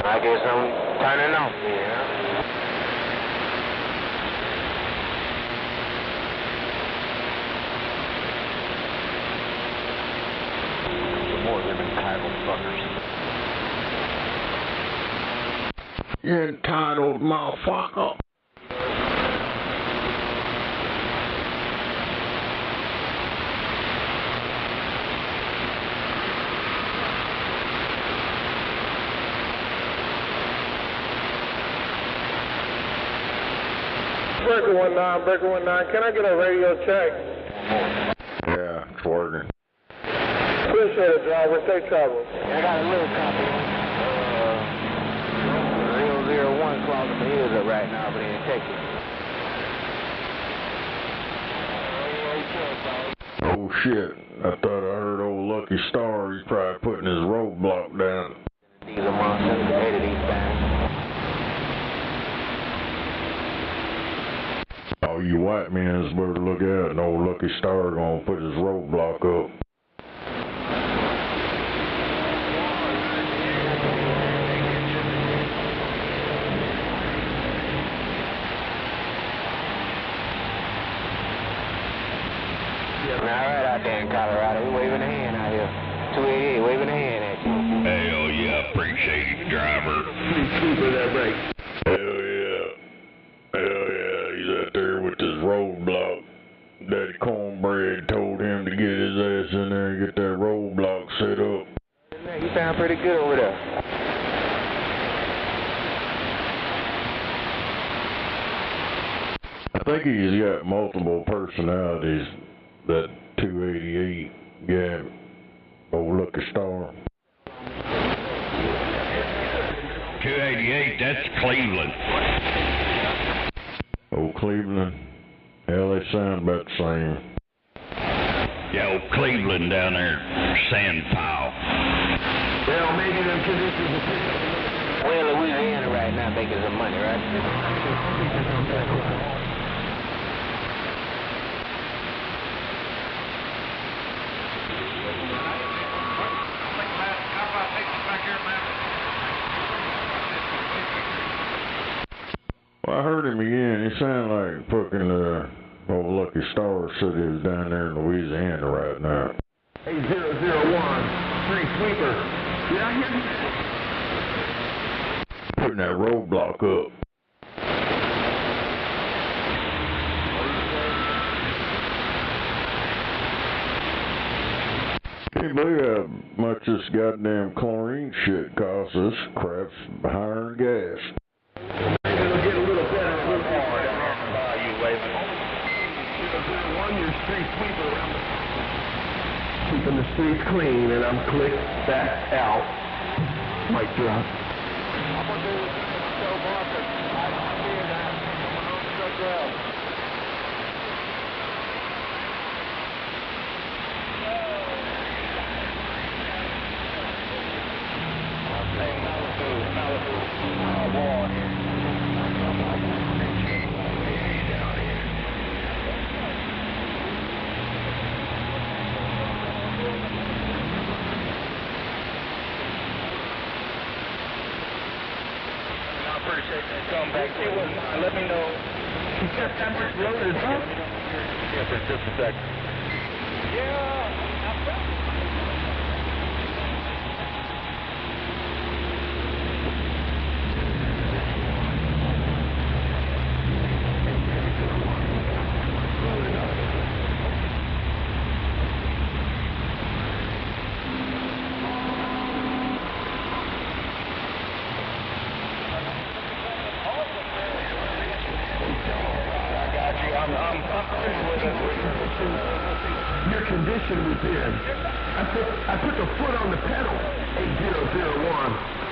I guess I'm turning off here. Some more of them entitled fuckers. You entitled motherfucker. Breaker 19, can I get a radio check? Yeah, it's working. Appreciate it, driver. Safe travel. I got a little copy. 001 clogging my ears up right now, but in Texas. shit. I thought I heard old Lucky Star. He's probably putting his roadblock down. Diesel monster, headed eastbound. All you white men is better look out, and old Lucky Star gonna put his roadblock up. All right out there in Colorado, we waving a hand out here. 288, waving a hand at you. Hell yeah, appreciate it, driver. Keep that break. Hell yeah. Hell yeah, he's out there with his roadblock. Daddy Cornbread told him to get his ass in there and get that roadblock set up. You sound pretty good over there. I think he's got multiple personalities, that 288 guy, old Lucky Star. 288, that's Cleveland. Old Cleveland? Hell, they sound about the same. Yeah, old Cleveland down there, sand pile. Well, maybe them conditions will pick up. Well, Louisiana right now making some money, right? Well, I heard him again. He sounded like fucking old Lucky Star said he was down there in Louisiana right now. 8001, street sweeper. Did I hear you? Putting that roadblock up. Can't believe how much this goddamn chlorine shit costs us. Crap's higher than gas. It'll get a little better, a little more down there in the bayou, waving. 001, your street sweeper around the... Keeping the streets clean, and I'm clicked back out. Mic drop. I'm gonna do this so often. I'm seeing that. I'm on the truck well. I'm saying Malibu, wall here. Appreciate that. Come back. Let me know. You got that much loaded, huh? Yeah, for just a second. Yeah, your condition was in. I put the foot on the pedal. 8001,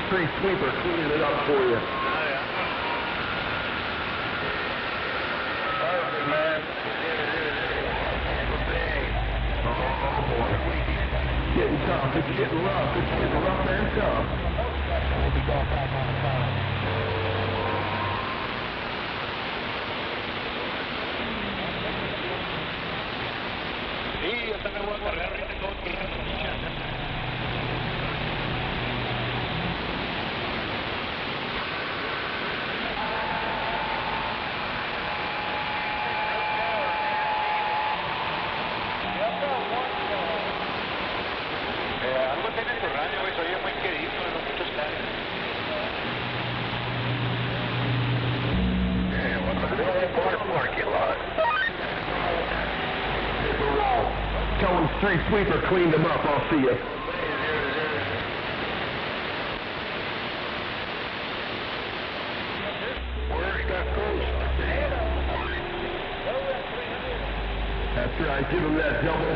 street sweeper, cleaning it up for you. Perfect, man. Oh, boy. Getting tough. It's getting rough. It's getting rough and tough. We'll be going back on the time. Sí, yo también voy a cargar ahorita todo el día. Algo tiene tu radio, güey, soy muy querido, no muchos lados. Parking lot. Tell them street sweeper cleaned them up. I'll see you. That's right. Give them that double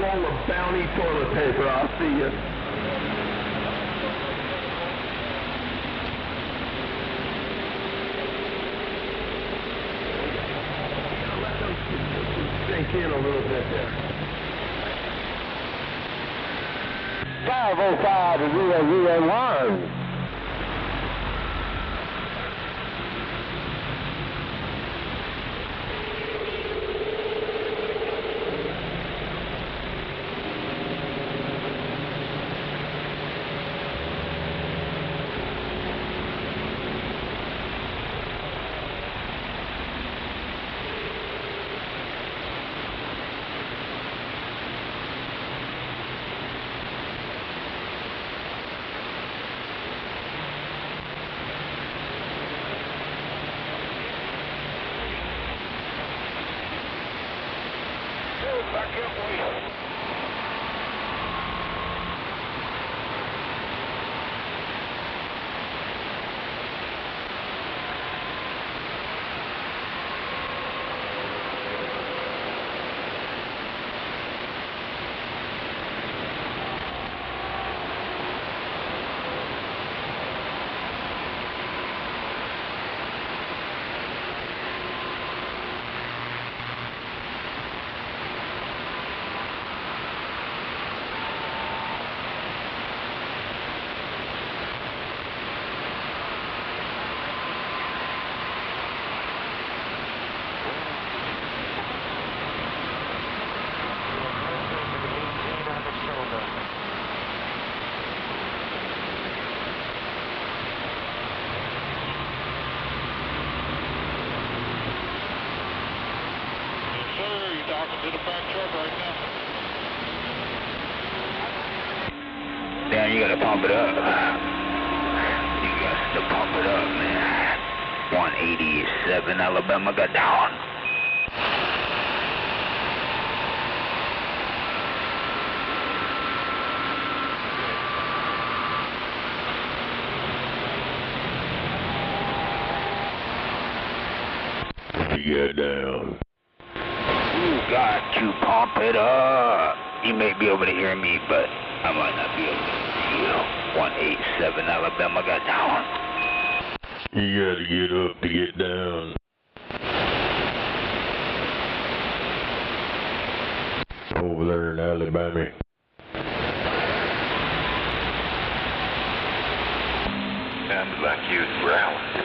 roll of Bounty toilet paper. I'll see you. Thank in a little bit there. 505 to 001. Damn, you gotta pump it up. You got to pump it up, man. 187 Alabama got down. You got down. You got to pump it up. You may be able to hear me, but I might not be able to hear you. 187 Alabama got down. You gotta get up to get down. Over there in Alabama. Sounded like you was growling.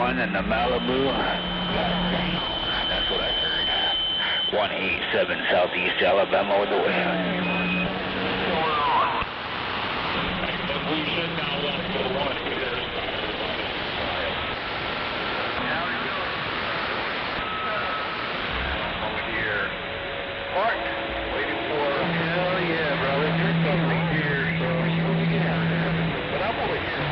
In the Malibu, that's what I heard. 187 Southeast Alabama with the wind. We should now walk to the one because there's over here. Mark, waiting for. Hell yeah, brother. You're coming here, so but I'm over here.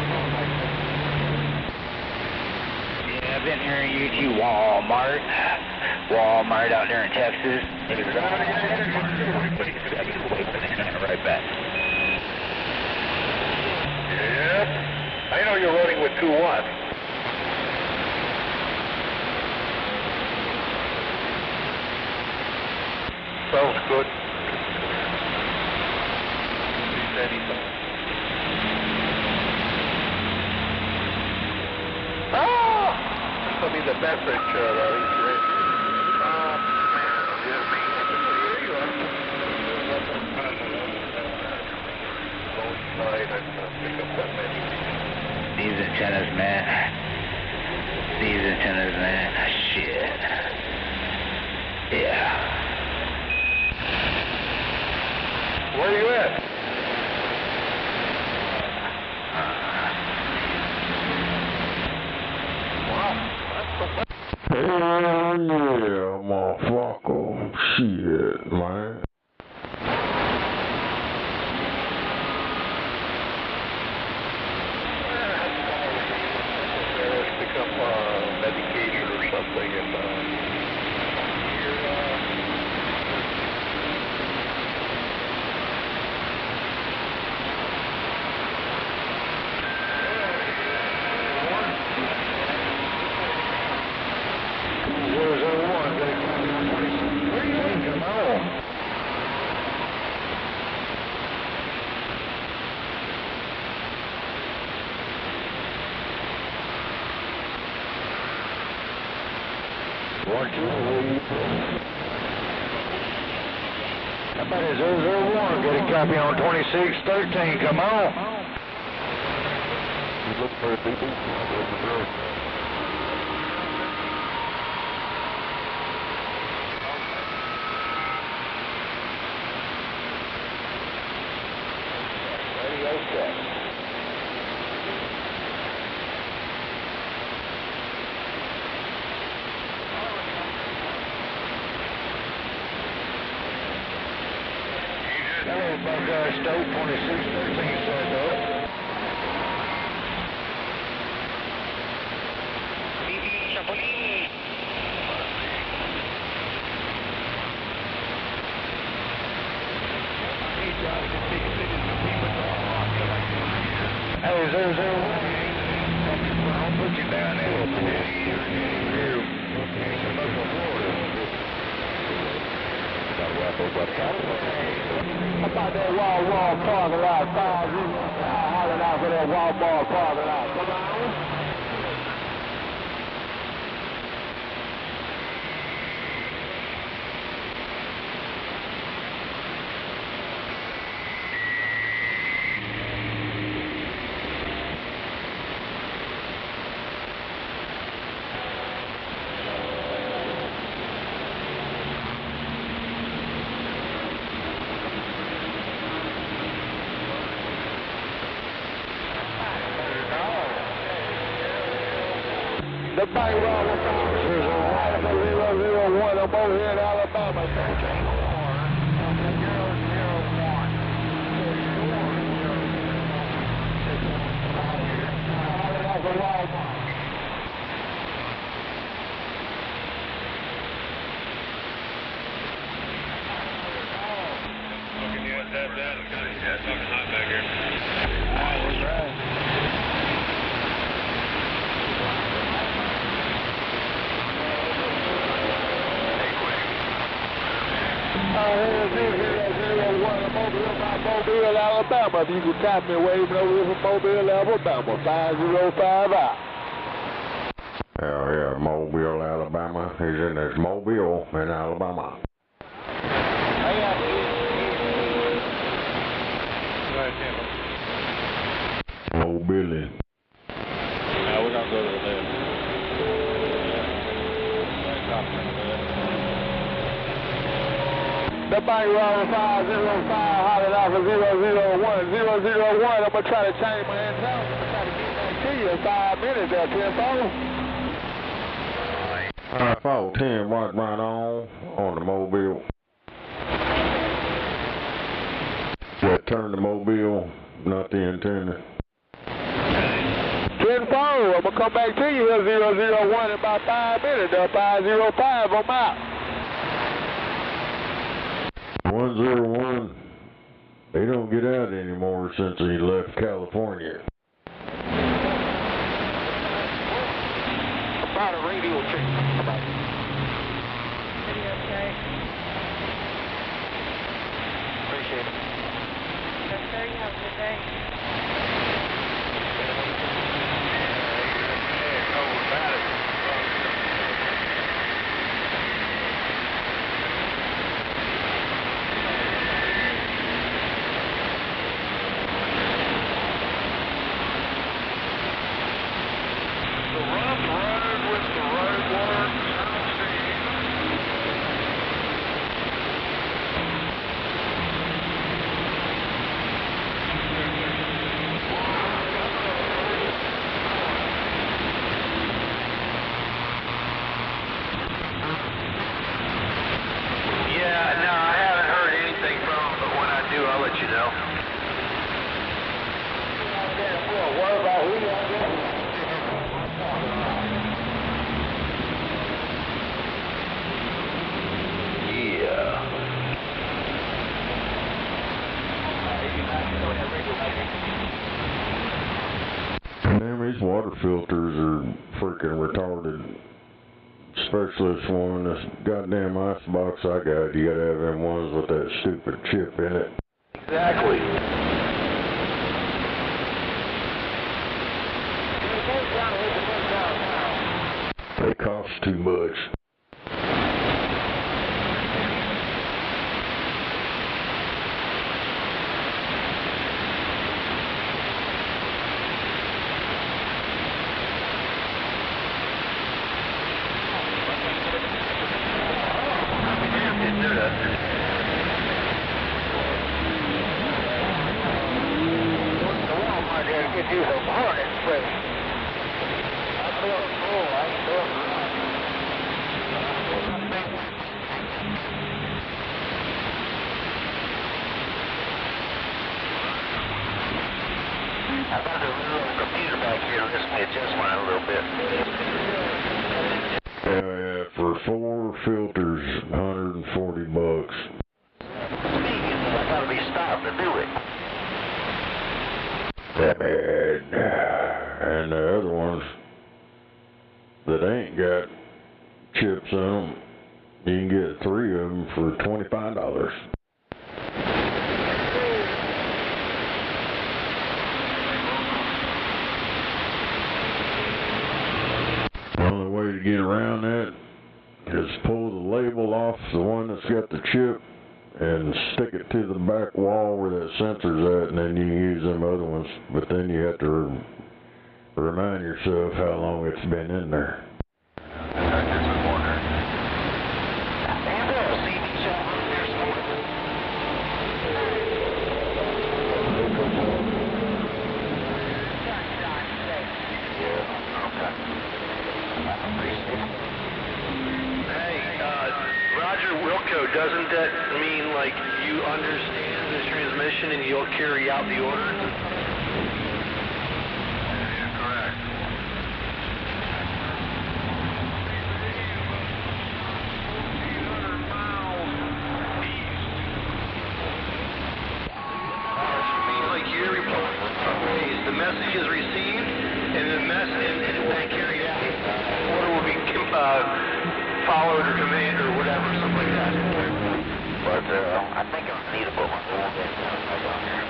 I've been hearing you to Walmart out there in Texas. Right back. Yeah, I know you're loading with 2-1. Sounds good. Will be the message he's ready. These antennas, man. Shit. Yeah. Where are you at? Hell yeah, motherfucker. Shit, man. Pick up medication or something and Somebody 001, get a copy on 2613, come on. You look for the people? Radio check. Hello, Buckeye Stoke, 2613, said though. Hey, 001. I'll put you down there. How about that Walmart parking lot? 5 hollering out for that Walmart parking lot. Come on. The bank robber 001. I'm over here in Alabama. Mobile, Alabama. If you can tap me waving over here from Mobile, Alabama. 505 out. Hell yeah, Mobile, Alabama. He's in this Mobile in Alabama. Mobile. We're gonna go to the left. The bank robber 505 hollering out for 001. 001, I'm going to try to change my antenna. I'm going to try to get back to you in 5 minutes there, 10-4. 410 right on the Mobile. Yeah, turn the Mobile, not the antenna. 10-4, I'm going to come back to you here, 001 in about 5 minutes there, 505, I'm out. 101, they don't get out anymore since he left California. About a radio check. Radio check. Appreciate it. Yes, sir. You have a good day. Damn, these water filters are freaking retarded. Especially this one, this goddamn icebox I got. You gotta have them ones with that stupid chip in it. Exactly. They cost too much. could use a morning session. I felt full, I felt right. I got a little computer back here to listen to adjust mine a little bit. Yeah, for 4 filters, $140. I gotta be stopped to do it. And the other ones that ain't got chips in them, you can get 3 of them for $25. The only way to get around that is pull the label off the one that's got the chip and stick it to the back wall where that sensor's at, and then you can use them other ones. But then you have to remind yourself how long it's been in there. Roger Wilco, doesn't that mean like you understand the transmission and you'll carry out the order? Correct. Means like you report the message is received and the message and then carried out. Order will be followed or command or whatever, something like that. But I think I need to put my phone down here.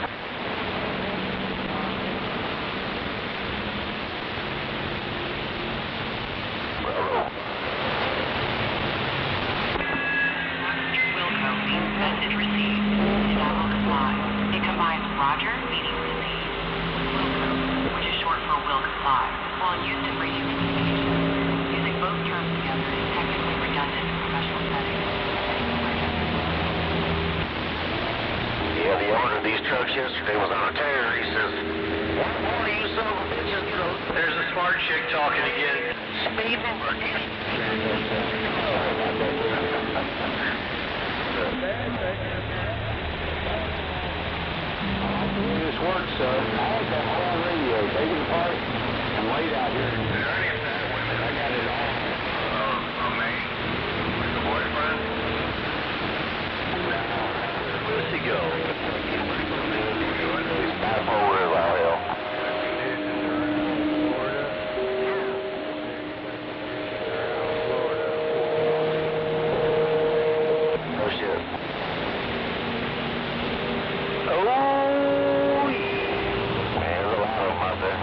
Wilco means message received. Is now on the fly. It combines Roger, meaning receive, Wilco, which is short for will comply, while used in radio communication. Using both terms together is technically redundant in professional settings. Yeah, the owner of these trucks yesterday was on a tear. He says, one of you son of a bitches, you know. There's a smart chick talking again. Speed bumper. This works, son. I had that whole radio taken apart and laid out here. I got it all. Like a boyfriend? Where's he go? He's not over about hell. No shit. Oh, yeah. Man, there's a lot of them out there.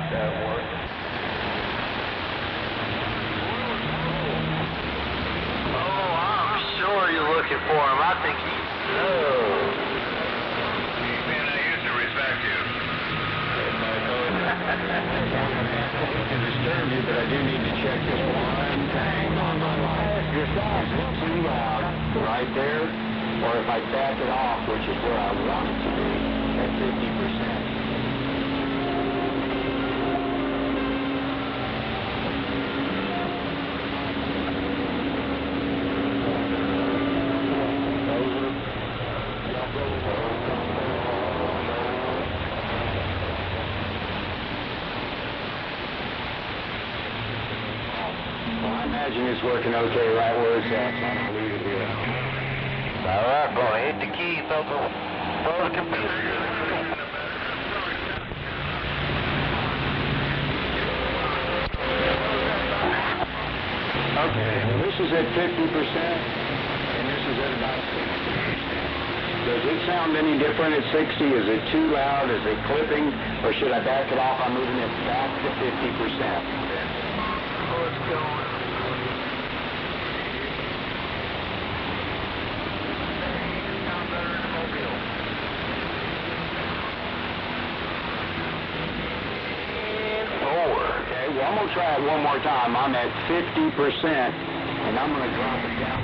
That worked. Oh, I'm sure you're looking for him. I think he... Oh. Man, I used to respect you. I can disturb you, but I do need to check this one thing on my life. Your sound's too loud right there, or if I back it off, which is where I want it to be, at 50%. It's working okay right where it's at, so I'm going to leave it here. All right, boy, hit the key, throw the computer. Okay, well, this is at 50%, and this is at about 60. Does it sound any different at 60? Is it too loud? Is it clipping? Or should I back it off? I'm moving it back to 50%. Well, I'm going to try it one more time. I'm at 50%, and I'm going to drop it down.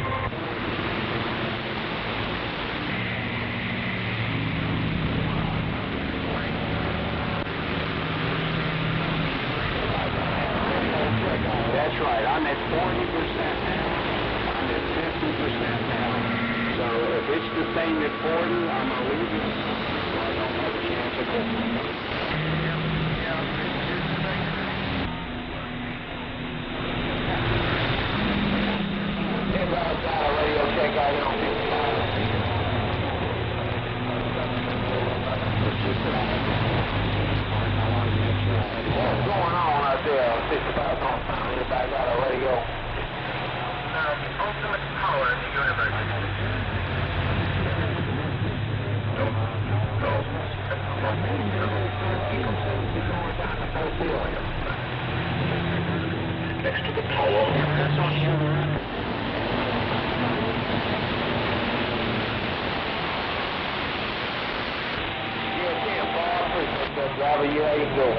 That's right. I'm at 40% now. I'm at 50% now. So if it's the same at 40, I'm going to leave it. So I don't have a chance of going. Radio check out here on 55. What's going on out there on 65 compound? Everybody got a radio? The ultimate power in the universe. Next to the power. That's on you. Driver, you how you doing?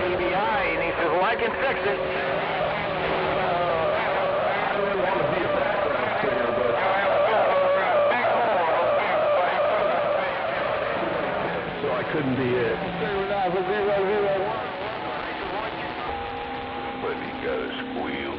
Nake Vi Ion, and he says, well, I can fix it. I didn't want to be a background singer, but so I couldn't be it. But he got a squeal.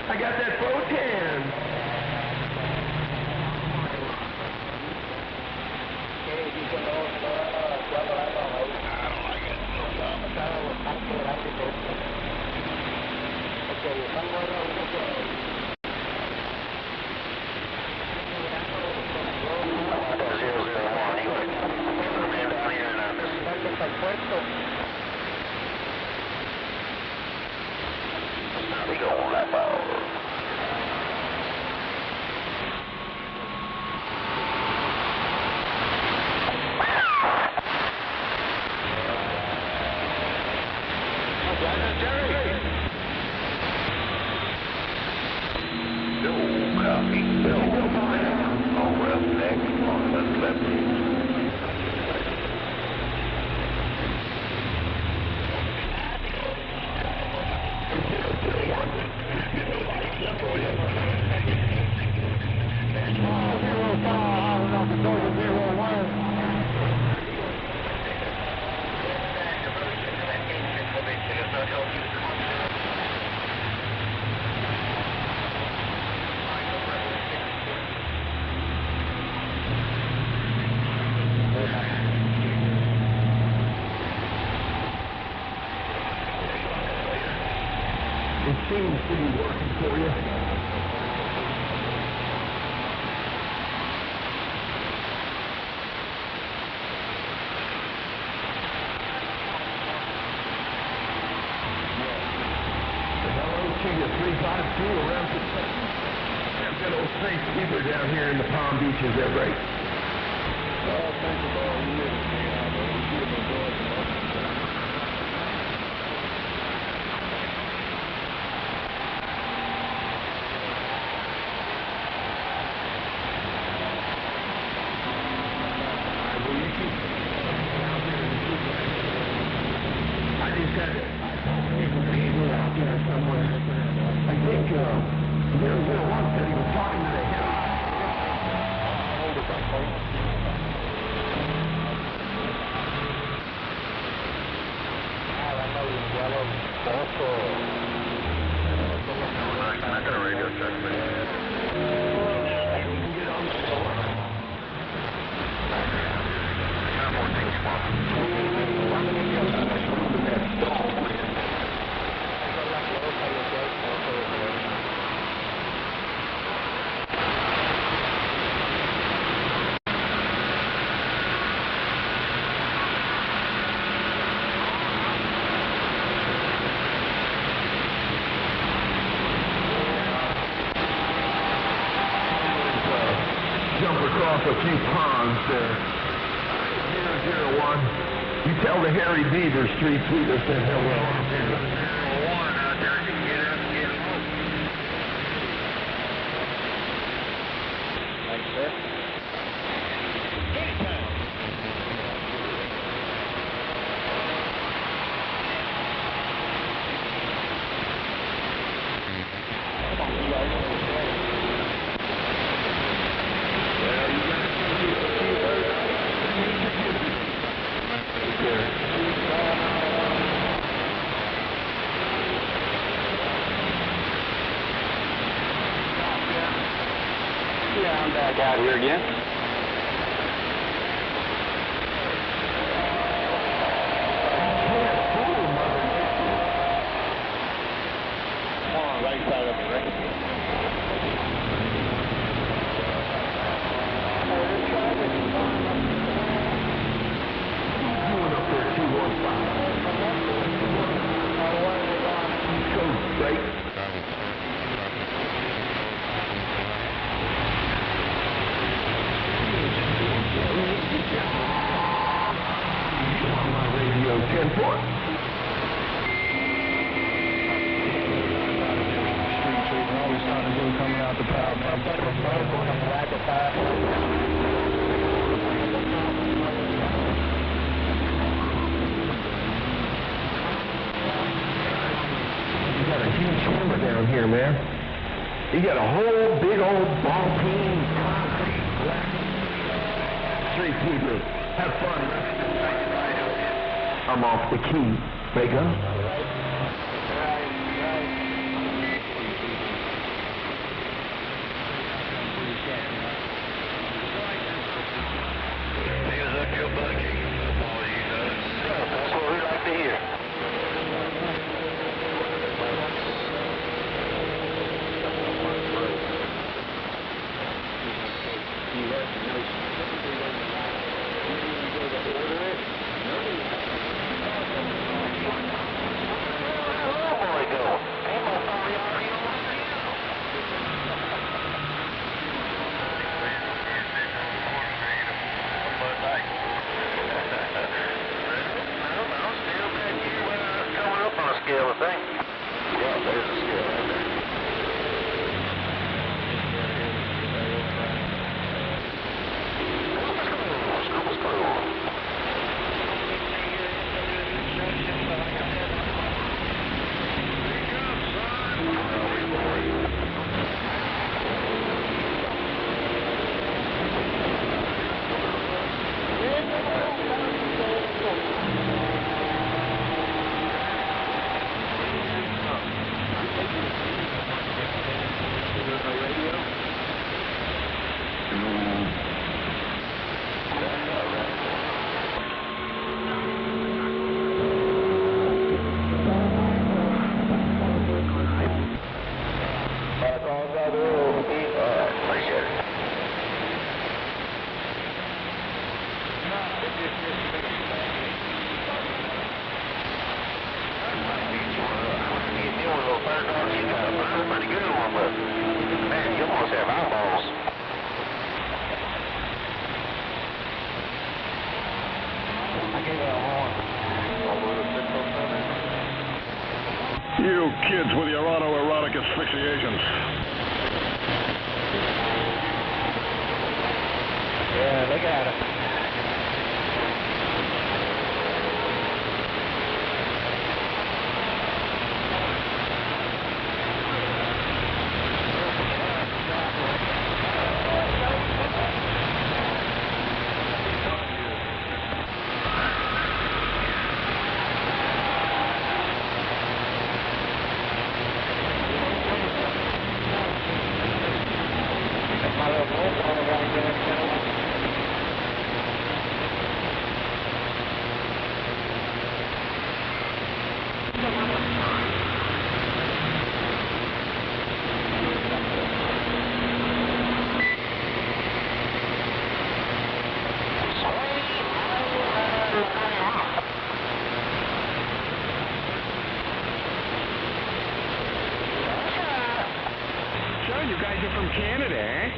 I got that 410. It seems to be working for you. To you, 352 around Kentucky. I've got old St. Peter down here in the Palm Beaches, is that right? 001 said he was talking to the hero. Jump across a few ponds there. 001. You tell the Harry Beaver street sweeper said hello. Thanks, sir. Yeah, I'm back out here again. Right side of the ring. Doing up there 215. Go straight. On my radio 10-4. Always trying to do coming out the power. You got a huge hammer down here, man. You got a whole big old ball peen concrete black street sweeper. Have fun. I'm off the key. Wake up. That's what we like to hear. Scale of thing. Yeah, there's a scale right there. Pretty good one, but man, you almost have eyeballs. You kids with your autoerotic asphyxiations. Yeah, they got it. So you guys are from Canada, eh?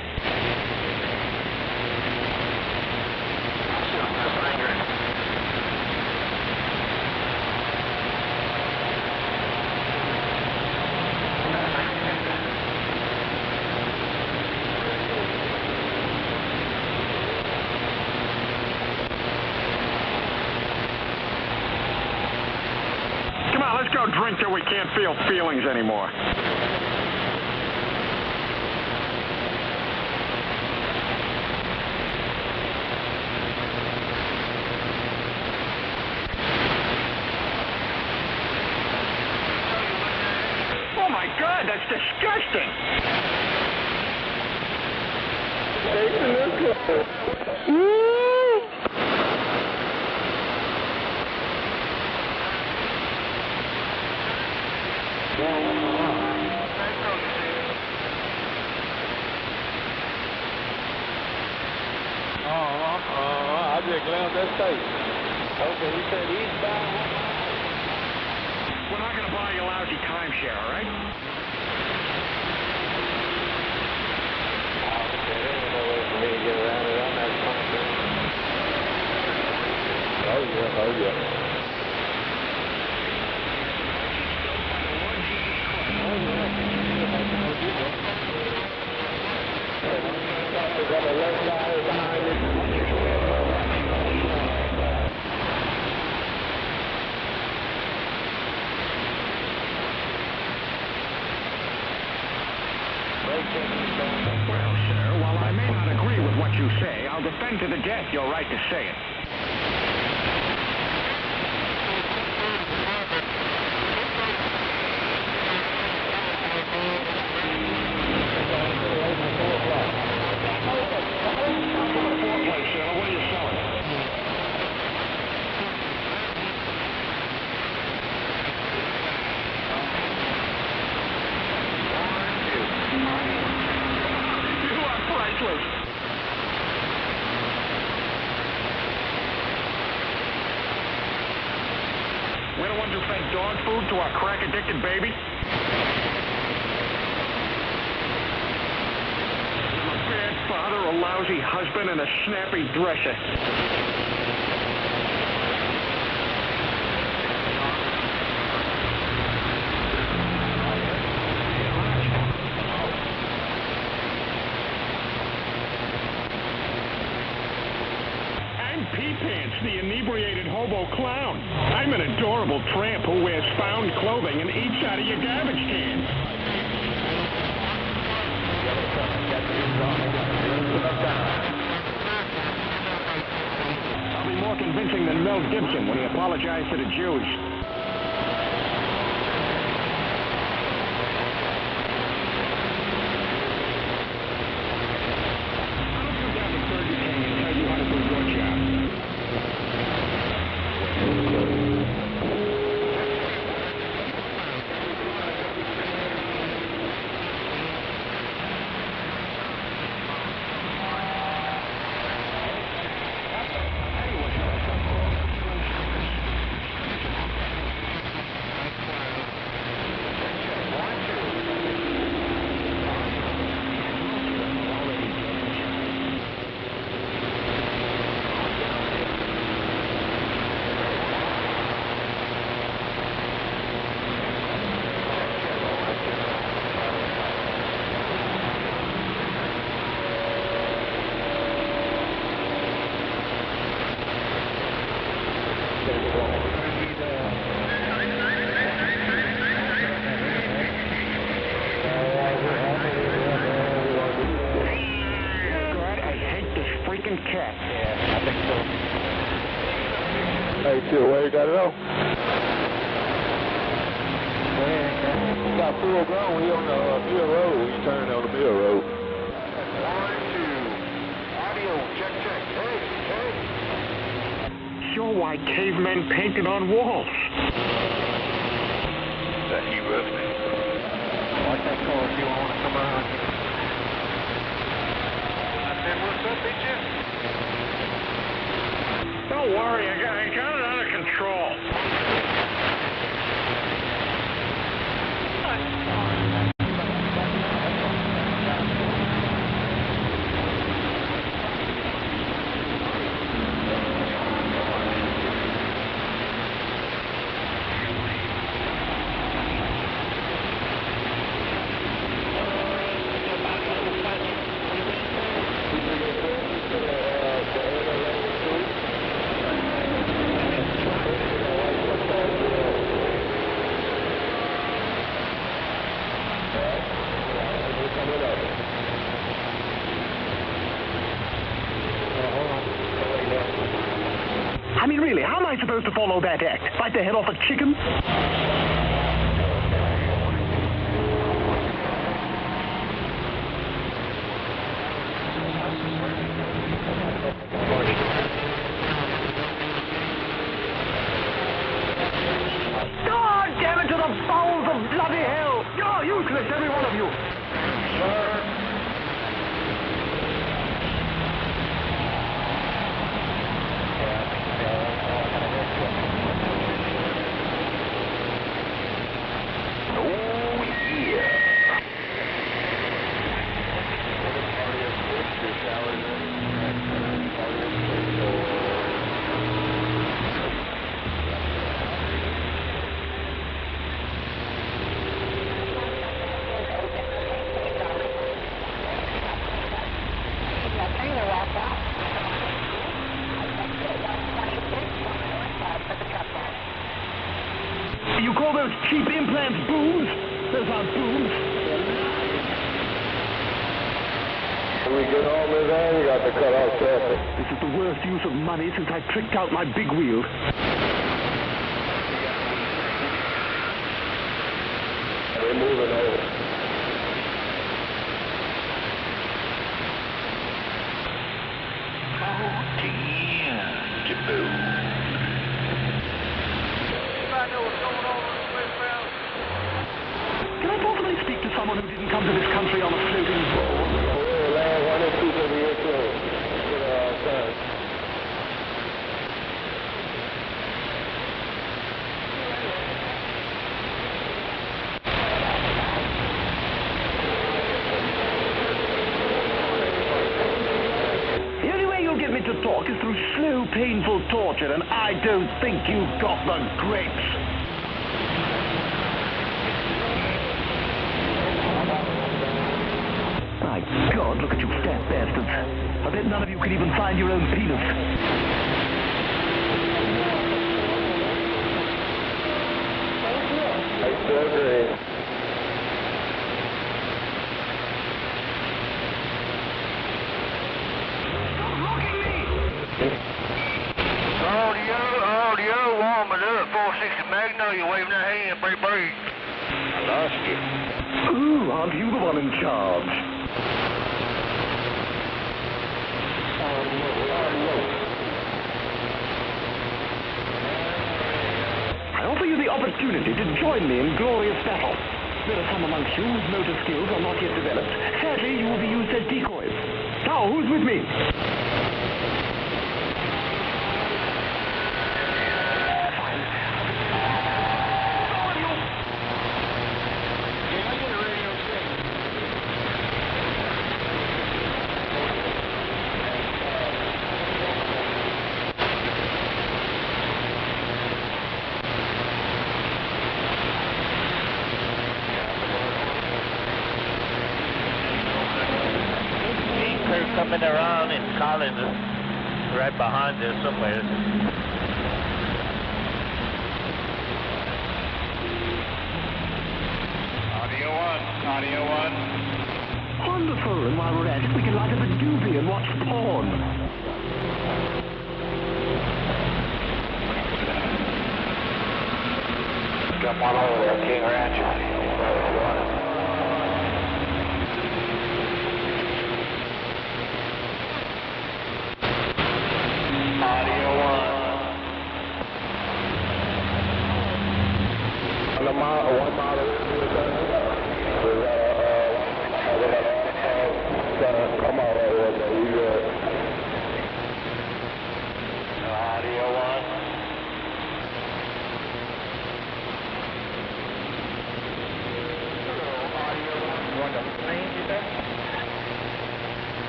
Come on, let's go drink till we can't feel feelings anymore. Oh my God, that's disgusting! I just glanced that state. Okay, he said eastbound. We're not gonna buy you a lousy timeshare, all right? There ain't no way for me to get around it. I'm not confident. Oh yeah, oh yeah. Got a left guy behind it. Well, sir, while I may not agree with what you say, I'll defend to the death your right to say it. What are you selling? You are priceless. We're the ones who fed dog food to our crack-addicted baby? I'm a bad father, a lousy husband, and a snappy dresser. Pants, the inebriated hobo clown. I'm an adorable tramp who wears found clothing and eats out of your garbage can. I'll be more convincing than Mel Gibson when he apologized to the Jews. I'll come down to Burger King and tell you how to do your job. Cat. Yeah, I think so. Hey, still where you got it on? Man, got full grown. We on the Mill Road. We turn on the Mill Road. 1, 2. why cavemen painted on walls. That he was me. Like that car if you want to come around here. I said, what's up, bitches? Don't worry, I got it under control. I mean, really, how am I supposed to follow that act? Bite the head off a chicken? God damn it to the bowels of bloody hell! You're useless, every one of you! You call those cheap implants booms? Those aren't booms. When we get home in there, we got to cut off traffic. This is the worst use of money since I tricked out my big wheel. We're moving over. Can I possibly speak to someone who didn't come to this country on a floating boat? One or two over here close. Get our time. The only way you'll get me to talk is through slow, painful torture, and I don't think you've got the grapes. My God, look at you fat bastards. I bet none of you can even find your own penis. I still agree. Audio, warming up, 460 Magnolia, waving that hand, pretty breeze. I lost you. Ooh, aren't you the one in charge? I offer you the opportunity to join me in glorious battle. There are some amongst you whose motor skills are not yet developed. Sadly, you will be used as decoys. Now, who's with me? Coming around in Collins, right behind there somewhere. Audio 1. Wonderful, and while we're at it, we can light up a doobie and watch porn. Got one over there, King Ranch. Audio 1.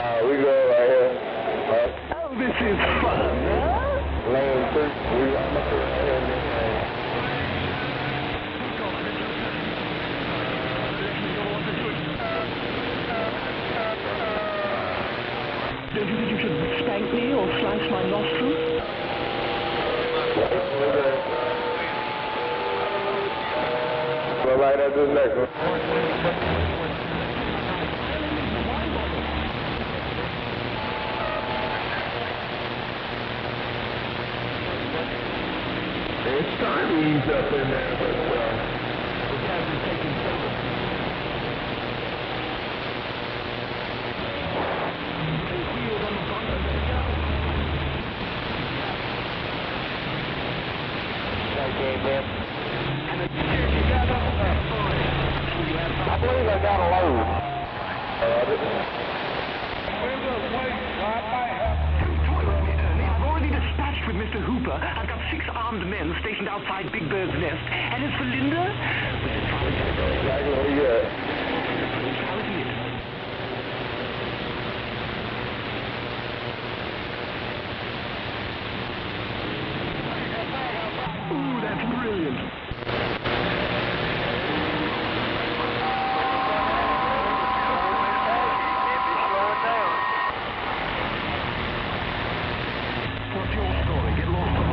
We go right here. Oh, this is fun, huh? Lane 3, we right up here. Don't you think you should spank me or slice my nostrils? Go right up this next one. It's time to ease up in there, but the guys are taking cover. I believe I got a load. I've already dispatched with Mr. Hooper. I've got 6 armed men stationed outside Big Bird's nest. And as for Linda, Where you at? Ooh, that's brilliant. What's your story? Get lost on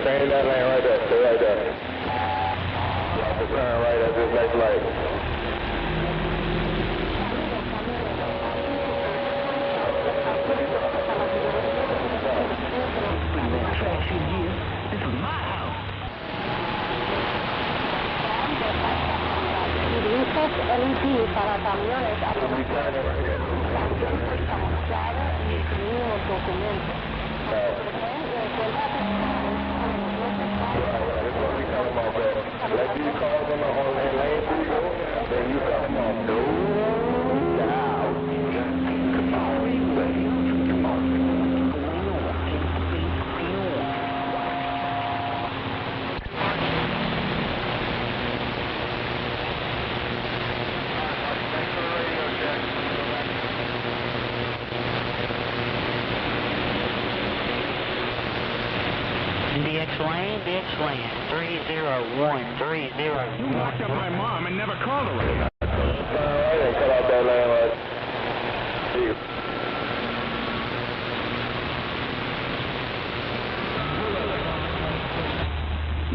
Stay in that lane right there. Stay right there. You have to turn right at this next light. trash in here. This is my house. Luces LED para camiones camuflada y imprimimos documentos. Let these cars on that lane 3 go, then you come off. No doubt. DX lane, 30130. You locked up my mom and never called her. Right, and cut out that lane right.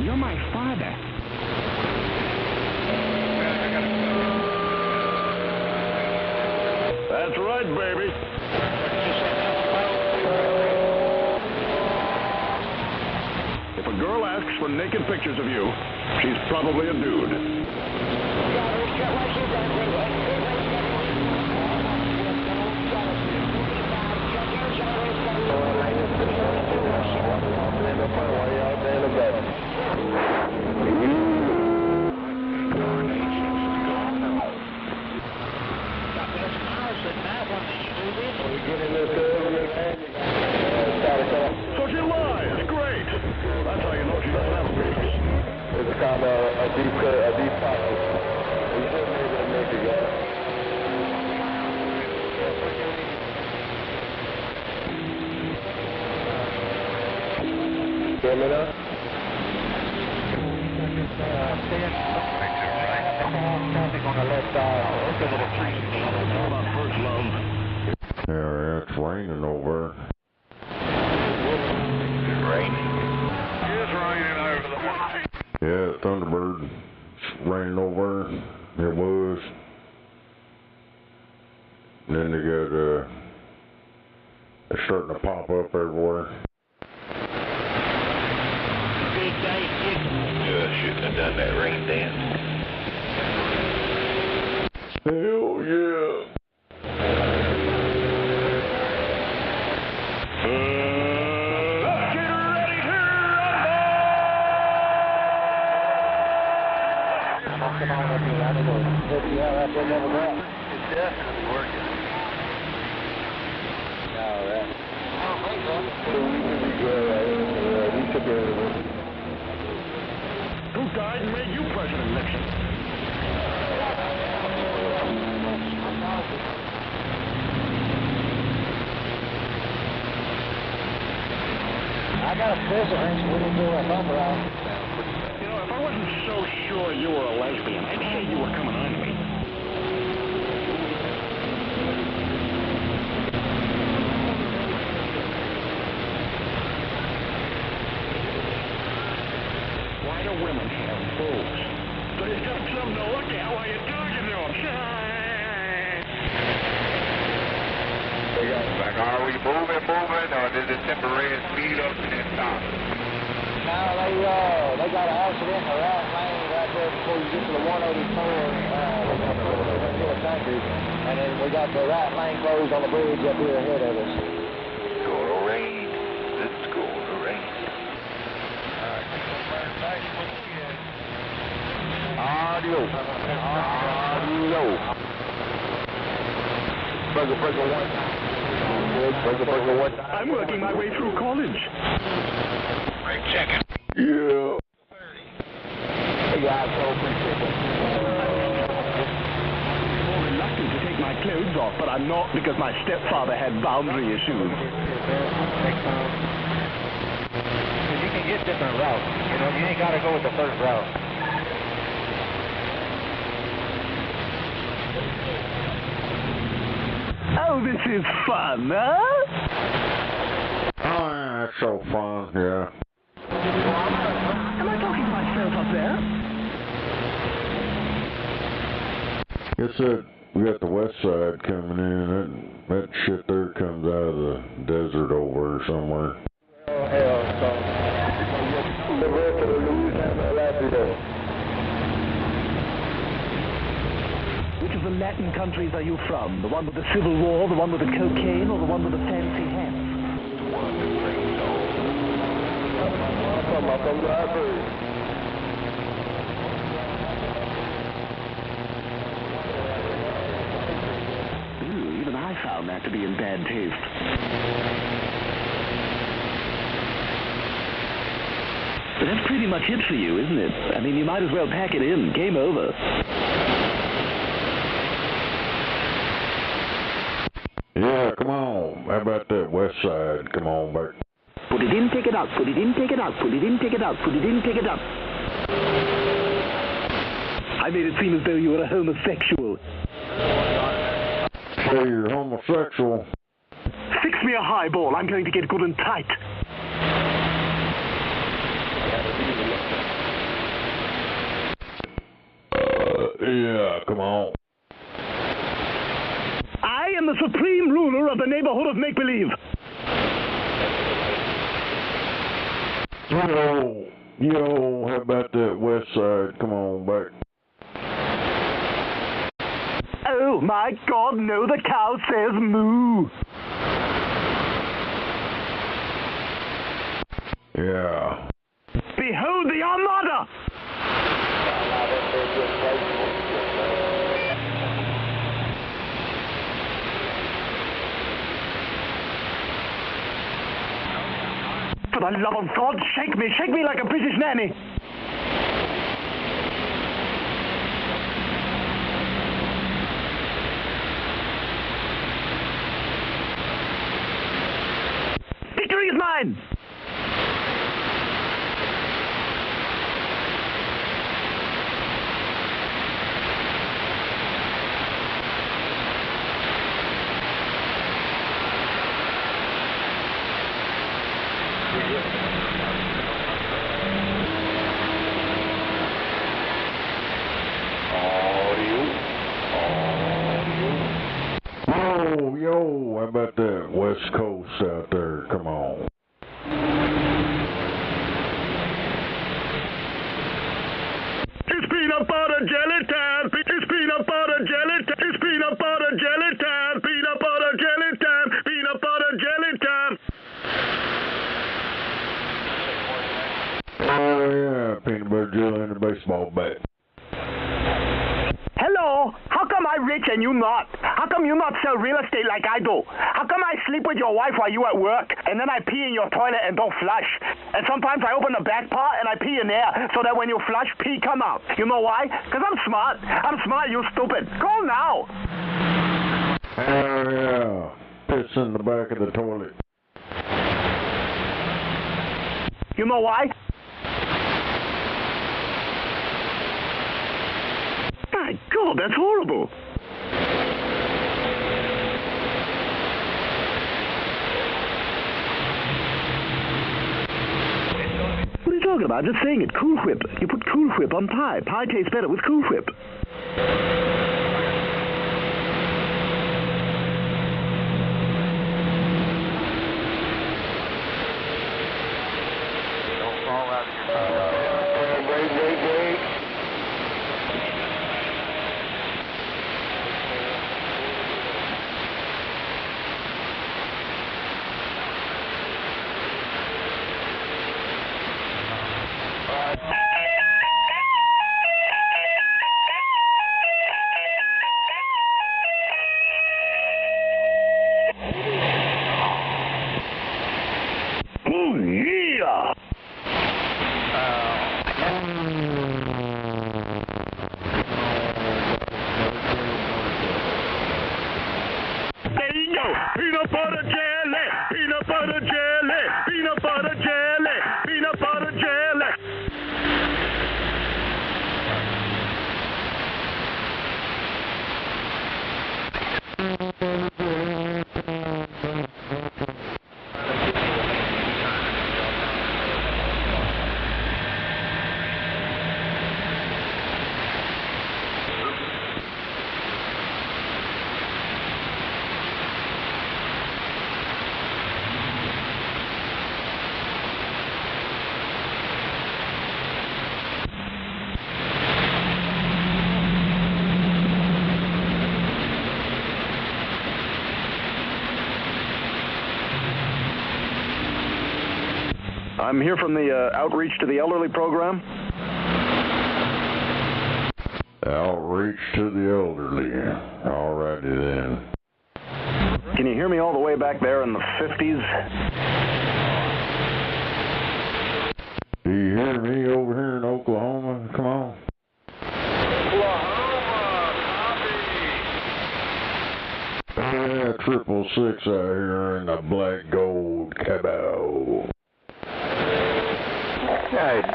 You're my father. That's right, baby. If a girl asks for naked pictures of you, she's probably a dude. So she lies. Great. That's how you know she doesn't have a penis. It's kind of a deep cut, a deep pocket. We should be able to make it, guys. Hear me now? Yeah, it's raining over. It's raining. It's raining over there. Yeah, Thunderbird. It's raining over. It was. And then they got, it's starting to pop up everywhere. Shouldn't have done that rain dance. Hell yeah. It's definitely working. all that. I don't think so. You should be able to. Who died and made you president, Nixon? I got a special wrench. We didn't do that bumper out. You know, if I wasn't so sure you were a lesbian, I'd say you were coming on me. Why do women have boobs? So you got something to look at while you're talking to them. Like, are we moving, or did the temporary speed up and then stop? No, they got an accident in the right lane right there before you get to the 184. And then we got the right lane closed on the bridge up here ahead of us. It's gonna rain. It's gonna rain. Audio. Burger one. I'm working my way through college. Right, checking. Yeah. Hey guys, so more reluctant to take my clothes off, but I'm not because my stepfather had boundary issues. You can get different routes. You know, you ain't got to go with the first route. Oh, this is fun, huh? Oh, yeah, that's so fun, yeah. Am I talking to myself up there? Guess that we got the west side coming in. That shit there comes out of the desert over there somewhere. Oh, hell, so the rest of the Louisiana Latino. Which of the Latin countries are you from? The one with the Civil War, the one with the cocaine, or the one with the fancy hats? Ooh, even I found that to be in bad taste. But that's pretty much it for you, isn't it? I mean, you might as well pack it in. Game over. Yeah, come on. How about that west side? Come on, Bert. Put it in, take it out. Put it in, take it out. Put it in, take it out. Put it in, take it out. I made it seem as though you were a homosexual. So you're homosexual? Fix me a highball. I'm going to get good and tight. Yeah, come on. I am the supreme ruler of the neighborhood of make-believe. Yo, how about that west side? Come on back. Oh, my God, no, the cow says moo. Yeah. Behold the Armada! For the love of God, shake me like a British nanny. Victory is mine! Oh, yo, how about that west coast out there? Come on. It's peanut butter jelly time. It's peanut butter jelly time. It's peanut butter jelly time. Peanut butter jelly time. Peanut butter jelly time. Oh, yeah, peanut butter jelly and a baseball bat. Hello? How come I'm rich and you not? How come you not sell real estate like I do. How come I sleep with your wife while you at work, and then I pee in your toilet and don't flush? And sometimes I open the back part and I pee in there, so that when you flush, pee come out. You know why? Because I'm smart. I'm smart, you stupid. Go now. Oh, yeah. Piss in the back of the toilet. You know why? My God, that's horrible. What are you talking about? Just saying it. Cool Whip. You put Cool Whip on pie. Pie tastes better with Cool Whip. Don't fall out of your break. Oh, yeah. There you go. Peanut butter jelly. Peanut butter jelly. Peanut butter jelly. Peanut butter jelly. I'm here from the Outreach to the Elderly program. Outreach to the elderly. Alrighty then. Can you hear me all the way back there in the 50s? Do you hear me over here in Oklahoma? Come on. Yeah, 666 out here in the black gold cabo.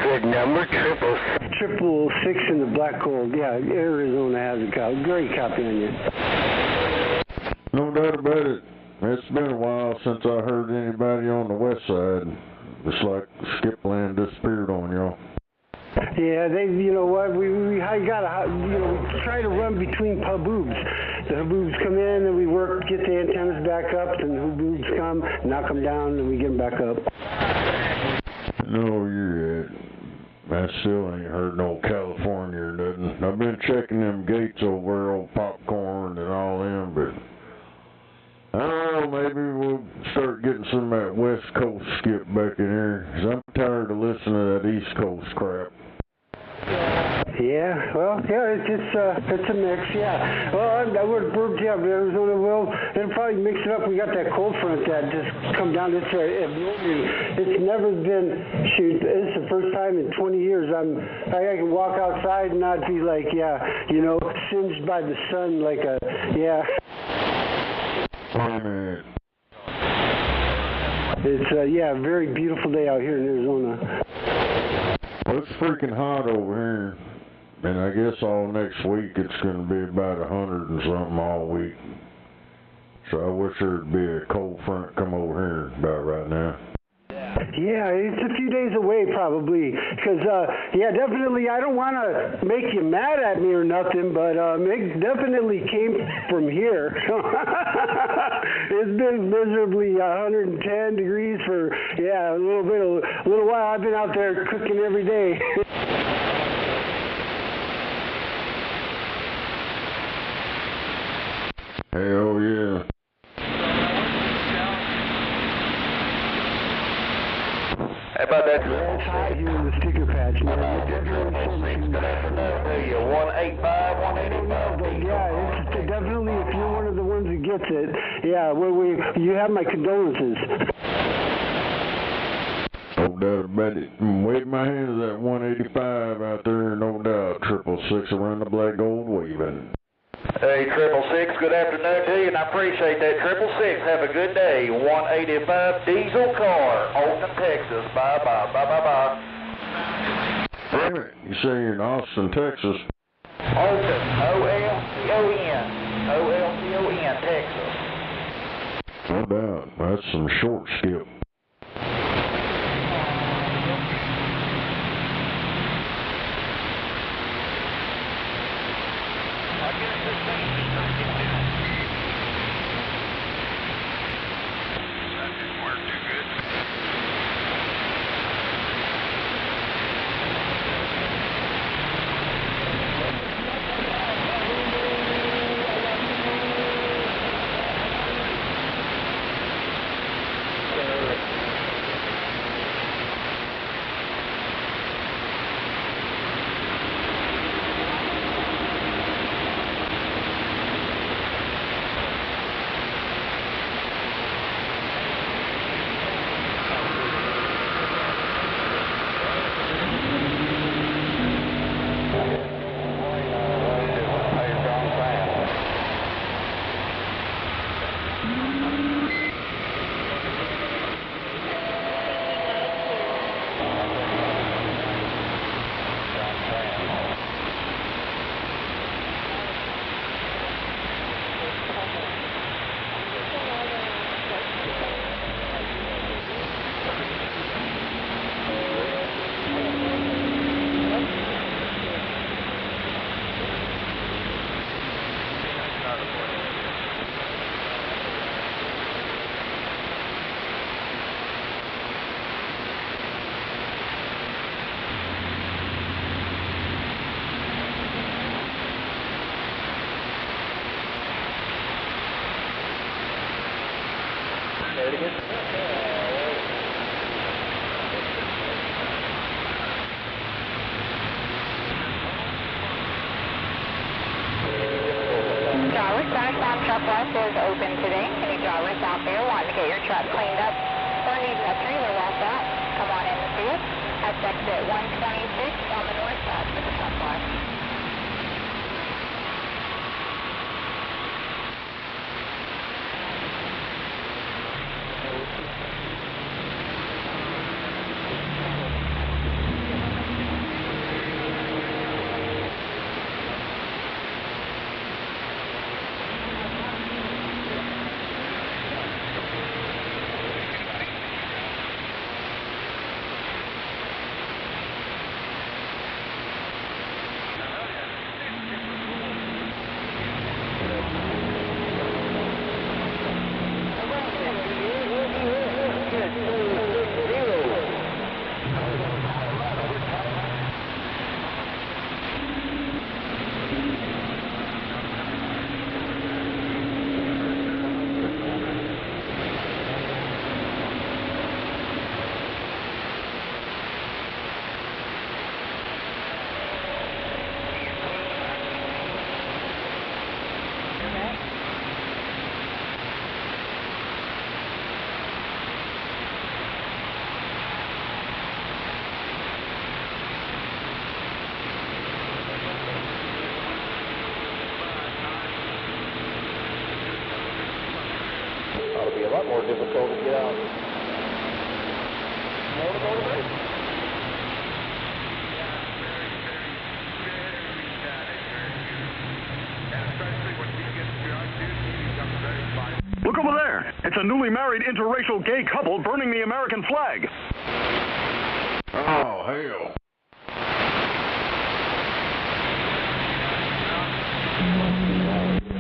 Good number, 666 in the black gold. Yeah, Arizona has a copy. Great copy on you. No doubt about it. It's been a while since I heard anybody on the west side. It's like Skipland disappeared on y'all. Yeah, you know what, we try to run between haboobs. The haboobs come in and we get the antennas back up, and the haboobs come, knock them down, and we get them back up. No, you're it. I still ain't heard no California or nothing. I've been checking them gates over old Popcorn and all them, but I don't know, maybe we'll start getting some of that West Coast skip back in here, 'cause I'm tired of listening to that East Coast crap. Yeah, well, yeah, it's a mix, yeah. Well, Arizona will, it'll probably mix it up. We got that cold front that just come down. It's never been, shoot, it's the first time in 20 years I can walk outside and not be like, singed by the sun like a, It's, a very beautiful day out here in Arizona. Well, it's freaking hot over here. And I guess all next week it's going to be about 100 and something all week. So I wish there'd be a cold front come over here about right now. Yeah, it's a few days away probably. Because, definitely, I don't want to make you mad at me or nothing, but it definitely came from here. It's been miserably 110 degrees for, a little while. I've been out there cooking every day. Hell yeah. How about that? It's hot here in the sticker patch, man. Good afternoon to you. 185, 185. Yeah, it's definitely, if you're one of the ones that get gets it. Yeah, you have my condolences. No doubt about it. I'm waving my hands at 185 out there, no doubt. 666 around the black gold waving. Hey, 666, good afternoon to you, and I appreciate that. 666, have a good day. 185 diesel car, Austin, Texas. Bye-bye, bye-bye-bye. Wait a minute, you say you're in Austin, Texas? Austin, O-L-C-O-N, O-L-C-O-N, Texas. No doubt, that's some short skip. Truck is open today. Any drivers out there wanting to get your truck cleaned up or needing a trailer washed out, come on in and see us. That's exit 126 on the north side for the truck wash. It'll be a lot more difficult to get out. Look over there. It's a newly married interracial gay couple burning the American flag. Oh, hell.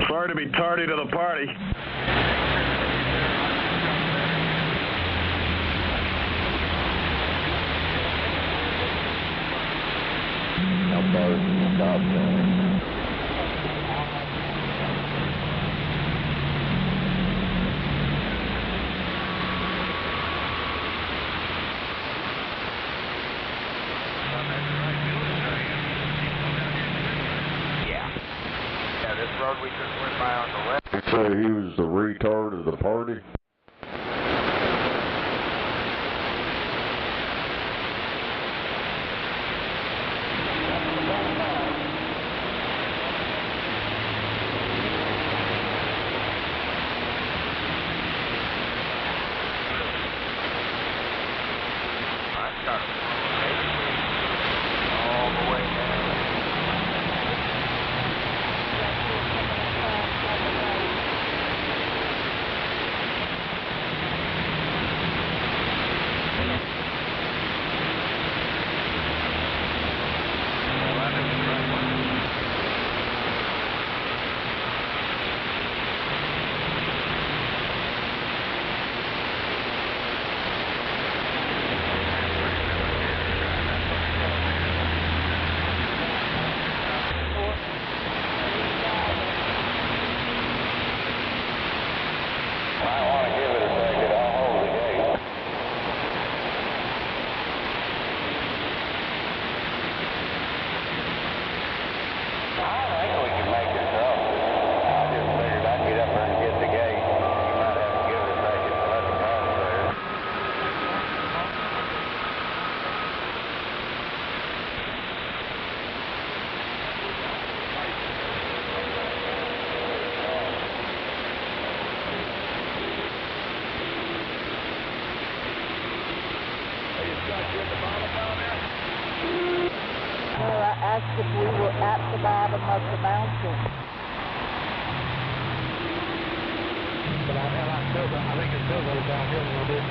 Sorry to be tardy to the party. How far is the stop going? Yeah, this road we just went by on the left. So he was the retard of the party? Asked if we were at the bottom of the mountain. But I think it still goes downhill a little bit.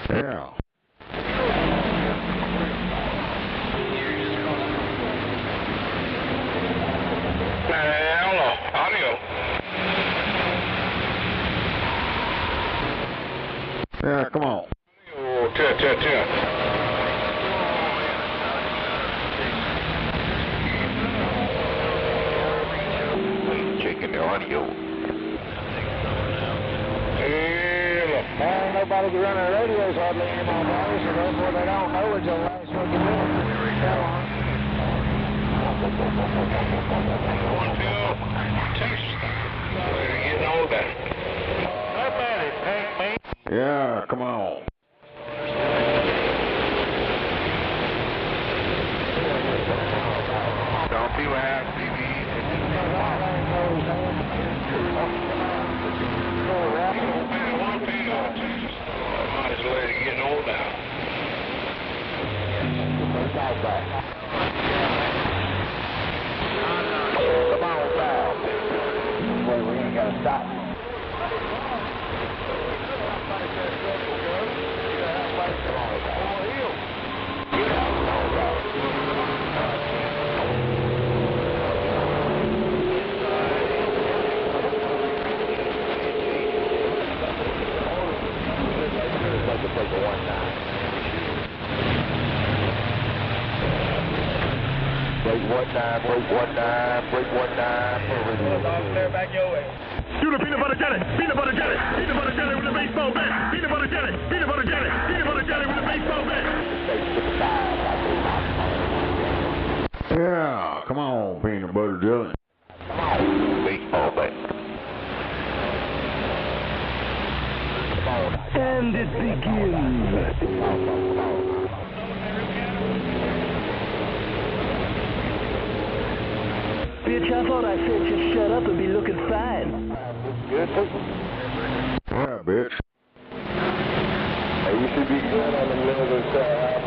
Yeah. Yeah, come on. Checking the audio. Ain't nobody can run their radios hardly anymore, buddy, so therefore they don't know it's the last one can do it. They're getting older. How about it, Tank Man? Yeah, come on. Don't see what happens, TV. Might as well let it get old now. Come on back. Boy, we ain't got to stop. Break one nine. Clear back your way. Do the peanut butter jelly with a baseball bat. Peanut butter jelly with a baseball bat. Yeah, come on, peanut butter jelly. Baseball bat. And it begins. Bitch, I thought I said just shut up and be looking fine. Yeah, bitch. You should be good on the northern side.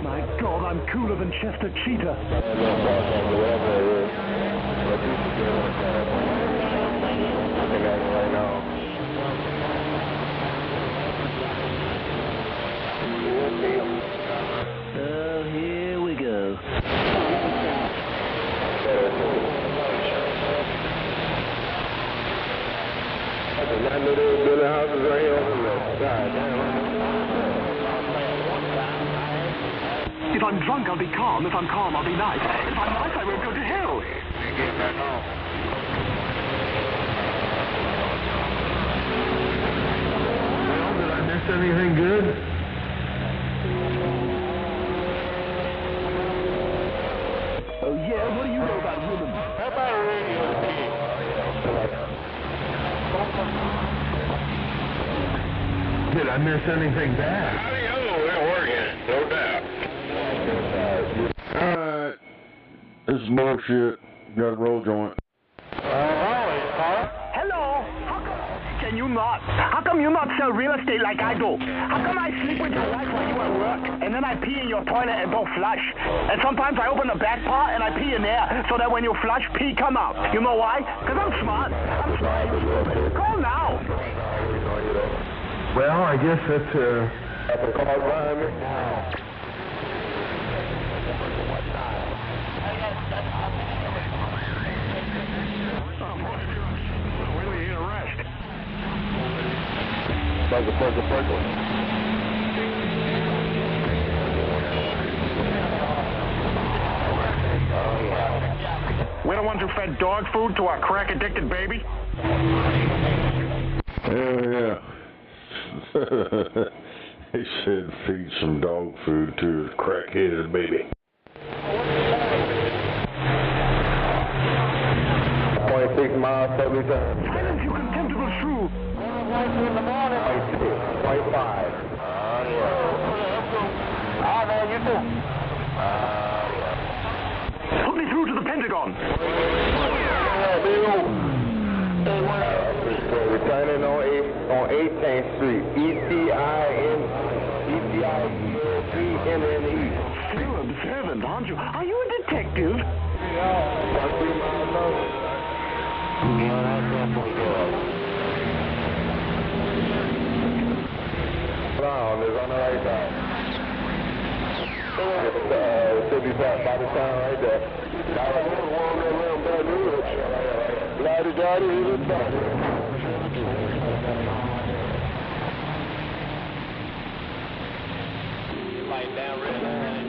My God, I'm cooler than Chester Cheetah. Right now. Here we go. I knew there were building houses right here on the left side. If I'm drunk, I'll be calm. If I'm calm, I'll be nice. If I'm nice, I won't go to hell. Get back home. Well, did I miss anything good? Oh, yeah? What do you know about women? How about a radio? Did I miss anything bad? They're working, no doubt. Alright. This is bullshit. Got a roll joint. Hello? Can you not? How come you not sell real estate like I do? How come I sleep with your wife while you at work, and then I pee in your toilet and don't flush? And sometimes I open the back part and I pee in there, so that when you flush, pee come out. You know why? Because I'm smart. I'm smart. Call now. Well, I guess that's a call behind me. Really in a rush. Buzzer. We're the ones who fed dog food to our crack-addicted baby? Hell yeah. He said feed some dog food to his crack-headed baby. 26 miles, 70 times. Silence, you contemptible shrew! In the morning. 25. Man, you too. Put me through to the Pentagon! Returning on 18th Street. ETINNE. Still observant, aren't you? Are you a detective? Brown is on the right side. Should be back by the time right there. Lottie, he's back. Light down, red line.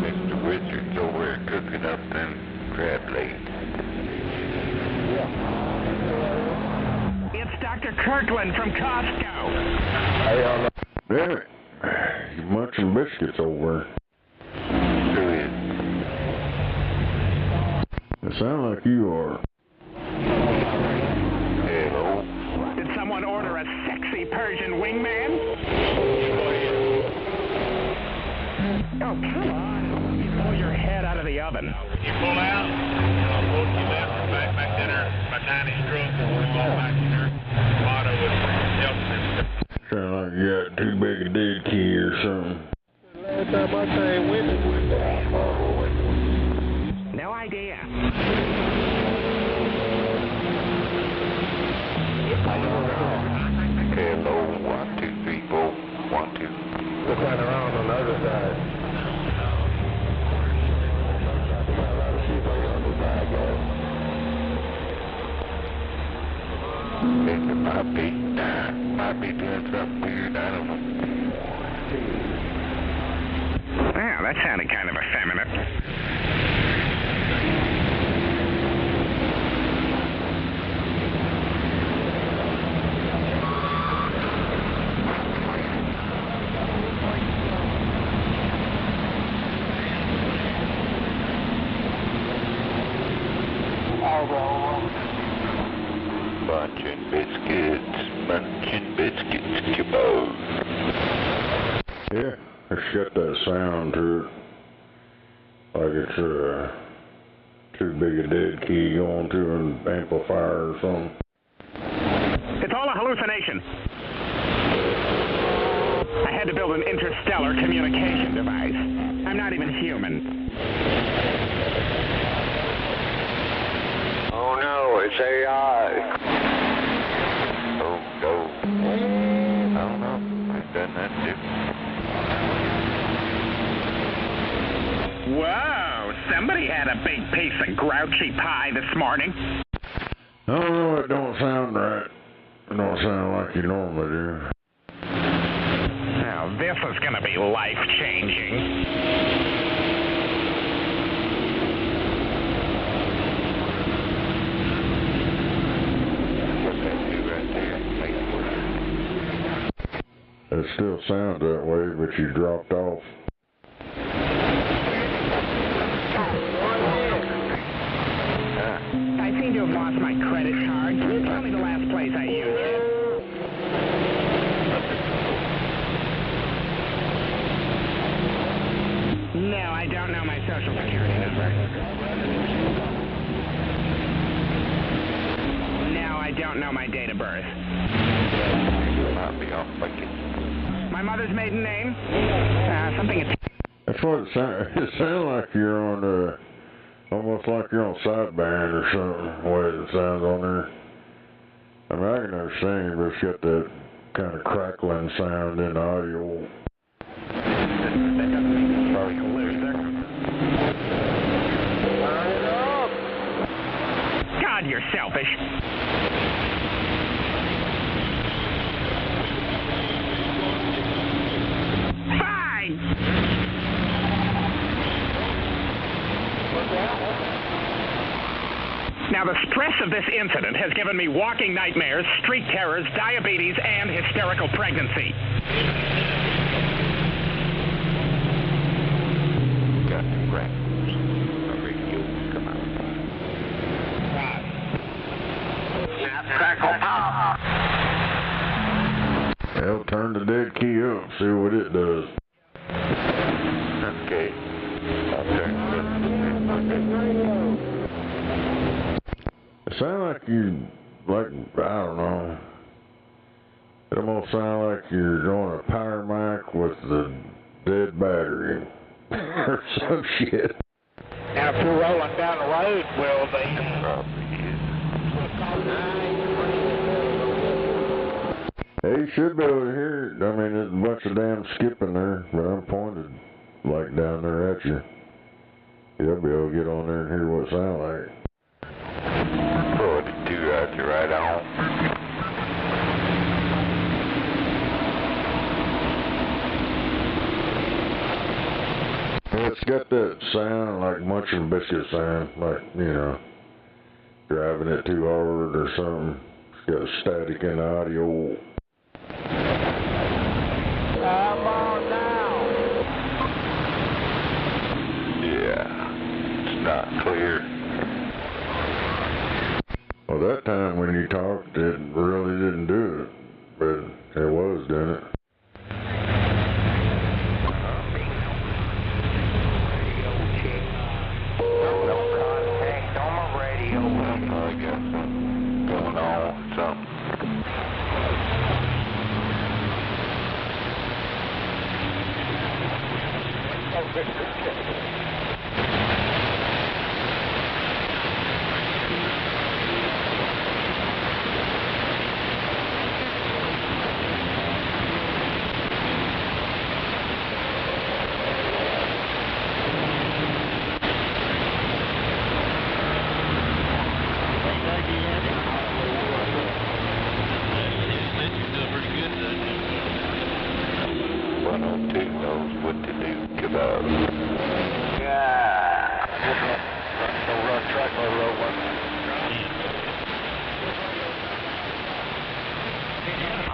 Mr. Richards over there cooking up them crab legs. It's Dr. Kirkland from Costco. Damn it. You munching biscuits over Who is? there. It sounds like you are. Hello? Did someone order a sexy Persian wingman? Oh, come on. You pull your head out of the oven. You pull out, I'll pull you left back dinner, my tiny stroke, and we'll go back to your motto with help. Sound like you got too big a dead key or something. Last time I came women with that. No idea. Hello, 1, 2, 3, 4, 1, 2. We'll turn around on the other side. It might be doing something weird, I don't know. Wow, that sounded kind of effeminate. Munching biscuits, kebab. Yeah, let's get that sound to it. Like it's too big a dead key going to an amplifier or something. It's all a hallucination. I had to build an interstellar communication device. I'm not even human. Oh no, it's AI. Oh no. I don't know. I've done that too. Whoa, somebody had a big piece of grouchy pie this morning. I don't know, it don't sound right. It don't sound like you normally do. Now, this is going to be life-changing. It still sounds that way, but you dropped off. I seem to have lost my credit card. Can you tell me the last place I used it? No, I don't know my social security number. No, I don't know my date of birth. My mother's maiden name? Something. That's what it sounds. It sounds like you're on almost like you're on sideband or something, the way it sounds on there. I mean, I can understand it, but it's got that kind of crackling sound in the audio. That doesn't make it very loser. God, you're selfish. Fine! Now, the stress of this incident has given me walking nightmares, street terrors, diabetes, and hysterical pregnancy. Crackle pop. Well, turn the dead key up, see what it does. Okay. I'll turn It sounds like you, I don't know. It almost sounds like you're on a power mic with the dead battery or some shit. Now, if you're rolling down the road, will they? Hey, you should be able to hear it. I mean, there's a bunch of damn skipping there, but I'm pointed like down there at you. You'll be able to get on there and hear what it sounds like. 42 out you right on. It's got that sound like munching biscuit sound, like, you know, driving it too hard or something. It's got static in the audio. Come on now. Yeah, it's not clear. Well, that time when you talked, it really didn't do it, but it was doing it.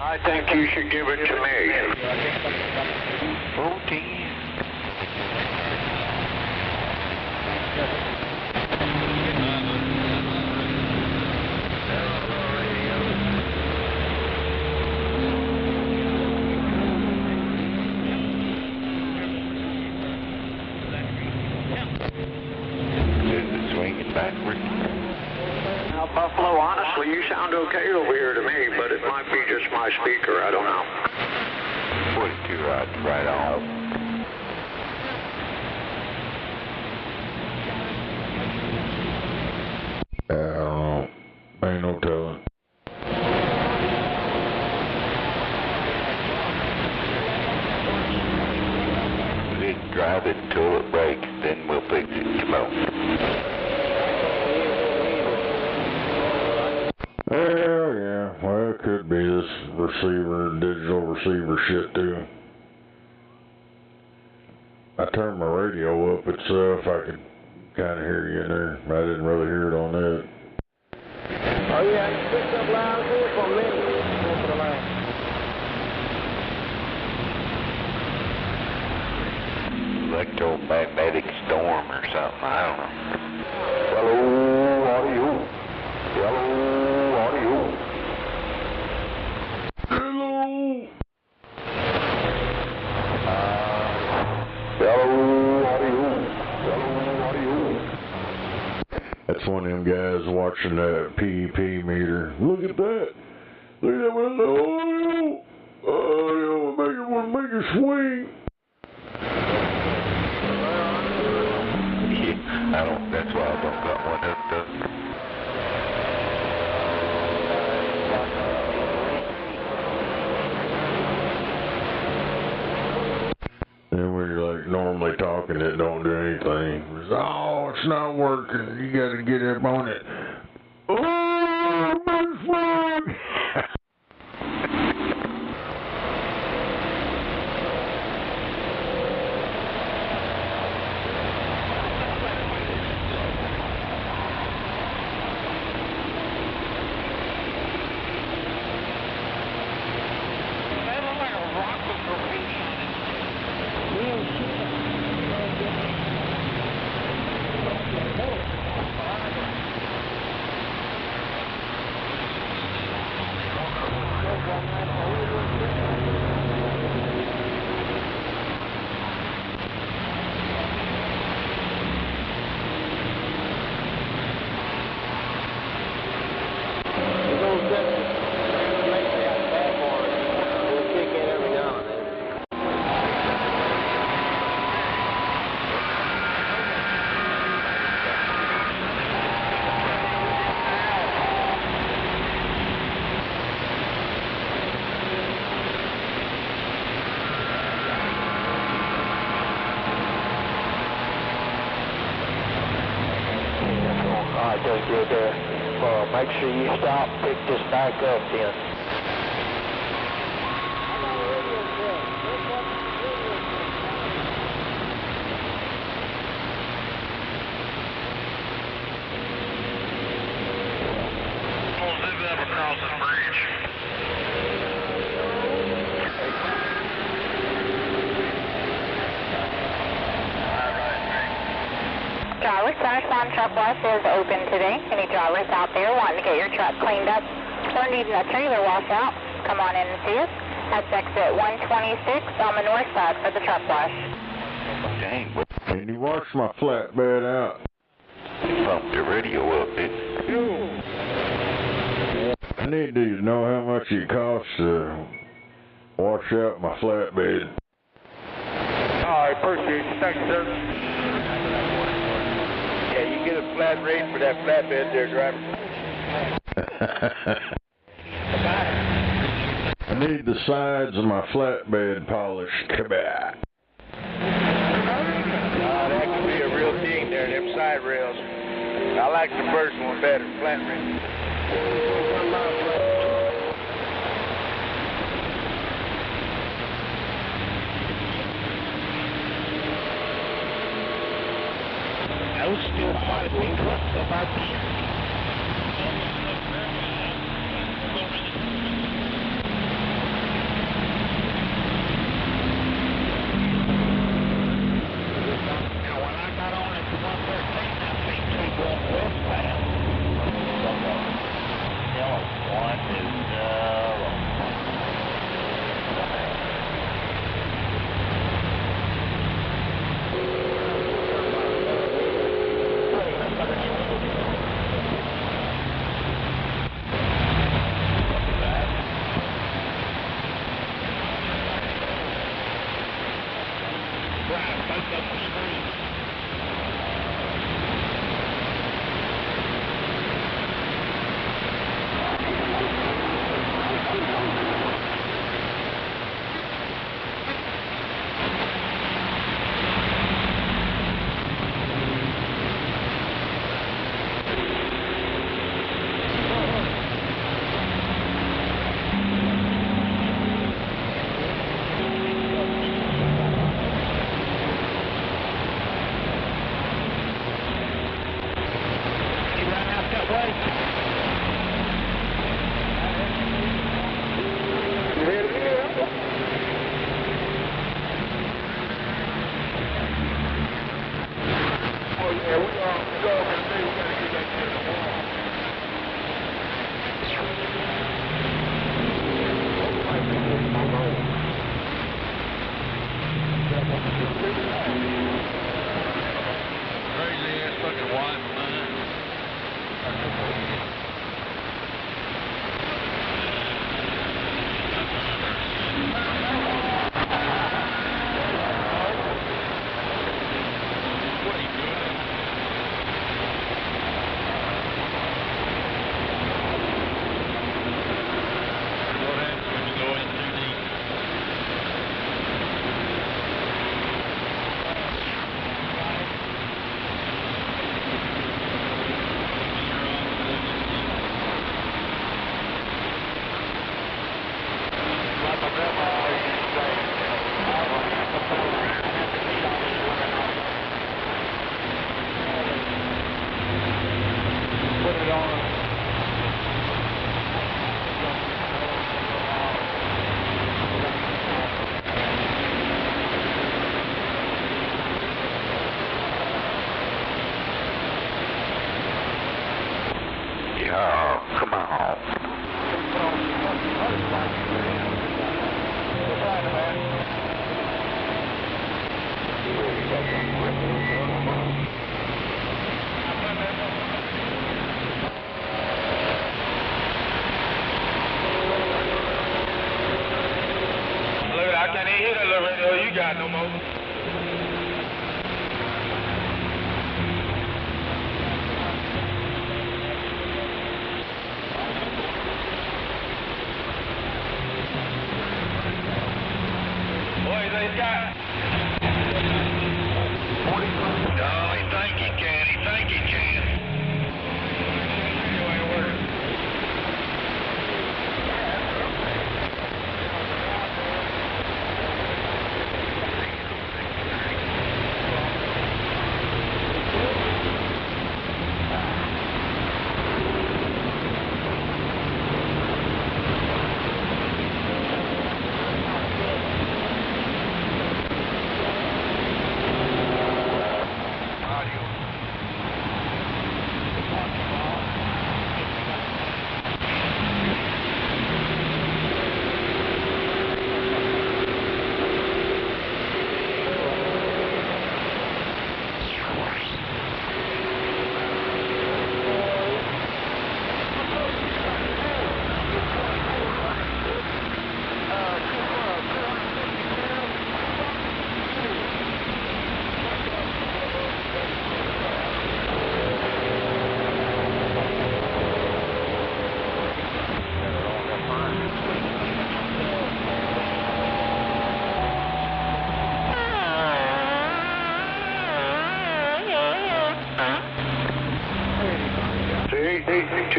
I think you should give it to me. 14. Swinging right. Now, Buffalo, honestly, you sound okay over here to me, but it might be just my speaker. I don't know. 42 right on. I don't know. Ain't no telling. Let's drive it until it breaks, then we'll fix it. Come on. Yeah. Well, it could be this digital receiver shit too. I turned my radio up itself. I could kind of hear you in there. I didn't really hear it on that. Oh yeah, you picked up loud and clear from me. Go for the line. Electromagnetic storm or something, I don't know. Hello, audio. Hello, audio. Hello. Hello, audio. Hello, audio. That's one of them guys watching that PEP meter. Look at that. Look at that one. Audio. Audio. Make it swing. That's why I don't got one hooked up. And when you're like normally talking, it don't do anything. It's, oh, it's not working. You got to get up on it. Oh, my phone. Just good there. Make sure you stop, pick this back up then. We'll zip up across this bridge. Driver Center Sound Truck West is open today. Any drivers out there wanting to get your truck cleaned up or needing a trailer washout, come on in and see us. That's exit 126 on the north side for the truck wash. Dang, Can you wash my flatbed out? Pumped the radio up, didn't you? I need to know how much it costs to wash out my flatbed. I appreciate it. Thank you, sir. Yeah, you get a flat rate for that flatbed there, driver. I need the sides of my flatbed polished. Come back. That could be a real thing there, them side rails. I like the first one better, flat rail. Those still quite a big trucks up out there.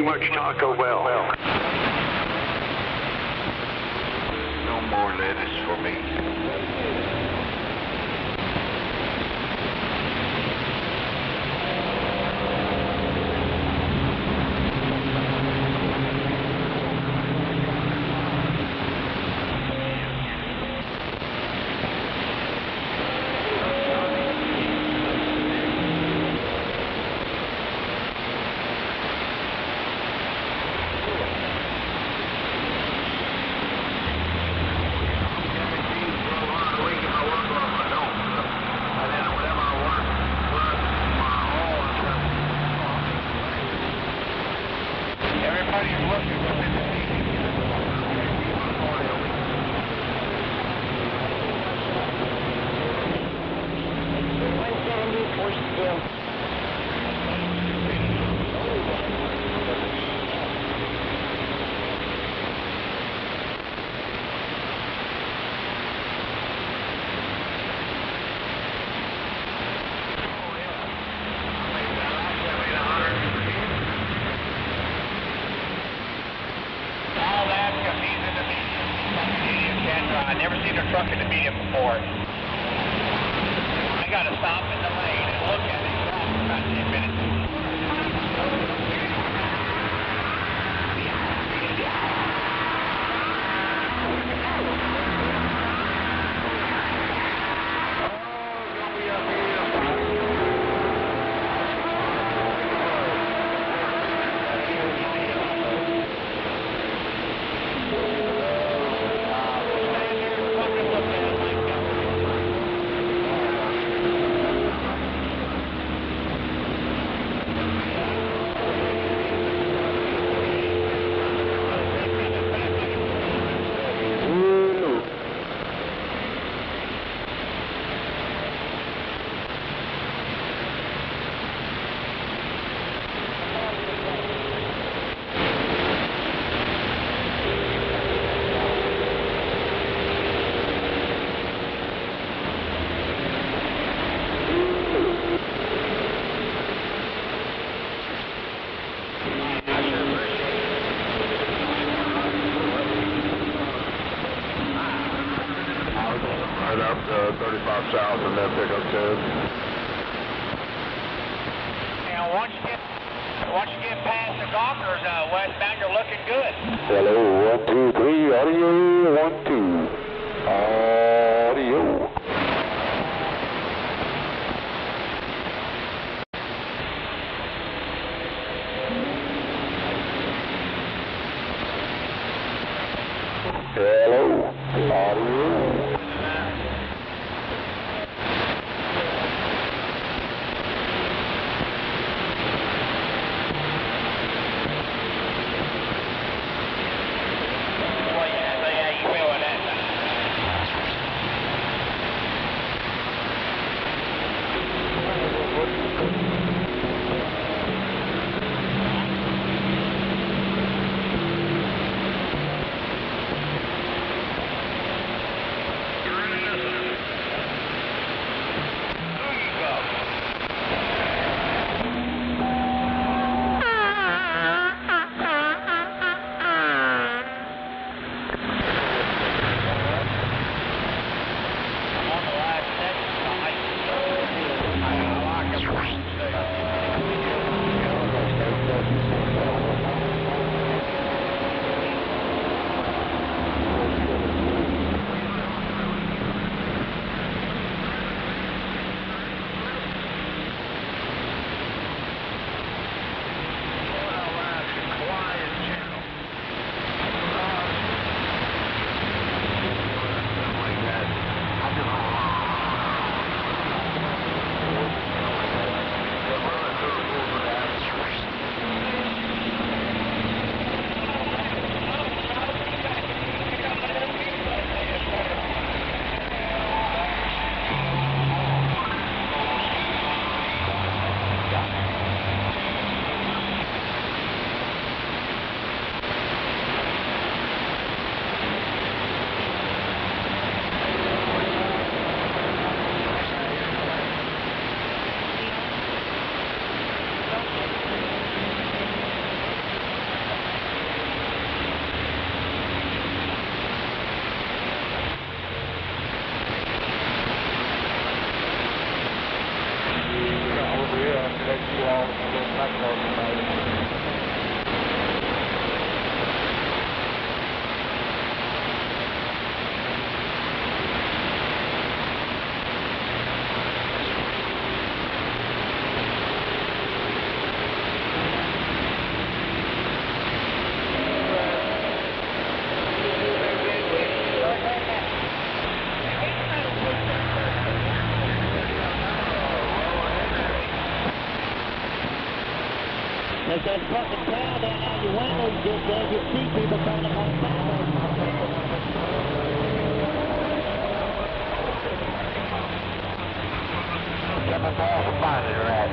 Too much Taco Bell. No more lettuce for me. Stop in the lane and look at it for about 10 minutes. 35 south and then pick up 10. Now, once you get past the Gawkers westbound, you're looking good. Hello, 1, 2, 3, audio, 1, 2. Audio. Hello, audio. There's that fucking cloud down out your windows, just you see people coming on fire. Coming off the monitor at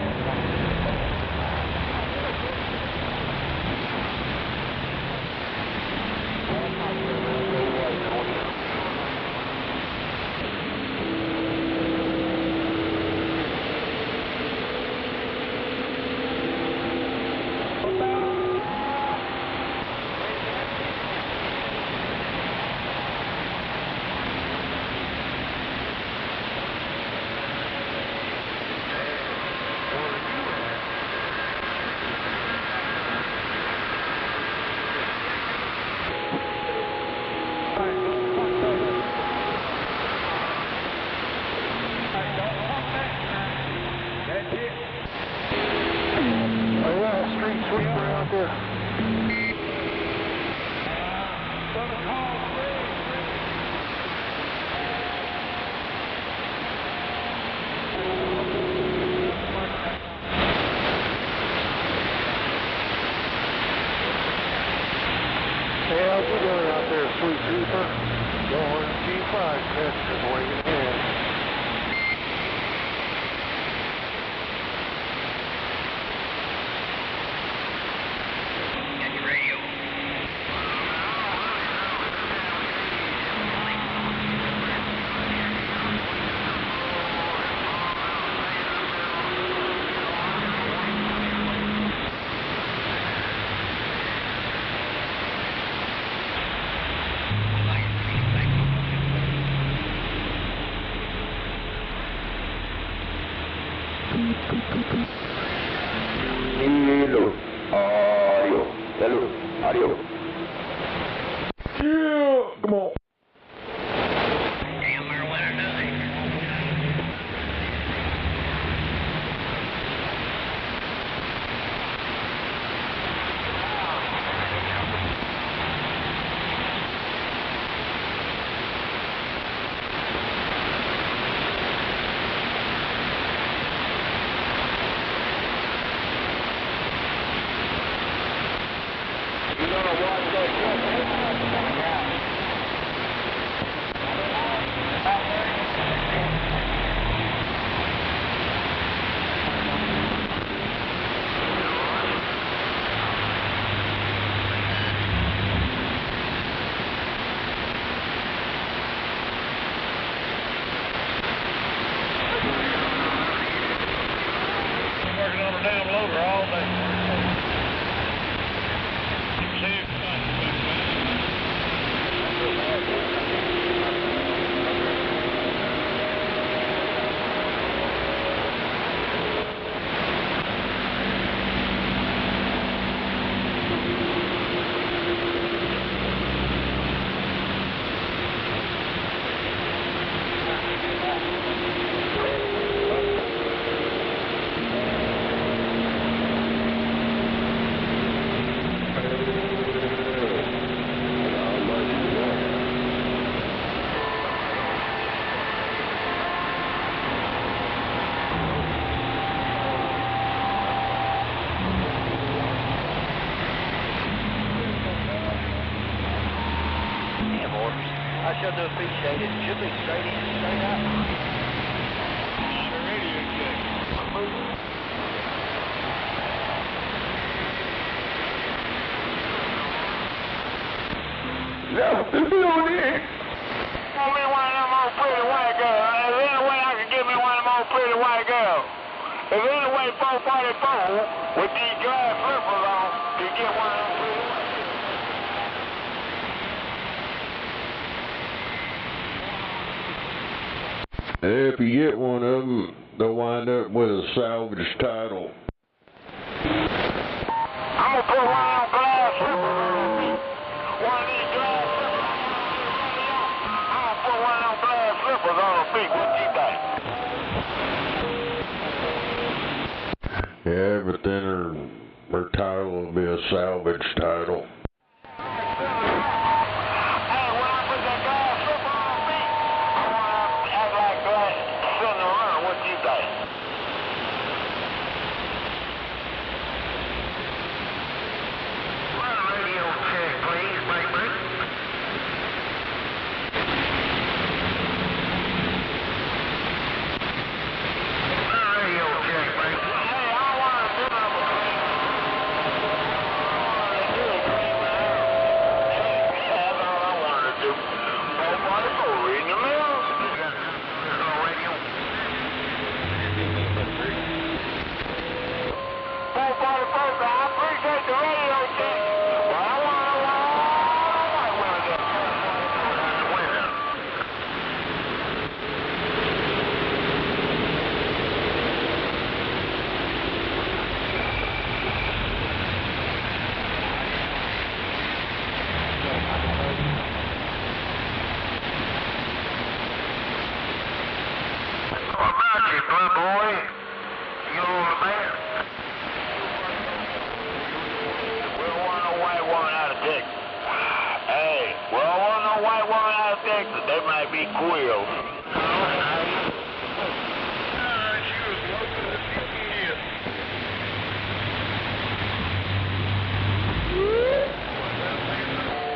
Yeah, come on. I sure do appreciate it. Should be straight in, straight out. Radio check. Yeah, this is on there. Want me one of them old pretty white girls. Is there any way I can get me one of them old pretty white girls? Is there any way 444 with these glass slippers on to get one of them pretty white girls? If you get one of them, they'll wind up with a salvage title. I'm gonna put one of them glass slippers on me. One of these glass slippers. I'm gonna put one of them glass slippers on her feet. What you think? Yeah, but then her title will be a salvage title. They might be quills.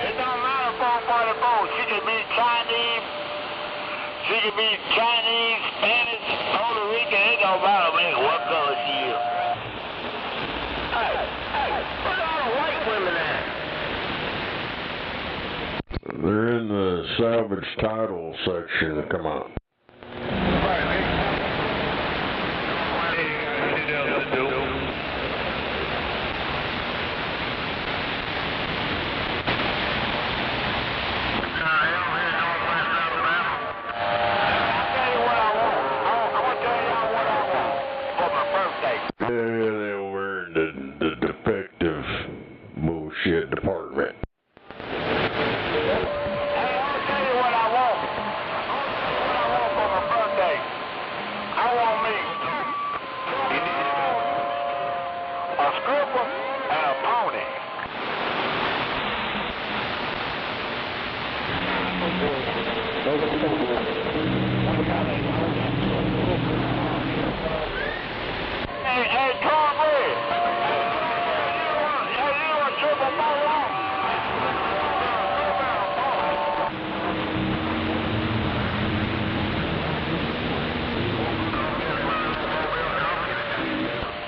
It don't matter 444. She could be Chinese. She could be Chinese, Spanish, Puerto Rican. It don't matter, man, what color she is. Hey, where are all the white women at? They're in the salvage title section. Come on. Yeah, they were in the defective bullshit department. Hey, Cornbread. Hey, you want triple ball on?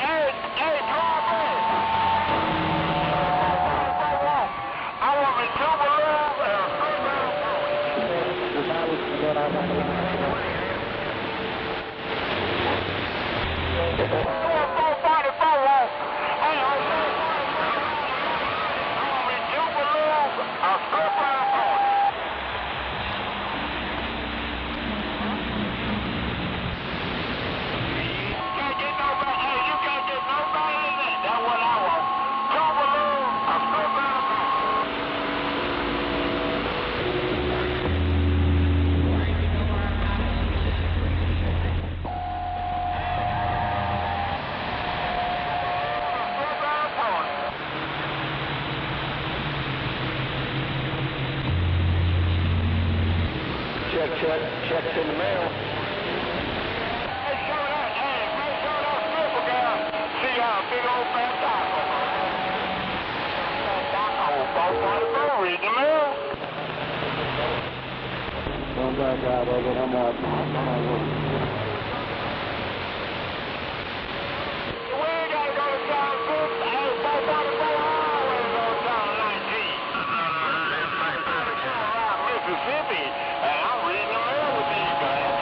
Hey, Cornbread. I want me two balloons and a Check's in the mail. Make sure that slipper guy see how big old fat taco. Read the mail. Don't back out of it. I'm out. We ain't got to go to John 6. Hey, 444 always go to John 19. Around Mississippi. And I'm reading the mail with these guys.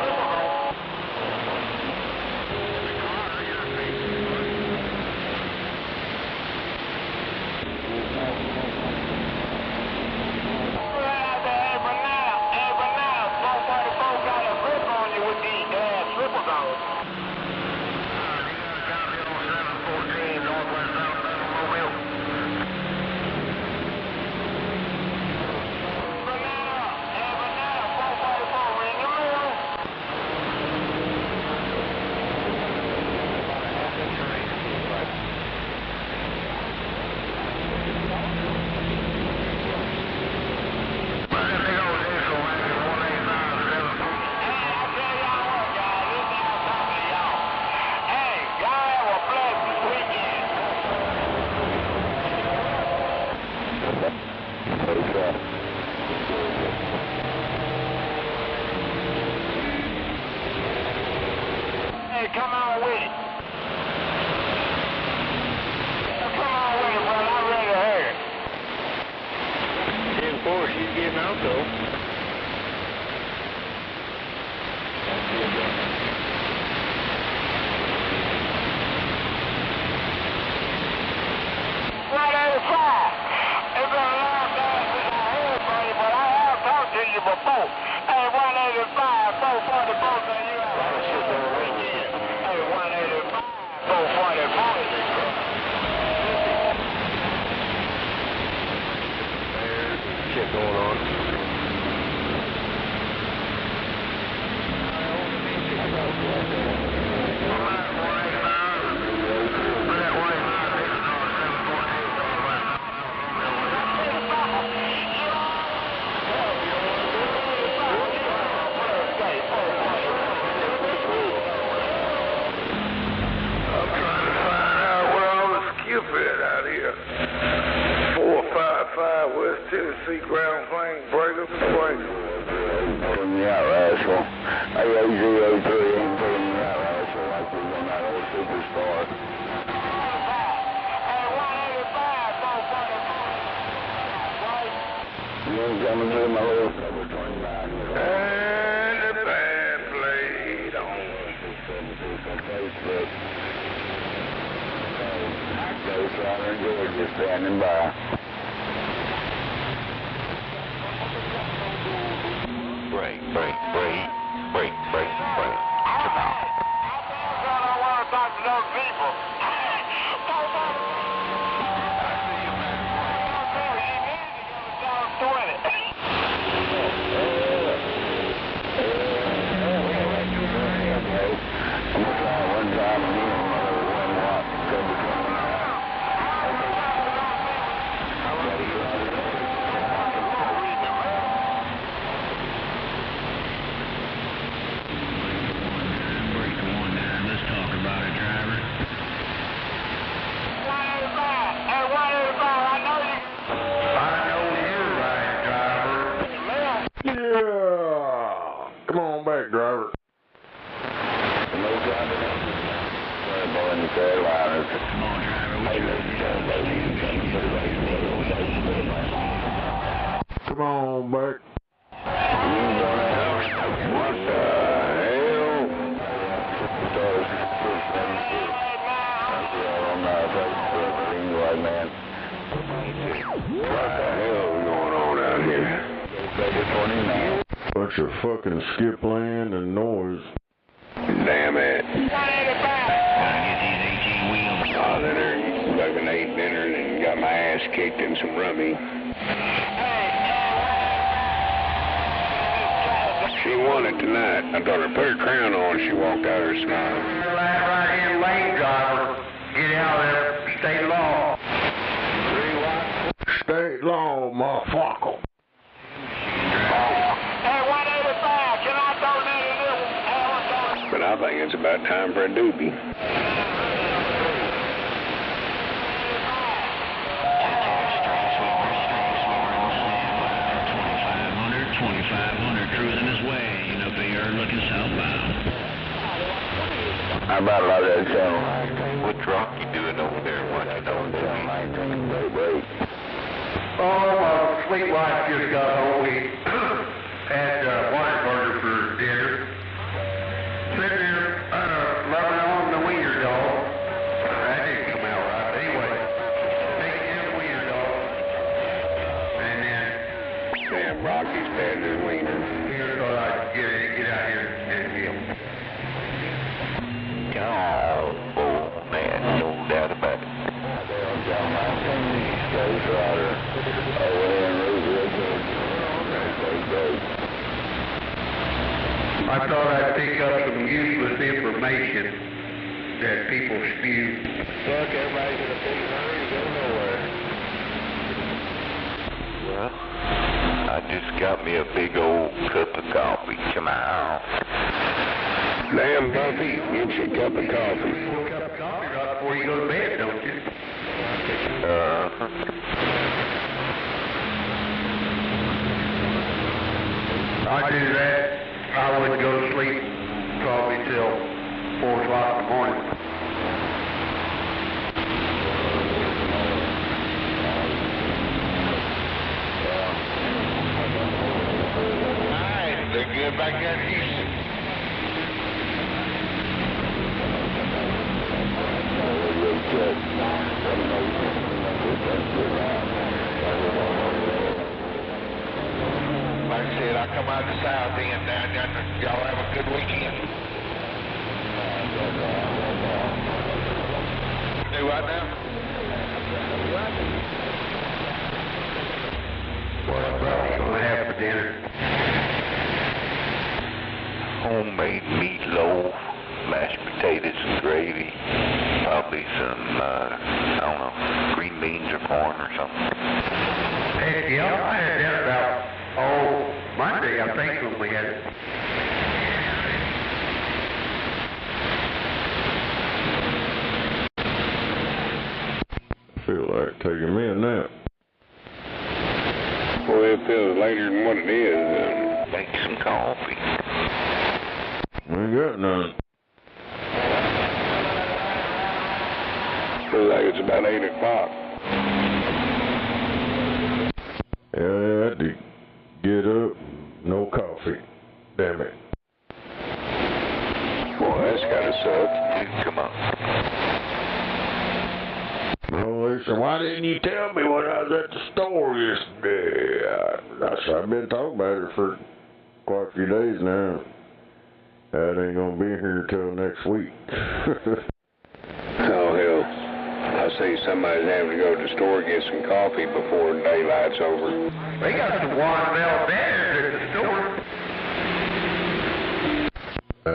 Hey, come on with it. Come on with it, brother. I'm ready to hear it. 10-4, she's getting out, though. It's been a long time since I heard from you, but I have talked to you before. Hey, 185, 444, man, you have a shit on the weekend. Hey, 185, 444. There's shit going on. Out here, 455 West Tennessee Ground Plane, Breaker. From the out-rascal. I got 03 and from the out-rascal like we're on that old superstar. Hey, 185, 444. You ain't coming through my little cover 29. And the band played on. Facebook. Ghost Rider George is standing by. Break. Come on. I want to talk to those people. I'm going to try one time and then one watt. right, man. What the hell is going on out here? Bunch of fucking skip land and noise. Damn it. Oh, then there fucking ate dinner and got my ass kicked in some rummy. She won it tonight. I thought her put her crown on, she walked out her smiling. Right-hand lane driver, get out of there, state law. State law, motherfucker. Hey, 185, can I donate a little? But I think it's about time for a doobie. 2500 cruising his way, up here looking southbound. How about a lot of that channel? What's Rocky doing over there watching over there? Oh, sweet wife just got home. We had Whataburger for dinner. Sitting there loving on the wiener dog. That didn't come out right. Anyway, taking in the wiener dog. And then... Damn, Rocky's patting his wiener. Here, so I get out here and get him. Oh, man, no doubt about it. I thought I'd pick up some useless information that people spew. Look, everybody's in a big hurry to go nowhere. Well, I just got me a big old cup of coffee. Come on. Damn, Buffy, get you a cup of coffee. A cup of coffee right before you go to bed, don't you? I do that. I wouldn't go to sleep probably till 4 o'clock in the morning. Alright, they're good back there in Houston. Like I said, I come out the south end down there. Y'all have a good weekend. Do what now? What are you going to have for dinner? Homemade meatloaf, mashed potatoes and gravy, probably some, I don't know, green beans or corn or something. Heck yeah, I had that about, Monday, I think, when we had it. I feel like taking me a nap. Well, it feels later than what it is. Make some coffee. We ain't got none. Feels like it's about 8 o'clock. Yeah, I had to get up, no coffee. Damn it. Boy, that's gotta suck. Come on. Oh, listen, why didn't you tell me when I was at the store yesterday? I've been talking about it for quite a few days now. That ain't gonna be here till next week. Oh, hell. I see somebody's having to go to the store and get some coffee before daylight's over. They got some watermelon bananas at the store. I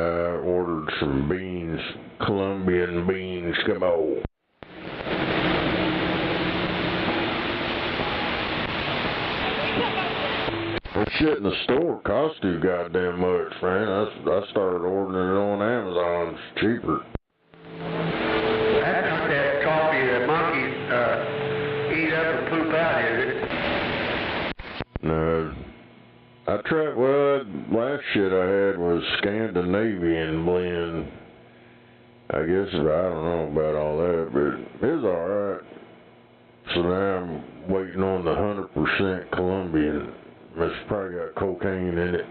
ordered some beans, Colombian beans, come on. That shit in the store costs too goddamn much, man. I started ordering it on Amazon. It's cheaper. That's not that coffee that monkeys eat up and poop out, is it? No. I tried, last shit I had was Scandinavian blend. I guess, I don't know about all that, but it's alright. So now I'm waiting on the 100% Colombian. It's probably got cocaine in it.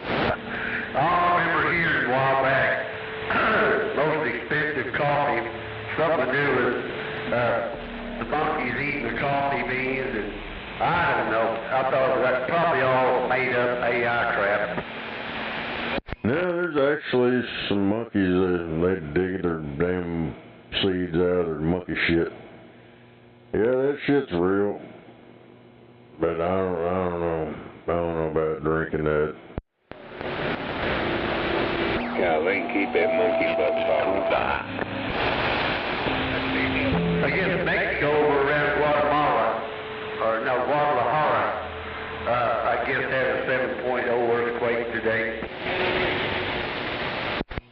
I remember hearing a while back, most expensive coffee, something to do with the monkeys eating the coffee beans, and I don't know. I thought that's probably all made up AI crap. No, there's actually some monkeys that they dig their damn seeds out of their monkey shit. Yeah, that shit's real. But I don't know. I don't know about drinking that. Yeah, they can keep that monkey butt bottle die. I guess Mexico over around Guatemala, or no, Guadalajara, I guess had a 7.0 earthquake today.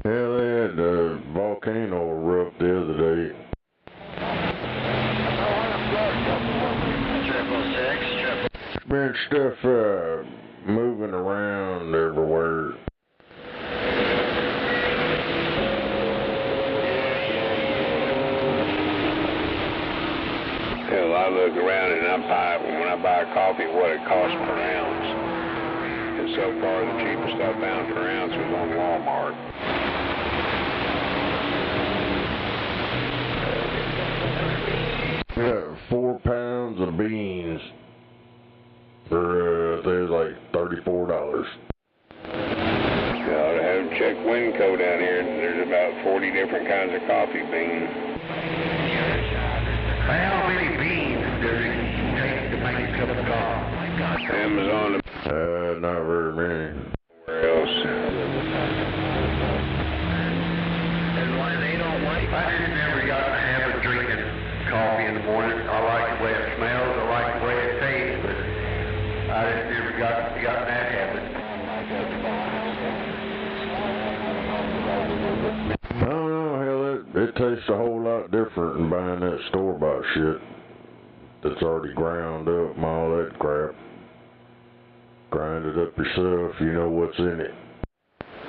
Yeah, they had a volcano erupt the other day. Been stuff moving around everywhere. Hell, I look around and when I buy coffee, what it costs per ounce. And so far, the cheapest I found per ounce was on Walmart. Yeah, 4 pounds of beans for there's like $34. Yeah, I have checked Winco down here. There's about 40 different kinds of coffee beans. How many beans does it take to make a cup of coffee? Amazon. Not very many. Where else? And why they don't like? I just never got the habit of drinking coffee in the morning. I like the way it smells. I like the way it tastes, but I just never got that habit. I don't know, hell, it tastes a whole lot different than buying that store-bought shit that's already ground up and all that crap. Grind it up yourself, you know what's in it.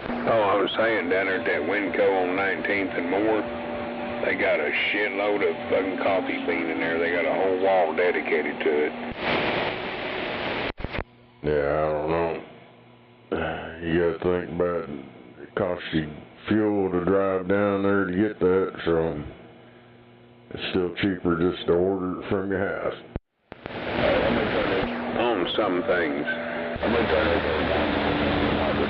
Oh, I was saying down there at that Winco on 19th and Moore, they got a shitload of fucking coffee bean in there. They got a whole wall dedicated to it. Yeah, I don't know. You gotta think about it. It costs you fuel to drive down there to get that, so it's still cheaper just to order it from your house. On some things. I'm gonna turn it on the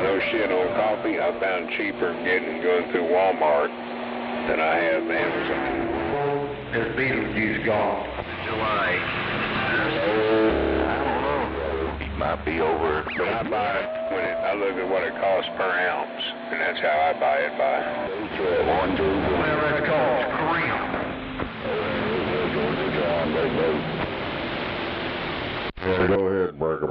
No shit on coffee. I found cheaper going through Walmart than I have Amazon. This Beetlejuice gone. July. I don't know. It might be over. But I buy it I look at what it costs per ounce, and that's how I buy it by. Well, that's called scrimp. Yeah, go ahead, burger.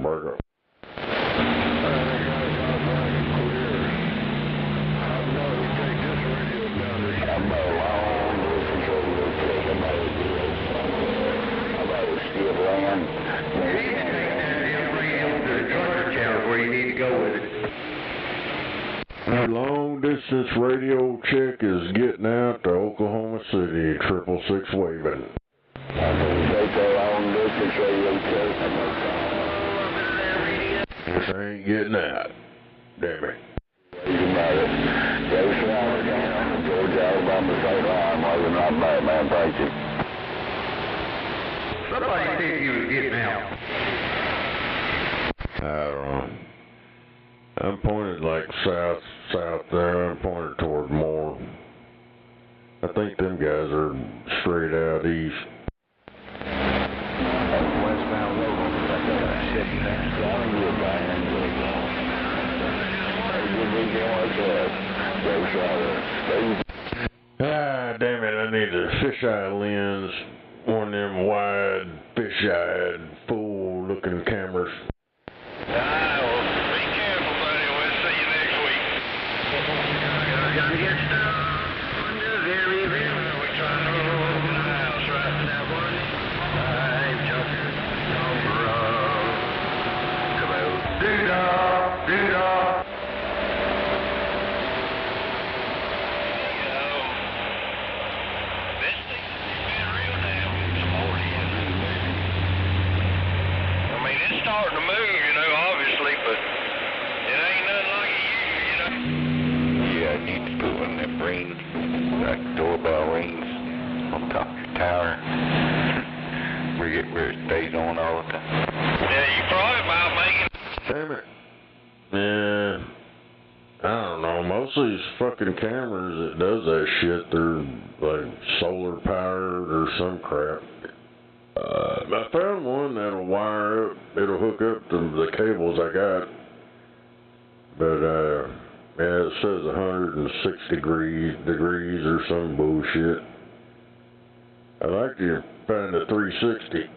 Where you need to go with it. Long distance radio check is getting out to Oklahoma City, 666 waving. This ain't getting out. Damn it. Somebody said you was getting out. I don't know. I'm pointed like south there. I'm pointed toward Moore. I think them guys are straight out east. Ah, damn it, I need a fisheye lens. One of them wide, fisheye, full-looking cameras. Be careful, buddy. We'll see you next week. Gotta get stuff under very, very. We're trying to open the house right now, buddy. I'm jumping over. Come out. Do-da. This thing's been real damn sporty. I mean, it's starting to move. tower. Where it stays on all the time. Yeah, you thought about making... Damn it. Yeah. I don't know. Most of these fucking cameras that does that shit, they're like solar powered or some crap. I found one that'll wire up. It'll hook up to the cables I got. But, yeah, it says 106 degrees or some bullshit. I like to find a 360.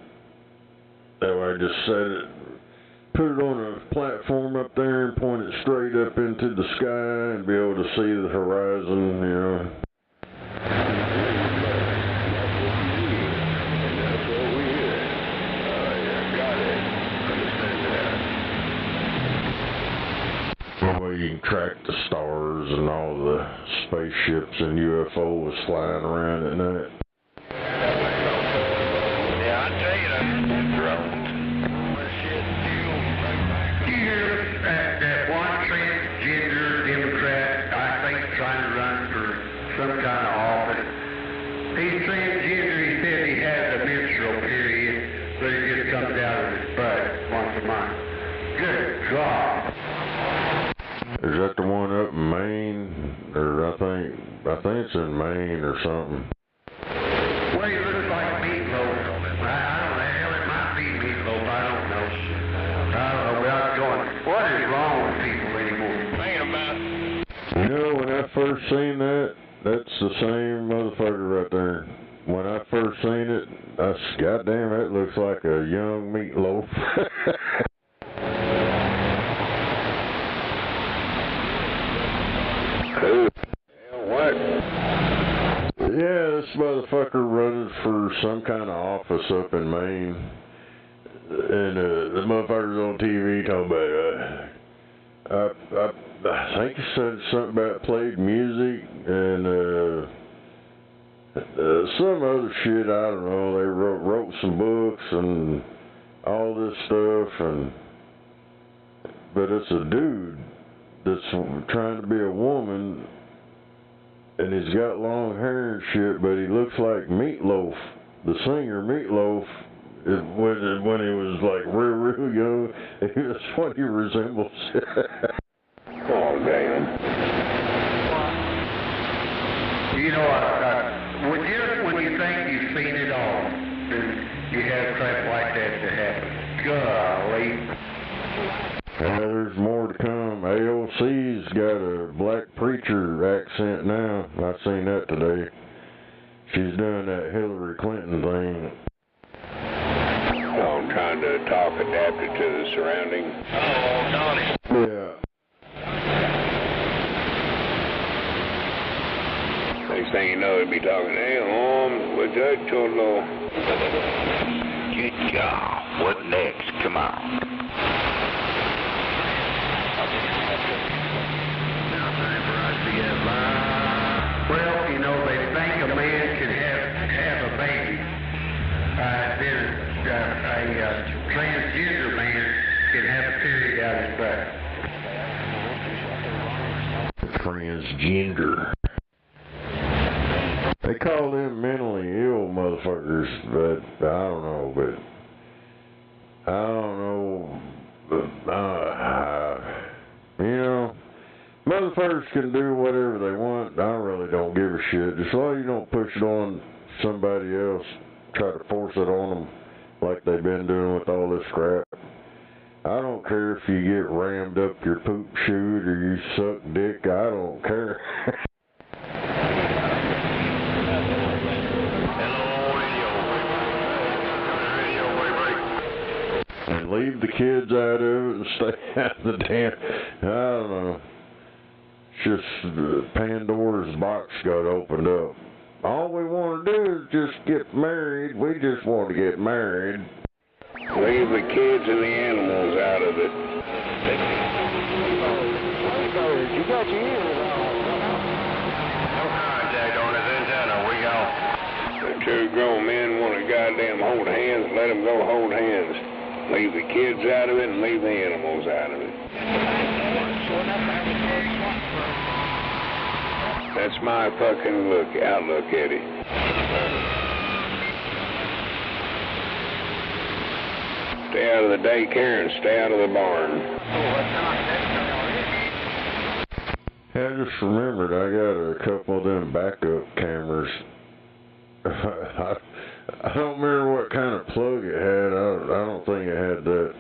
That way I just set it, put it on a platform up there and point it straight up into the sky and be able to see the horizon, you know. That way you can track the stars and all the spaceships and UFOs flying around at night. Yeah, I tell you that. Drones. That one transgender Democrat, I think, trying to run for some kind of office. He's transgender. He says he has a menstrual period, but it just comes out of his butt once a month. Good God. Is that the one up in Maine? Or I think it's in Maine or something. Well, he looks like meatloaf. I don't know. Hell, it might be meatloaf. I don't know. But I'm going, what is wrong with people anymore? Thinking about... You know, when I first seen that, that's the same motherfucker right there. When I first seen it, I said, goddamn, that looks like a young meatloaf. What? Yeah, this motherfucker running for some kind of office up in Maine. And the motherfucker's on TV talking about, I think he said something about played music and some other shit, I don't know. They wrote some books and all this stuff, but it's a dude that's trying to be a woman, and he's got long hair and shit, but he looks like Meatloaf, the singer Meatloaf. When he was like real young, that's what he resembles. Oh, damn. You know, when you think you've seen it all, and you have crap like that to happen. Golly. There's more to come. AOC's got a black preacher accent now. I seen that today. She's doing that Hillary Clinton thing. I'm trying to talk adapted to the surroundings. Oh, Donnie. Yeah. Next thing you know, they'll be talking, hey, what's that, Cholo? Good job. What next? Come on. Now time for us to get live. Well, you know, they think a man can have a baby. A transgender man can have a period out his butt. Transgender. They call them mentally ill motherfuckers, but I don't know, you know, motherfuckers can do whatever they want. I really don't give a shit. Just as long as you don't push it on somebody else, try to force it on them like they've been doing with all this crap. I don't care if you get rammed up your poop chute or you suck dick. I don't care. And leave the kids out of it and stay out of the damn, I don't know. It's just Pandora's box got opened up. All we want to do is just get married. We just want to get married. Leave the kids and the animals out of it. You got your ears on. No contact on his antenna. We go. The two grown men want to goddamn hold hands, let them go hold hands. Leave the kids out of it and leave the animals out of it. That's my fucking outlook, Eddie. Stay out of the daycare and stay out of the barn. Yeah, I just remembered I got a couple of them backup cameras. I don't remember what kind of plug it had. I don't think it had the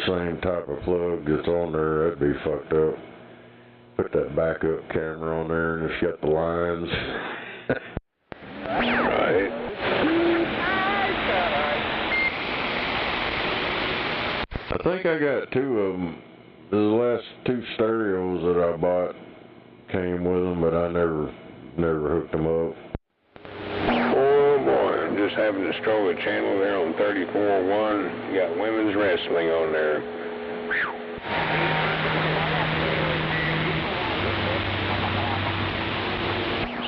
same type of plug that's on there. That'd be fucked up. Put that backup camera on there and it's got the lines. Right. I think I got two of them. The last two stereos that I bought came with them, but I never hooked them up. Oh boy, I'm just having to stroll a channel there on 34.1. You got women's wrestling on there.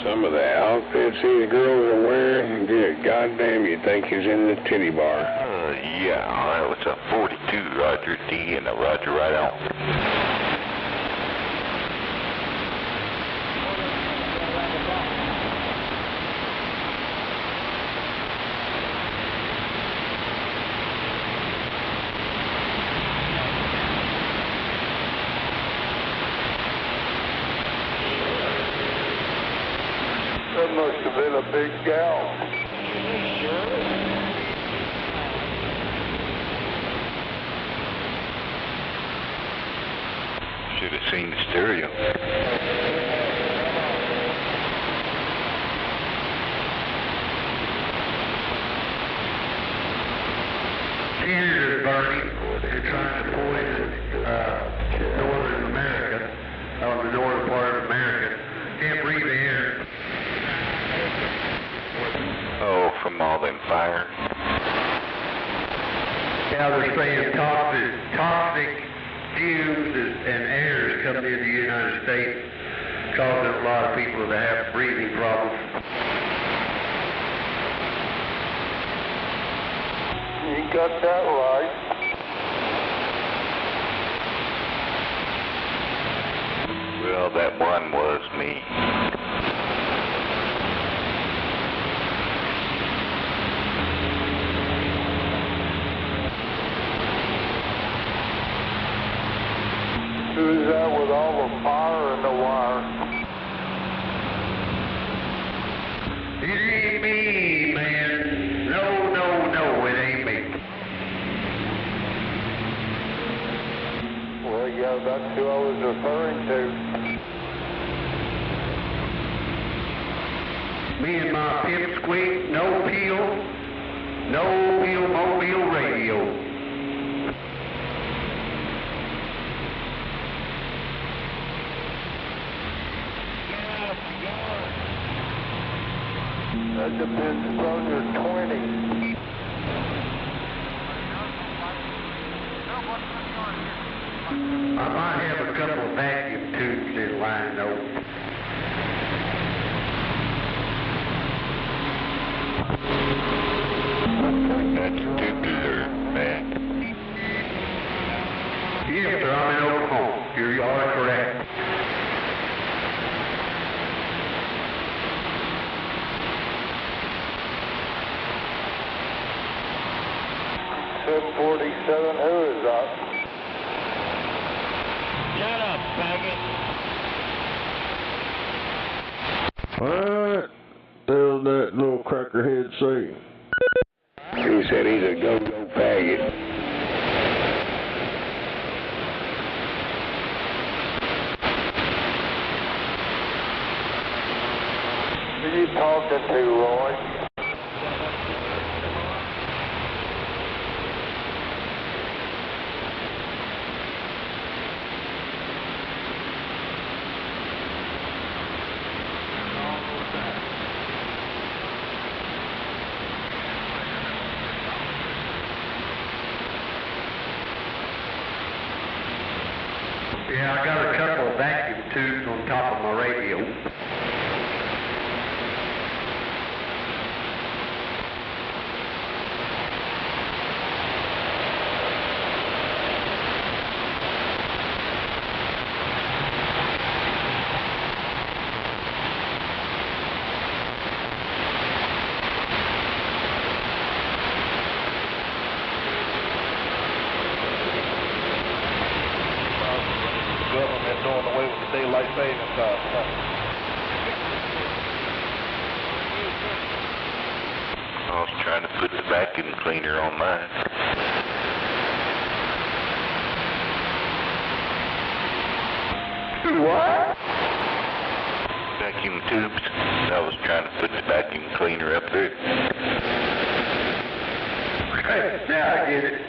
Some of the outfits these girls are wearing, good goddamn, you'd think he's in the titty bar. Yeah, that was a 42 Roger D and a Roger right out. That must have been a big gal. Should have seen the stereo. Canada's burning. They're trying to poison northern America, the northern part of America. Can't breathe the air. Oh, from all them fires. Now they're saying toxic fumes and air is coming into the United States, causing a lot of people to have breathing problems. You got that right. Well, that one was me. Who's that with all the fire and the wire? It ain't me, man. No, it ain't me. Well, yeah, that's who I was referring to. Me and my pipsqueak, no peel mobile radio. That depends on your 20. I might have a couple of vacuum tubes in line though. That's tubular, man. Yes, sir, I'm in Oklahoma. You are correct. .47, who is that? Shut up, faggot. What does that little crackerhead say? He said he's a go-go faggot. Who are you talking to, Roy? Yeah, I got a couple of vacuum tubes on top of my radio. daylight saving time. I was trying to put the vacuum cleaner on mine. What? Vacuum tubes. I was trying to put the vacuum cleaner up there. Now I get it.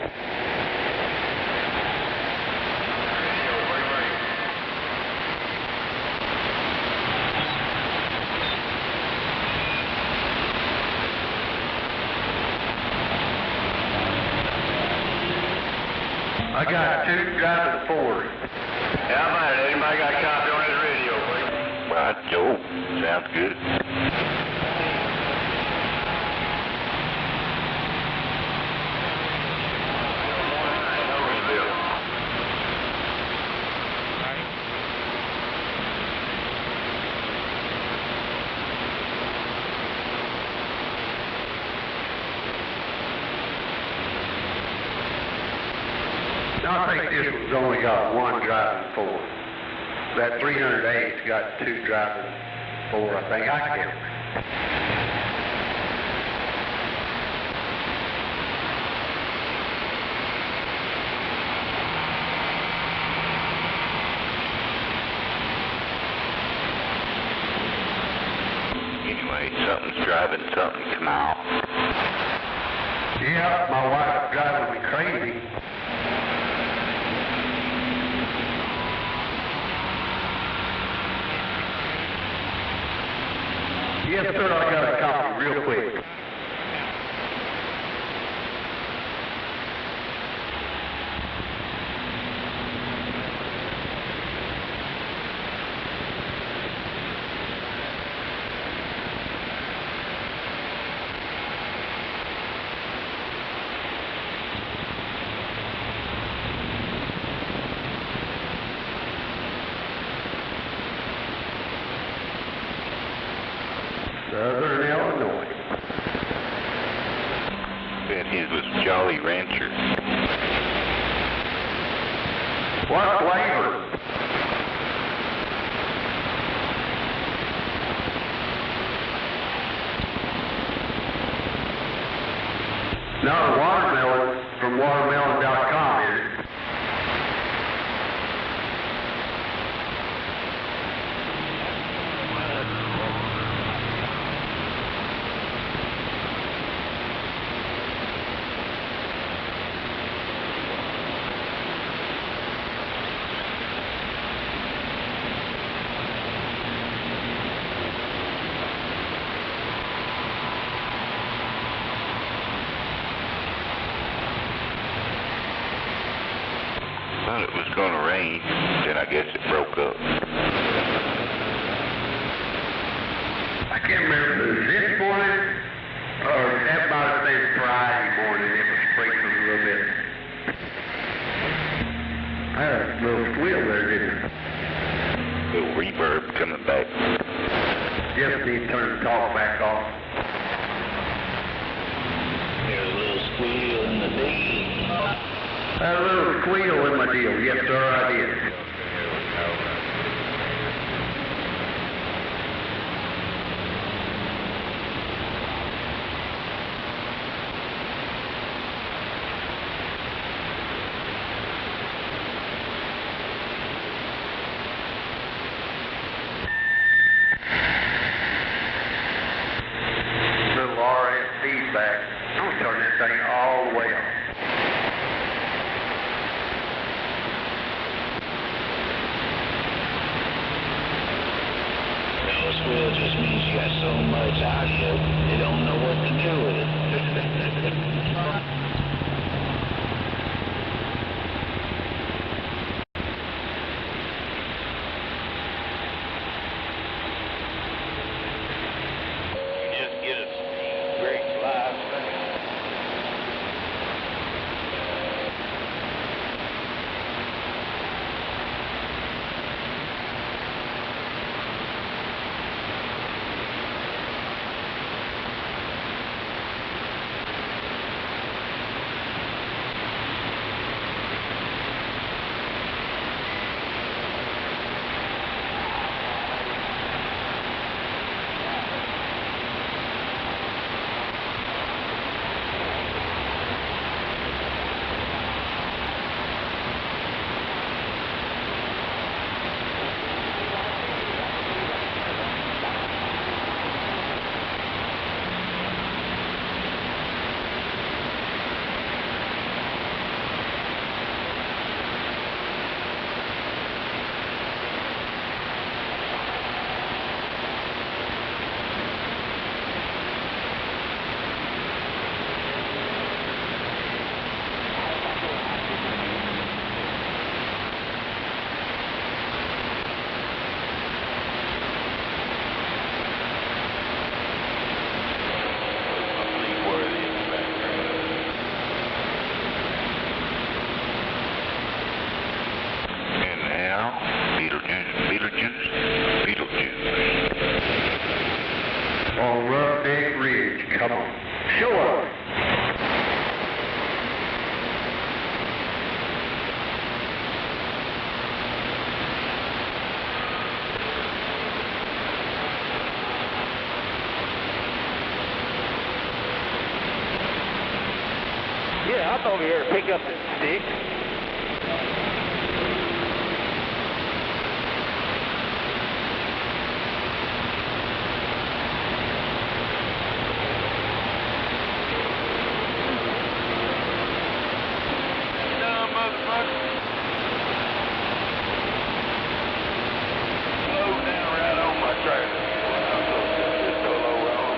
I got 2 driving 4. Yeah, I'm at it. Anybody got a copy on his radio, please? Right, Joe. Sounds good. I think this one's only got 1 driving 4. That 308's got 2 driving 4, I think. I can't. Anyway, something's driving something, come on. Yeah, my wife's driving me crazy. Yes, sir, I got a copy real quick. Southern Illinois. Bet his was Jolly Rancher. What flavor? Not a watermelon from watermelon.com, is it? Thought it was going to rain, then I guess it broke up. I can't remember, was this morning, or that might have been Friday morning, it was sprinkling a little bit. I had a little squeal there, didn't it? Little reverb coming back. Just need to turn the talk back off. There's a little squeal in the deal. I had a little squeal in my deal, yes sir, I did. Little RF feedback. I'm gonna turn this thing all the way off. No squeal just means you got so much audio, they don't know what to do with it. Just get a great live thing. Yeah, I'm over here to pick up the sticks. Dumb motherfucker. Slow down right on my trailer. Just so low on.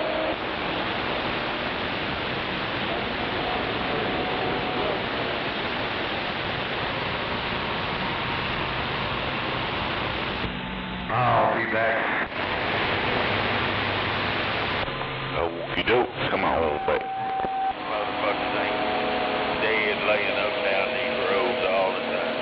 I'll be back. Okie doke, come on back. Motherfuckers ain't dead laying up down these roads all the time.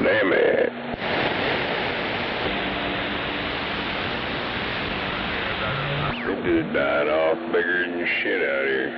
Damn it. It just died off bigger than shit out here.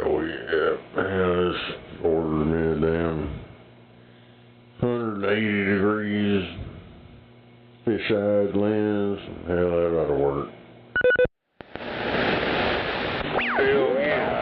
Oh yeah, man, this ordered me a damn 180 degrees fisheye lens. Hell, that ought to work. Hell yeah.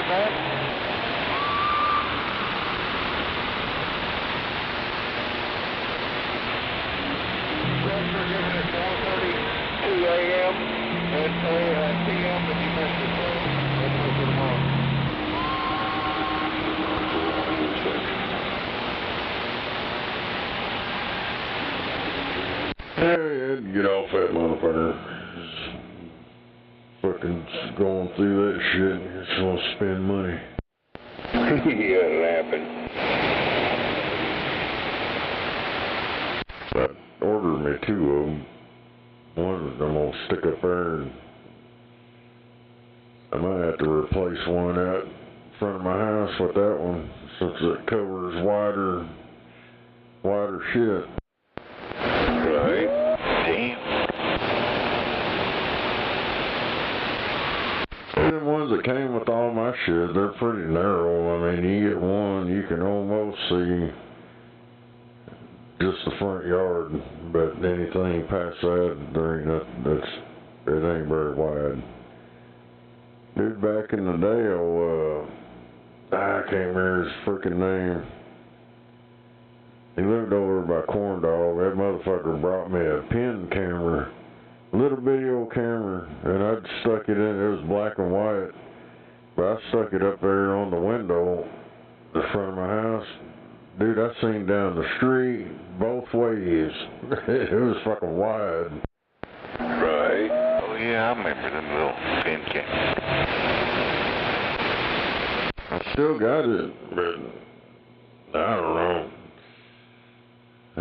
man. We're giving it 4:32 a.m. and p.m. if you missed it. That's for tomorrow. Yeah, you had to get off that motherfucker. Fucking going through that shit. You just want to spend money. Yeah, laughing. I ordered me 2 of them. One I'm going to stick up there, and I might have to replace one out in front of my house with that one, since it covers wider shit. Right. Damn. And the ones that came with all my shit, they're pretty narrow. I mean, you get one, you can almost see just the front yard, but anything past that, there ain't nothing, it ain't very wide. Dude, back in the day, I can't remember his freaking name. He lived over by Corn Dog. That motherfucker brought me a pen camera, little bitty old camera, and I'd stuck it in. It was black and white, but I stuck it up there on the window, the front of my house. Dude, I seen down the street both ways. It was fucking wide. Right. Oh yeah, I remember them little pen cameras. I still got it, but I don't know. I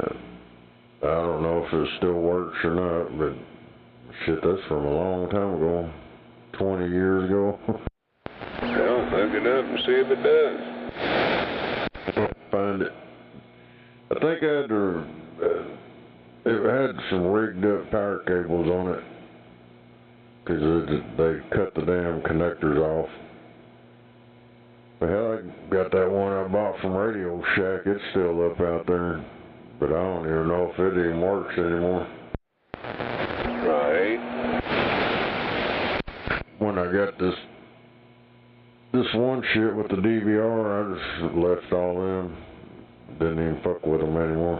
don't know if it still works or not, but shit, that's from a long time ago. 20 years ago. Well, look it up and see if it does. Find it. I think I had to, it had some rigged up power cables on it, because they cut the damn connectors off. But hell, I got that one I bought from Radio Shack. It's still up out there, but I don't even know if it even works anymore. Right. When I got this one shit with the DVR, I just left all them. Didn't even fuck with them anymore.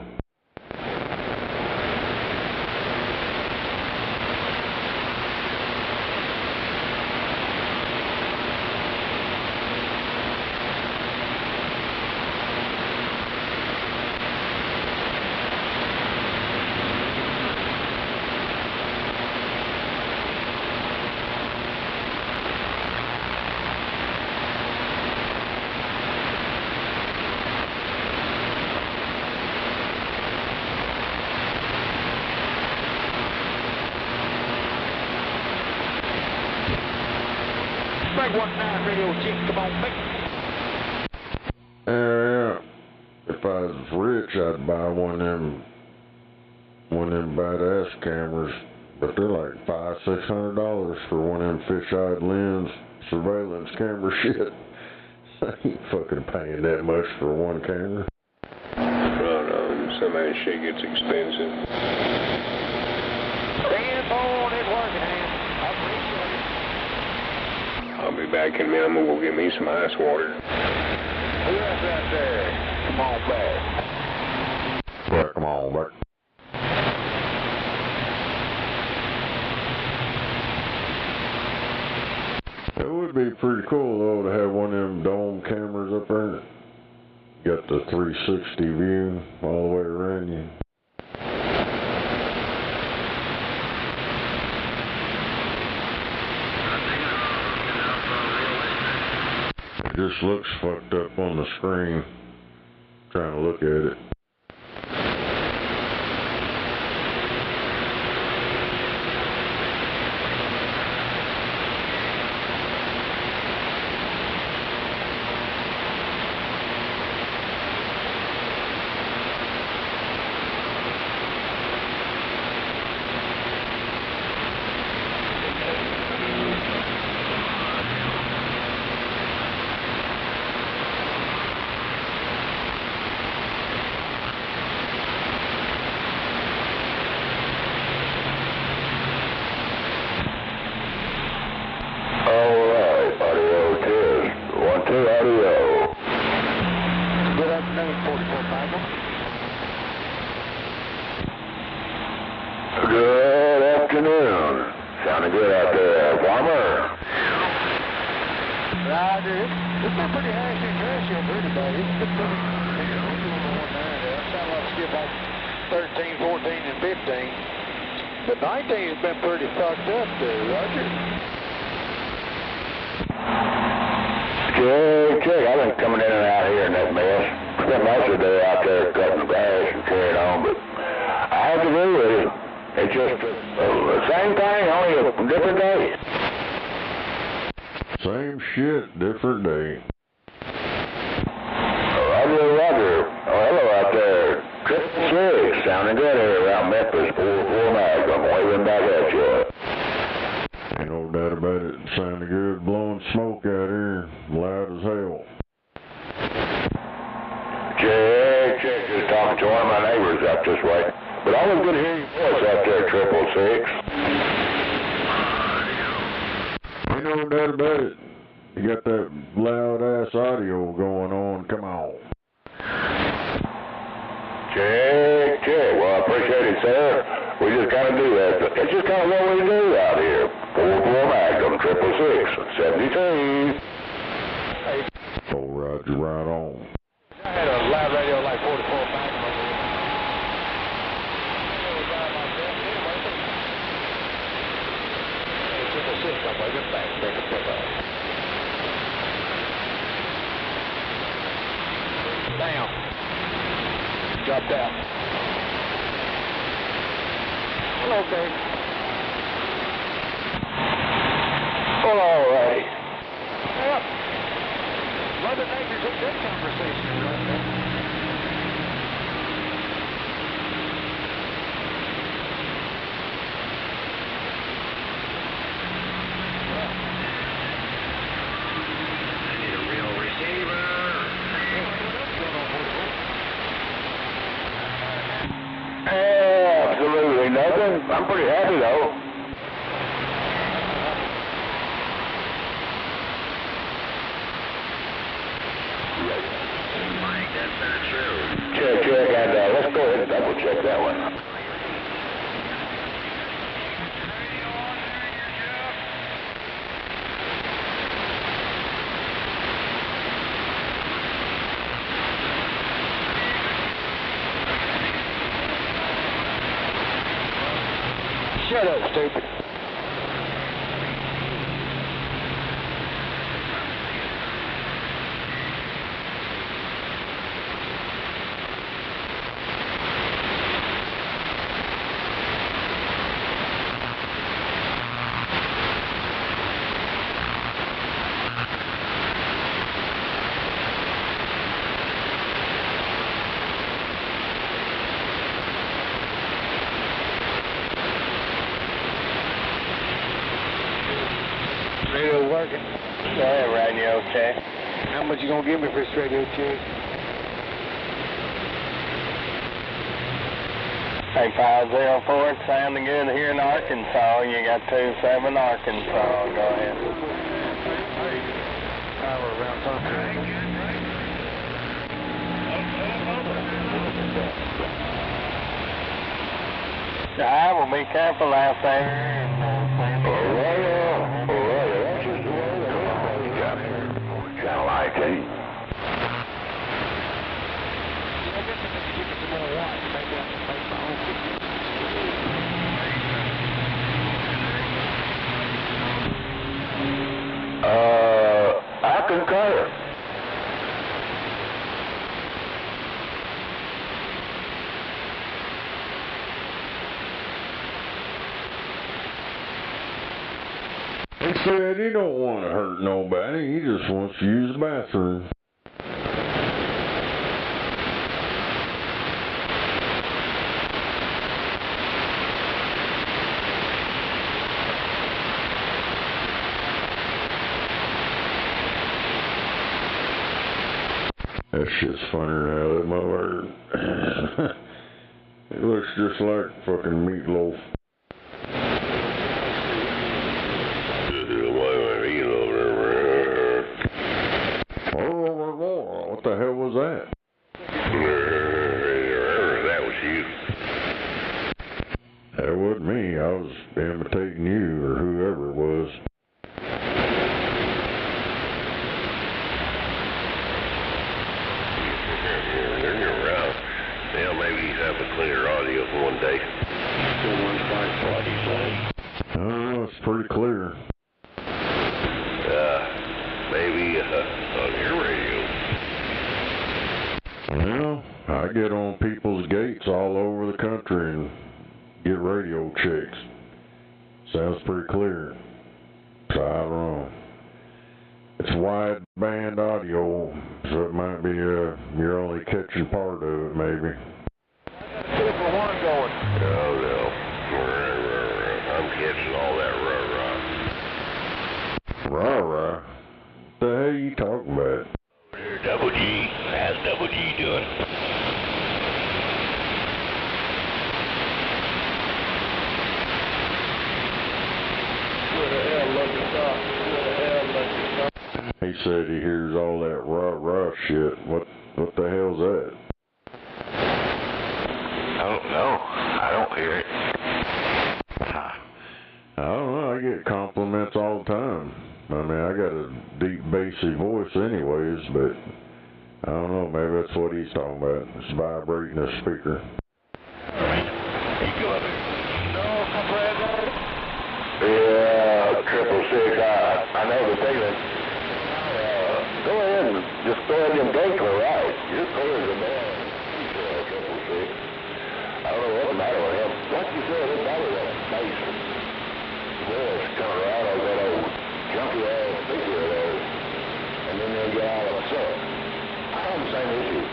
Yeah. If I was rich, I'd buy one of them badass cameras, but they're like $500-600 for one of them fisheye lens surveillance camera shit. I ain't fucking paying that much for one camera. Some of that shit gets expensive. Stand on it working, man. I'll be back in a minute. I'm gonna go get me some ice water. Who else out there? Come on back. Yeah, come on back. It would be pretty cool though to have one of them dome cameras up there. Got the 360 view all the way around you. It just looks fucked up on the screen, trying to look at it. afternoon. Sounding good out there. Farmer? Roger. It's been pretty hashy and trashy up here today. It's been pretty... It sounded like skip like 13, 14, and 15. But 19's been pretty fucked up too, Roger. Check. I've been coming in and out here in that mess. Spent most of the day out there cutting the grass and carrying on, but I have to agree with you. It's just the same thing, only a different day. Same shit, different day. Roger. Oh, hello out there. 666, sounding good here around Memphis. 4 Magnum, waving back at you. Ain't no doubt about it. Sounding good, blowing smoke out here, loud as hell. Check. Just talking to one of my neighbors out this way. But always good to hear your voice out there, 666. Ain't no doubt about it. You got that loud ass audio going on. Come on. Check. Well, I appreciate it, sir. We just kind of do that. It's just kind of what we do out here. 4 Magnum, 666, 73. Oh, Roger, right on. I had a loud radio like 44 Magnum over here. I'm waving back. Take a step out. Down. Dropped out. Hello, Dave. Well, all right. Yep. Love the neighbors in good conversation right there. Absolutely nothing. I'm pretty happy though. Mike, that's not true. Check, and let's go ahead and double check that one. Shut up, stupid. Radio working? Yeah, radio check. How much you gonna give me for this radio check? Hey, 504, sounding good here in Arkansas. You got 27 Arkansas. Go ahead. Power around something. I will be careful out there. Channel IT. I concur. He said he don't want to hurt nobody. He just wants to use the bathroom. That shit's funnier now, that motherfucker. It looks just like fucking meatloaf. What the hell was that? That was you. That wasn't wasn't me. I was imitating you or whoever it was. They're around. Yeah, maybe he's having cleaner audio for one day. What do you say? I don't know, it's pretty clear. Maybe on your radio. Well, I get on people's gates all over the country and get radio checks. Sounds pretty clear. So I don't know. It's wideband audio, so it might be you're only catching part of it, maybe. Silver one going. Oh, no. I'm catching all that rah-rah. Rah-rah? What the hell are you talking about? Double G. How's Double G doing? He said he hears all that rah-rah shit. What the hell's that? I don't know. I don't hear it. I don't know. I get compliments all the time. I mean, I got a deep, bassy voice anyways, but I don't know. Maybe that's what he's talking about. It's vibrating the speaker. Yeah, 666. I know the feeling. Go ahead and just go ahead and gate her right. You're clear as a man. 666. I don't know what's the matter with him. Like you said, it's probably that Mason. Voice come right over that old junky ass speaker of theirs. And then they get out of a set. I have the same issue.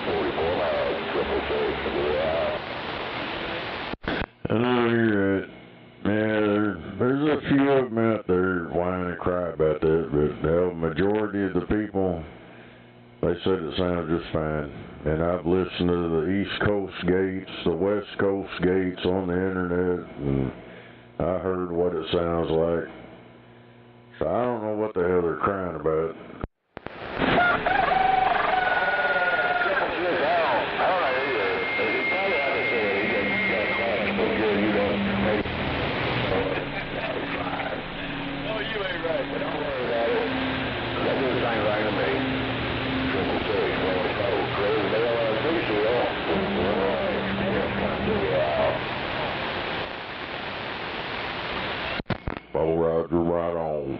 44 miles, 666. I know you're right. Yeah, there's a few of them out there whine and cry about that, but the majority of the people, they said it sounded just fine. And I've listened to the East Coast gates, the West Coast gates on the internet, and I heard what it sounds like. So I don't know what the hell they're crying about. Well, Roger, right on.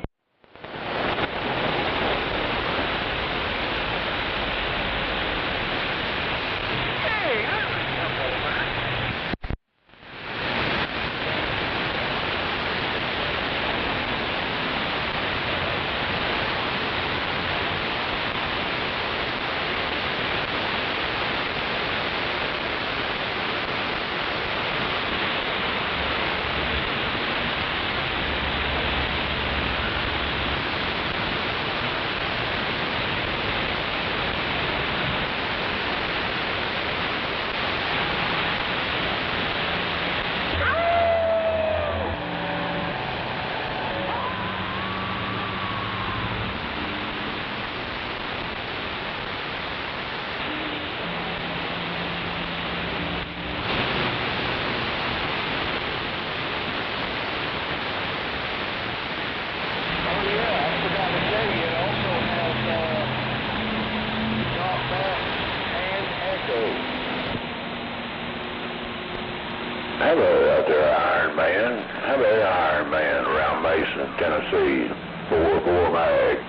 Hello out there, Iron Man. How about Iron Man around Mason, Tennessee, 44 mag,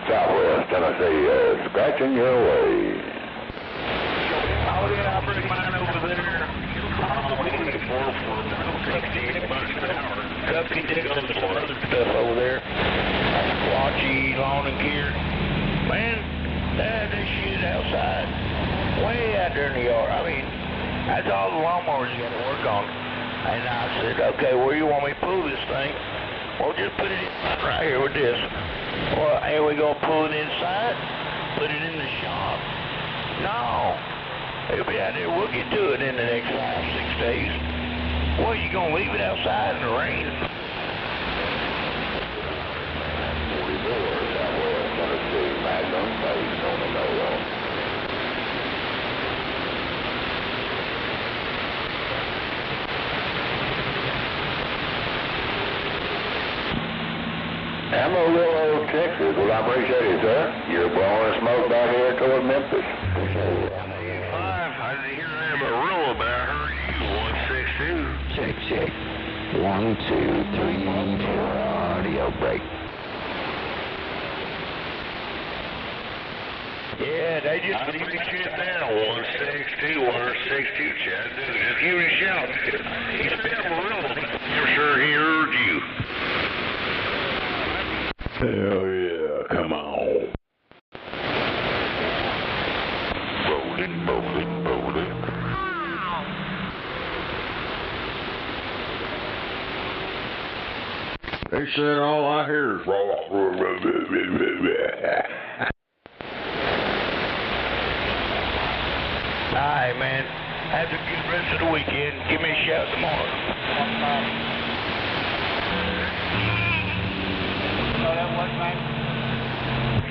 Southwest Tennessee, scratching your way. I bring mine over there. Cupcake dig on some other stuff over there. Squatchy, lawn and care. Man, that shit outside. Way out there in the yard. I mean, that's all the lawnmowers you got to work on. And I said, okay, where you want me to pull this thing? Well, just put it in right here with this. Well, here we go, pull it inside, put it in the shop. No. It'll be out there. We'll get to it in the next 5-6 days. Well, you going to leave it outside in the rain? 44, Southwest Tennessee, Magnum, based on the mail. Amarillo, Texas. Well, I appreciate it, sir. You're blowing smoke back here toward Memphis. Appreciate it. I didn't hear Amarillo, but I heard you, 162. Check. 1, 2, 3, 4. Audio break. Yeah, they just leave me shit now. 162, 162, Chattanooga. Just give me a shout. He said Amarillo, but I'm sure he heard you. Hell yeah, come on. Rolling. They said all I hear is Alright, man. Have a good rest of the weekend. Give me a shout tomorrow.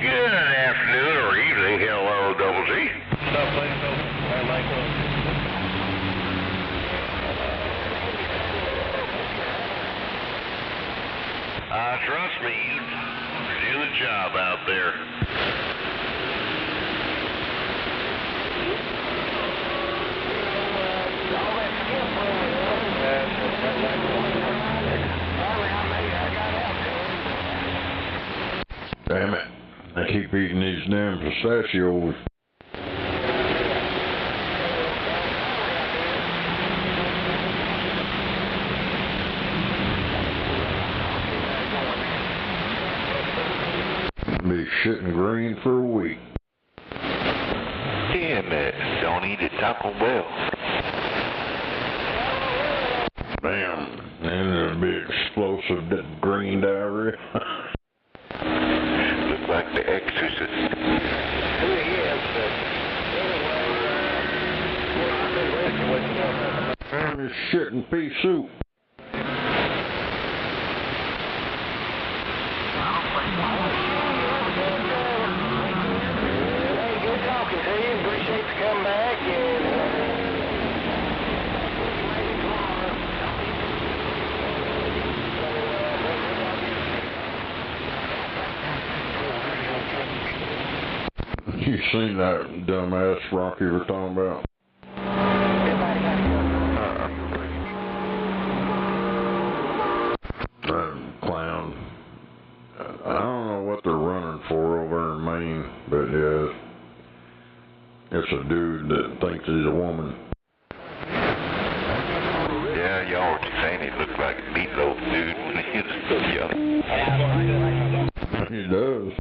Good afternoon or evening. Hello, Double G. Trust me, you're doing the job out there. Damn it. I keep eating these damn pistachios. Be shitting green for a week. Damn it. Don't eat at Taco Bell. Damn. And it'll be explosive green diarrhea. Look like The Exorcist. I'm just shitting pea soup. Come back You seen that dumbass rock you were talking about? That clown. I don't know what they're running for over in Maine, but yeah. It's a dude that thinks he's a woman. Yeah, y'all were saying he looked like Meatloaf, dude, when he was so young. He does.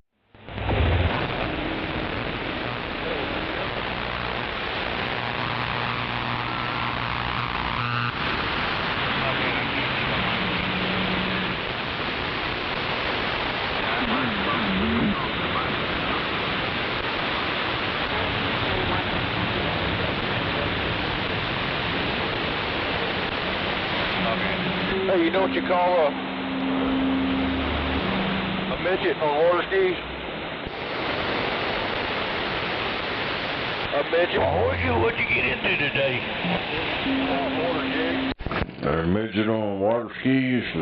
Hey, you know what you call a midget on water skis? A midget? What'd you get into today? Water skis. A midget on water skis, a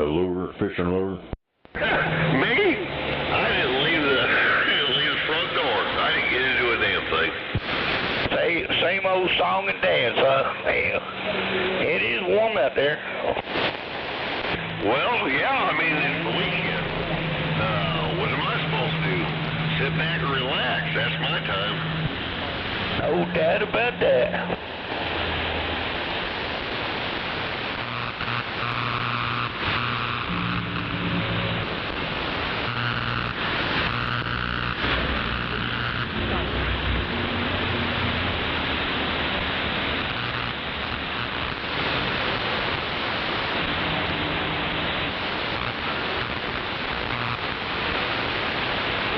lure, fishing lure. Me? I didn't leave the front door. I didn't get into a damn thing. Same old song and dance, huh? Hell, it is warm out there. Well, yeah, I mean, it's the weekend. What am I supposed to do? Sit back and relax. That's my time. No doubt about that.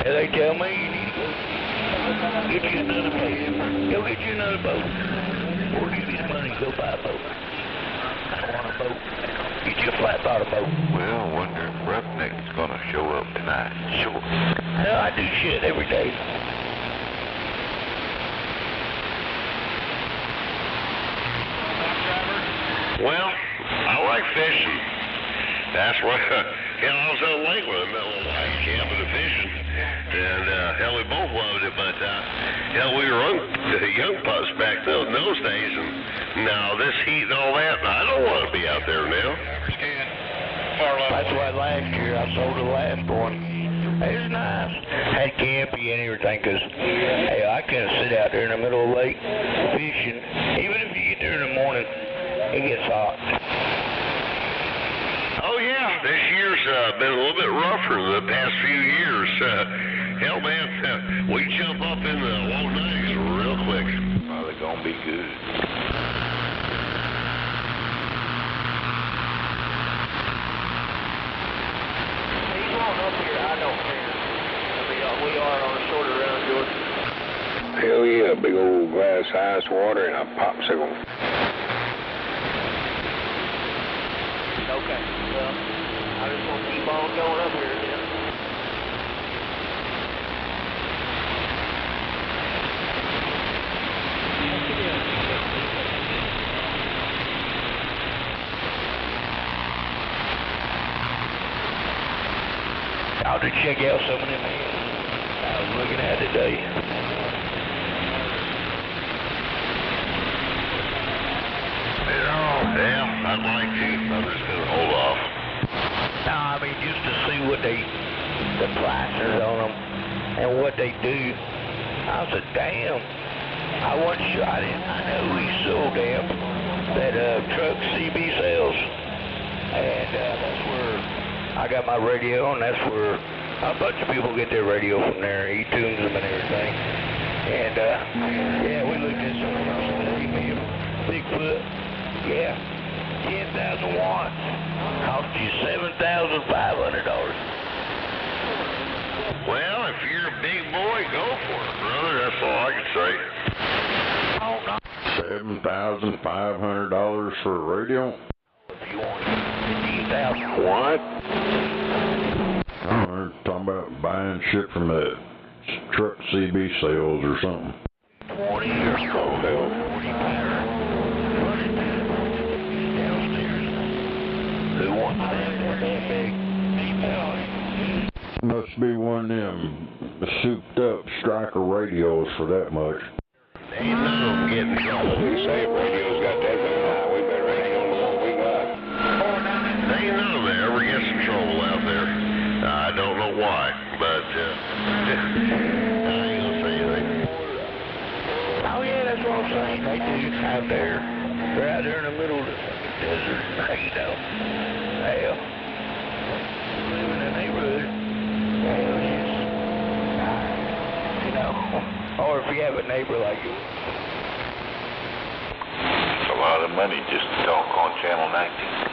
They tell me you need to go get you another boat. Go get you another boat. Or give you the money, go buy a boat. I don't want a boat. Get you a flat bottom boat. Well, I wonder if Roughneck's gonna show up tonight. Sure. Hell, I do shit every day. Well, I like fishing. That's I was on the lake with him, met a little wife camping and fishing. And, hell, we both loved it, but, hell, we were young pups back in those days, and now this heat and all that, I don't want to be out there now. That's why last year I sold the last one. It was nice. Had campy and everything, because, hey, I couldn't sit out there in the middle of the lake fishing. Even if you get there in the morning, it gets hot. Oh, yeah, this year's been a little bit rougher than the past few years. Hell, man, we jump up in the low 90s real quick. Probably gonna be good. He's going up here, I don't care. I mean, we are on a shorter round, George. Hell yeah, big old glass of ice water and a popsicle. Okay, well, I just want to keep on going up here then. I'll just check out some of them I was looking at today. Yeah, I'd like to. I'm just going to hold off. No, I mean, just to see what the prices on them and what they do. I said, damn. I wasn't sure. I know he's so damn that truck CB sells. And that's where I got my radio, and that's where a bunch of people get their radio from there. He tunes them and everything. And, yeah, we looked at some of them. Bigfoot. Yeah, 10,000 watts. Cost you $7,500. Well, if you're a big boy, go for it, brother. That's all I can say. $7,500 for a radio? If you want $15,000. What? I don't know, talking about buying shit from that truck CB sales or something. 20 or so. 40 power. Who wants that big? Must be one of them souped up striker radios for that much. Ain't none of them getting trouble. These same radios got that thing high. We better hang on to what we got. Ain't none of them ever gets in trouble out there. I don't know why, but I ain't gonna say anything. Oh yeah, that's what I'm saying. They do out there. They're out there in the middle of the desert, you know. Hell, live in the neighborhood. Hell, you know. Or if you have a neighbor like you. It's a lot of money just to talk on Channel 19.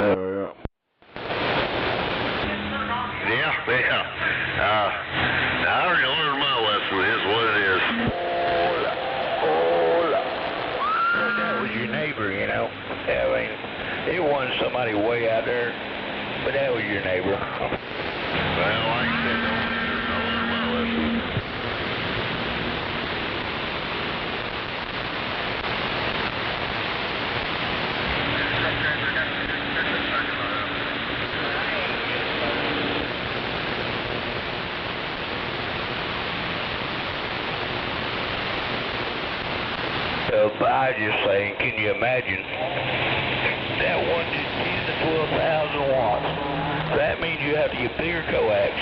Oh, yeah. Yeah. I already learned my lesson. It is what it is. That was your neighbor, you know. I mean, it wasn't somebody way out there, but that was your neighbor. Well, like I said, I learned my lesson. I just saying, can you imagine that one just 10 to 12,000 watts? That means you have to get bigger coax.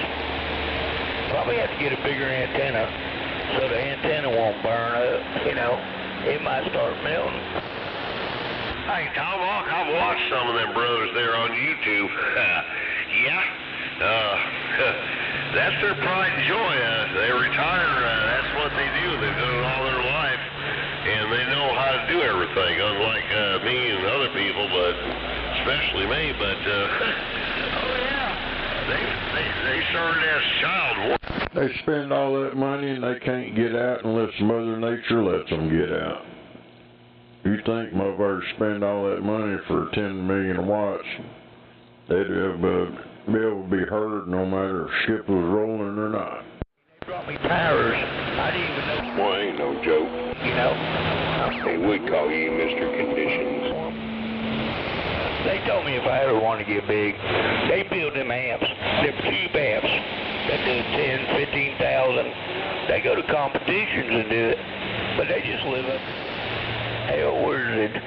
Probably have to get a bigger antenna so the antenna won't burn up. You know, it might start melting. Hey, Tom, I've watched some of them brothers there on YouTube. Yeah. That's their pride and joy. They retire. That's what they do. They've done it all their life. And they know how to do everything, unlike me and other people, but especially me. But, oh yeah, they started as child war. They spend all that money and they can't get out unless Mother Nature lets them get out. You think motherfuckers spend all that money for 10 million watts, they'd be able to be heard no matter if ship was rolling or not. They brought me powers. I didn't even know. Well, ain't no joke. You know. They would call you Mr. Conditions. They told me if I ever want to get big, they build them amps, them tube amps that do 10, 15,000. They go to competitions and do it, but they just live up. Hell, where's it?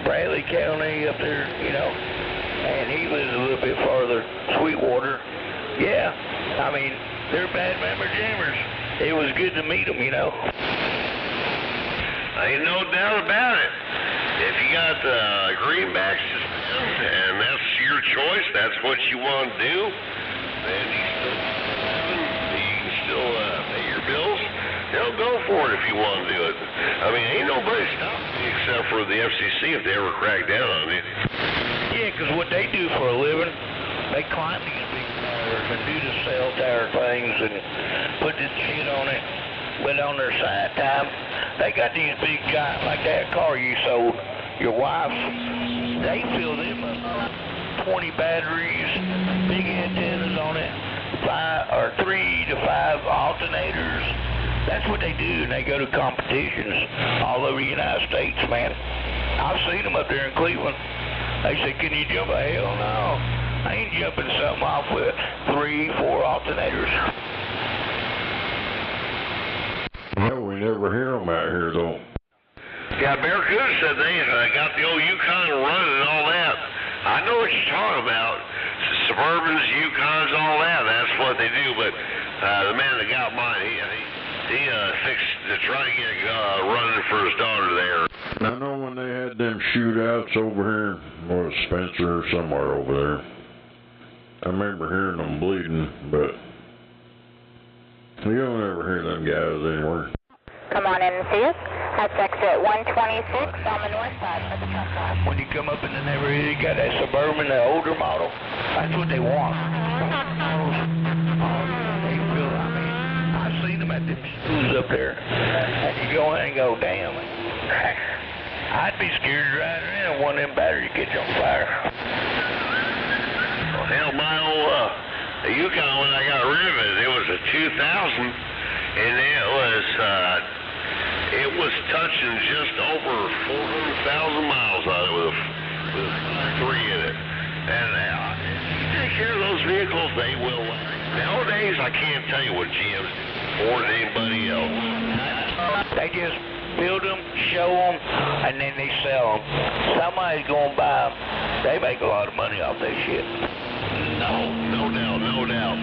Bradley County up there, you know, and he lives a little bit farther, Sweetwater. Yeah, I mean, they're bad member jammers. It was good to meet them, you know. Ain't no doubt about it. If you got the greenback system and that's your choice, that's what you want to do, then you can still pay your bills. Hell, go for it if you want to do it. I mean, ain't nobody stopping you except for the FCC if they ever crack down on you. Yeah, because what they do for a living, they climb these big towers and do the cell tower things and put this shit on it. But on their side time, they got these big giant, like that car you sold your wife, they fill them up, 20 batteries, big antennas on it, 3 to 5 alternators. That's what they do, and they go to competitions all over the United States, man. I've seen them up there in Cleveland. They say, can you jump? Hell no. I ain't jumping something off with 3, 4 alternators. Well, we never hear them out here, though. Yeah, Barracuda said they got the old Yukon running and all that. I know what you're talking about. Suburbans, Yukons, all that. That's what they do, but the man that got mine, he fixed to try to get running for his daughter there. I know when they had them shootouts over here, was Spencer or somewhere over there. I remember hearing them bleeding, but you don't ever hear them guys anywhere. Come on in and see us. That's exit 126 on the north side of the truck stop. When you come up in the neighborhood, you got that Suburban, the older model. That's what they want. I've seen them at the schools up there. And you go in and go, damn. I'd be scared to ride around one of them batteries catch on fire. Well, hell, my old Yukon, when I got rid of it, it was a 2000, and it was touching just over 400,000 miles on it with a 3 in it. And you take care of those vehicles, they will last. Nowadays, I can't tell you what GM's more than anybody else. They just build them, show them, and then they sell them. Somebody's going to buy them. They make a lot of money off that shit. No doubt.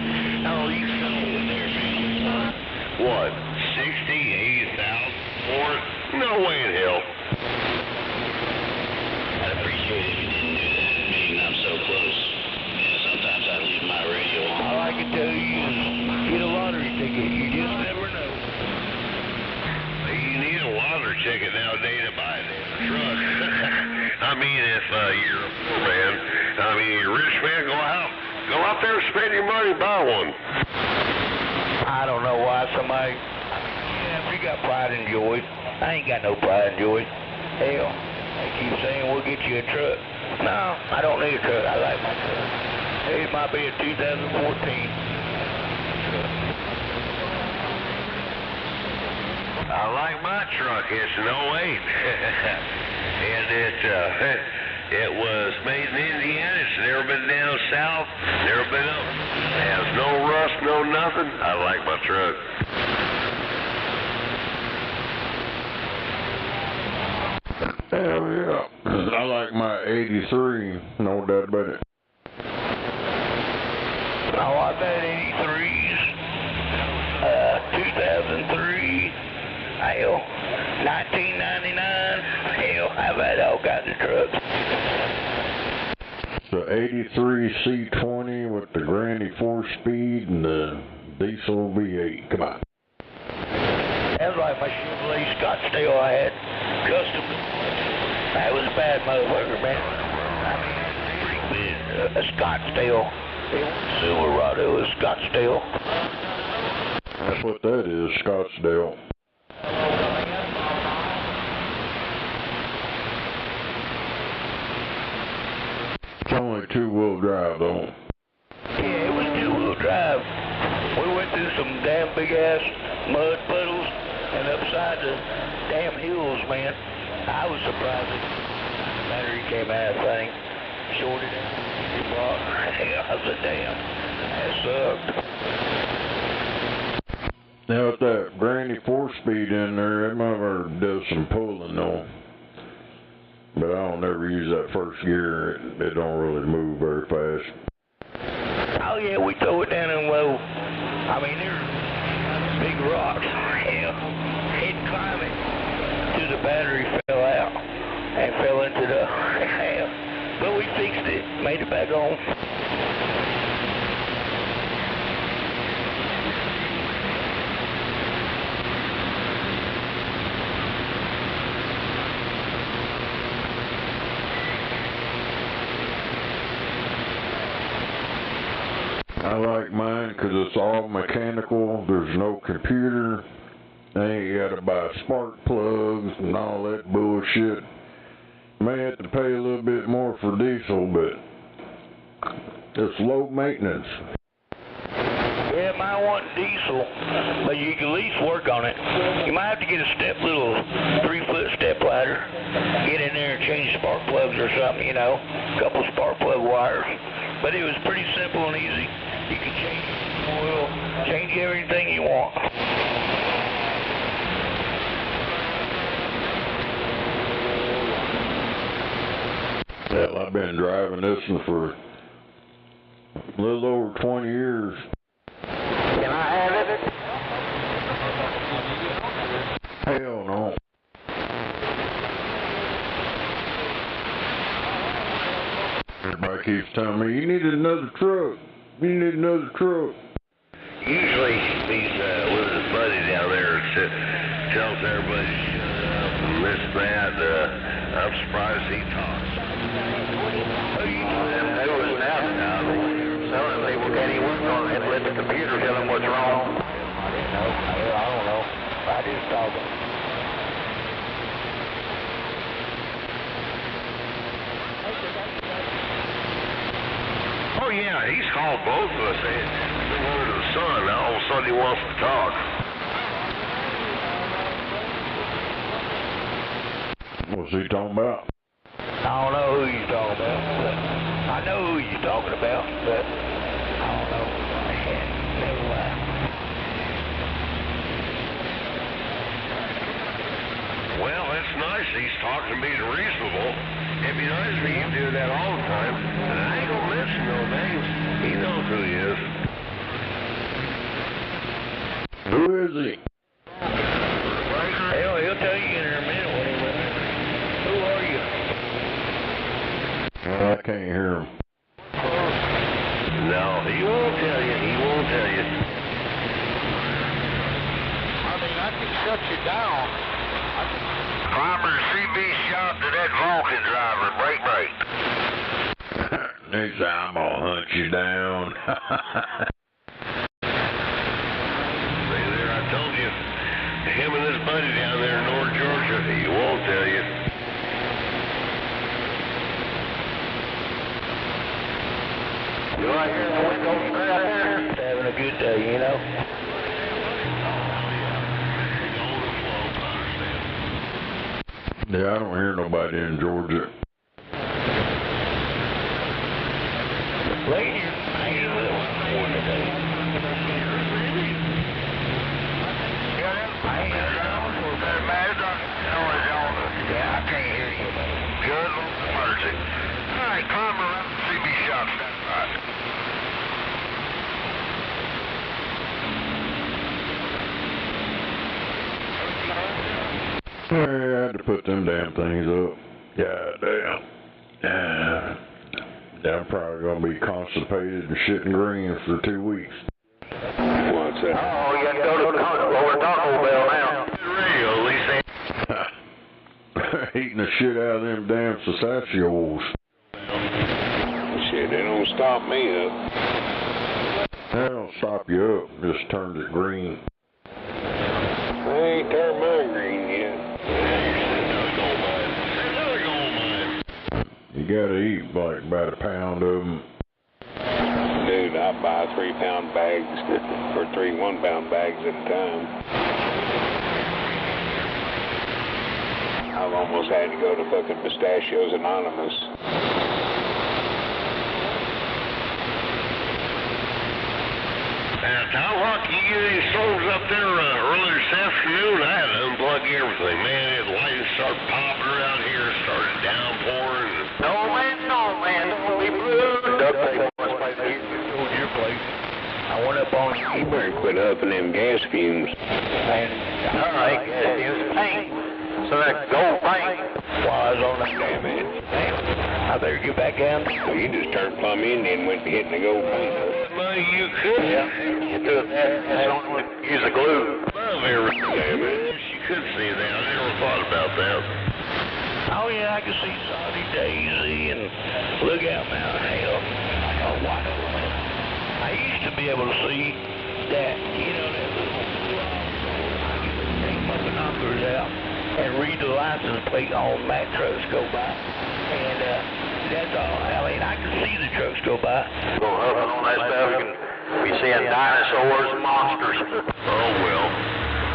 How are you selling there, man? What, 60, 80,000 for it? No way in hell. I'd appreciate it if you didn't do that, being I'm so close. Yeah, sometimes I leave my radio on. All I can tell you is get a lottery ticket. You just never know. You need a lottery ticket nowadays to buy a truck. I mean, if you're a poor man, I mean, you're a rich man, go out there and spend your money, buy one. I don't know why somebody, if you got pride and joy, I ain't got no pride and joy. Hell, they keep saying we'll get you a truck. No, I don't need a truck. I like my truck. It might be a 2014 truck. I like my truck. It's an 08. And it was made in Indiana. It's never been down south, never been up. It has no rust, no nothing. I like my truck. Hell yeah. I like my 83, no doubt about it. I like that 83s, 2003, hell, 1999, hell, I've had all kinds of trucks. So 83 C20 with the Granny 4-speed and the diesel V8, come on. That's like my Chevrolet Scottsdale I had, custom. That was a bad motherfucker, man. I mean, a Scottsdale. Silverado is Scottsdale. That's what that is, Scottsdale. It's only 2-wheel drive, though. Yeah, it was 2-wheel drive. We went through some damn big-ass mud puddles and upside the damn hills, man. I was surprised that the battery came out of the thing, shorted out. I said, damn, that sucked. Now with that granny 4-speed in there, that motherfucker does some pulling though. But I don't ever use that first gear. It don't really move very fast. Oh yeah, we throw it down in low. I mean, there's big rocks. Hell, he'd climb it till the battery fell out and fell into the hell. But we fixed it, made it back on. I like mine because it's all mechanical. There's no computer. I ain't got to buy spark plugs and all that bullshit. May have to pay a little bit more for diesel, but it's low maintenance. Yeah, mine wasn't diesel, but you can at least work on it. You might have to get a little 3-foot step ladder, get in there and change spark plugs or something, you know, a couple spark plug wires. But it was pretty simple and easy. You can change oil, change everything you want. Hell, I've been driving this one for a little over 20 years. Can I have it? Hell no. Everybody keeps telling me, you need another truck. You need another truck. Usually, these with his buddy down there tells everybody to shut up and this, that. I'm surprised he talks. And there was an out now. Some of the people can't even work on it. Let the computer tell them what's wrong. I don't know. I just talking. Oh yeah, he's called both of us. Been under the sun. Now all of a sudden he wants to talk. What's he talking about? I don't know who you're talking about, but I know who you're talking about, but I don't know. Never mind. Well, that's nice. He's talking to me reasonable. It'd be nice for you to do that all the time. And I ain't gonna mention no names. He knows who he is. Who is he? Hell, he'll tell you in a minute when he remembers. Who are you? I can't hear him. No, he won't tell you. He won't tell you. I mean, I can shut you down. Climber CB shot to that Vulcan driver. Break. He said, I'm gonna hunt you down. See there, I told you. Him and his buddy down there in North Georgia, he won't tell you. Do I hear the window strap there? Just having a good day, you know? Yeah, I don't hear nobody in Georgia. Lady, I ain't a little more today. I ain't around for that matter. Yeah, I can't hear you. Good mercy. All right, climb around the CB shop. Stand by. I had to put them damn things up. God damn. I'm probably gonna be constipated and shitting green for 2 weeks. What's that? Oh, you got to go to over Taco Bell now. Radio, at least. Eating the shit out of them damn pistachios. Shit, they don't stop me up. That don't stop you up, just turns it green. I ain't turned mine green yet. You gotta eat like about a pound of them. Dude, I buy 3-pound bags or 3 1-pound bags at a time. I I've almost had to go to fucking Pistachios Anonymous. Tomahawk, you get any storms up there earlier this afternoon? I had to unplug everything, man. The lightning started popping around here, started downpouring. No, man, we blew. Duct tape was right here. Told your place. I went up on You better quit huffing them gas fumes. All right, it's paint. So that gold paint. was on that. Damn it. I better get back down. Well, you just turned plumb Indian and went to hitting the gold paint. No, you could. Yeah, you do it. That's only use the glue. Love everything. Damn it. You could see that. I never thought about that. Oh yeah, I can see Saudi Daisy and Lookout Mountain. Hell, oh, wide open. I used to be able to see that, you know, that little I could take my binoculars out and read the license plate on Mack trucks go by. And that's all. I mean, I can see the trucks go by. Go huffing on that stuff, you can be seeing dinosaurs and monsters. Oh, well.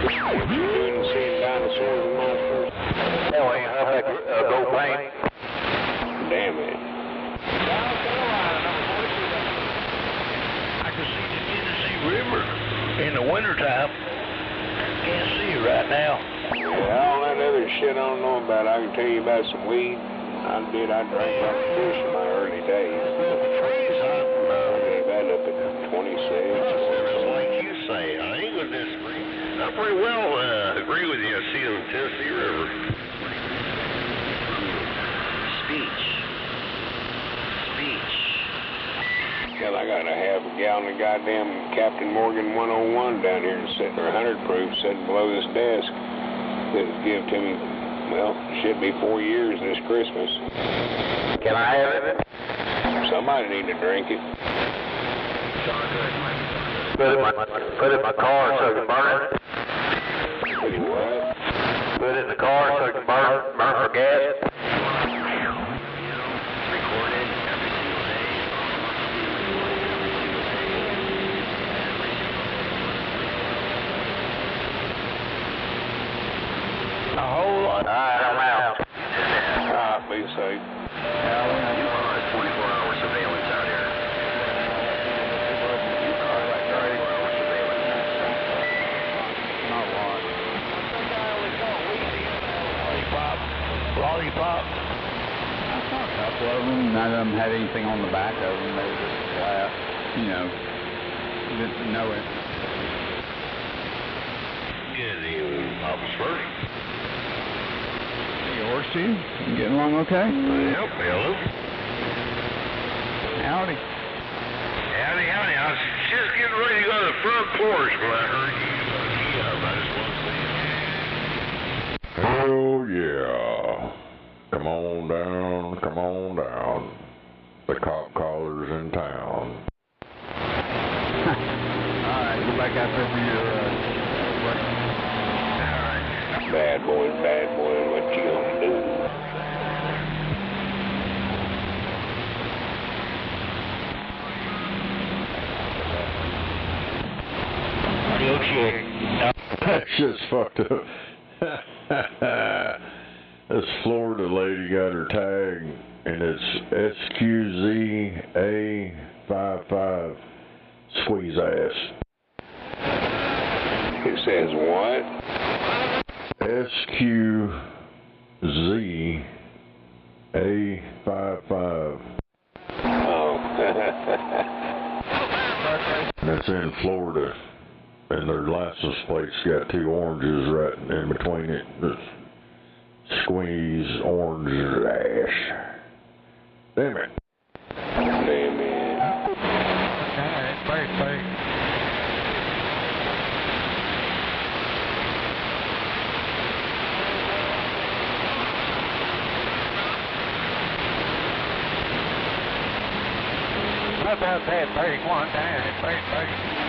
What you doing seeing dinosaurs and monsters? That way, huff that gold paint. Damn it. I can see the Tennessee River in the wintertime. Can't see it right now. Yeah, all that other shit I don't know about. I can tell you about some weed. I drank like a fish in my early days. I gave that up at 26. It's like you say. I ain't gonna disagree. I pretty well agree with you. I see it in the Tennessee River. Speech. Hell, I got a half a gallon of goddamn Captain Morgan 101 down here sitting, or 100 proof, sitting below this desk. That was given to me, well, should be 4 years this Christmas. Can I have it? Somebody need to drink it. Put it in my car so I can burn it. What? Put it in the car so I can burn for gas. A whole lot. All right, I'm out. All right, be safe. 24-hour surveillance out here. Lollipop. I saw a couple of them. None of them had anything on the back of them. They were just flat, you know, didn't know it. Good evening, officer. Hey, Horsey, you getting along okay? Yep, hello. Howdy. Howdy. I was just getting ready to go to the front porch when I heard you key up. I just want to say Hell yeah. Come on down. The cop caller's in town. Alright, go back out there for your break. Alright. Bad boy, what you gonna do? Audio check. That shit's fucked up. This Florida lady got her tag, and it's SQZA55 squeeze ass. It says what? SQZA55. Oh. And it's in Florida, and their license plate's got two oranges right in between it. Squeeze orange ash. Damn it. Damn it. How about that? 31 down, 33.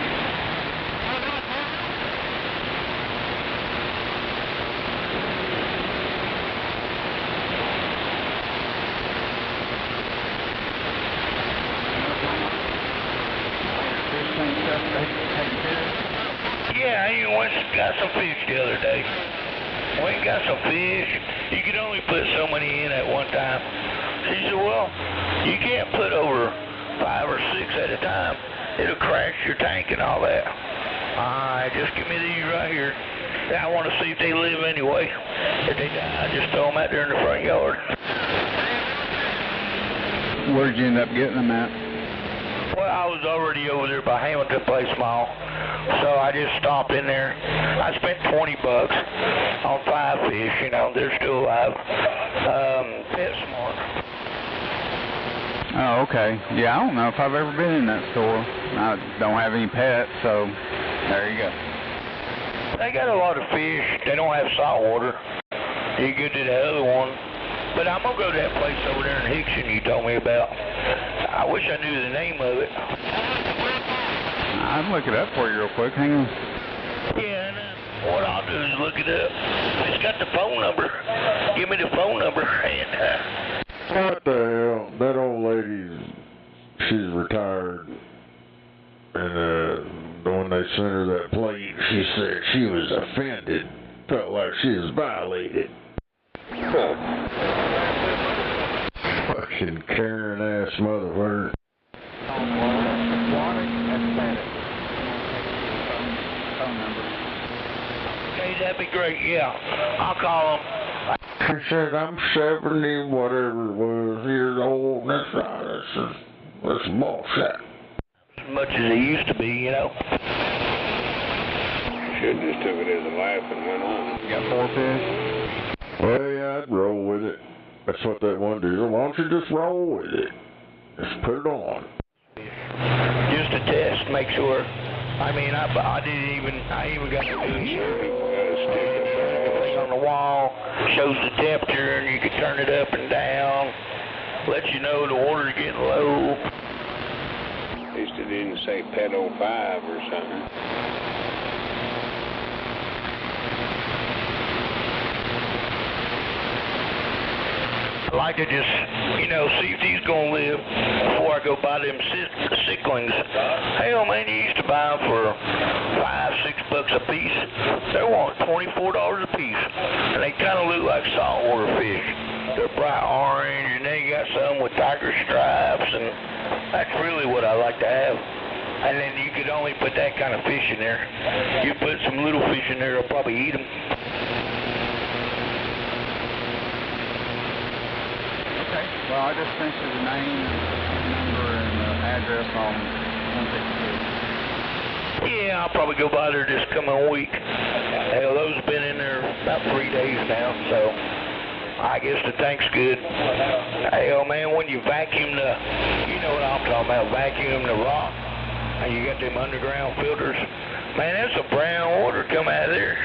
Yeah, I even went and got some fish the other day. Went and got some fish. You could only put so many in at one time. She said, well, you can't put over 5 or 6 at a time. It'll crash your tank and all that. Alright, just give me these right here. I want to see if they live anyway. If they die, I just throw them out there in the front yard. Where'd you end up getting them at? Well, I was already over there by Hamilton Place Mall, so I just stopped in there. I spent $20 on 5 fish, you know, they're still alive. PetSmart. Oh, okay. Yeah, I don't know if I've ever been in that store. I don't have any pets, so there you go. They got a lot of fish. They don't have salt water. You go to the other one. But I'm going to go to that place over there in Hickson you told me about. I wish I knew the name of it. I'd look it up for you real quick. Hang on. Yeah, and what I'll do is look it up. It's got the phone number. Give me the phone number. And, what the hell? That old lady, she's retired. And when they sent her that plate, she said she was offended. Felt like she was violated. Fucking Karen-ass motherfucker. Okay, that'd be great, yeah. I'll call them. She said, I'm 70, whatever it was, years old, and that's right, that's bullshit. As much as it used to be, you know. Should just took it as a laugh and went on. You got 4 fish? Well, yeah, I'd roll with it. That's what that one did. Why don't you just roll with it? Just put it on. Just a test, make sure. I mean, I even got to do thing on the wall, shows the temperature, and you can turn it up and down, let you know the water's getting low. At least it didn't say Pet 05 or something. I like to just, you know, see if he's going to live before I go buy them sicklings. Hell, man, you used to buy them for $5, $6 a piece. They want $24 a piece. And they kind of look like saltwater fish. They're bright orange, and then you got some with tiger stripes, and that's really what I like to have. And then you could only put that kind of fish in there. You put some little fish in there, they'll probably eat them. Well, I just sent you the name, number, and address on 162. Yeah, I'll probably go by there this coming week. Hell, those have been in there about 3 days now, so I guess the tank's good. Hell, man, when you vacuum you know what I'm talking about, vacuum the rock, and you got them underground filters, man, that's a brown water come out of there.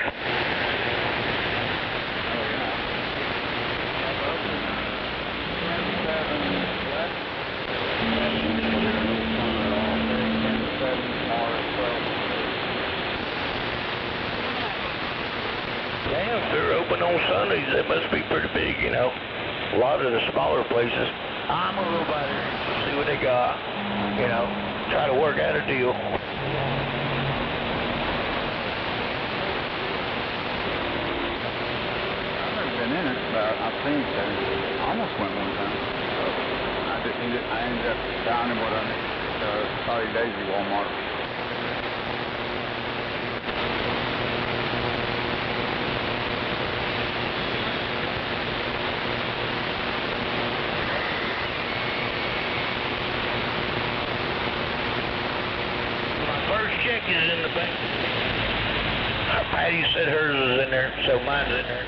Damn, if they're open on Sundays, they must be pretty big, you know. A lot of the smaller places. I'm gonna go by there and see what they got, you know, try to work out a deal. I've never been in it, but I've seen it there. I almost went one time. So I ended up down in what Saudi Daisy Walmart. Check is in the bank. Patty said hers was in there, so mine's in there.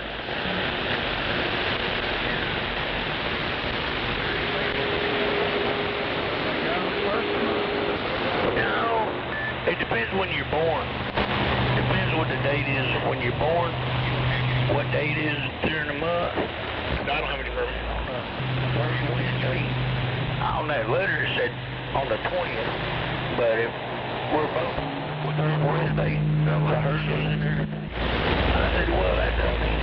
No, it depends when you're born. Depends what the date is when you're born, what date is during the month. I don't have any permit on on that letter it said on the 20th, but if we're both with her Wednesday, hers was in there. I said, well, that doesn't mean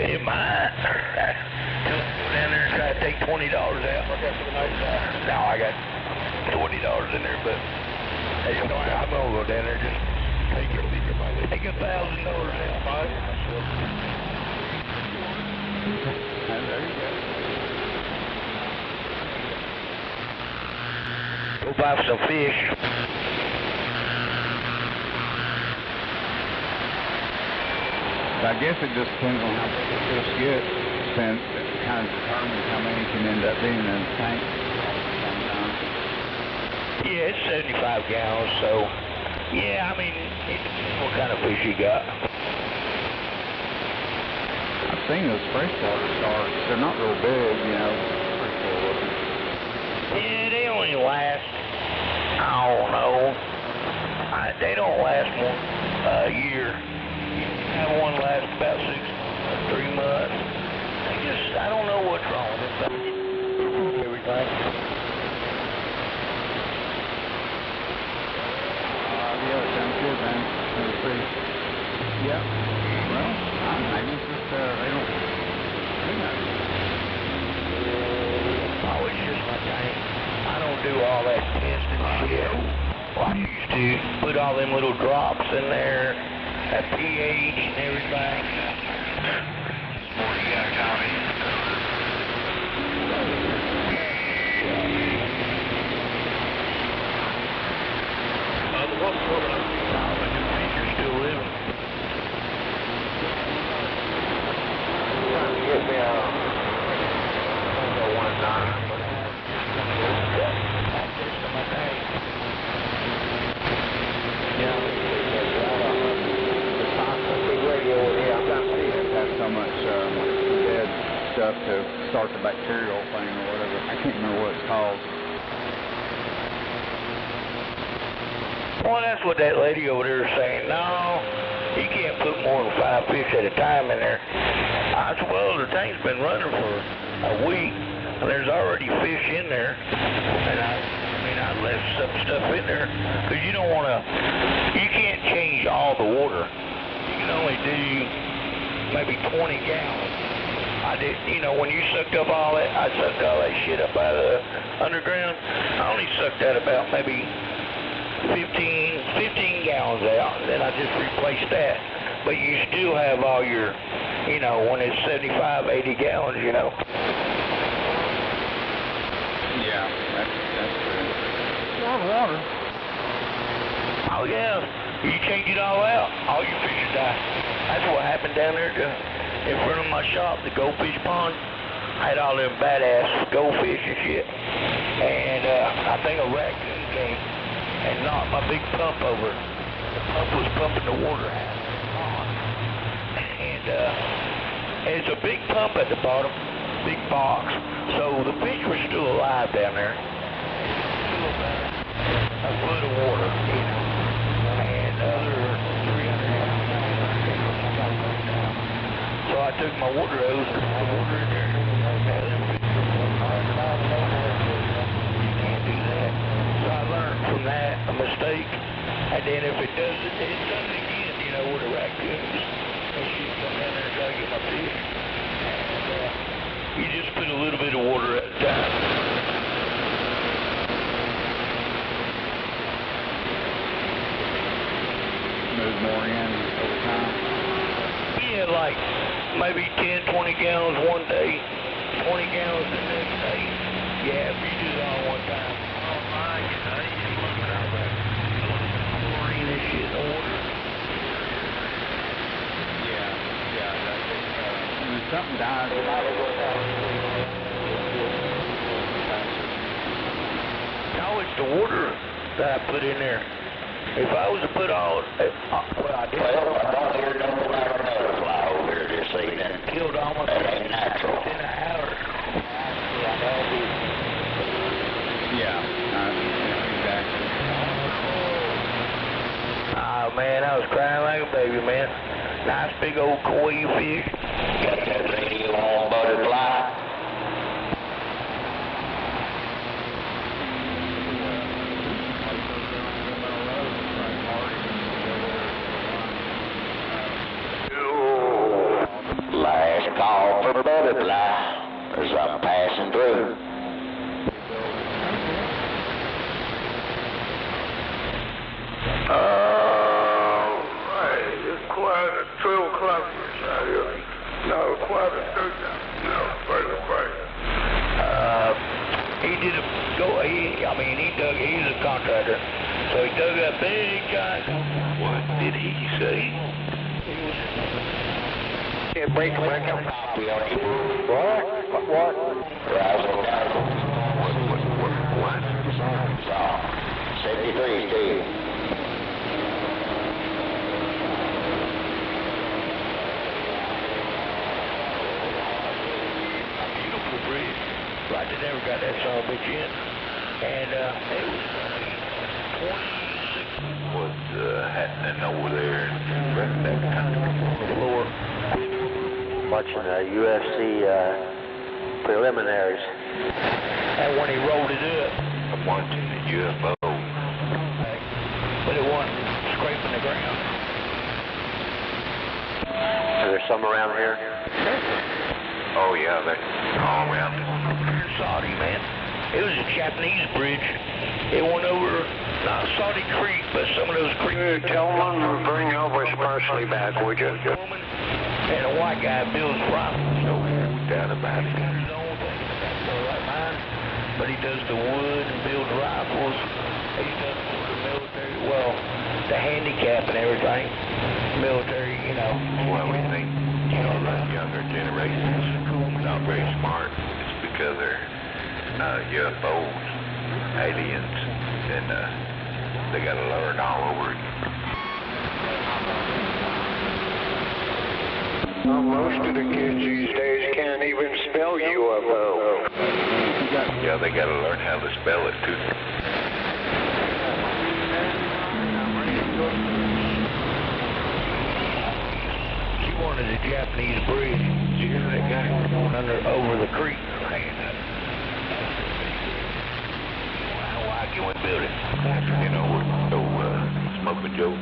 it might. Go down there and try to take $20 out. No, I got $20 in there, but I'm gonna go down there and just take $1,000 out. There you go. Go buy some fish. I guess it just depends on how big the fish get, since it kind of determines how many can end up being in the tank sometimes. Yeah, it's 75 gallons, so yeah, I mean, it depends what kind of fish you got. I've seen those freshwater sharks. They're not real big, you know, pretty cool looking. Yeah, they only last, I don't know, they don't last more than a year. I have one last about 3 months. I don't know what's wrong with them. Everything. Yeah, that sounds good, man. Sounds pretty. Yeah. Well, maybe it's just, they don't, who knows? Oh, it's just my tank. I don't do all that testing shit. Well, I used to put all them little drops in there, at pH and everything. Morning, Tommy. What's going on? Oh, but the fish are still living. Trying to get me a 119. So much dead stuff to start the bacterial thing or whatever. I can't remember what it's called. Well, that's what that lady over there is saying. No, you can't put more than 5 fish at a time in there. I said, well, the tank's been running for a week, and there's already fish in there. And I left some stuff in there, because you don't want to, you can't change all the water. You can only do maybe 20 gallons. I did, you know, when you sucked up all that, I sucked all that shit up out of the underground. I only sucked out about maybe 15 gallons out, and then I just replaced that. But you still have all your, you know, when it's 75, 80 gallons, you know. Yeah, that's true. A lot of water. Oh, yeah. You change it all out, all your fish will die. That's what happened down there in front of my shop, the goldfish pond. I had all them badass goldfish and shit. And I think a raccoon came and knocked my big pump over. The pump was pumping the water out of the pond. And it's a big pump at the bottom, big box. So the fish were still alive down there. Still about a foot of water, you know. And other 300 gallons. So I took my water hose and put the water in there. You can't do that. So I learned from that a mistake. And then if it does it again, you know, with the raccoons and shit come down there and try to get my fish. And you just put a little bit of water at a time. Move more in over time. Yeah, like maybe 10, 20 gallons one day, 20 gallons the next day. Yeah, if you do it all one time. Oh my, you know, you just look at all that chlorine and shit in the water. And when something dies, No, it's the water that I put in there. If I was to put all, well, I did. Well, I thought you were going to have a butterfly over here this evening. Killed almost that ain't natural. in an hour. yeah, exactly. Oh man, I was crying like a baby, man. Nice big old koi fish. Got that radio on butterfly? Last call for butterfly as I'm passing through. Right, it's quite a 12 o'clock out here. No, quite a 13. did a he's a contractor. So he dug that big giant. What did he say? Yeah, break up. What? What? 73, Steve. Beautiful bridge. Right, they never got that son of a bitch in. And it was 26. What's happening over there in that country? On the floor. Watching the UFC preliminaries. And when he rolled it up. I'm watching the UFO. But it wasn't scraping the ground. Is there some around here? Oh yeah, they're all around. Saudi, man. It was a Japanese bridge. It went over, not Saudi Creek, but some of those creeks. Tell them to bring Elvis Presley back, would you? And a white guy builds rifles. No doubt about it. But he does the wood and builds rifles. He does the military, well, the handicap and everything. Military, you know. Well, we think, you know, the younger generations not very smart. It's because they're UFOs, aliens, and they got to learn all over it. Most of the kids these days can't even spell UFO. Yeah, they got to learn how to spell it too. She wanted a Japanese bridge. She heard that guy going over the creek. Why can we build it? You know, so Smoking Joe.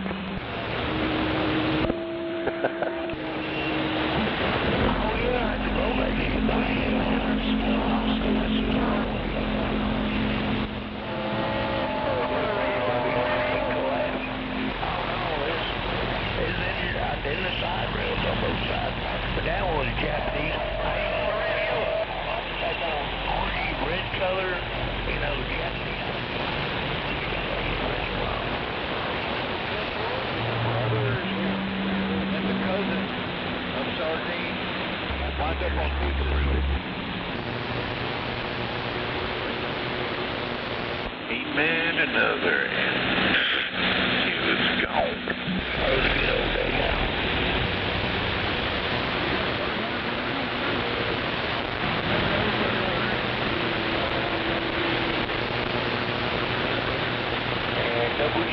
In the side rails on both sides. But that one was Japanese. Orange, red color, you know, Japanese. Brothers and the cousins of sardine wind up on pizza. He met another and he was gone. That was a good old day now. And double G.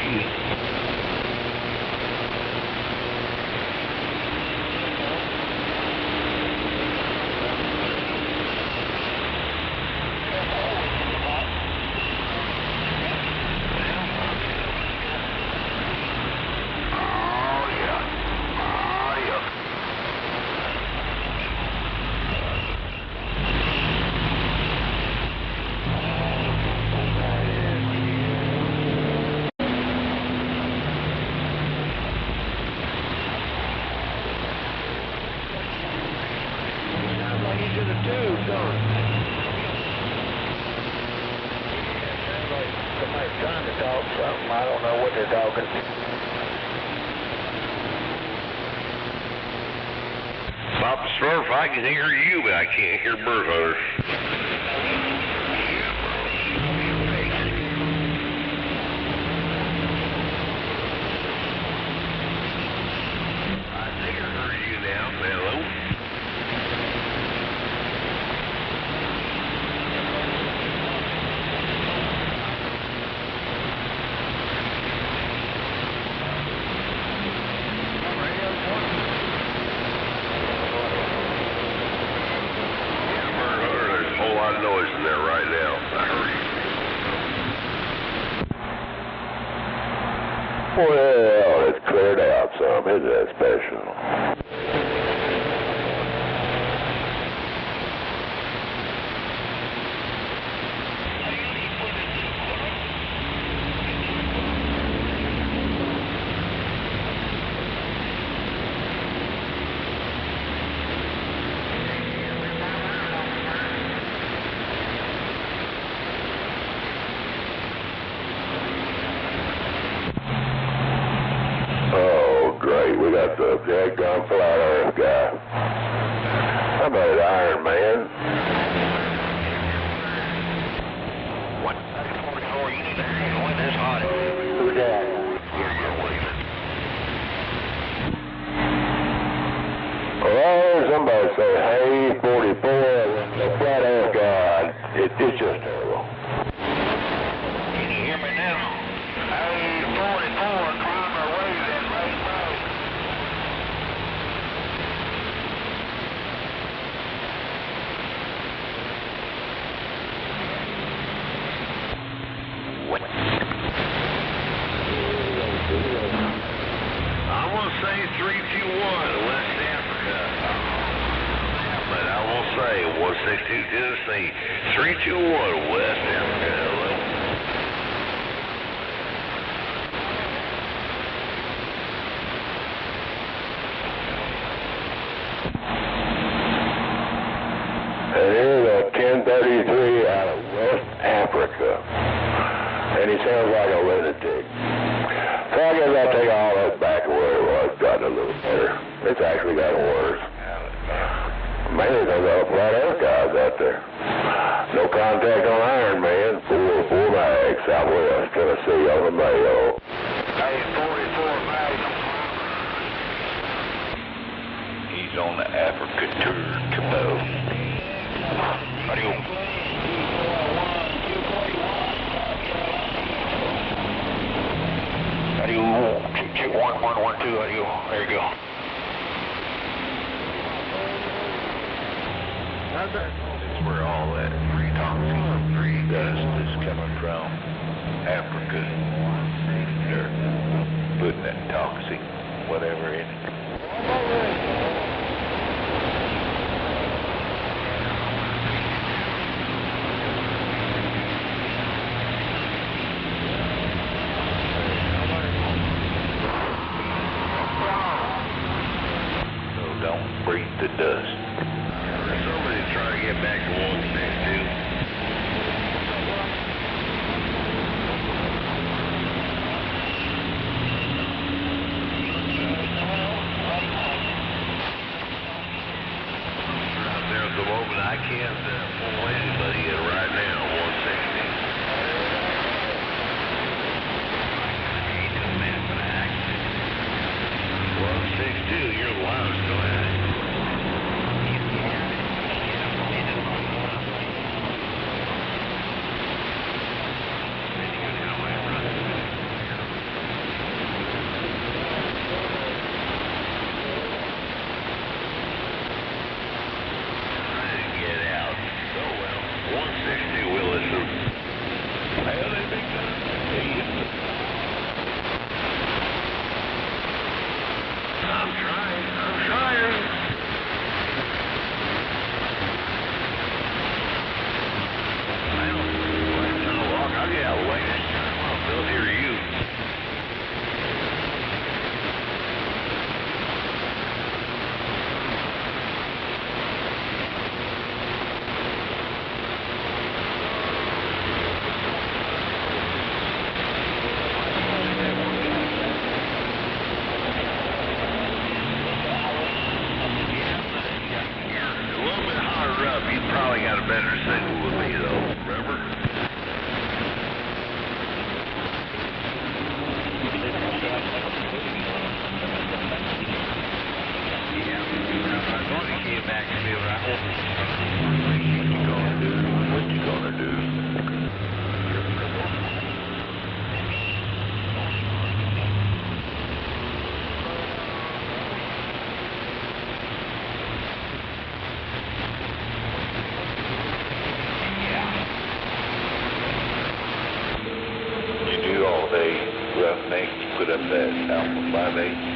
Trying to talk something. I don't know what they're talking. Papa Smurf, I can hear you, but I can't hear Bird Hunter. I think I heard you now. Hello? Noise in there right now. I heard you. Well, it's cleared out some. Isn't that special? What's up, Jack? I'm Flat Earth guy. How about it, Iron Man? What? 44, you need to hurry when this hot. Who's that? Well, somebody say, hey, 44, the Flat Earth guy. It's just terrible. Can you hear me now? Hey, 44, climb our way that late road. What? I'm going to say 321 West Africa. But I will say 162 Tennessee, 321 West Africa. Hello. And here's a 1033 out of West Africa. And he sounds like a lunatic. So I guess I'll take all that back to where it was. Gotten a little better. It's actually gotten worse. Mainly because of the Flat Earth guys out there. No contact on Iron Man. 4 mag, Southwest Tennessee on the Mayo. Hey, 44 Mayo. He's on the Africa tour, Cabo. How do you? How do you? Check 1112. How do you? There you go. That's where all that free toxic, free dust is coming from. Africa. They're putting that toxic whatever in it. Don't breathe the dust. Somebody's trying to get back to 162. Out there at the moment, I can't pull anybody in right now, 160. You're the loudest. Go ahead. Get out. Oh well. 160 will listen. Hey, they big I'm trying. I'll get out of the way next time. They'll hear you. A little bit higher up, you probably got a better signal with me, though. Remember? Came back to me right. What you gonna do? You do all day, roughneck, you put up that Alpha 5-8.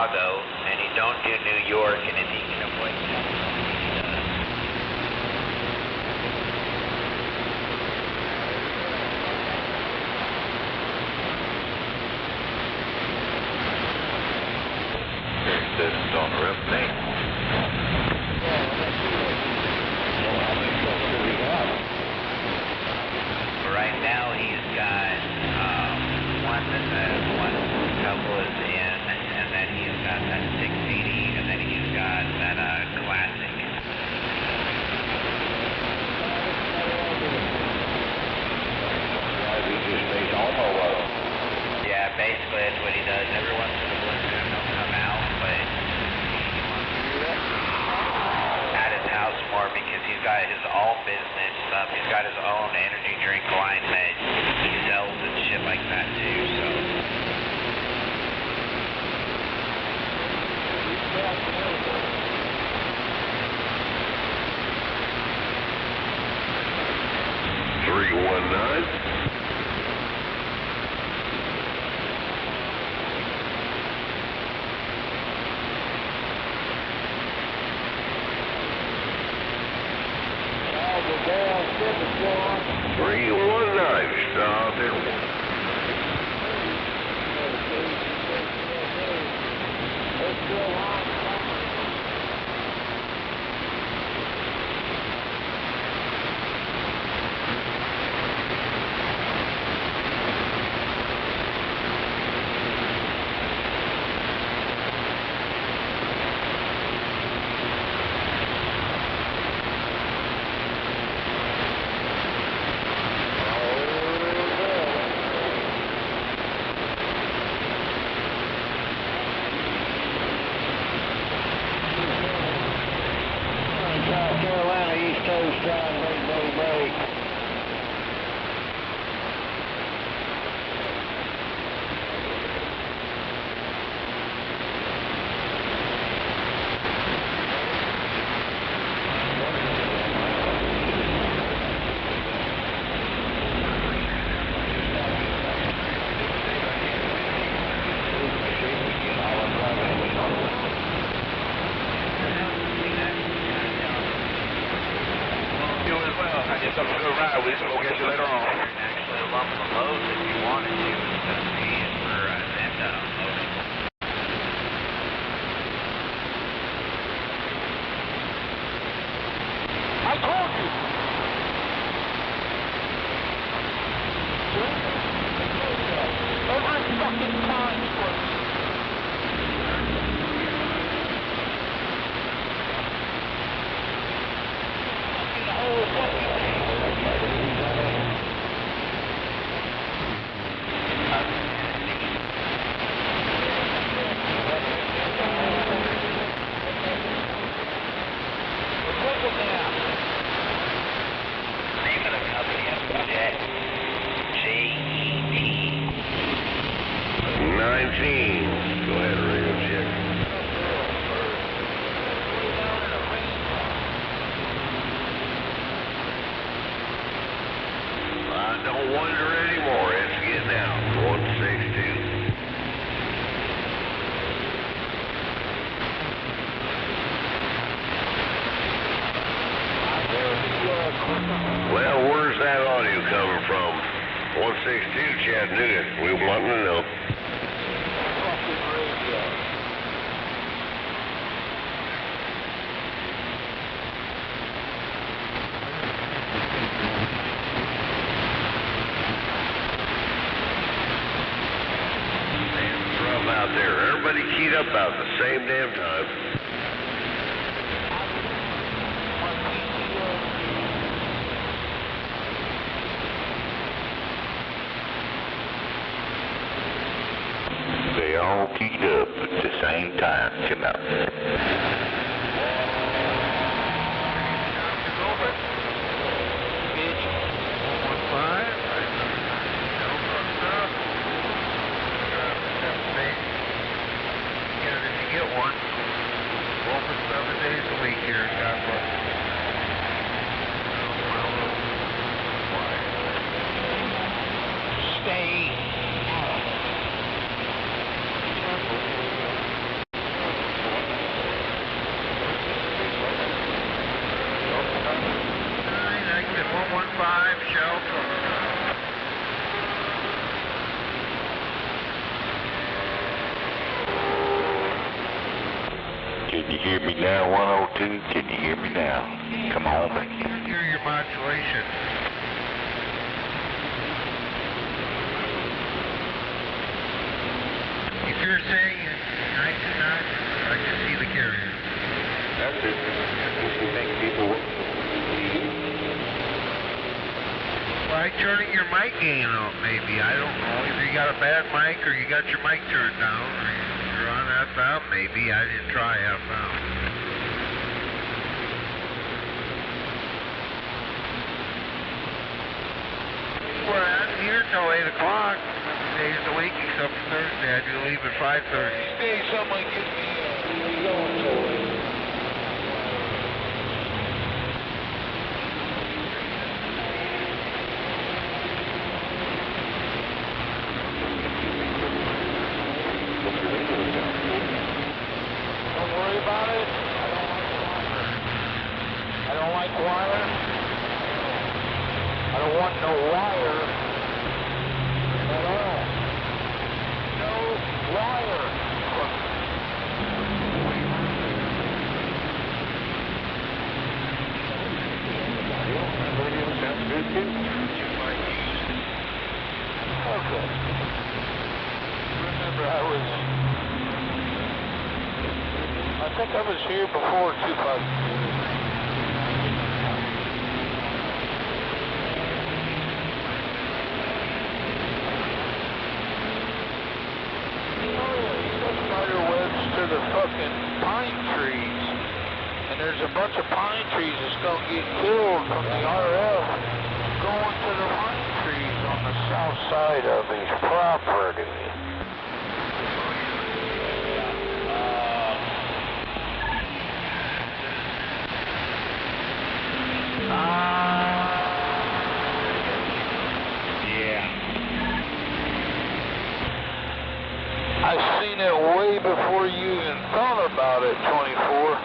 Chicago, and he don't do New York, and if he can avoid that, he does. It's on the roof, Nate. Right now he's got one couple is in, and then he's got that 680, and then he's got that classic. He just stays home or what? Yeah, basically that's what he does. Every once in a blue moon he'll come out, but at his house more because he's got his own business stuff. He's got his own energy drink line that he sells and shit like that too, so. Stop it. South Carolina, East Coast, trying to break. Something to go right with, so we'll get you later on. Actually, lump the load if you wanted to, instead of paying for Zenda unloading. I told you. Every fucking time. Name of the company is Jet. J-E-T. 19. Go ahead, radio check. I don't wonder anymore. It's getting out. 162. Well, where's that audio coming from? 162 Chattanooga. We want to know. It's rough out there. Everybody keyed up about the same damn time. They all keyed up at the same time. Come out. Get one. Work for 7 days a week here in California. Stay out. 5 shelter. Can you hear me now, 102? Can you hear me now? Come on, I can't hear your modulation. If you're saying 99, I can see the carrier. That's it. You think people... Try turning your mic gain up, maybe. I don't know. Either you got a bad mic or you got your mic turned down or you're on FM, maybe. I didn't try FM. We're at here till 8 o'clock. 7 days a week except for Thursday. I do leave at 5:30. Stay, someone get me going till 8. I think I was here before 252. To the fucking pine trees, and there's a bunch of pine trees that's gonna get killed from the RF going to the pine trees on the south side of his property. I seen it way before you even thought about it, 24.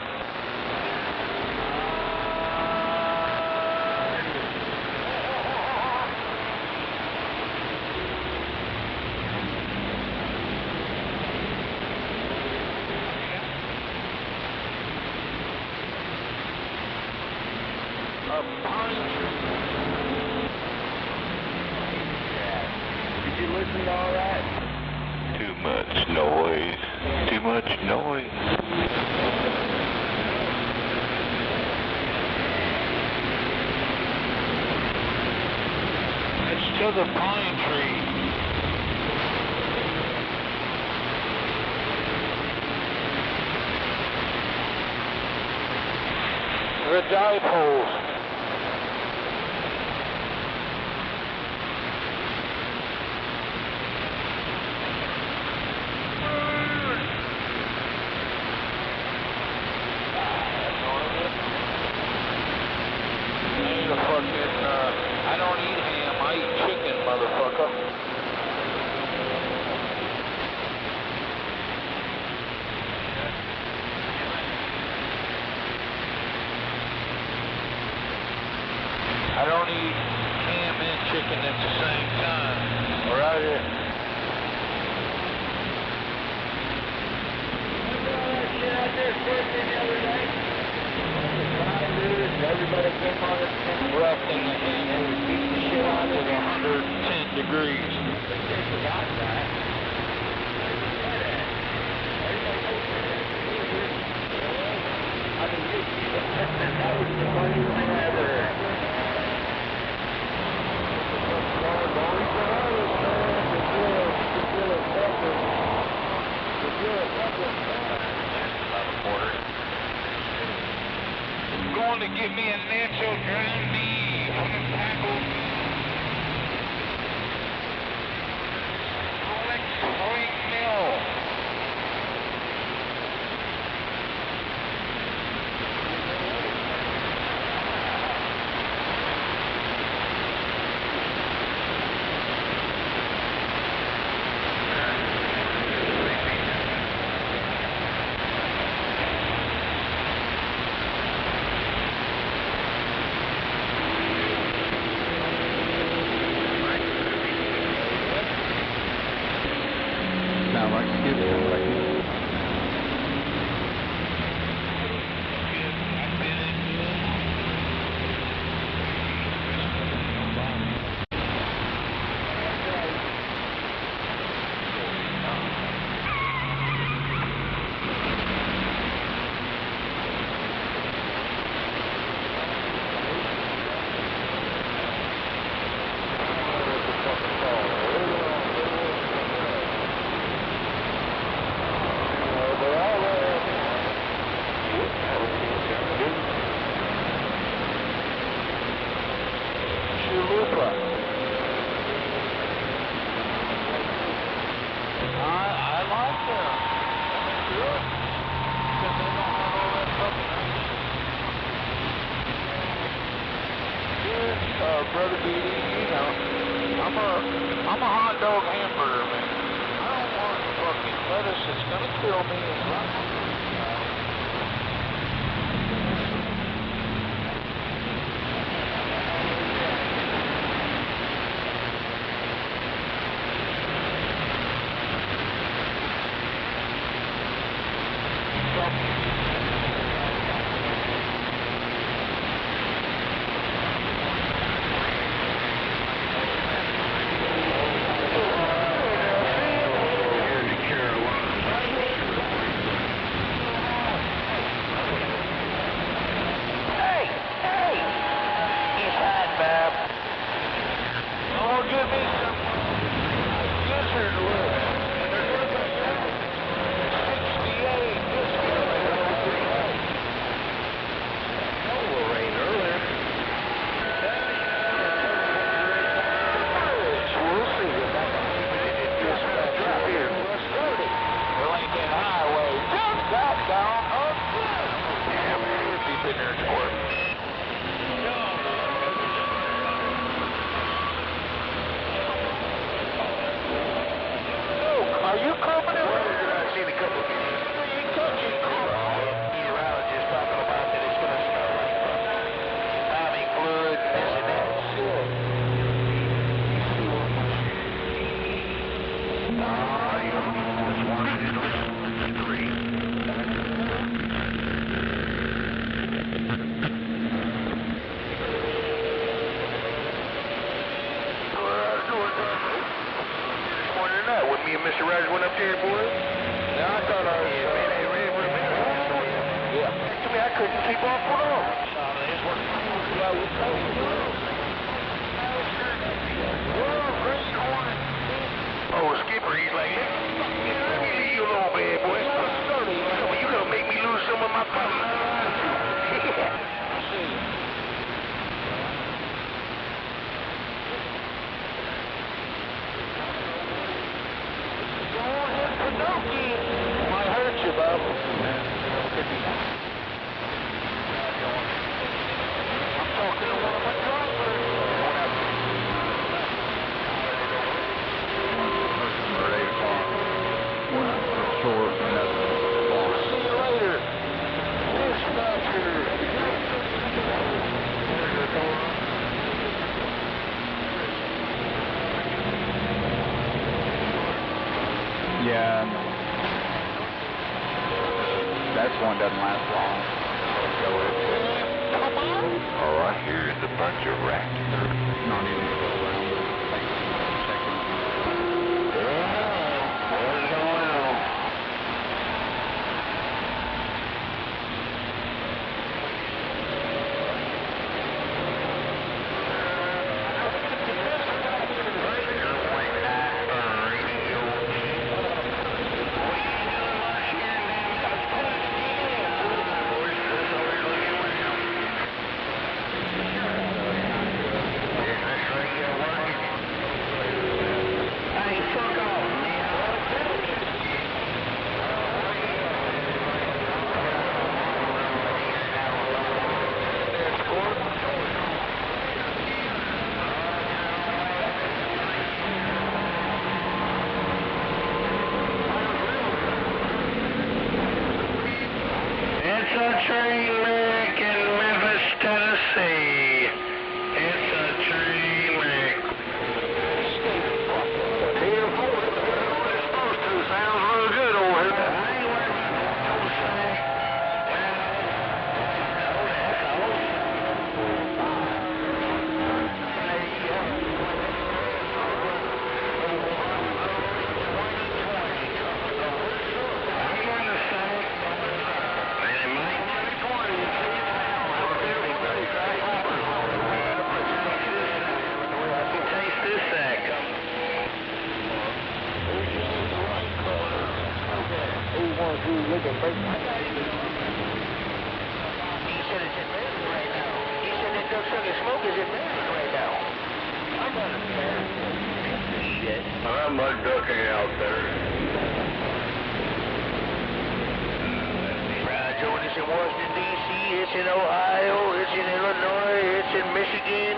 A pine tree. Did you listen to all that? Too much noise. Too much noise. It's to the pine tree. The dipoles. I don't eat ham, I eat chicken, motherfucker. I don't eat ham and chicken at the same time. Right here. Everybody came on it rough in the hand and was beating the shit out at 110 degrees. They forgot that. I mean, that was the funniest thing ever. Going to get me a natural ground beef from the tackle. Flex Spring Mill. Brother BD, you know, I'm a hot dog hamburger man. I don't want fucking lettuce that's gonna kill me and rot my food out. Yeah, that's one doesn't last long. All I hear is a bunch of racket. Not even go around, but like seconds. What's going on? Train wreck in Memphis, Tennessee. It's a train wreck. It's supposed to. Sounds real good over here. I ain't worried about no train. Looking first. He said it's advancing right now. He said that truck sucking smoke is advancing right now. I'm not advancing. Shit. I'm mud ducking out there. Roger, it's in Washington, D.C., it's in Ohio, it's in Illinois, it's in Michigan.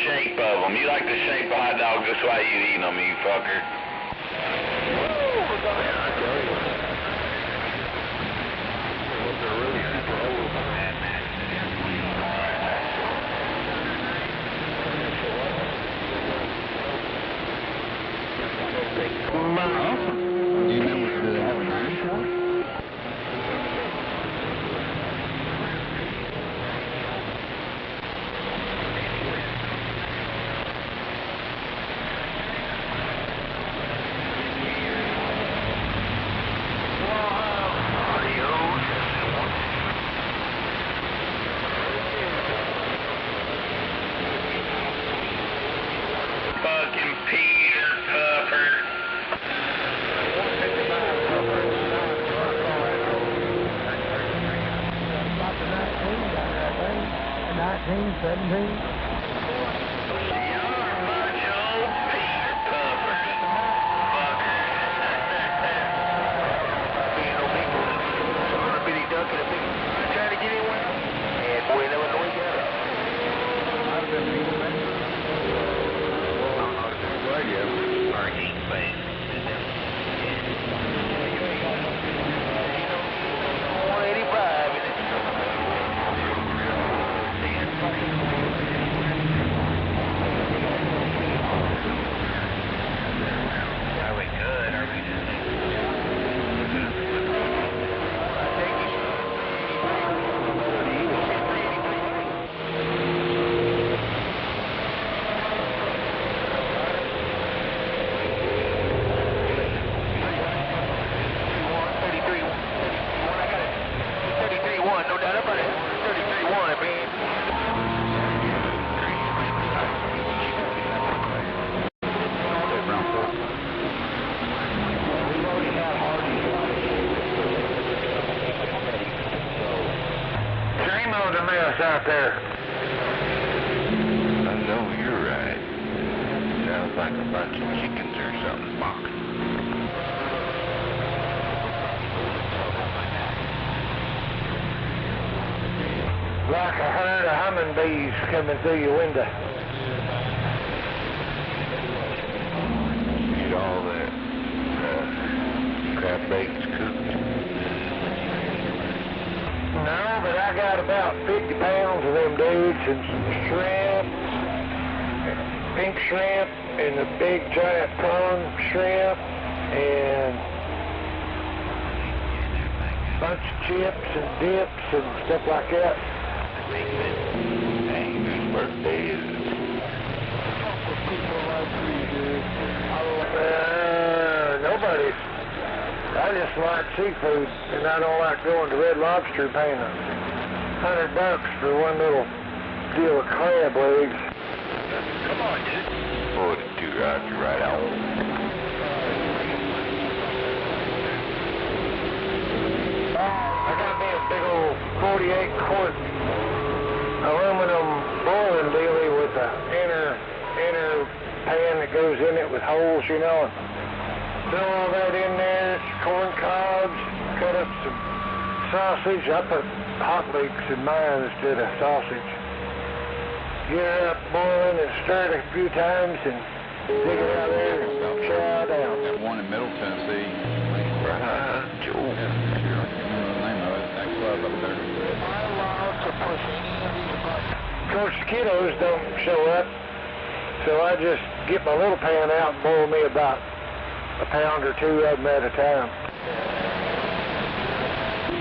shape of them. You like the shape of hot dogs, that's why you eat them, you fucker. Do you remember did they have a name for it? Fucking Peter Puffer. Out there. I know you're right. Sounds like a bunch of chickens or something barking. Like a herd of humming bees coming through your window. Eat all that crab baits cooked. No, but I got about 50 pounds of them dudes and some shrimp, pink shrimp, and a big giant prawn shrimp, and a bunch of chips and dips and stuff like that. Dang, whose birthday is it? Nobody's. I just like seafood, and I don't like going to Red Lobster and paying $100 for one little deal of crab legs. Come on, dude. 42, Roger, right on. I got me a big old 48-quart aluminum boiling dealie with a inner pan that goes in it with holes, you know. Throw all that in there, corn cobs, cut up some sausage. I put hot leeks in mine instead of sausage. Get it up boiling and stir it a few times and dig it out there and chow down. Got one in Middle Tennessee. Right, Joe. I can't remember the name of it. That club up there. Of course, the kiddos don't show up, so I just get my little pan out and boil me about a pound or two of them at a time.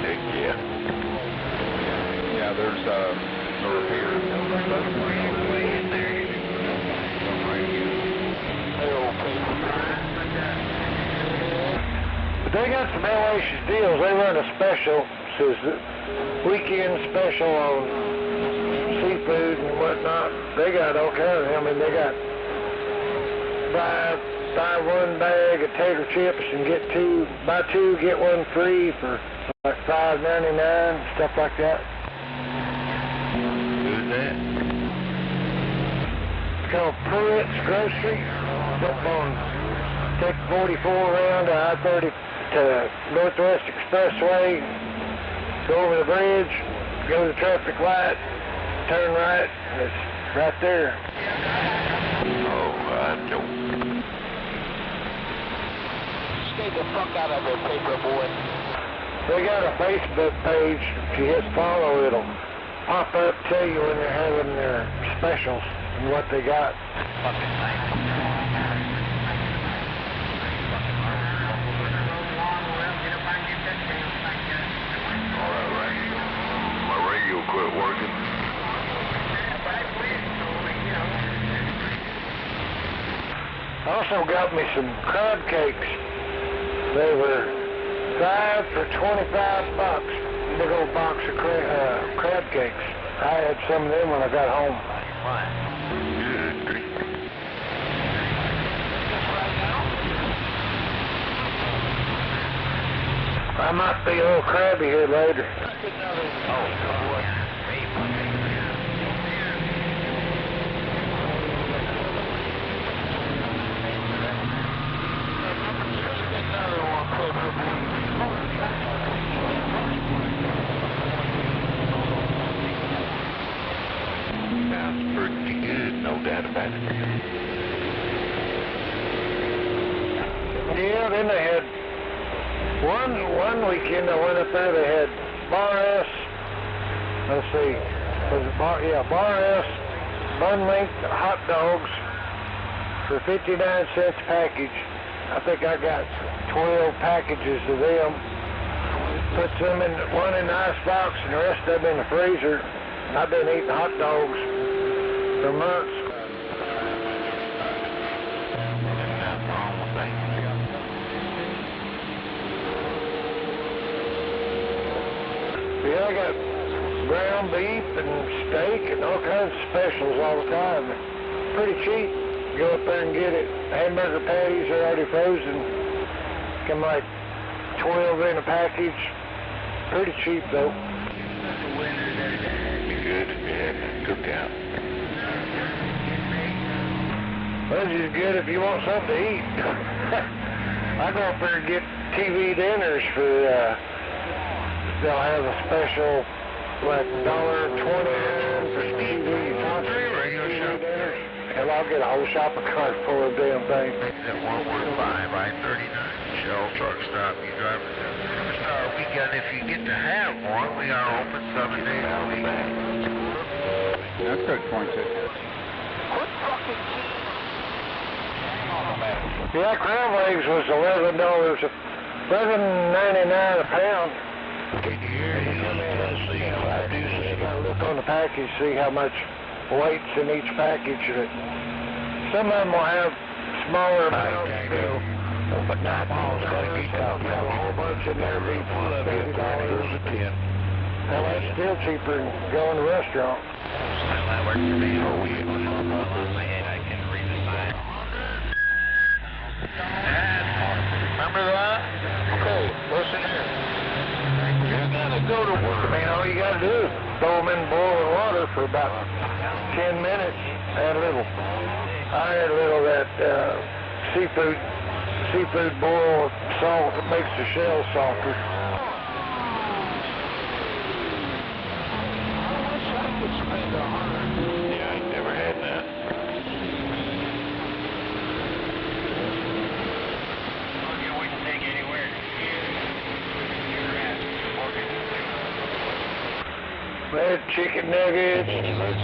Heck yeah. Yeah, there's a repair. But they got some hellacious deals. They run a special, says weekend special on seafood and whatnot. They got all kinds of them, and they got buy one bag of tater chips and buy two, get one free for like $5.99, stuff like that. Who's that? It's called Pruitt's Grocery. Up on, take 44 around to I-30 to Northwest Expressway, go over the bridge, go to the traffic light, turn right, and it's right there. Oh, I don't. Stay the fuck out of it, paper boy. They got a Facebook page. If you hit follow, it'll pop up, tell you when they're having their specials and what they got. My radio quit working. Also got me some crab cakes. They were 5 for $25. Big old box of crab cakes. I had some of them when I got home. I might be a little crabby here later. Sounds pretty good, no doubt about it. Yeah, then they had one weekend I went up there, they had Bar S, let's see, was it Bar S, bun length hot dogs for 59 cents package. I think I got 12 packages of them. Put some in, one in the icebox and the rest of them in the freezer. I've been eating hot dogs for months. Yeah, I got ground beef and steak and all kinds of specials all the time. Pretty cheap. Go up there and get it. Hamburger patties are already frozen. Come like 12 in a package. Pretty cheap though. Good, yeah, cookout. Well, it's just good if you want something to eat. I go up there and get TV dinners for, they'll have a special, like $1.29 for TV dinners. Hell, I'll get a whole shopping cart full of damn things. At 115, I-39, Shell truck stop. You drive it down. Weekend, if you get to have one, we are open 7 days a week. That's good, 26. Yeah, crab legs was $11, $11.99 a pound. Can you hear you? Look on the package, see how much weight's in each package. Some of them will have smaller amounts still. But not all going to get out. You have a whole bunch in there, be $30 a tin. Well, that's still cheaper than going to a restaurant. Well, that works for me. I can read the sign. Remember that? Okay, listen here. You're going to go to work. I mean, all you got to do is throw them in boiling water for about 10 minutes. Add a little. I add a little of that seafood boil salt that makes the shell softer. Yeah, I ain't never had that. We can take anywhere. They had chicken nuggets,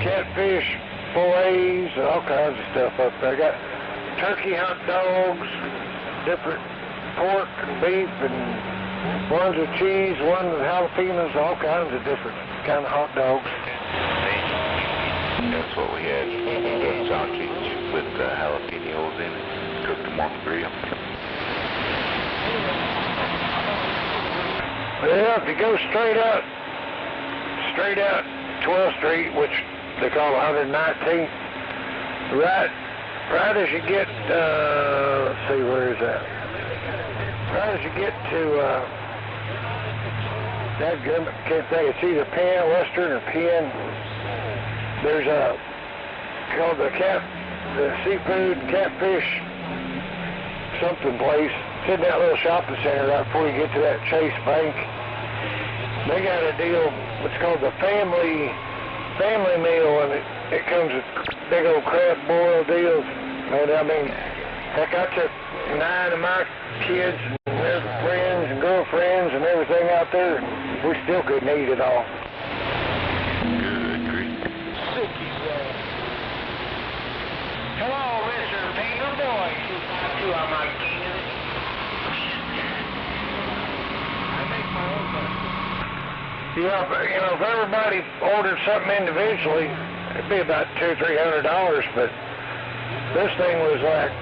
catfish fillets, and all kinds of stuff up there. Got turkey hot dogs, different pork and beef, and ones with cheese, ones with jalapenos, all kinds of different kind of hot dogs. That's what we had. The sausage with jalapenos in it. Cooked them on the grill. Well, if you go straight out 12th Street, which they call 119th, right as you get, let's see, where is that? Right as you get to, can't think, it's either Penn, Western, or Penn. There's called the seafood and catfish something place. It's in that little shopping center right before you get to that Chase Bank. They got a deal, what's called the family meal, and it comes with big old crab boil deals. And I mean, heck, I took 9 of my kids and their friends and girlfriends and everything out there, and we still couldn't eat it all. Hello, Mr. Finger Boy. 252 on my key. I make my own money. Yeah, but, you know, if everybody ordered something individually, it'd be about $200-300, but this thing was like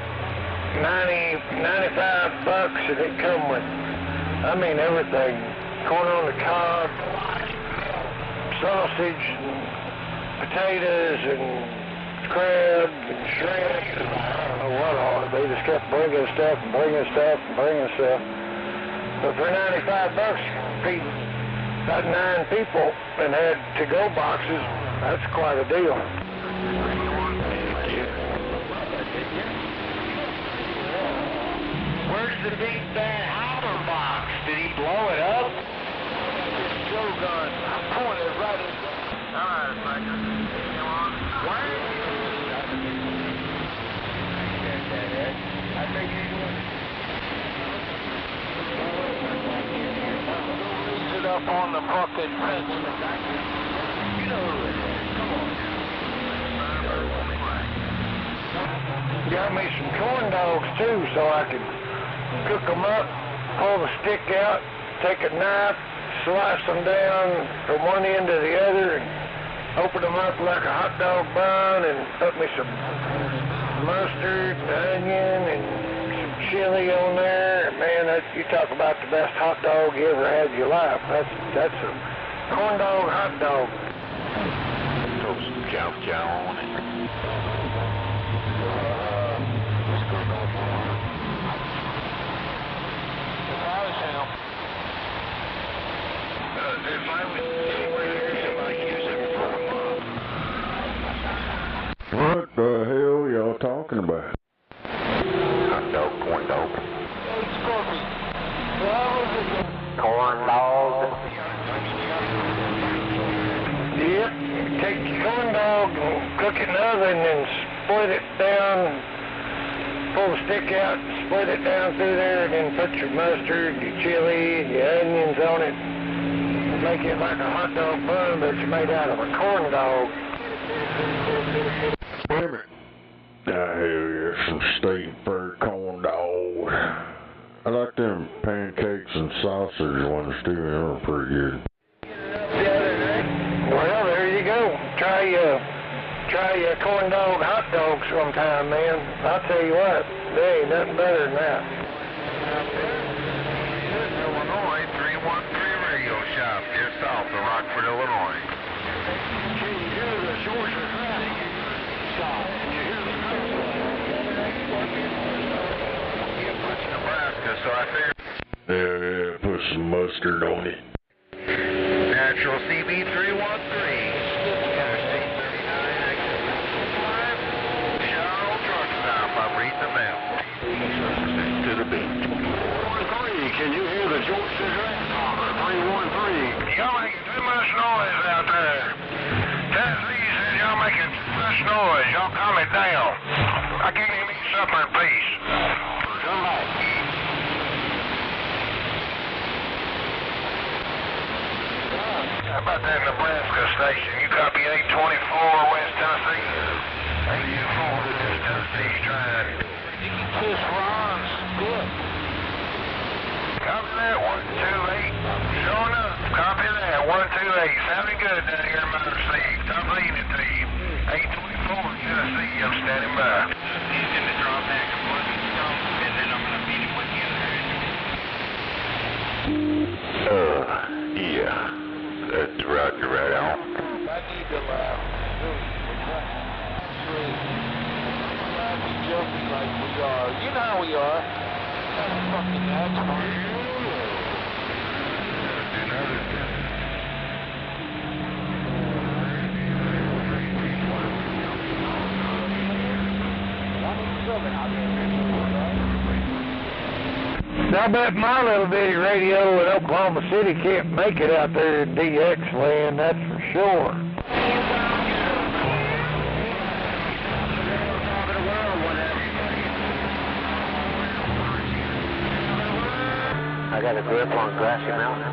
$95, and it come with, I mean, everything. Corn on the cob, sausage, and potatoes, and crab, and shrimp, and I don't know what all. They just kept bringing stuff and bringing stuff and bringing stuff. But for $95, feed about 9 people and had to-go boxes, that's quite a deal. Where's the big bad hopper box? Did he blow it up? Show gun. Point it right in. All right, Frank. Where is I think he's it up on the fucking fence. You know who it is. Come on. Got me some corn dogs too, so I could cook them up, pull the stick out, take a knife, slice them down from one end to the other, and open them up like a hot dog bun, and put me some mustard and onion and some chili on there. Man, you talk about the best hot dog you ever had in your life. That's a corn dog hot dog. Throw some chow on it. If I was anywhere near somebody use it for a month. What the hell y'all talking about? Hot dog, corn dog. Corn dog. Yep, take your corn dog and cook it in the oven and split it down, pull the stick out, split it down through there, and then put your mustard, your chili, and your onions on it. Make it like a hot dog bun, but it's made out of a corn dog. Damn it. Hell yeah, some steak fur corn dog. I like them pancakes and sausage ones too, they were pretty good. Well, there you go. Try your corn dog hot dog sometime, man. I'll tell you what, there ain't nothing better than that. Illinois 313 radio shop just south of Rockford, Illinois. Can you hear the Georgia traffic stop? Can you hear the Nebraska, so I figured. Yeah, put some mustard on it. Natural CB 313. Interstate 39, exit 5. Shallow truck stop. I'm reading the map. To the beach. 313. Can you hear the Georgia Grasshopper? 313. Y'all making too much noise out there. Tennessee says y'all making too much noise. Y'all calm it down. I can't even eat supper in peace. Come back. How about that Nebraska station? You copy 824 West Tennessee? 824 West Tennessee trying. Kiss Ron's good. Copy that, 128. Sure enough, copy that, 128. Sounding good down here in my receive. I'm leaving it to you. 824 Tennessee, I'm standing by. He's going to draw back a bloody stump, and then I'm going to beat him with the other end. Yeah. That's Roger right on. I need to laugh. Not be joking like we are. You know how we are. That's fucking that's Now, I bet my little bitty radio in Oklahoma City can't make it out there in DX land, that's for sure. I got a grip on Grassy Mountain.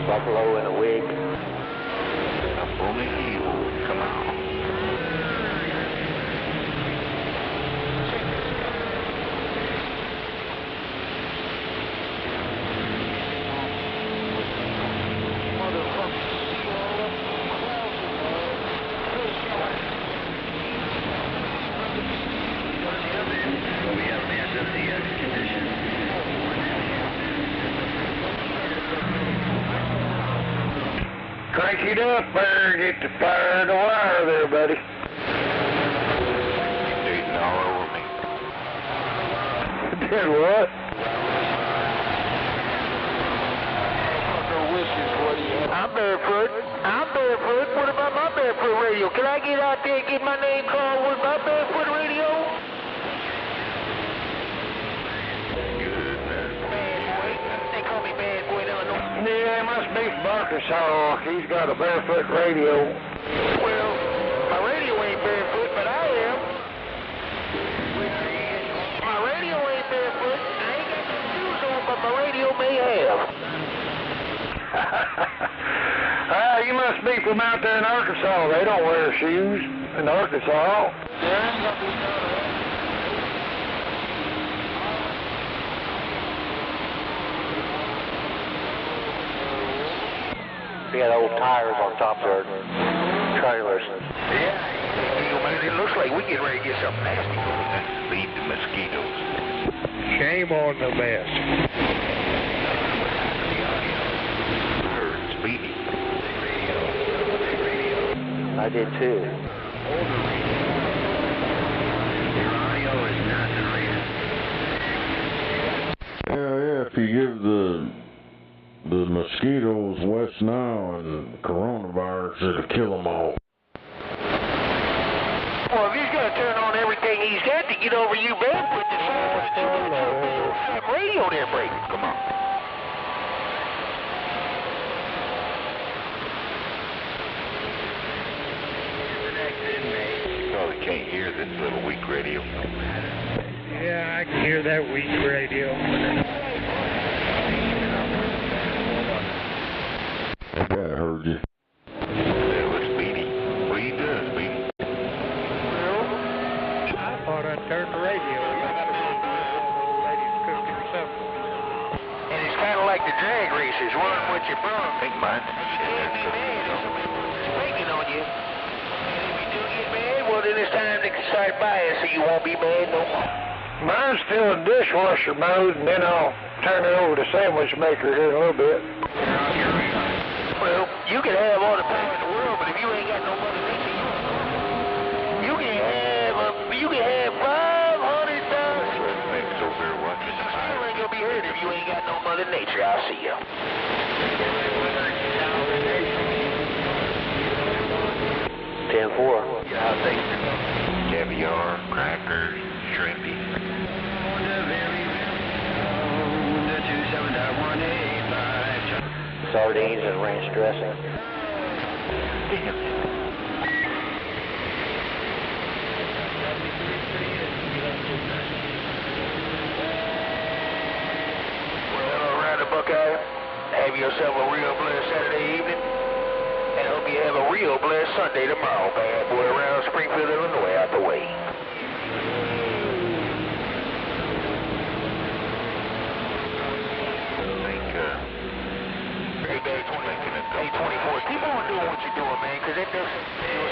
Buffalo in a wig. Up on the hill, come on. Crank it up there, get the fire in the wire there, buddy. Shooting all over me. Did what? I'm barefoot. What about my barefoot radio? Can I get out there and get my name called with my barefoot radio? They call me Bad Boy in Illinois. Yeah, it must be from Arkansas. He's got a barefoot radio. Well, my radio ain't barefoot, but I am. My radio ain't barefoot. I ain't got no shoes on, but my radio may have. You must be from out there in Arkansas. They don't wear shoes in Arkansas. They got old tires on top of their trailers. Yeah, it looks like we get ready to get something nasty going. Let's feed the mosquitoes. Shame on the mess. Heard Speedy. I did too. Yeah, if you give the mosquitoes West Nile and coronavirus, it'll kill them all. Well, if he's got to turn on everything he's got to get over you barefoot, the radio there breaking. Come on. Probably can't hear this little weak radio. Yeah, I can hear that weak radio. I think I heard you. That was Speedy. What are you doing, Speedy? I thought I turned the radio. And it's kind of like the drag races, one with your bum. I think mine's Waiting on you. And if you do get mad, well, then it's time to start buying so you won't be mad no more. Mine's still in dishwasher mode, and then I'll turn it over to sandwich maker here in a little bit. Well, you can have all the power in the world, but if you ain't got no Mother Nature, you can have 500,000. Next over there watching the You still ain't gonna be hurt if you ain't got no Mother Nature. I'll see you. 10-4. caviar, crackers, shrimpy. Sardines and ranch dressing. Well, all right, Buckeye. Have yourself a real blessed Saturday evening. And hope you have a real blessed Sunday tomorrow, bad boy, around Springfield, Illinois, out the way. Hey, 24, keep on doing what you're doing, man, because that does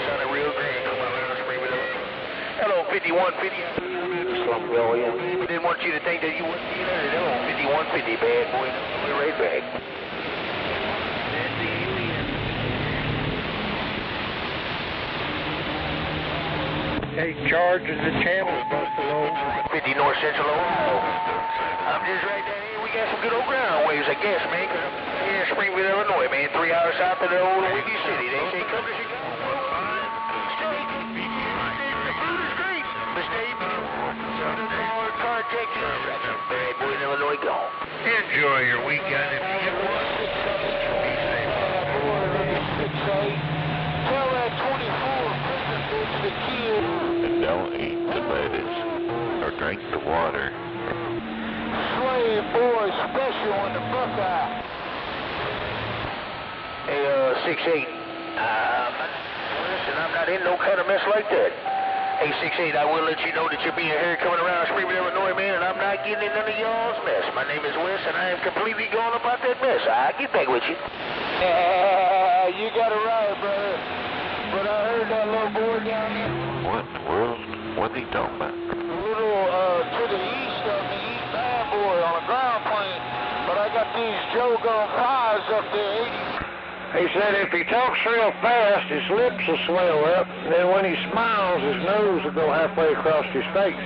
sound real great. Come on, around Springfield, Illinois. Hello, 5150. Slump William. We didn't want you to think that you wouldn't be there. Hello, 5150, bad boy. We'll be right back. Hey, charges the channel, Buffalo. 50 North Central Ohio. I'm just right down here. We got some good old ground waves, I guess, man. Cause I'm here in Springfield, Illinois, man. 3 hours south of the old Windy City. They say come to Chicago. Bad boy in Illinois gone. Enjoy your weekend if you get one. Be safe. Tell that it's the kid. And don't eat the lettuce or drink the water. Slave boy special in the Buckeye. Hey, 6-8. Listen, I'm not in no kind of mess like that. Hey, 6-8, I will let you know that you're being here coming around screaming Illinois, man, and I'm not getting in none of y'all's mess. My name is Wes, and I am completely gone about that mess. I'll get back with you. You got it right, brother. But I heard that little boy down there. What in the world? What are they talking about? A little to the east of me, East Bad Boy on a ground plane. But I got these Joe Gun 5s up there, 80. He said if he talks real fast, his lips will swell up, and then when he smiles, his nose will go halfway across his face.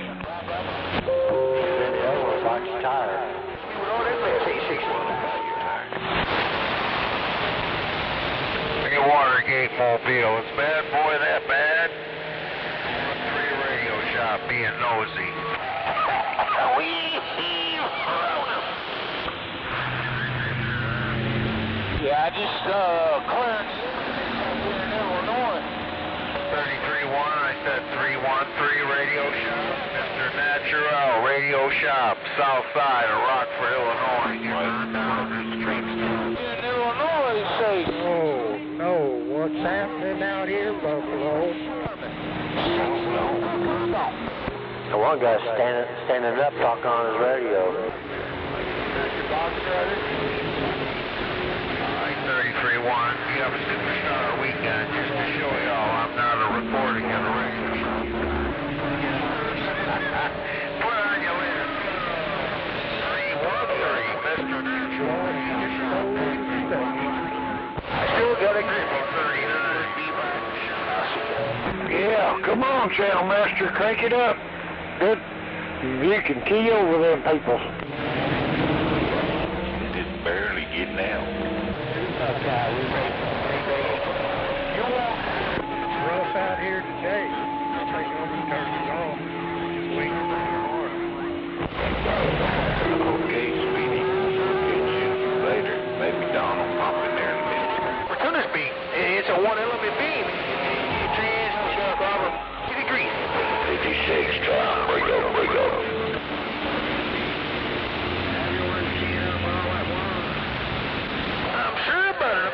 The other one's like he's tired. You know that mess, hey, 6-8. Hey, Watergate Mobile, is Bad Boy that bad? 3 Radio Shop being nosy. Yeah, I just cleared in Illinois. 33-1, I said 313 Radio Shop. Mr. Natural Radio Shop, South Side of Rockford, Illinois. In Illinois, say. Oh, no. What's happening out here, Buffalo? The one guy's standing up talking on his radio. Your box brother? 33-1, you have a superstar weekend just to show y'all I'm not a reporting in a radio shop. Put on your list. 313, Mr. Natural. I still got a grip on 39. Yeah, come on, Channel Master, crank it up. Good. You can key over them people. Just barely getting out. It's rough out here today. I think I'm going to turn it off. Wait for tomorrow. Okay, Speedy. Catch you later. Maybe Don will pop in there in a minute. Return this beam. It's a 1-element beam. Transmission problem. Get it green. 56, try break up. I'm sure about it.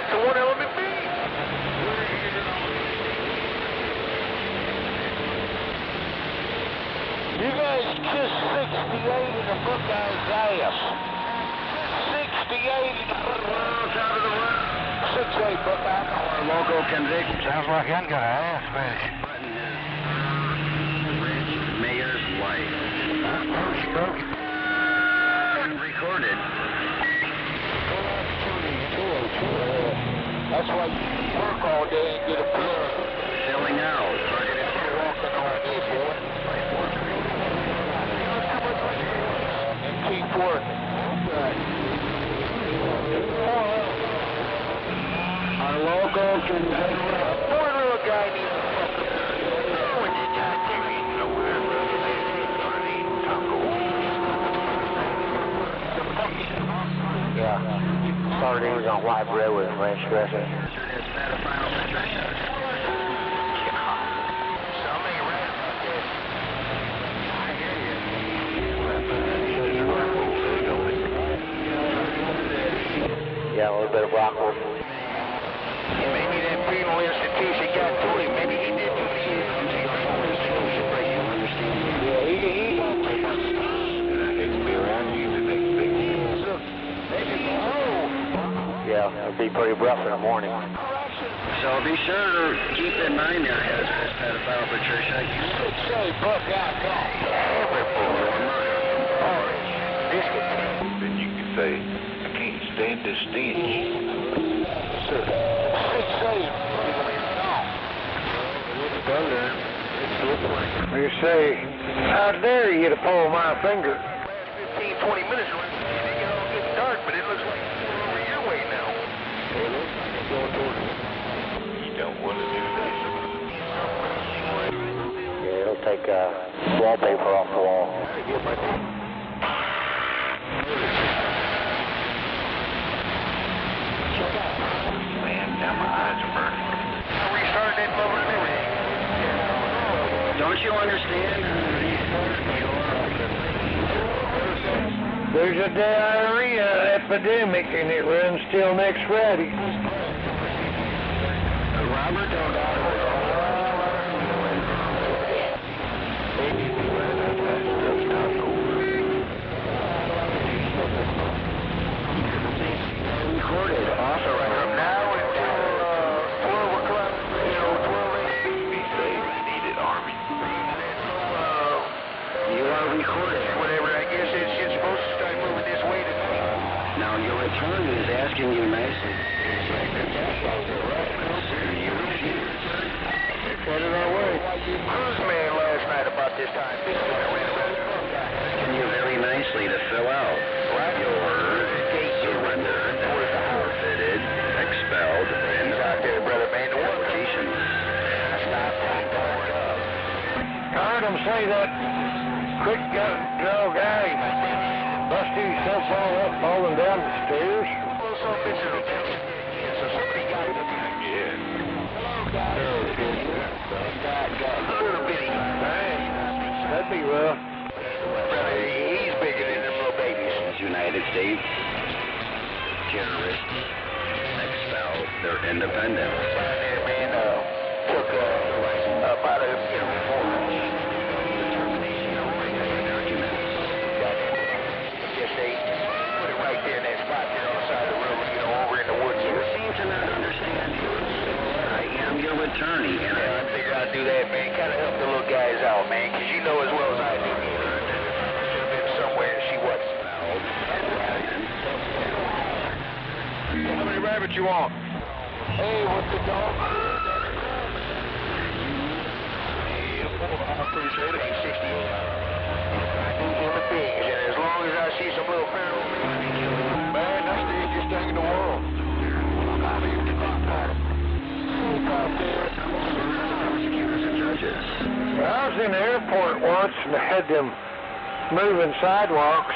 It's a 1-element beam. You guys kiss 68 in the Buckeye's ass. 68 in the Buckeye's out of the room. 6-8 Buckeye. Local conviction. Sounds like I'm gonna ass fish. Mayor's wife. Recorded. That's why you work all day and get a plug. Selling out. Walking all day, boy. And keep working. Our local conviction. Poor little guy needs Yeah. Sardines on white bread with ranch dressing. Yeah, a little bit of broccoli. Maybe that penal institution got to him. Maybe he did do the institution, but you understand. Yeah, he Next be around you the next big year. Yeah, it'll be pretty rough in the morning. So be sure to keep in mind there, hazardous pedophile Patricia. say, Buck out, Then you can say, I can't stand this stench. You say, how dare you to pull my finger? 15, 20 minutes, it all getting dark, but it looks like we're over your way now. You don't want to do that. Yeah, it'll take wallpaper off the wall. Man, now my eyes are burning. Restart that motor. Don't you understand? There's a diarrhea epidemic and it runs till next Friday. Robert, recorded, authorized. From now until 12 o'clock, 12 a.m. Be safe, needed Army. You are recorded. Whatever, I guess it's supposed to start moving this way tonight. Now your attorney is asking you nicely. You refuse. Headed our way. Cruise man last night about this time. Can you very nicely to fill out your surrendered, forfeited, expelled, and out there, brother man, the applications. Stop that. I heard him say that quick draw guy busted himself all up falling down the stairs. That'd be rough. He's bigger than them little babies. United States terrorists expelled their independence. Man, took about a, determination of arguments. Just they put it right there in that spot there on the side of the road, over in the woods. You seem to not understand. I am your attorney, and I figured I'd do that, man. Kind of help the little guys out, man, because you know as well as I do, should have been somewhere she wasn't. How many rabbits you want? Hey, what's the dog? I appreciate it. 60. Human beings, and as long as I see some little feral, Man, that's the easiest thing in the world. I leave the clock on them. I was in the airport once and they had them moving sidewalks.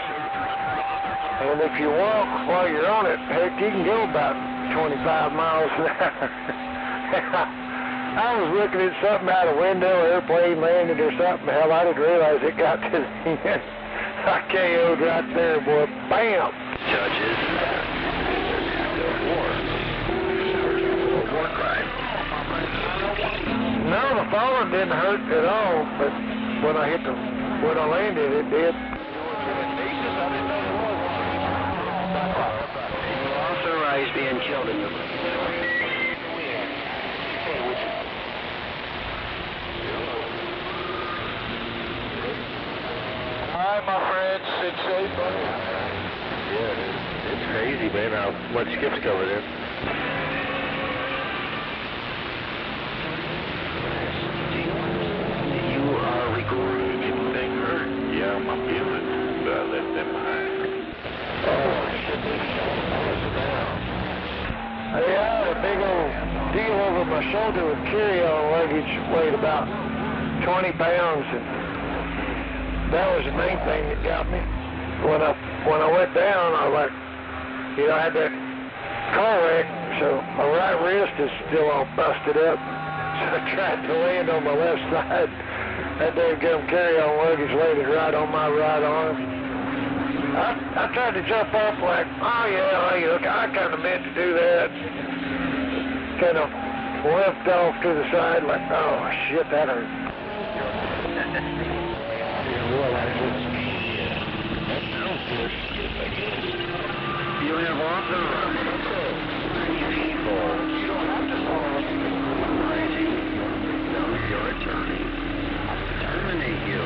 And if you walk while you're on it, heck, you can go about 25 miles an hour. I was looking at something out a window, airplane landed or something. Hell, I didn't realize it got to the end. I KO'd right there, boy. Bam! Judges, war crime. No, the falling didn't hurt at all, but when I landed, it did. Authorized being killed in your Alright, my friend, sit safe, buddy. Yeah, it's crazy, man, how much gets covered in. You are recording anything, or? Yeah, my feelings, but I left them behind. Oh, shit, they shot us down. Hey, I had a big old deal over my shoulder with carry-on luggage, weighed about 20 pounds, and that was the main thing that got me. When I went down, I was like, I had that car wreck, so my right wrist is still all busted up. So I tried to land on my left side. That damn carry-on luggage landed right on my right arm. I tried to jump off like, oh yeah, look, I kind of meant to do that. Kind of limped off to the side like, oh shit, that hurt. You have authorized people. You don't have to follow your attorney. Terminate you.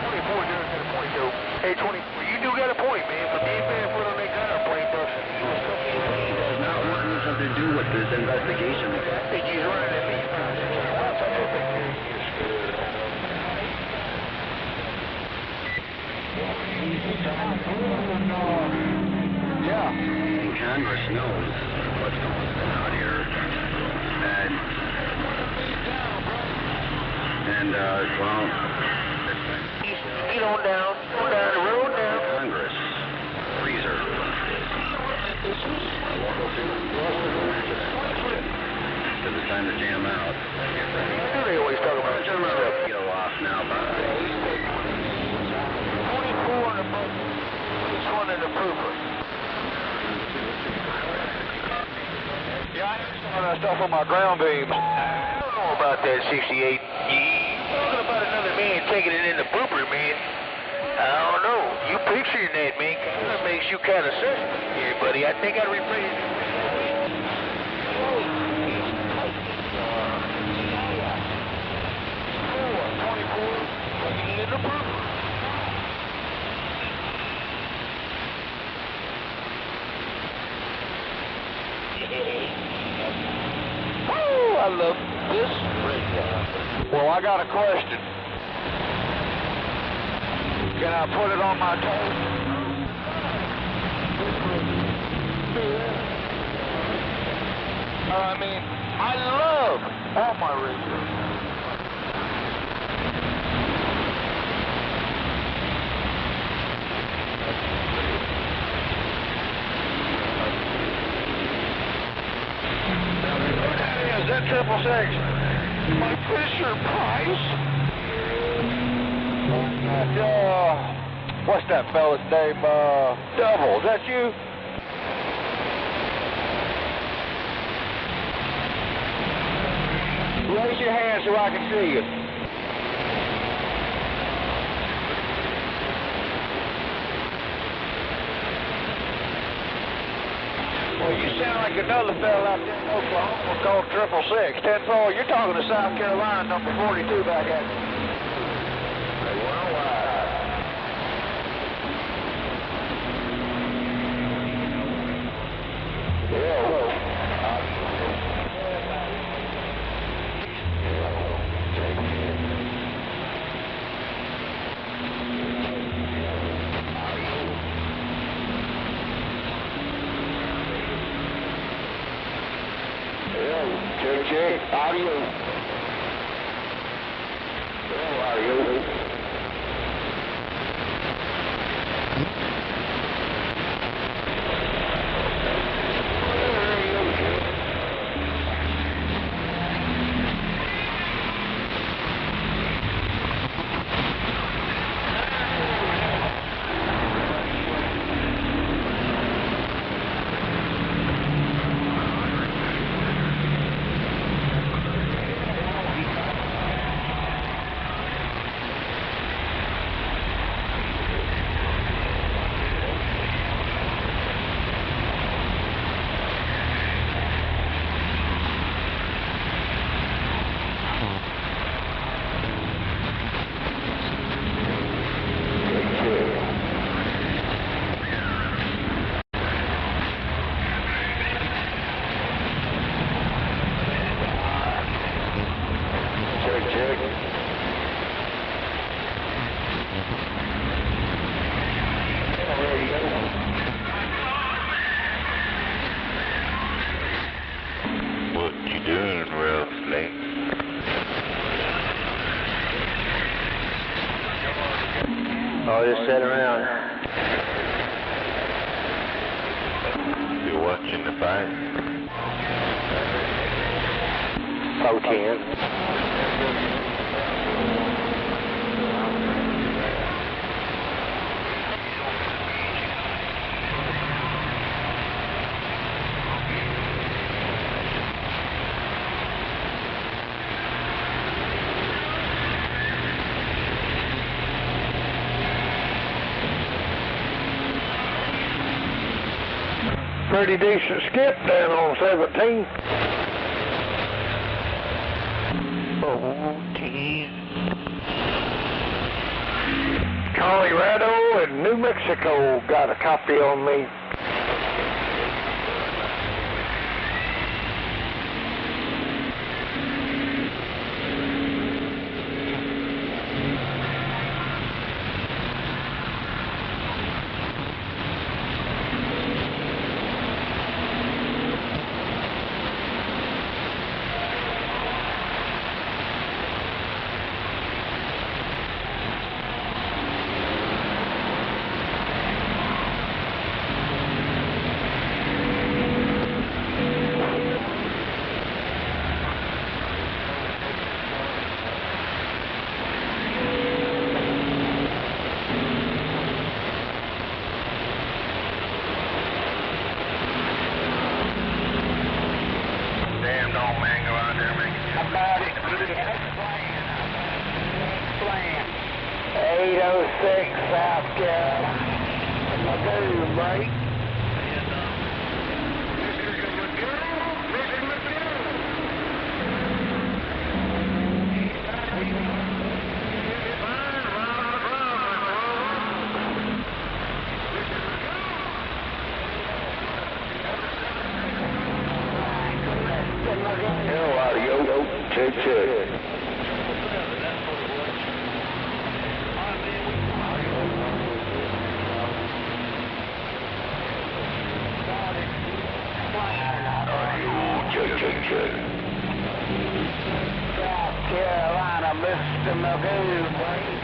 24 down to the point though. Hey, 24, you do got a point, man. For being barefoot on that car plane, though. It does not want anything to do with this investigation. I think he's running at me. Yeah. And Congress knows what's going on out here. And well, get on down the road now. Congress, freezer. Because it's time to jam out. They always talk about stuff on my ground beam. I don't know about that, 68. You talking about another man taking it in the pooper, man. I don't know. You picturing that, man, that makes you kind of suspect here, buddy. I think I'd rephrase it. I love this radio. Well, I got a question. Can I put it on my toast? I mean, I love all my radios. Is that 666? My Fisher Price? What's that fella's name? Double. Is that you? Raise your hand so I can see you. Well, you sound like another fella out there in Oklahoma called 666. 10-4, you're talking to South Carolina, number 42 back at you. Check, audio. Audio. What you doing, Ralph Snake? Oh, just sit around. You watching the fight? Okay. Pretty decent skip down on 17. 14. Colorado and New Mexico got a copy on me. 806 South Carolina. Magoo, mate. Hell out of yo. Check, check. Check. South Carolina, Mr. Magoo, mate.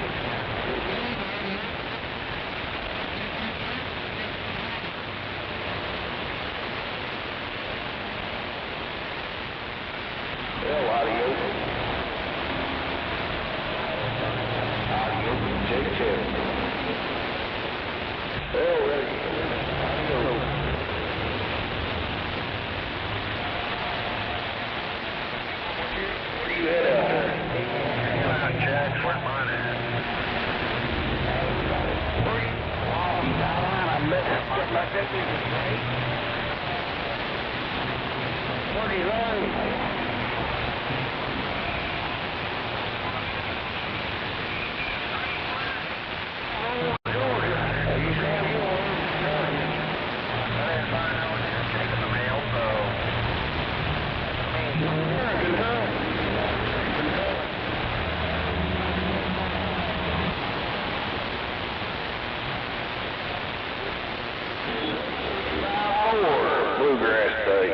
Bluegrass Day.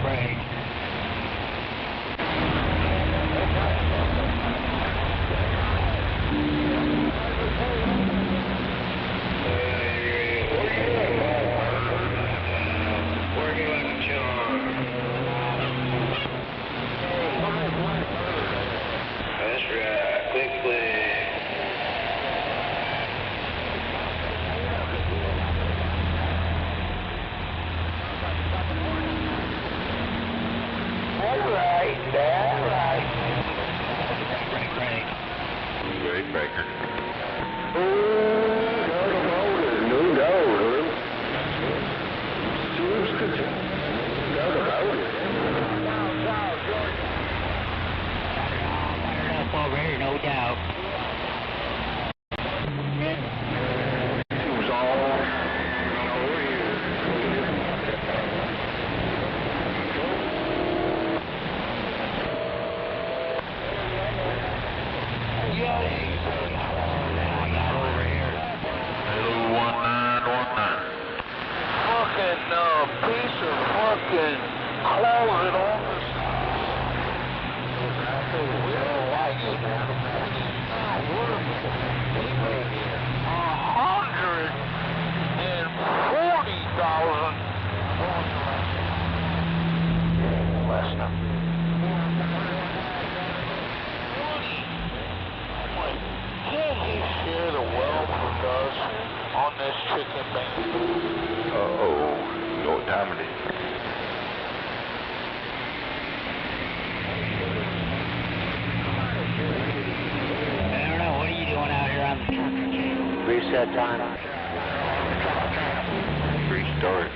Break. No doubt. Piece of fucking closet on the we don't like it. $140,000 less than. Can't he share the wealth with us on this chicken band? Uh-oh. You know what time it is? I don't know. What are you doing out here on the truck? Reset time. Restart.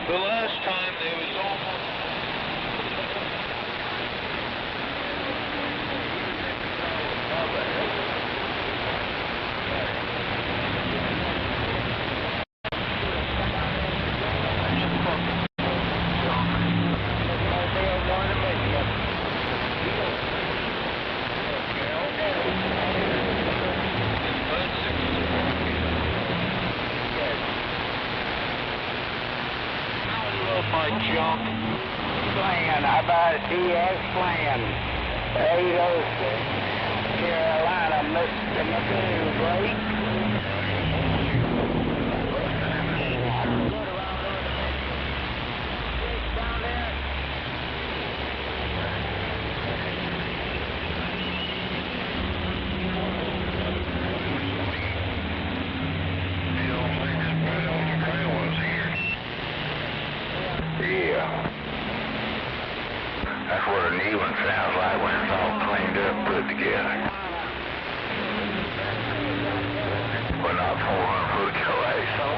The last time they was almost... My junk plan. I bought a DS plan. 806 Carolina, Mr. McCoon, right? That's what a new one sounds like when it's all cleaned up, put together. But not 400 foot away, so.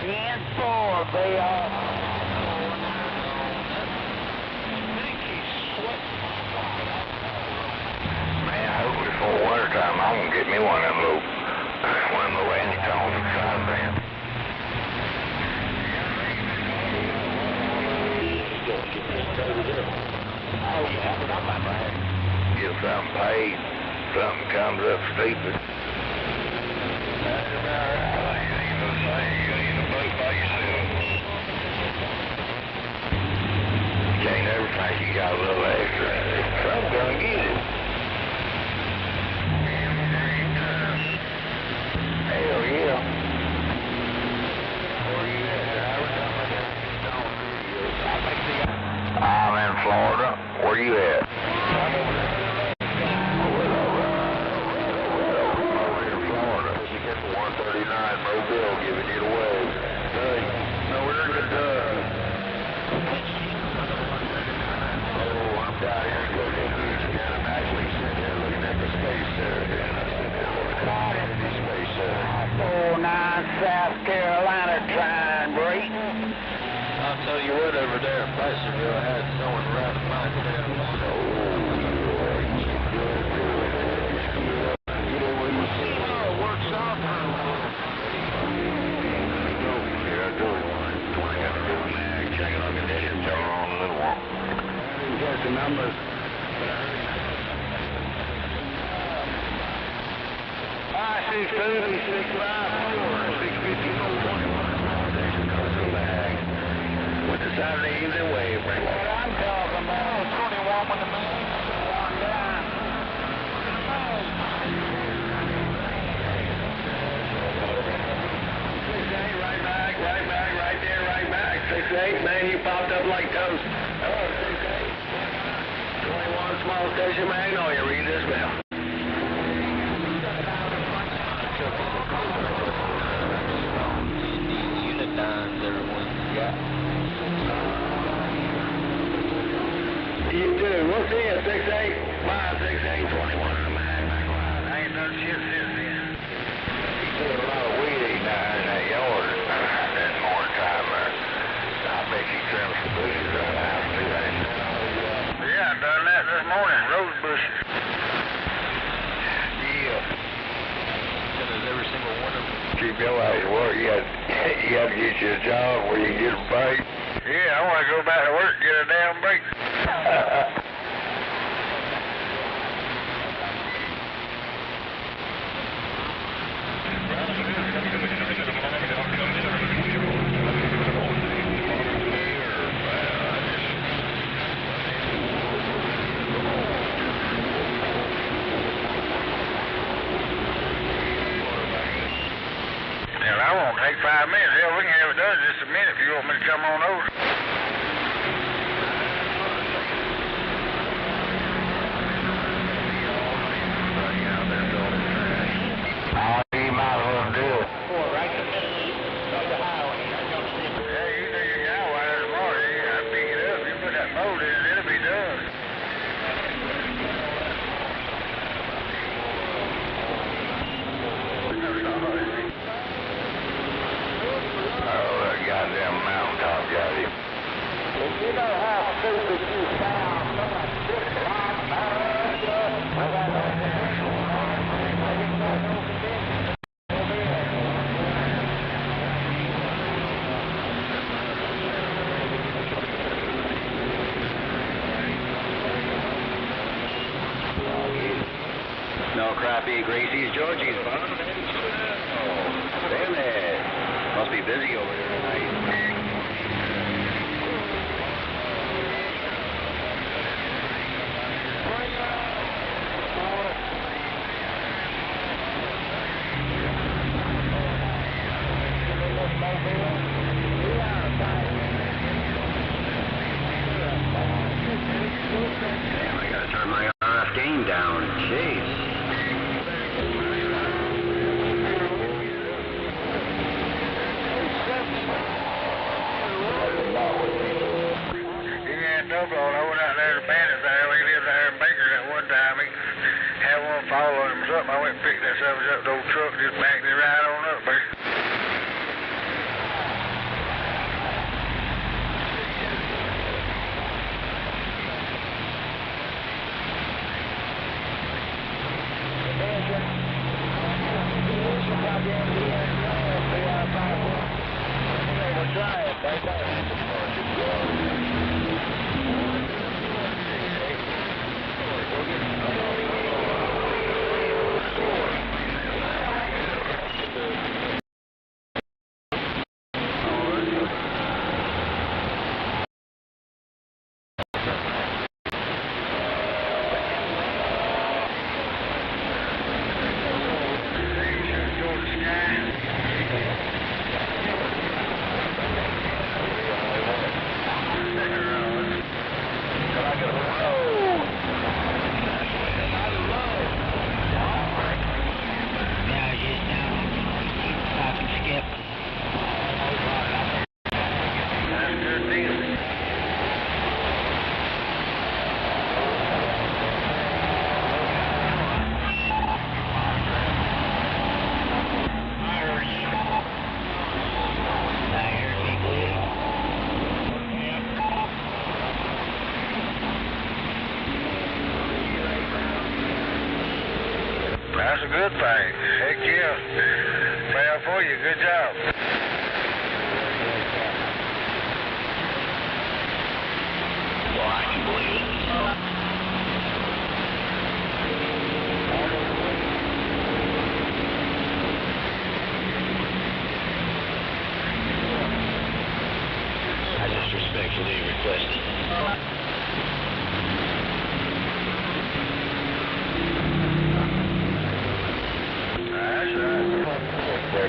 10-4, they are. Man, I hope before winter time I'm gonna get me one of them little anti-tones and side bands. Get something paid, something comes up stupid. That's about right. You ain't no say, you ain't a boat by yourself. Can't never think you got a little extra. Some gonna get it. Hell yeah. Where you at, driver? I'm in Florida. Where you at? I'm over in Florida. You get 139 Mobile giving it away. Hey, no, we're in Kentucky. Oh, I'm down here in Kentucky. I'm actually sitting here looking at the Space Center. And I sit there looking at the Space Center. 49 South Carolina trying break. I'll tell you what, over there in Placerville, I had someone right in my tail. The numbers. 562, 654, 650, With the Saturday evening wave, bring what I'm talking about, 21 with the moon, one down. 6-8, right back, right there, right back. 6-8, man, you popped up like toast. Oh, 6-8. 21 small station Magnolia, read this bell. Unit 9s, everyone's got. You do. We'll see you at 6-8. 5-6-8, 21 in the mag. I ain't done shit since then. He's doing a lot of weed eating out in that yard that morning time there. I bet you trimmed some bushes around the house too, ain't you? Yeah, I done that this morning, rose bushes. Yeah. Because every single one of them. Keep your eyes work. You got to get you a job where you can get paid. Yeah, I want to go back to work and get a damn break. I won't take 5 minutes. Hell, we can have it done in just a minute if you want me to come on over. Oh, you might as well do it. Right in the middle of the highway. Yeah, you do your guy wire tomorrow. You got to pick it up. You put that mold in it, it'll be done. You know how stupid you sound. Someone sits on America. No crappie, Gracie's, Georgie's, Bob. Damn it. Must be busy over there tonight. Damn, I gotta turn my RF game down. Jeez. I went out there to Bandit there. We lived there in Baker at one time. He had one following him or something. I went and picked that stuff up, the old truck, just backed it right on up there. That's a good thing. Heck yeah. Fair for you. Good job. Well, I can believe it. I just respectfully request it.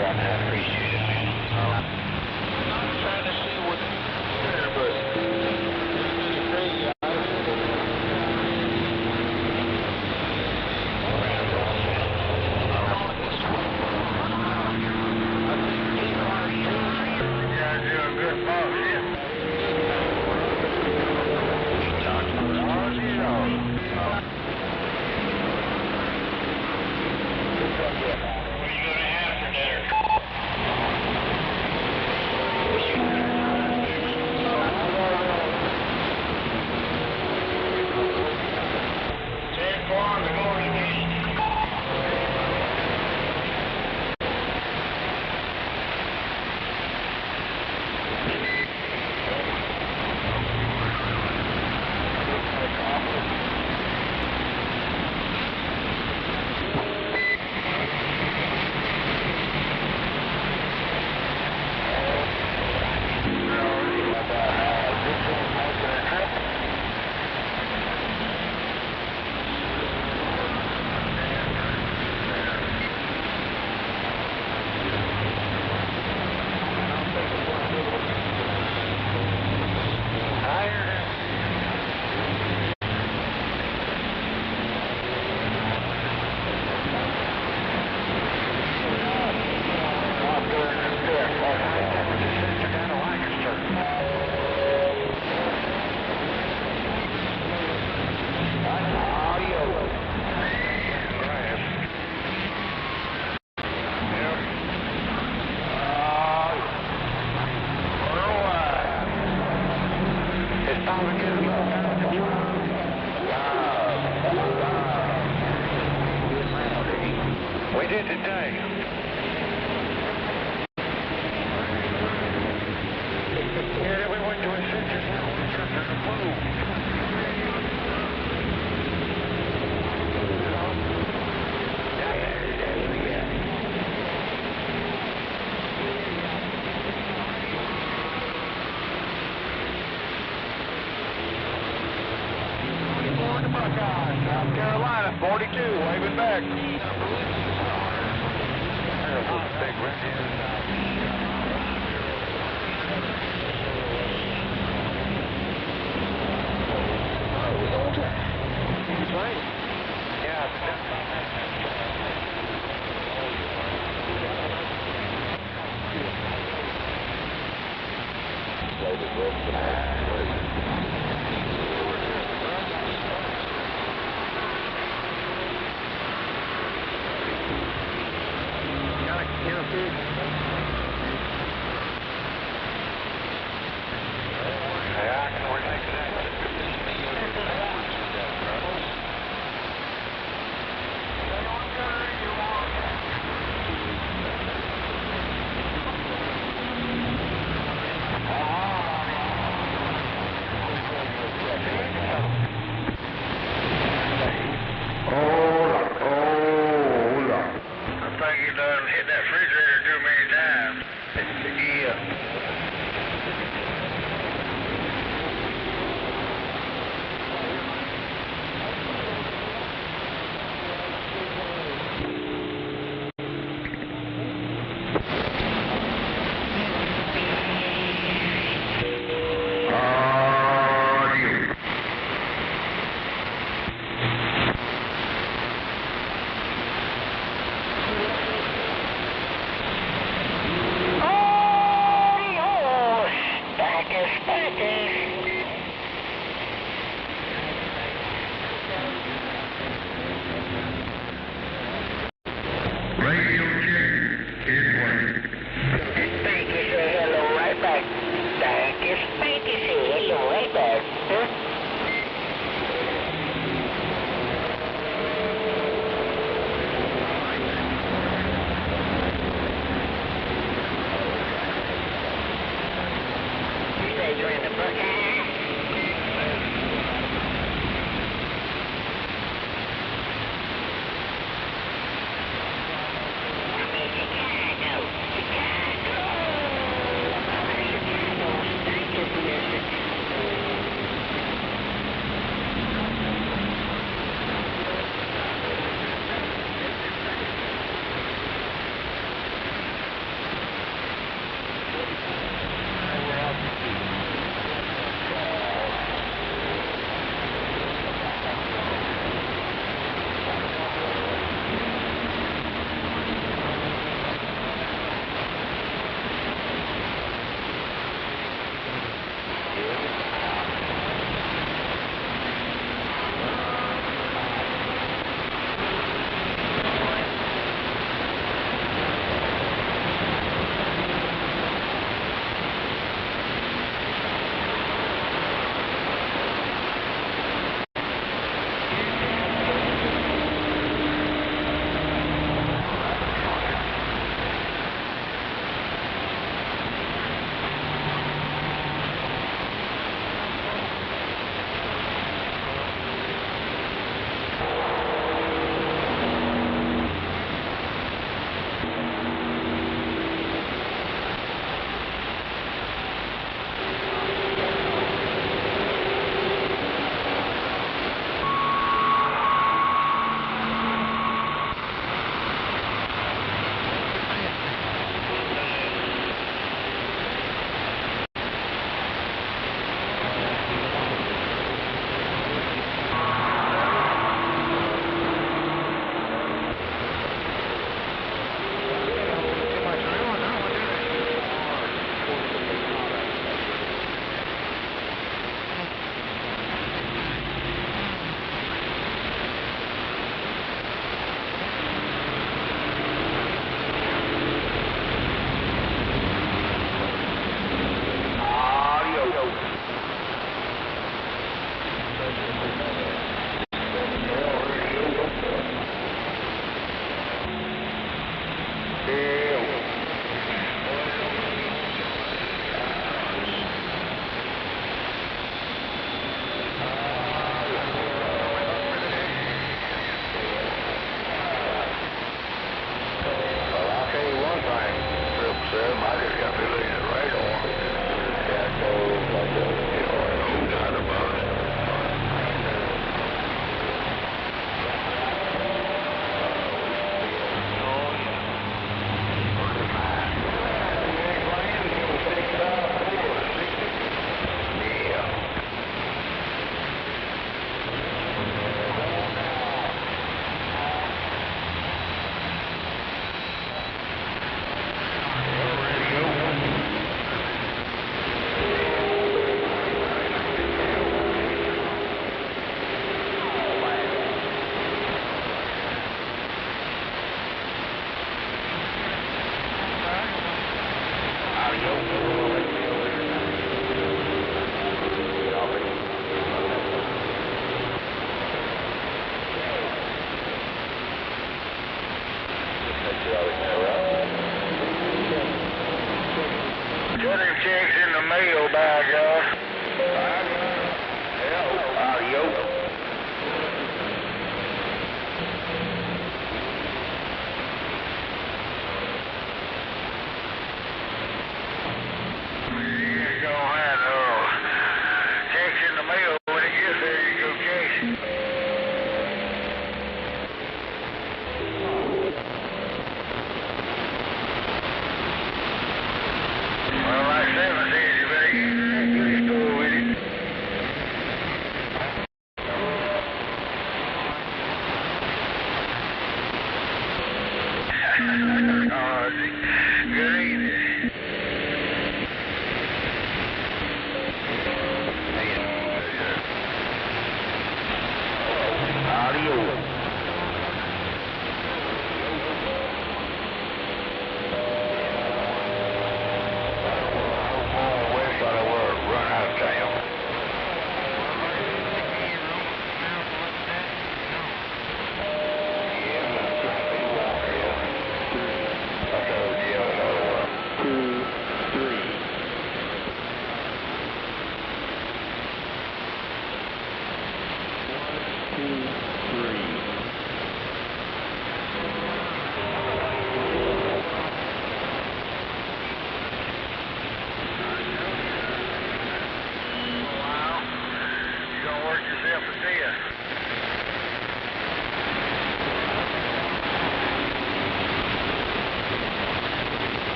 I appreciate it, man. I'm trying to see what's there, but it's crazy. What are you going to have for dinner? We did today. Yeah, we went to a citrus now. We just took a move. South Carolina, 42, waving back. There's a big red He's right. Yeah,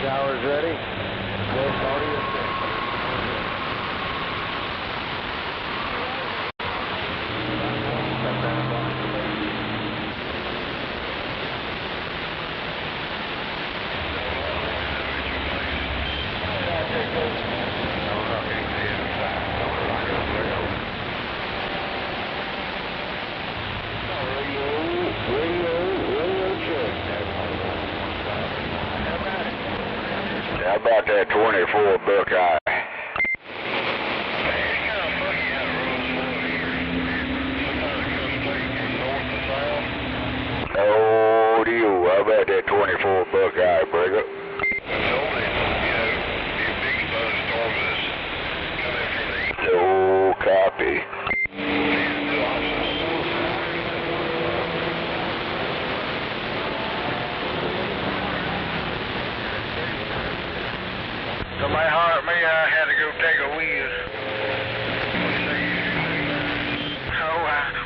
Showers ready. West audio check. How about that 24 Buckeye? Oh, deal. How about that 24 Buckeye, Brigger? Oh, copy. Somebody hollered at me, I had to go take a whiz. Oh,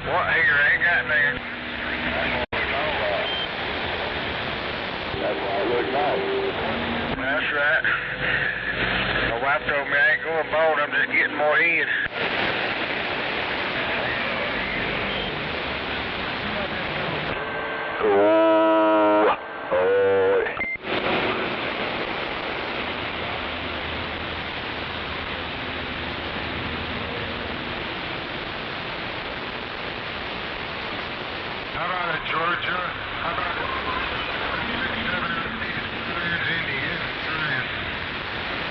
what here? Ain't got there. That's why I look nice. That's right. My wife told me I ain't going bald, I'm just getting more head. How about it, Georgia? How about it? 7 Indiana,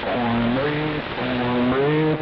On red.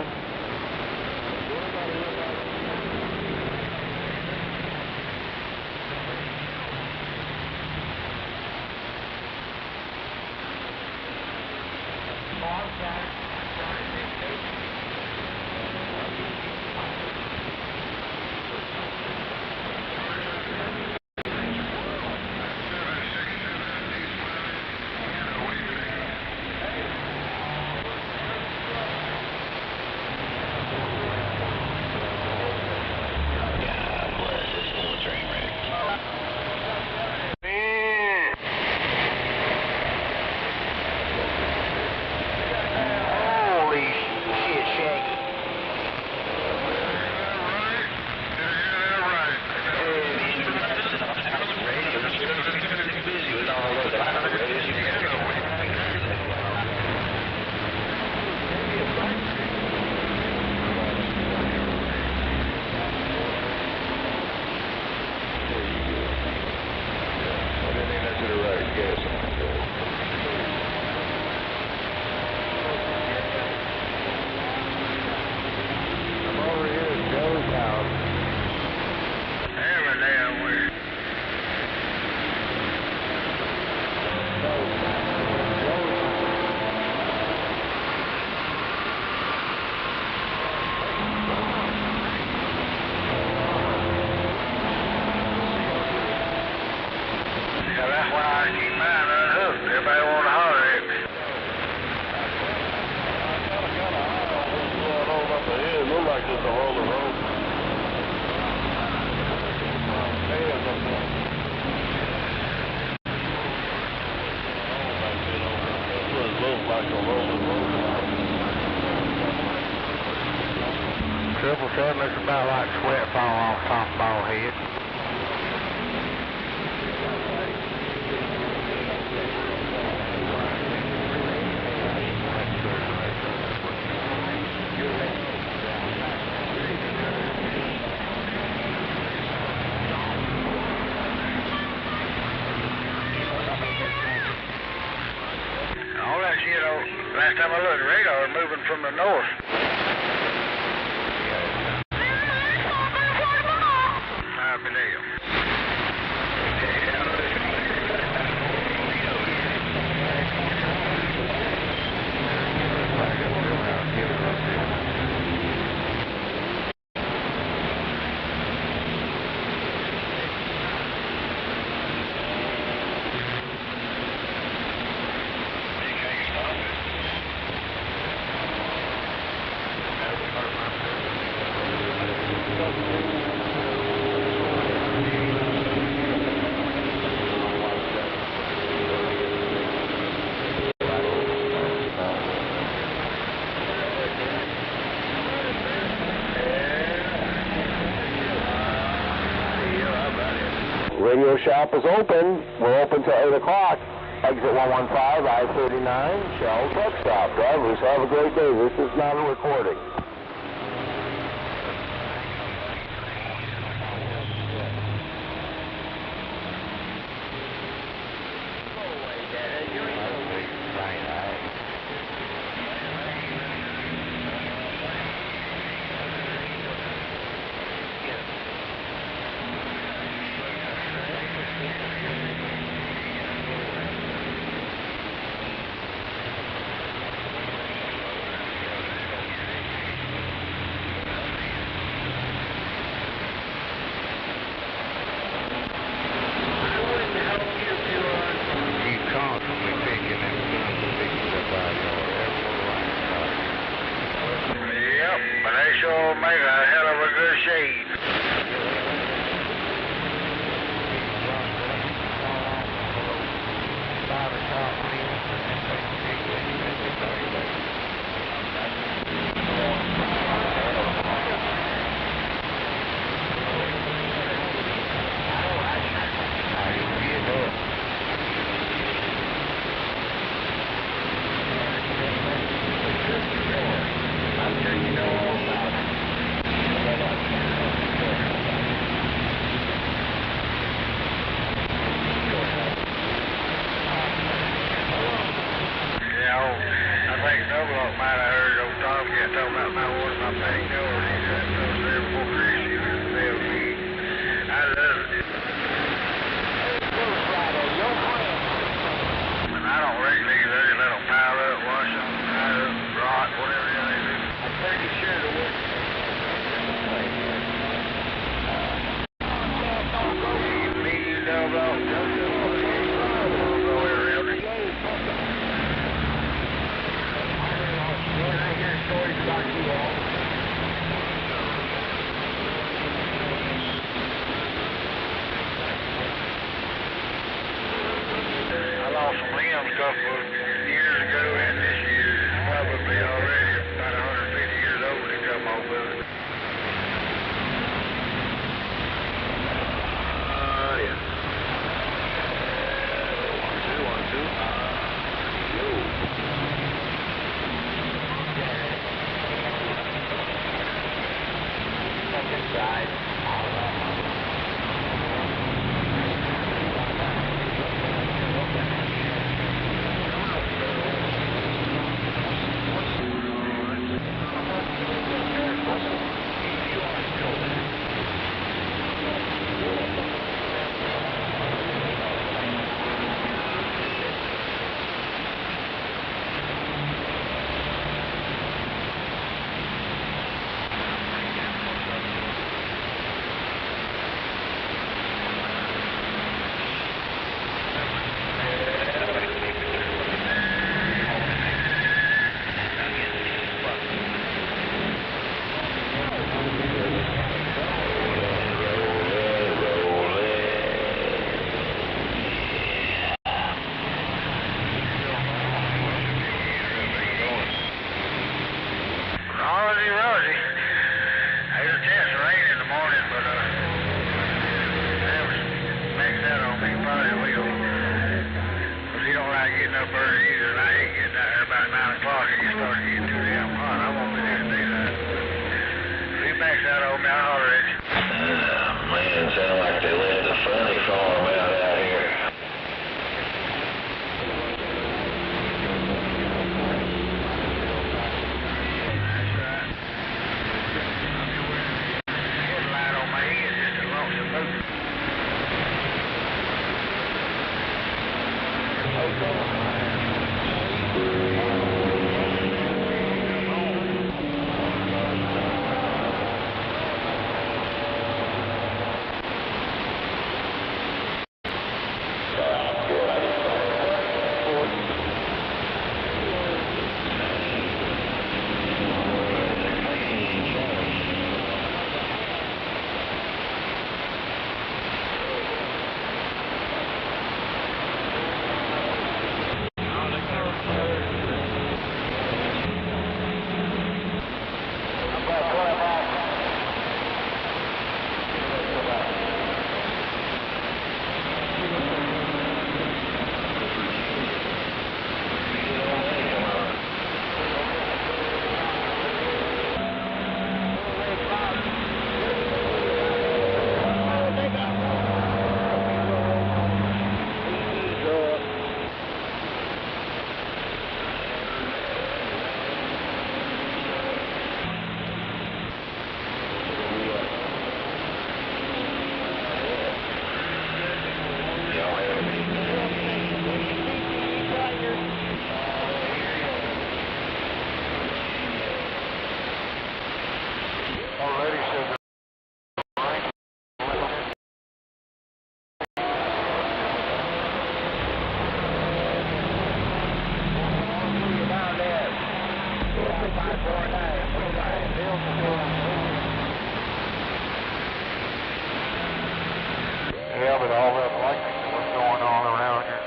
Looks about like sweat falling off top of ball head. All that shit, last time I looked, radar moving from the north. Radio shop is open. We're open till 8 o'clock. Exit 115, I-39, Shell Truck Stop. Drivers, have a great day. This is not a recording. Sure make a hell of a good shade. Yeah, but all that lightning that was going on around here.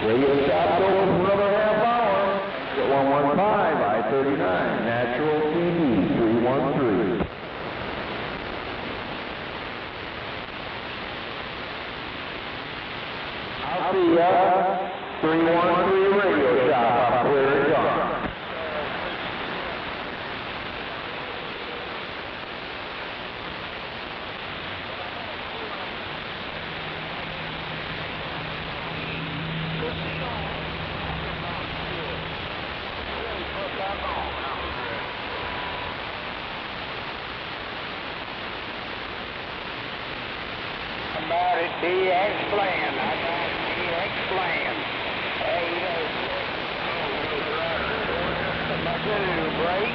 Radio stop open for another half hour. At 115, I-39, Natural TV 313. I'll see ya. 313 radio shop. I'm clear and gone. About it, DX plan. I got DX plan. Hey, break.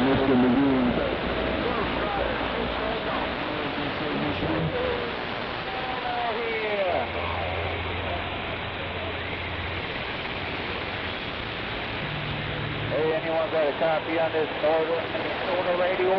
Mr. McGee. Hey, anyone got a copy on this order radio?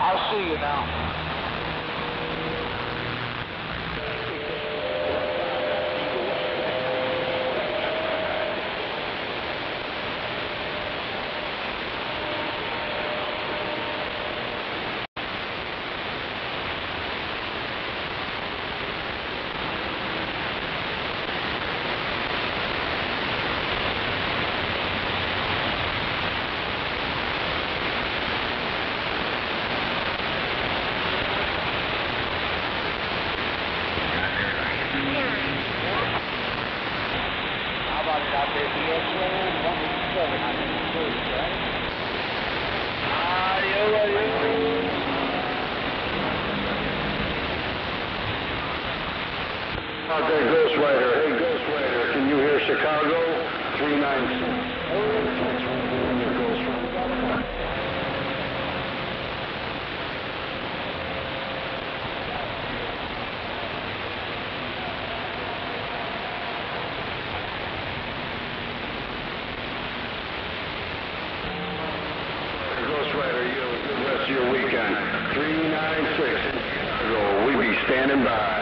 I'll see you now. Out there, Ghost Rider. Hey, Ghost Rider, can you hear Chicago? 396. Ghost Rider, you have a good rest of your weekend. 396 in Chicago. We be standing by.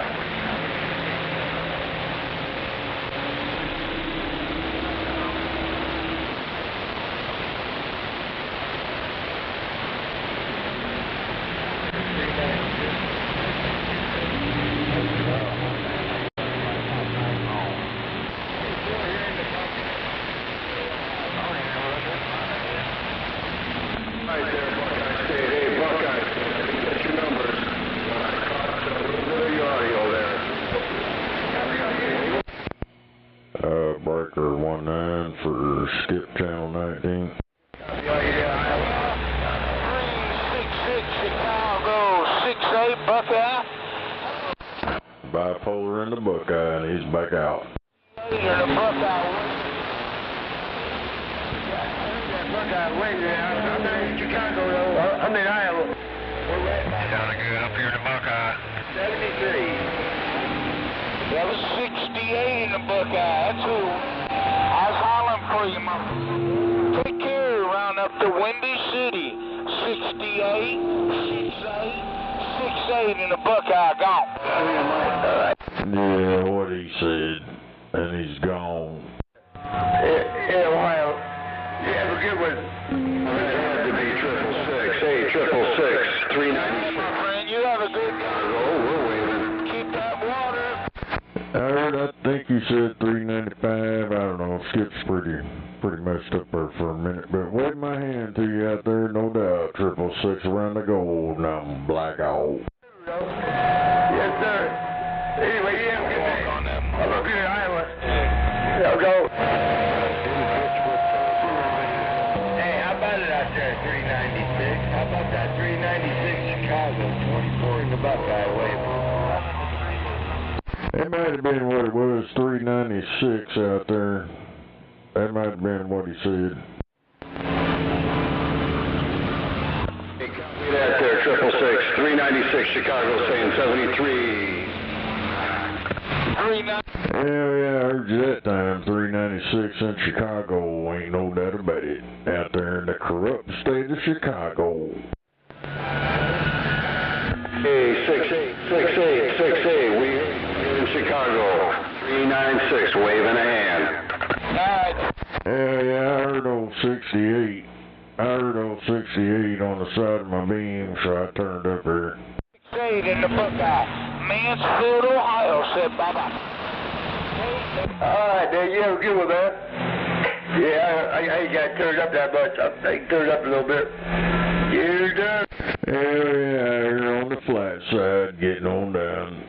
Breaker 19 for Skip Channel 19. 366 Chicago, 68 Buckeye. Bipolar in the Buckeye, and he's back out. You're the Buckeye. Buckeye Laser, I'm not in Chicago though. I'm in Iowa. We're right back. Sounding good up here in the Buckeye. 73. That was 68 in the Buckeye. That's who I was hollering for you, my. Take care around up to Windy City. 68, 68 in the Buckeye. Gone. Yeah, what he said, and he's gone. Yeah, Ohio. You have a good one. It had to be 666. Hey, 666, 396. My friend, you have a good day. Oh, we're waving. Keep that water. I think you said 395. I don't know. Skip's pretty messed up there for a minute, but wave my hand to you out there, no doubt. 666 around the gold, and I'm black out. Yes, sir. Anyway, yeah, I'm good. I'm up here in Iowa. I'll go. Hey, how about it out there at 396? How about that 396 Chicago, 24 in the Buckeye wave? It might have been what it was, 396 out there. That might have been what he said. Hey, copy that there, 666, 396 Chicago, saying 73. Yeah, I heard you that time. 396 in Chicago, ain't no doubt about it. Out there in the corrupt state of Chicago. Hey, 68, we in Chicago, 396, waving a hand. Yeah, I heard old 68. I heard old 68 on the side of my beam, so I turned up here. 68 in the Buckeye. Mansfield, Ohio, said bye-bye. All right, there you have a good one, man. Yeah, I got turned up that much. I turned up a little bit. You're done. Hell yeah, you're on the flat side, getting on down.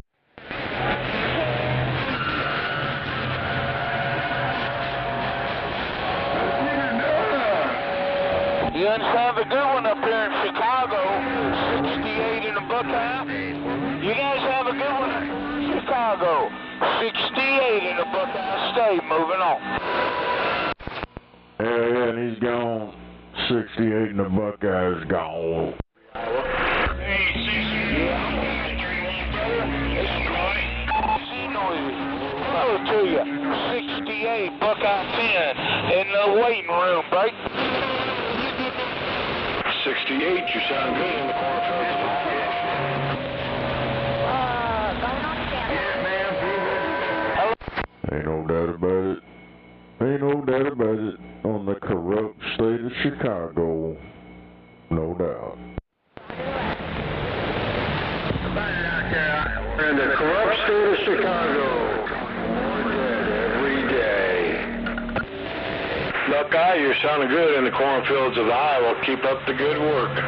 You have a good one up here in Chicago, 68 in the Buckeye. You guys have a good one in Chicago, 68 in the Buckeye State. Moving on. Hell yeah, and he's gone. 68 and the Buckeye's gone. Hello to you. 68 Buckeye 10 in the waiting room, right? 68, you sound good in the cornfield. Ain't no doubt about it. Ain't no doubt about it. On the corrupt state of Chicago. No doubt. In the corrupt state of Chicago. Every day. Buckeye, you're sounding good in the cornfields of Iowa. Keep up the good work.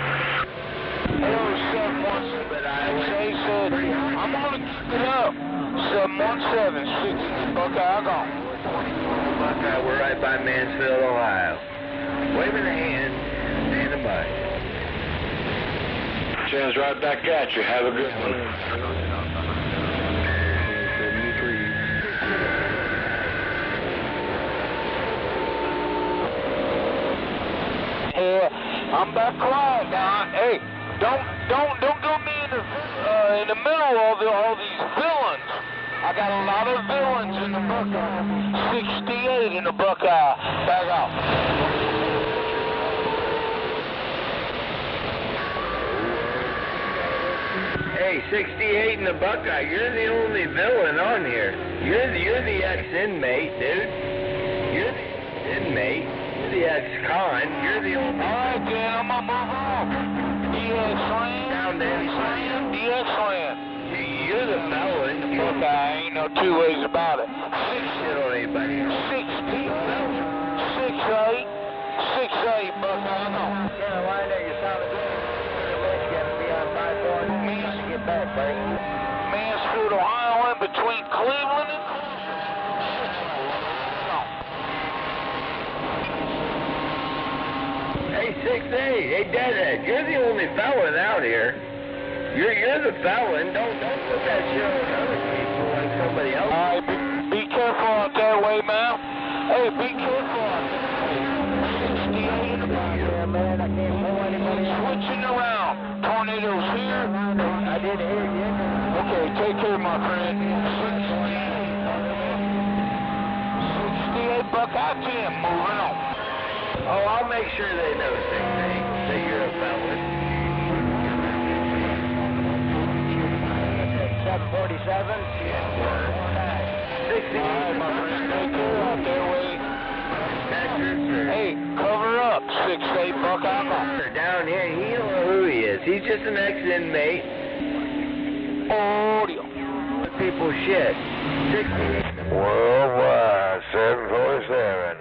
Jay said, I'm going to keep it up. 717, Buckeye gone. Buckeye, we're right by Mansfield, Ohio. Waving a hand, standing by. Chance right back at you. Have a good one. I'm back quiet now. Hey, don't go me in the middle of all these villains. I got a lot of villains in the Buckeye. 68 in the Buckeye. Back off. Hey, 68 in the Buckeye, you're the only villain on here. You're the ex-inmate, dude. You're the inmate. The ex-con, you're the only... Alright, Dan, I'm gonna move on. DX-Land. Down there. DX-Land. You're the felon. Buckeye, ain't no two ways about it. 68, buddy. 68, Buckeye, no. Carolina, you sound good. You got to be on 5-4 to get back, buddy. Mansfield, Ohio, in between Cleveland and... Hey, 6'8", hey, Deadhead, you're the only felon out here. You're the felon. Don't put that shit on other people like somebody else. All right, be careful out that way, man. Hey, be careful out there. 68. Yeah, man, I can't pull anybody out. Switching around. Tornadoes here. I didn't hear you. Okay, take care, my friend. 68 Buckeye 10, moving on. Oh, I'll make sure they know, 6'8", that you're a felon. 747. 68. My friend, take care out there, wait. Hey, cover up, 6'8 Buckeye. Down here, he don't know who he is. He's just an ex-inmate. Audio. People shit. 68. Worldwide, 747.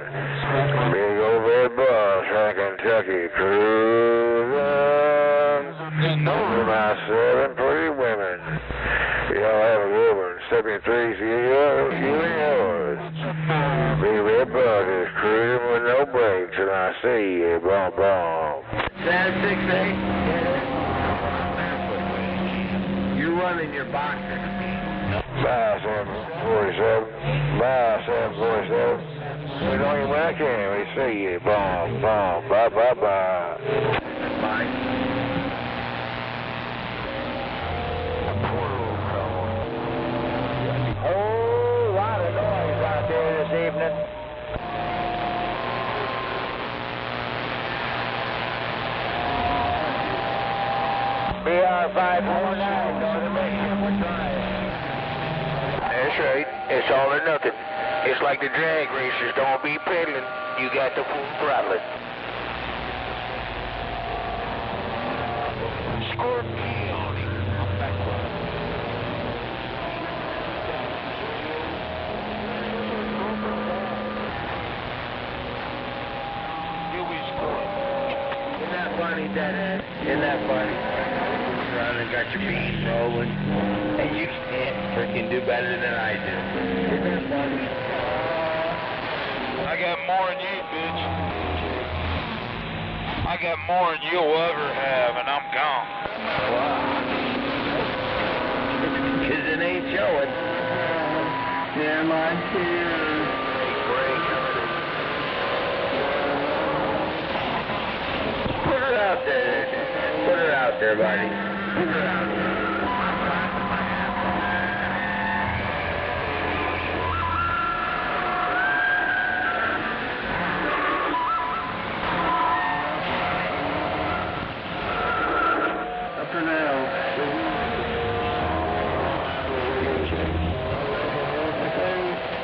Big old red bus from Kentucky cruising. For my 7 pretty women. Y'all have a good one. 73, see you and yours. Big red bus is cruising with no brakes, and I see you. Bomb, bomb. 768. You're running your boxer. Bye, 747. Bye, 747. We don't even when I can. We see you. Bomb, bomb. Bye, bye, bye. Bye. Whole lot of noise out there this evening. BR549, Northern Michigan, we're trying. That's right. It's all or nothing. It's like the drag racers. Don't be pedaling. You got the full throttle. Scorpion. funny, Deadhead? Isn't that funny? Running, got your beat rolling, and you can't freaking do better than I do. Isn't that funny? I got more than you, bitch. I got more than you'll ever have, and I'm gone. Because it ain't showing. Yeah, my tears. Put it out there. Put it out there, buddy. Put it out there. Up or down?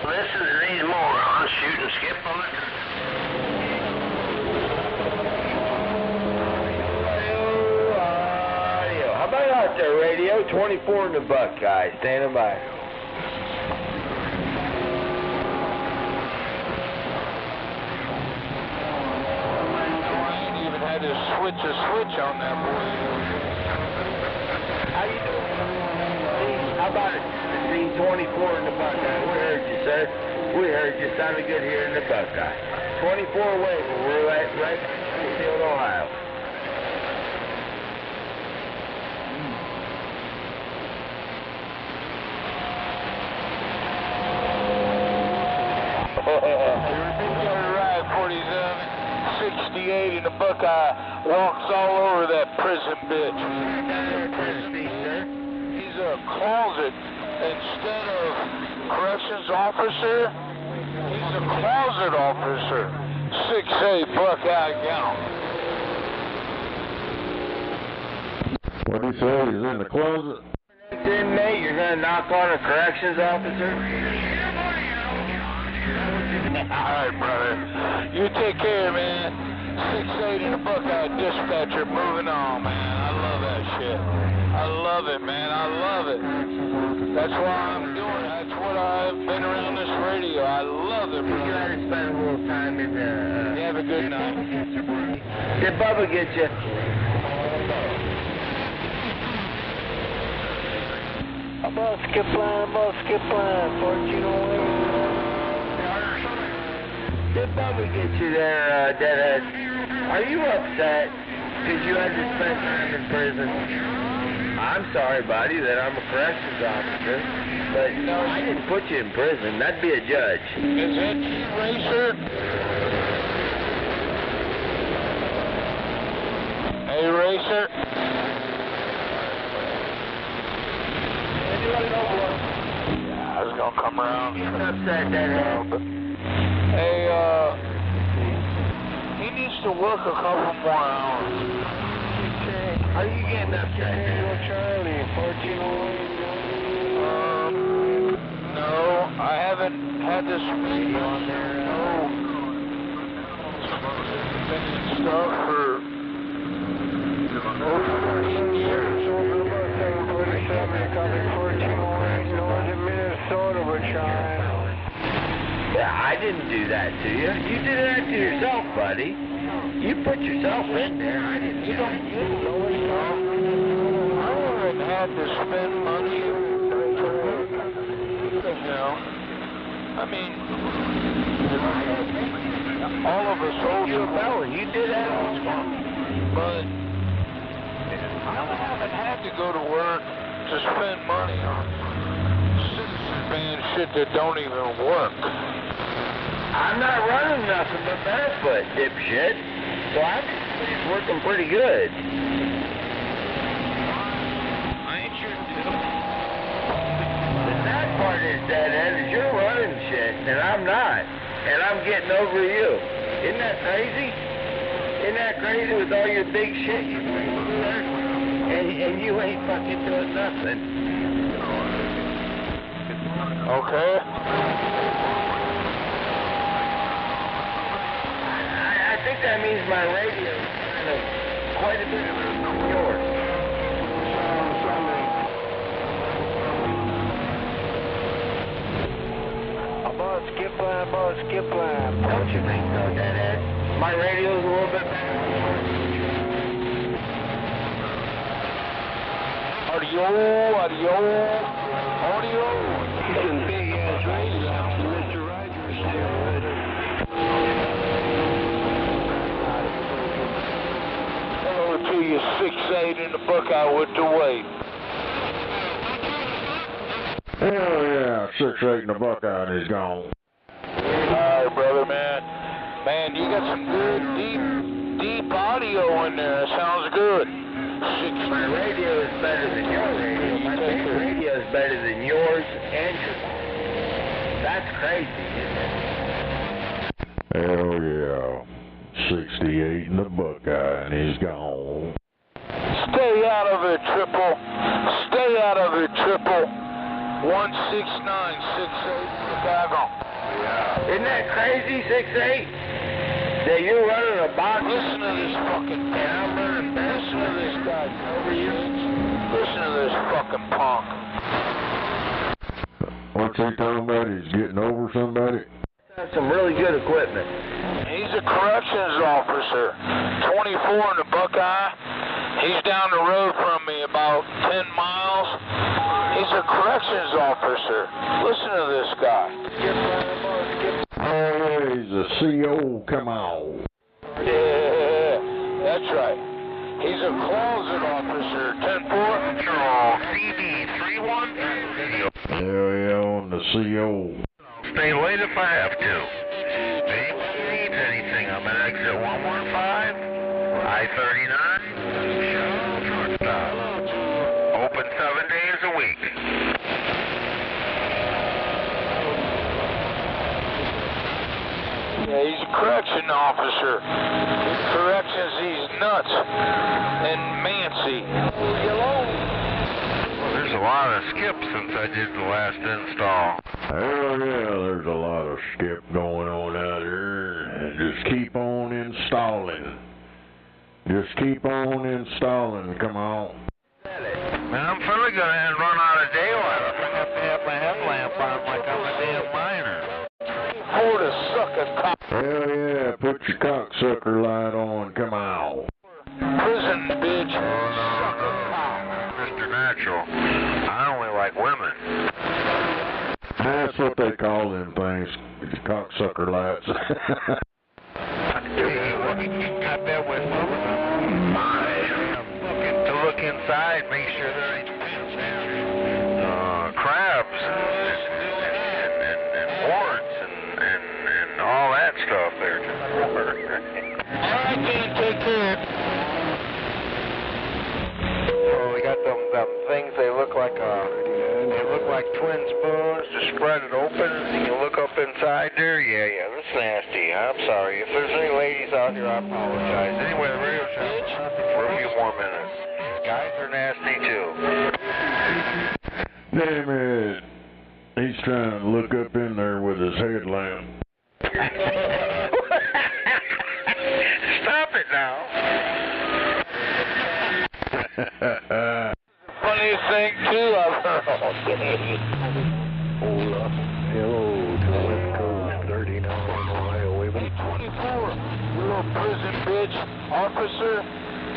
Listen to these morons shoot and skip on it. How about out there, radio? 24 in the Buckeye, standing by. Even had to switch a switch on that boy. How you doing? How about it? Scene 24 in the Buckeye. We heard you, sir. We heard you. Sounded good here in the Buckeye. 24 away, but we're right in Field, Ohio. Ride 47, 68 in the Buckeye, walks all over that prison bitch. He's a closet. Instead of corrections officer, he's a closet officer. 6'8" Buckeye gown. What did he say? He's in the closet? Then, Nate, you're going to knock on a corrections officer? Alright, brother. You take care, man. 6'8" in the Buckeye dispatcher, moving on, man. I love that shit. I love it, man. I love it. That's why I'm doing it. That's what I've been around this radio. I love it, brother. You got to spend a little time in You have a good night. Did Bubba get you? About skip line, 1408. Did Bubba get you there, Deadhead? Are you upset because you had to spend time in prison? I'm sorry, buddy, that I'm a corrections officer, but no, I didn't put you in prison. That'd be a judge. Is that you, Racer? Hey, Racer? Yeah, I was gonna come around. He's upset, Deadhead. Hey, he needs to work a couple more hours. Are you getting upset? Charlie, 1408. No, I haven't had this radio on there. No. Been in stuff for 14 years. 747 coming 1408 north of Minnesota, we're trying. Yeah, I didn't do that to you. You did that to yourself, buddy. You put yourself in there. I didn't. You don't know it. I haven't had to spend money. You know, I mean, all of us owe you a felon. You did that all wrong. But I haven't had to go to work to spend money on citizen band shit that don't even work. I'm not running nothing but barefoot, dipshit. So it's working pretty good. I ain't sure too. The sad part is, Deadhead, is you're running shit, and I'm not. And I'm getting over you. Isn't that crazy? Isn't that crazy with all your big shit you bring there? And you ain't fucking doing nothing. Okay. I think that means my radio is kind of quite a bit of yours. About skip line. Don't you think so, Deadhead? My radio's a little bit better. Audio. Some big ass radio from Mr. Rogers there, Hello to you, 6'8" in the Buckeye with the weight. Hell yeah, 6'8" in the Buckeye and he's gone. Alright, brother, man. Man, you got some good, deep audio in there. That sounds good. My radio is better than your radio. My radio is better than yours and yours. That's crazy, isn't it? Hell yeah. 68 in the Buckeye and he's gone. Stay out of it, triple. Stay out of it, triple. 16968 Chicago. Yeah. Isn't that crazy, 6'8"? That you're running a box? Listen to this fucking listen to this guy over you. Listen to this fucking punk. What's he talking about? He's getting over somebody? That's some really good equipment. He's a corrections officer. 24 in the Buckeye. He's down the road from me about 10 miles. He's a corrections officer. Listen to this guy. Oh, he's a CO. Come on. Yeah, that's right. He's a closet officer. 10-4. CB31. Hell yeah, on the CO. Stay late if I have to. If anybody needs anything, I'm at exit 115, I-39, shortstop. Open 7 days a week. Yeah, he's a correction officer. His corrections, he's nuts. And Mancy. There's a lot of skip since I did the last install. Hell yeah, there's a lot of skip going on out here. And just keep on installing. Just keep on installing. Come on. Man, I'm finally going to run out of daylight. I'm going to have my headlamp on like I'm a damn miner. For the sucker cock. Hell yeah, put your cocksucker light on. Come on. Prison, bitch. Mr. Natural, I only like women. That's what they call them things, cocksucker lights. I bet with to look inside, make sure there ain't crabs and warts and all that stuff there. Alright, then, take care. Oh, we got them things. They look like twin spoons. To spread it open, you can look up inside there. Yeah, that's nasty. I'm sorry if there's any ladies out here. I apologize. Anyway, the radio show for a few more minutes. Guys are nasty too. Damn it. He's trying to look up in there with his headlamp. Stop it now. Funniest thing, too, I've heard. Hello to the West Coast, 39 Ohio, waving. 24, you little prison bitch, officer.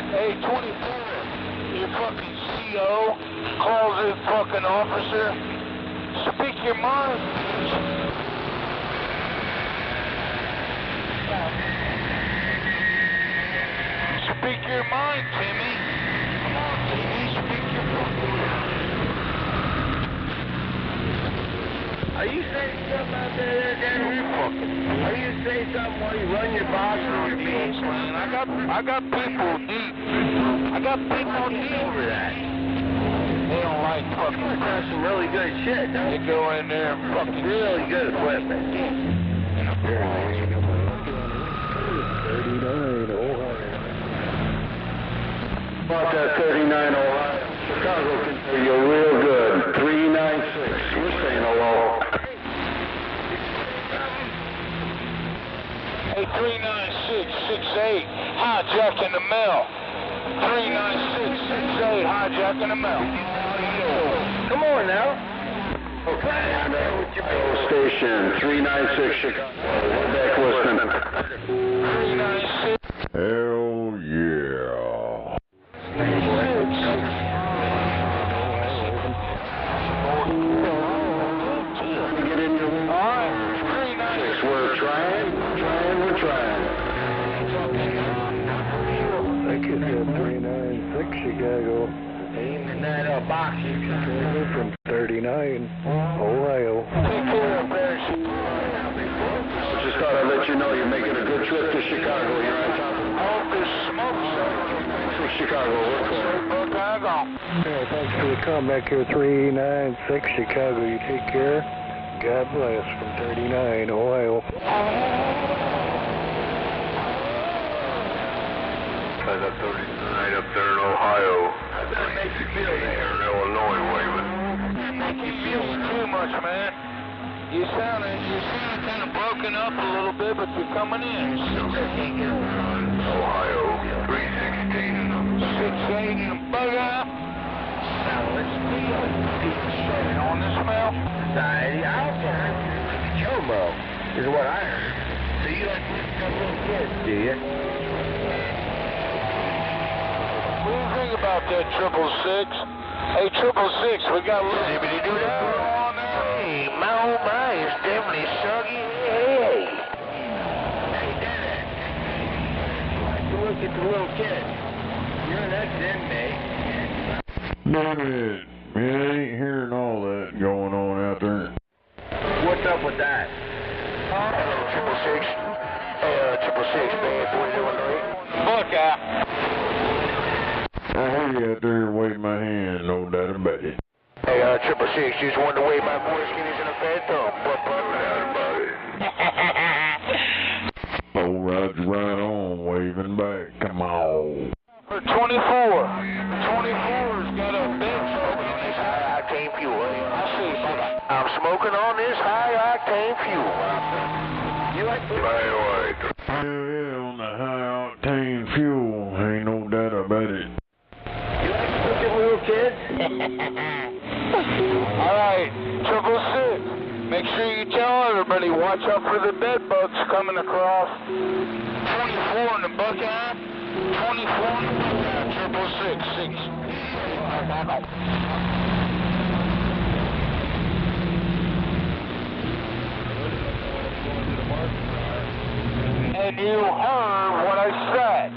Hey, 24, you fucking CO, closet fucking officer. Speak your mind, bitch. Speak your mind, Timmy. Come on, Timmy, speak your fucking mind. Are you saying something out there, Danny? Are you saying something while you run your box or your beans? Man, I got people deep. I got people deep over that. They don't like fucking. That's some really good shit. They go in there and fucking really good equipment. 39 Ohio. About that 39 Ohio. Chicago can hear you real good. 396. We're saying hello. Hey, 39668, hijacking the mail. 39668, hijacking the mail. Come on now. Station 396 Chicago. We're back listening. 396. Hell yeah. you know you're making a good trip to Chicago. You're on top of it. Hope this smoke For Chicago, we're calling. Chicago. Yeah, thanks for the call back here, 396 Chicago. You take care. God bless from 39, Ohio. Kind of 39 up there in Ohio. How does that make you feel there in Illinois, Wayman? Make you feel too much, man. You sound kind of broken up a little bit, but you're coming in. Ohio, 316. 6-8 bug out. Now let's feel it. On the smell? Society out there. Chomo is what I heard. So you like little kids, do you? What do you think about that 666? Hey, 666, we got a little zippity do that on there. Hey, my oh my, it's definitely soggy. Hey. Hey, Dennis. Like to look at the little kid. You're an ex-inmate. Damn it. Man, I ain't hearing all that going on out there. What's up with that? Hello, 666. Hey, 666, man, boys, Illinois. Look out. I hear you out there waving my hand, no doubt about it. Hey, 666, just wanted to wave my boy skinnies in a fat thumb. What about it? Old Rod's right on, waving back. Come on. For 24. 24's got a big smoking on this high octane fuel. I see, I'm smoking on this high octane fuel. You like to Hell yeah, on the high octane fuel, ain't no doubt about it. You like to look at little kids? Alright, 666. Make sure you tell everybody, watch out for the bed bugs coming across. 24 in the Buckeye. 24 in the Buckeye. 666. And you heard what I said. I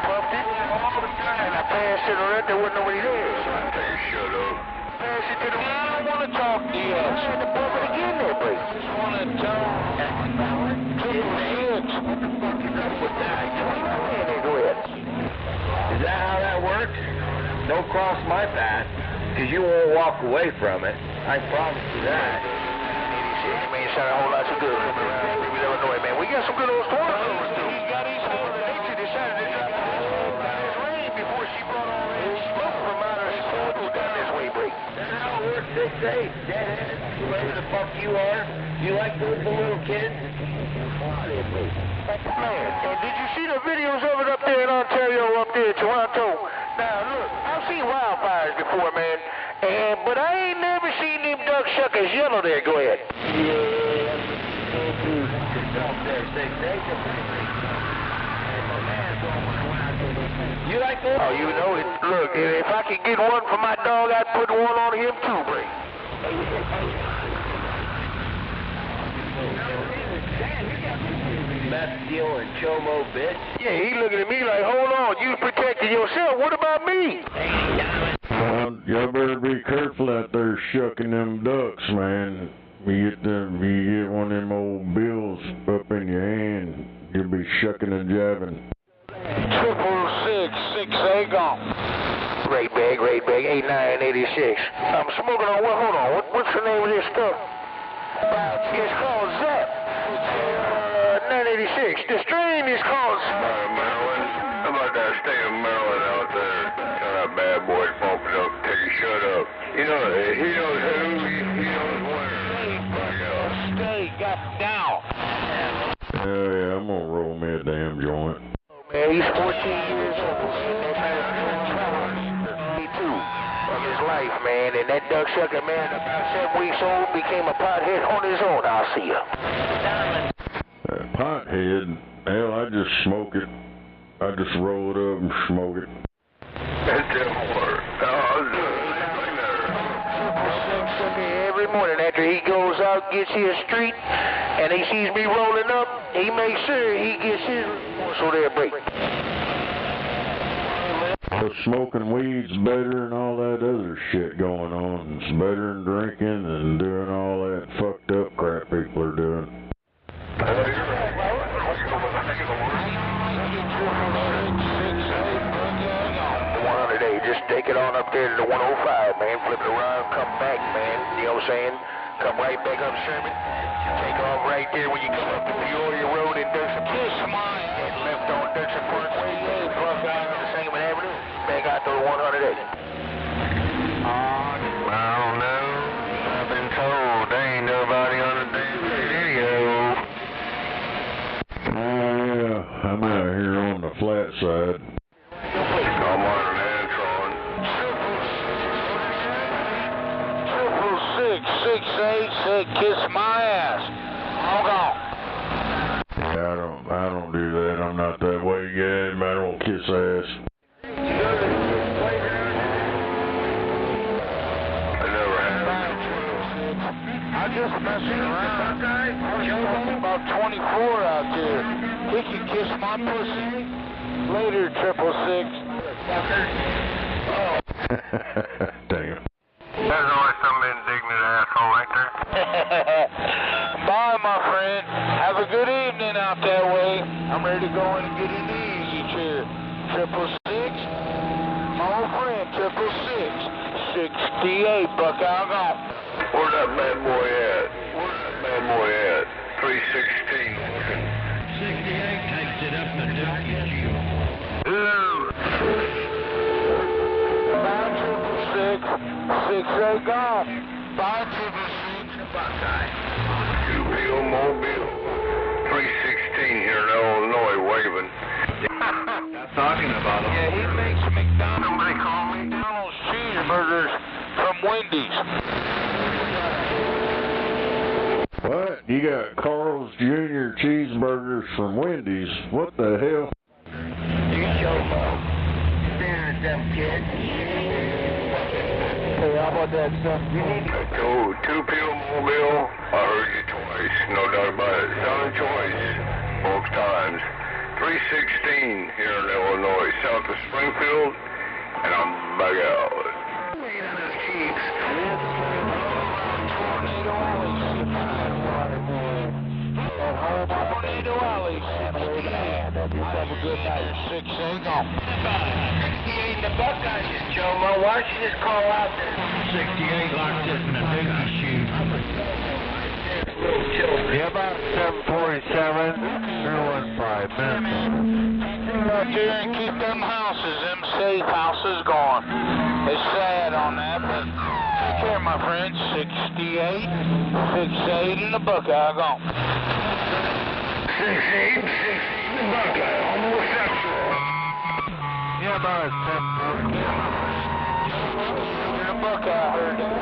pumped it all the time. I passed it around. There wasn't nobody there. Shut up. Pass it to the man. I don't want to talk to you. I said to pump it again there, but I just want to tell 666. What the fuck is up with that? Go ahead. Is that how that works? Don't cross my path, because you won't walk away from it. I promise you that. 86, man, you sound a whole lot too good for me around Illinois, man. We got some good old storms. He got his hand. Nature decided to drop his rain before she brought all that smoke from out of his photos down this way, break. That's how it works, 6-8. Deadhead, whoever the fuck you are. You like those little kids? Man, and did you see the videos of it up there in Ontario, up there in Toronto? Now, look, I've seen wildfires before, man, but I ain't never seen them duck shuckers yellow there. Go ahead. You like those? Oh, you know it. Look, if I could get one for my dog, I'd put one on him too, Bray. Meth dealing chomo bitch. Yeah, he looking at me like, hold on, you protecting yourself. What about me? Y'all better be careful out there shucking them ducks, man. You get one of them old bills up in your hand, you'll be shucking and jabbing. 666, 6A gone. Right bag, 8986. I'm smoking on what? Hold on. What's the name of this stuff? It's called Zap. 986. The strain is called Maryland. How about that state of Maryland out there? Tell that bad boy smoking up, take a shut up. You know, he knows who, he knows where. Stay, got down. Hell yeah, I'm gonna roll me a damn joint. Man, he's 14 years old. Of his life, man, and that duck sucker, man, about 7 weeks old, became a pothead on his own. I'll see ya. Pothead? Hell, I just smoke it. I just roll it up and smoke it. That didn't work. Every morning after he goes out, gets his street, and he sees me rolling up, he makes sure he gets his so they'll break. But smoking weed's better than all that other shit going on. It's better than drinking and doing all that fucked up crap up there to the 105, man. Flip it around, come back, man. You know what I'm saying? Come right back up Sherman. Take off right there when you come up to Peoria Road and Dixon. Kiss my ass. Left on Dixon Parkway, yeah, plus out on the Sangamon Avenue. Back out to the 108. I don't know. I've been told there ain't nobody on the damn radio. Yeah, I'm out here on the flat side. I'm on an Antron. 666 said kiss my ass. Hold on. Yeah, I don't do that. I'm not that way, guy. I don't kiss ass. I just messing around. Joe about 24 out there. He can kiss my pussy. Later, 666. Damn. There's always some indignant asshole right there. Bye, my friend. Have a good evening out that way. I'm ready to go in and get in the easy chair. 666. My old friend, 666. 68, Buckeye Golf. Where's that bad boy at? 316. 68 takes it up the W. Bye, 666. 68 Golf. Bye, 666. Buckeye. Mobile, Mobile. 316 here in Illinois, waving. Talking about him. Yeah, he makes McDonald's. Somebody call me. McDonald's cheeseburgers from Wendy's. What? You got Carl's Jr. cheeseburgers from Wendy's. What the hell? You show up. Staring at them kids. Hey, how about that stuff? Oh, 2P Mobile. I heard you twice. No doubt about it. Sound choice. Both times. 316 here in Illinois, south of Springfield, and I'm back out. Tornado Alley, 68. Have a good night. 6 ain't gone. 68 in the Buckeyes, Jomo. Why don't you just call out there? 68 like this in a dookie shoe. Yeah, about 747. 015 minutes. Out there and keep them houses, them safe houses going. It's sad on that, but take care, my friend. 68. 68 in the Buckeye gone. 68 in the Buckeye, homosexual. Yeah, about 747. In the Buckeye, heard that.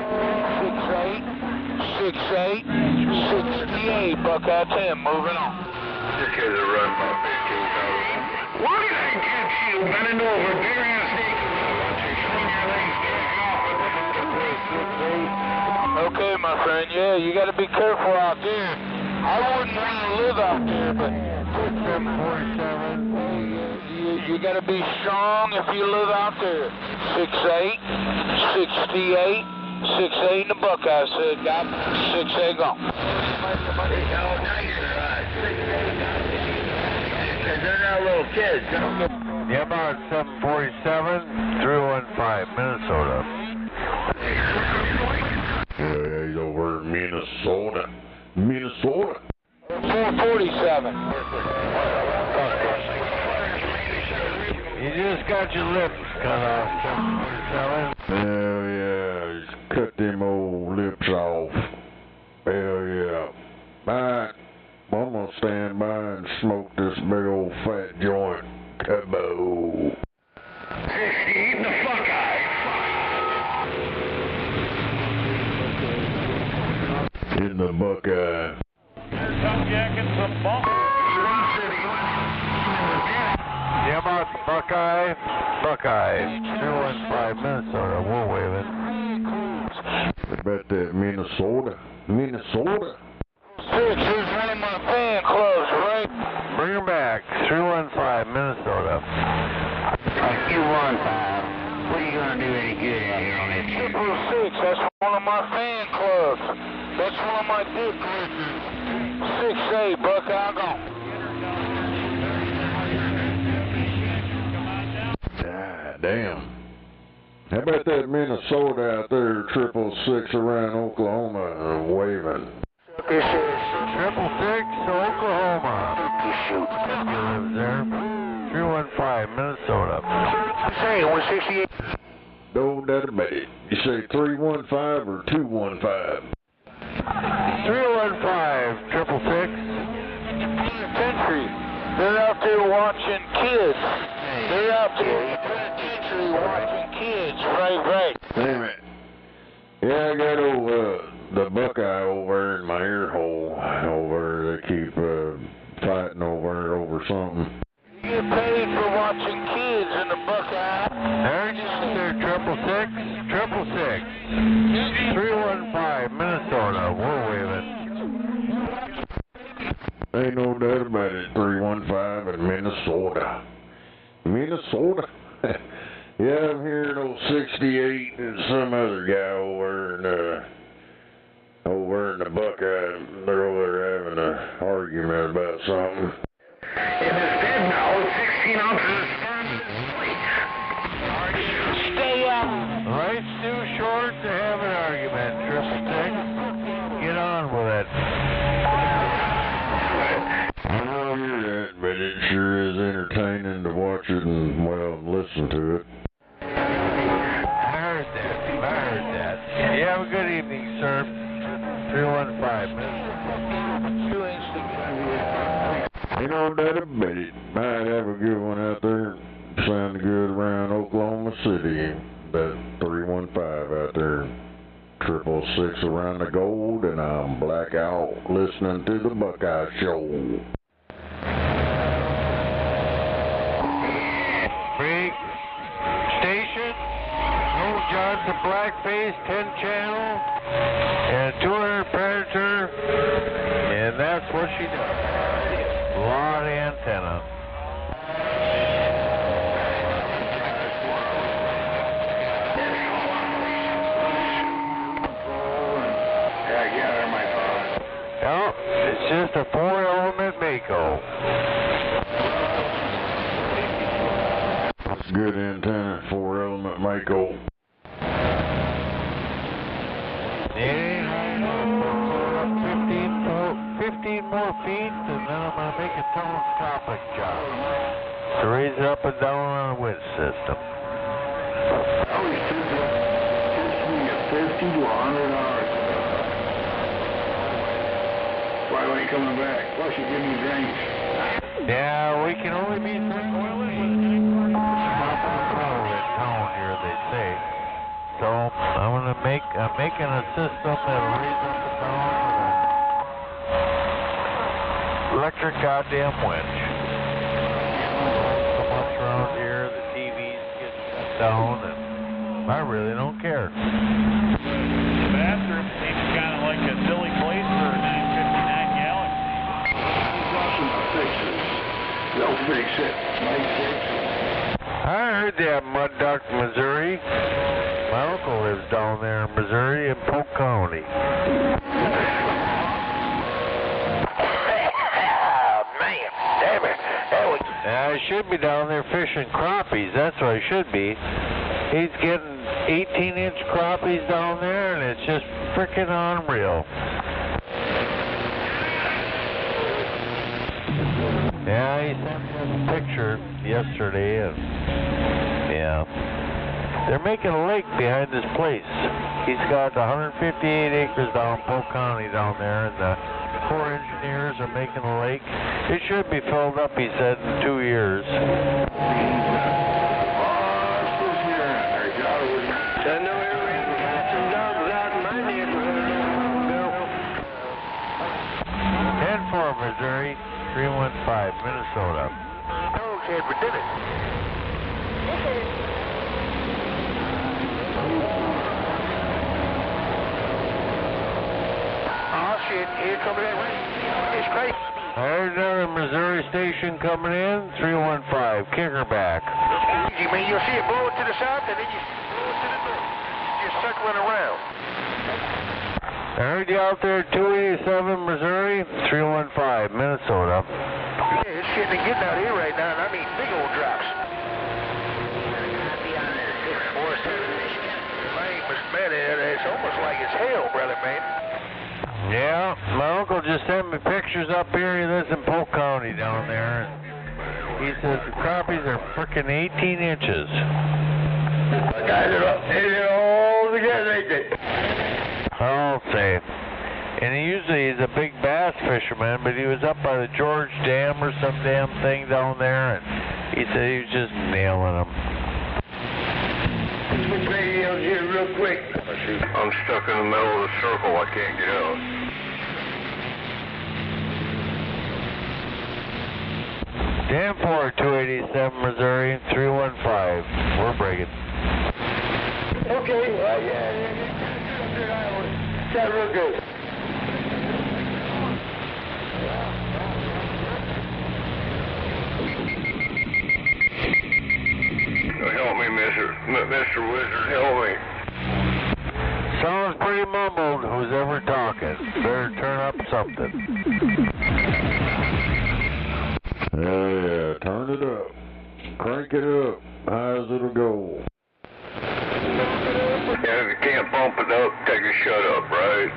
68. 68, Buckeye 10, moving on. This kid's a run about 15,000. Why do they get you bending over, bare ass naked? Okay, my friend, yeah, you gotta be careful out there. I wouldn't want to live out there, but 747, you gotta be strong if you live out there. 68, 68. 68 in the Buckeye said, got 68 gone. They're not little kids. Yeah, about 747, 315, Minnesota. Yeah, he's over in Minnesota. 447. You just got your lips cut off, 747. Hell yeah, he's cut them old lips off. Hell yeah. Alright, I'm gonna stand by and smoke this big old fat joint. Cabo. 68 in the Buckeye. In the Buckeye. There's some jackets, some bump. Yeah, about Buckeye. 015 Minnesota, we're waving. I bet that Minnesota. 6 is one of my fan clubs, right? Bring her back. 315 Minnesota. 215. What are you going to do any good out here on this ship? 6, that's one of my fan clubs. That's one of my dick lickers. 6A, Buckeye gone. God damn. How about that Minnesota out there, 666 around Oklahoma, waving? This is 666 Oklahoma. Shoot. You live there. 315 Minnesota. Say 168. No doubt about it. You say 315 or 215? 315 666. Penitentiary. They're out there watching kids. They're out there in the penitentiary watching kids. Right. Damn it. Yeah, I got the Buckeye over in my ear hole over. They keep fighting over something. You get paid for watching kids in the Buckeye. There you there, 666. 315 Minnesota. We're waving. Ain't no doubt about it. 315 in Minnesota. Minnesota? Yeah, I'm hearing old 68 and some other guy over in the Buckeye. They're over there having an argument about something. It is dead now. 16 ounces. Stay up. Life's too short to have an argument, 666. Get on with it. I know you're that, but it sure is entertaining to watch it and, well, listen to it. I heard that. You have a good evening, sir. 315 minutes. Ain't no doubt about it. Might have a good one out there. Sounding good around Oklahoma City. That 315 out there. 666 around the gold, and I'm blackout listening to the Buckeye Show. Big station. Old Johnson Blackface 10 channel and 200 Predator, and that's what she does. Lot antenna. No, it's just a 4-element Mako. That's good antenna, 4-element Mako. Yeah, 15 more feet, and then I'm going to make a telescopic job to raise it up and down on the wind system. Always took me 50 to 100 hours. Why ain't coming back? Plus you give me drinks. Yeah, we can only be tranquility. Tone here, they say. So I'm making a system that'll raise up the tone with an electric goddamn winch. So much around here, the TV's getting shut down, and I really don't care. The bathroom seems kind of like a silly place for a 959 Galaxy. They'll fix it. I heard that, Mud Duck, Missouri. My uncle lives down there in Missouri in Polk County. Man, damn it. I should be down there fishing crappies. That's what I should be. He's getting 18-inch crappies down there, and it's just freaking unreal. Yeah, he sent me a picture yesterday, and yeah. They're making a lake behind his place. He's got 158 acres down in Polk County down there, and the Corps engineers are making a lake. It should be filled up, he said, in 2 years. Missouri, 315, Minnesota. Okay, we did it. Oh shit, here coming in. It's crazy. There's another Missouri station coming in, 315, Kickerback. Easy, man. You'll see it blow to the south and then you blow it to the north. Just circling around. I heard you out there, 287, Missouri, 315, Minnesota. Yeah, it's shitting and getting out here right now, and I mean big old drops. I'll be on there, 647. deal, brother man? Yeah, my uncle just sent me pictures up here. He lives in Polk County down there. He says the crappies are frickin' 18 inches. Guys are up there all together, ain't they? I'll say. And he usually is a big bass fisherman, but he was up by the George Dam or some damn thing down there, and he said he was just nailing them. Switch radios here real quick. I'm stuck in the middle of the circle. I can't get out. Dan 4, 287 Missouri, 315. We're breaking. Okay. Sound real good. Help me, Mr. Wizard, help me. Sounds pretty mumbled, who's ever talking. Better turn up something. Yeah, turn it up. Crank it up. High as it'll go. Yeah, if you can't bump it up, take a shut up, right?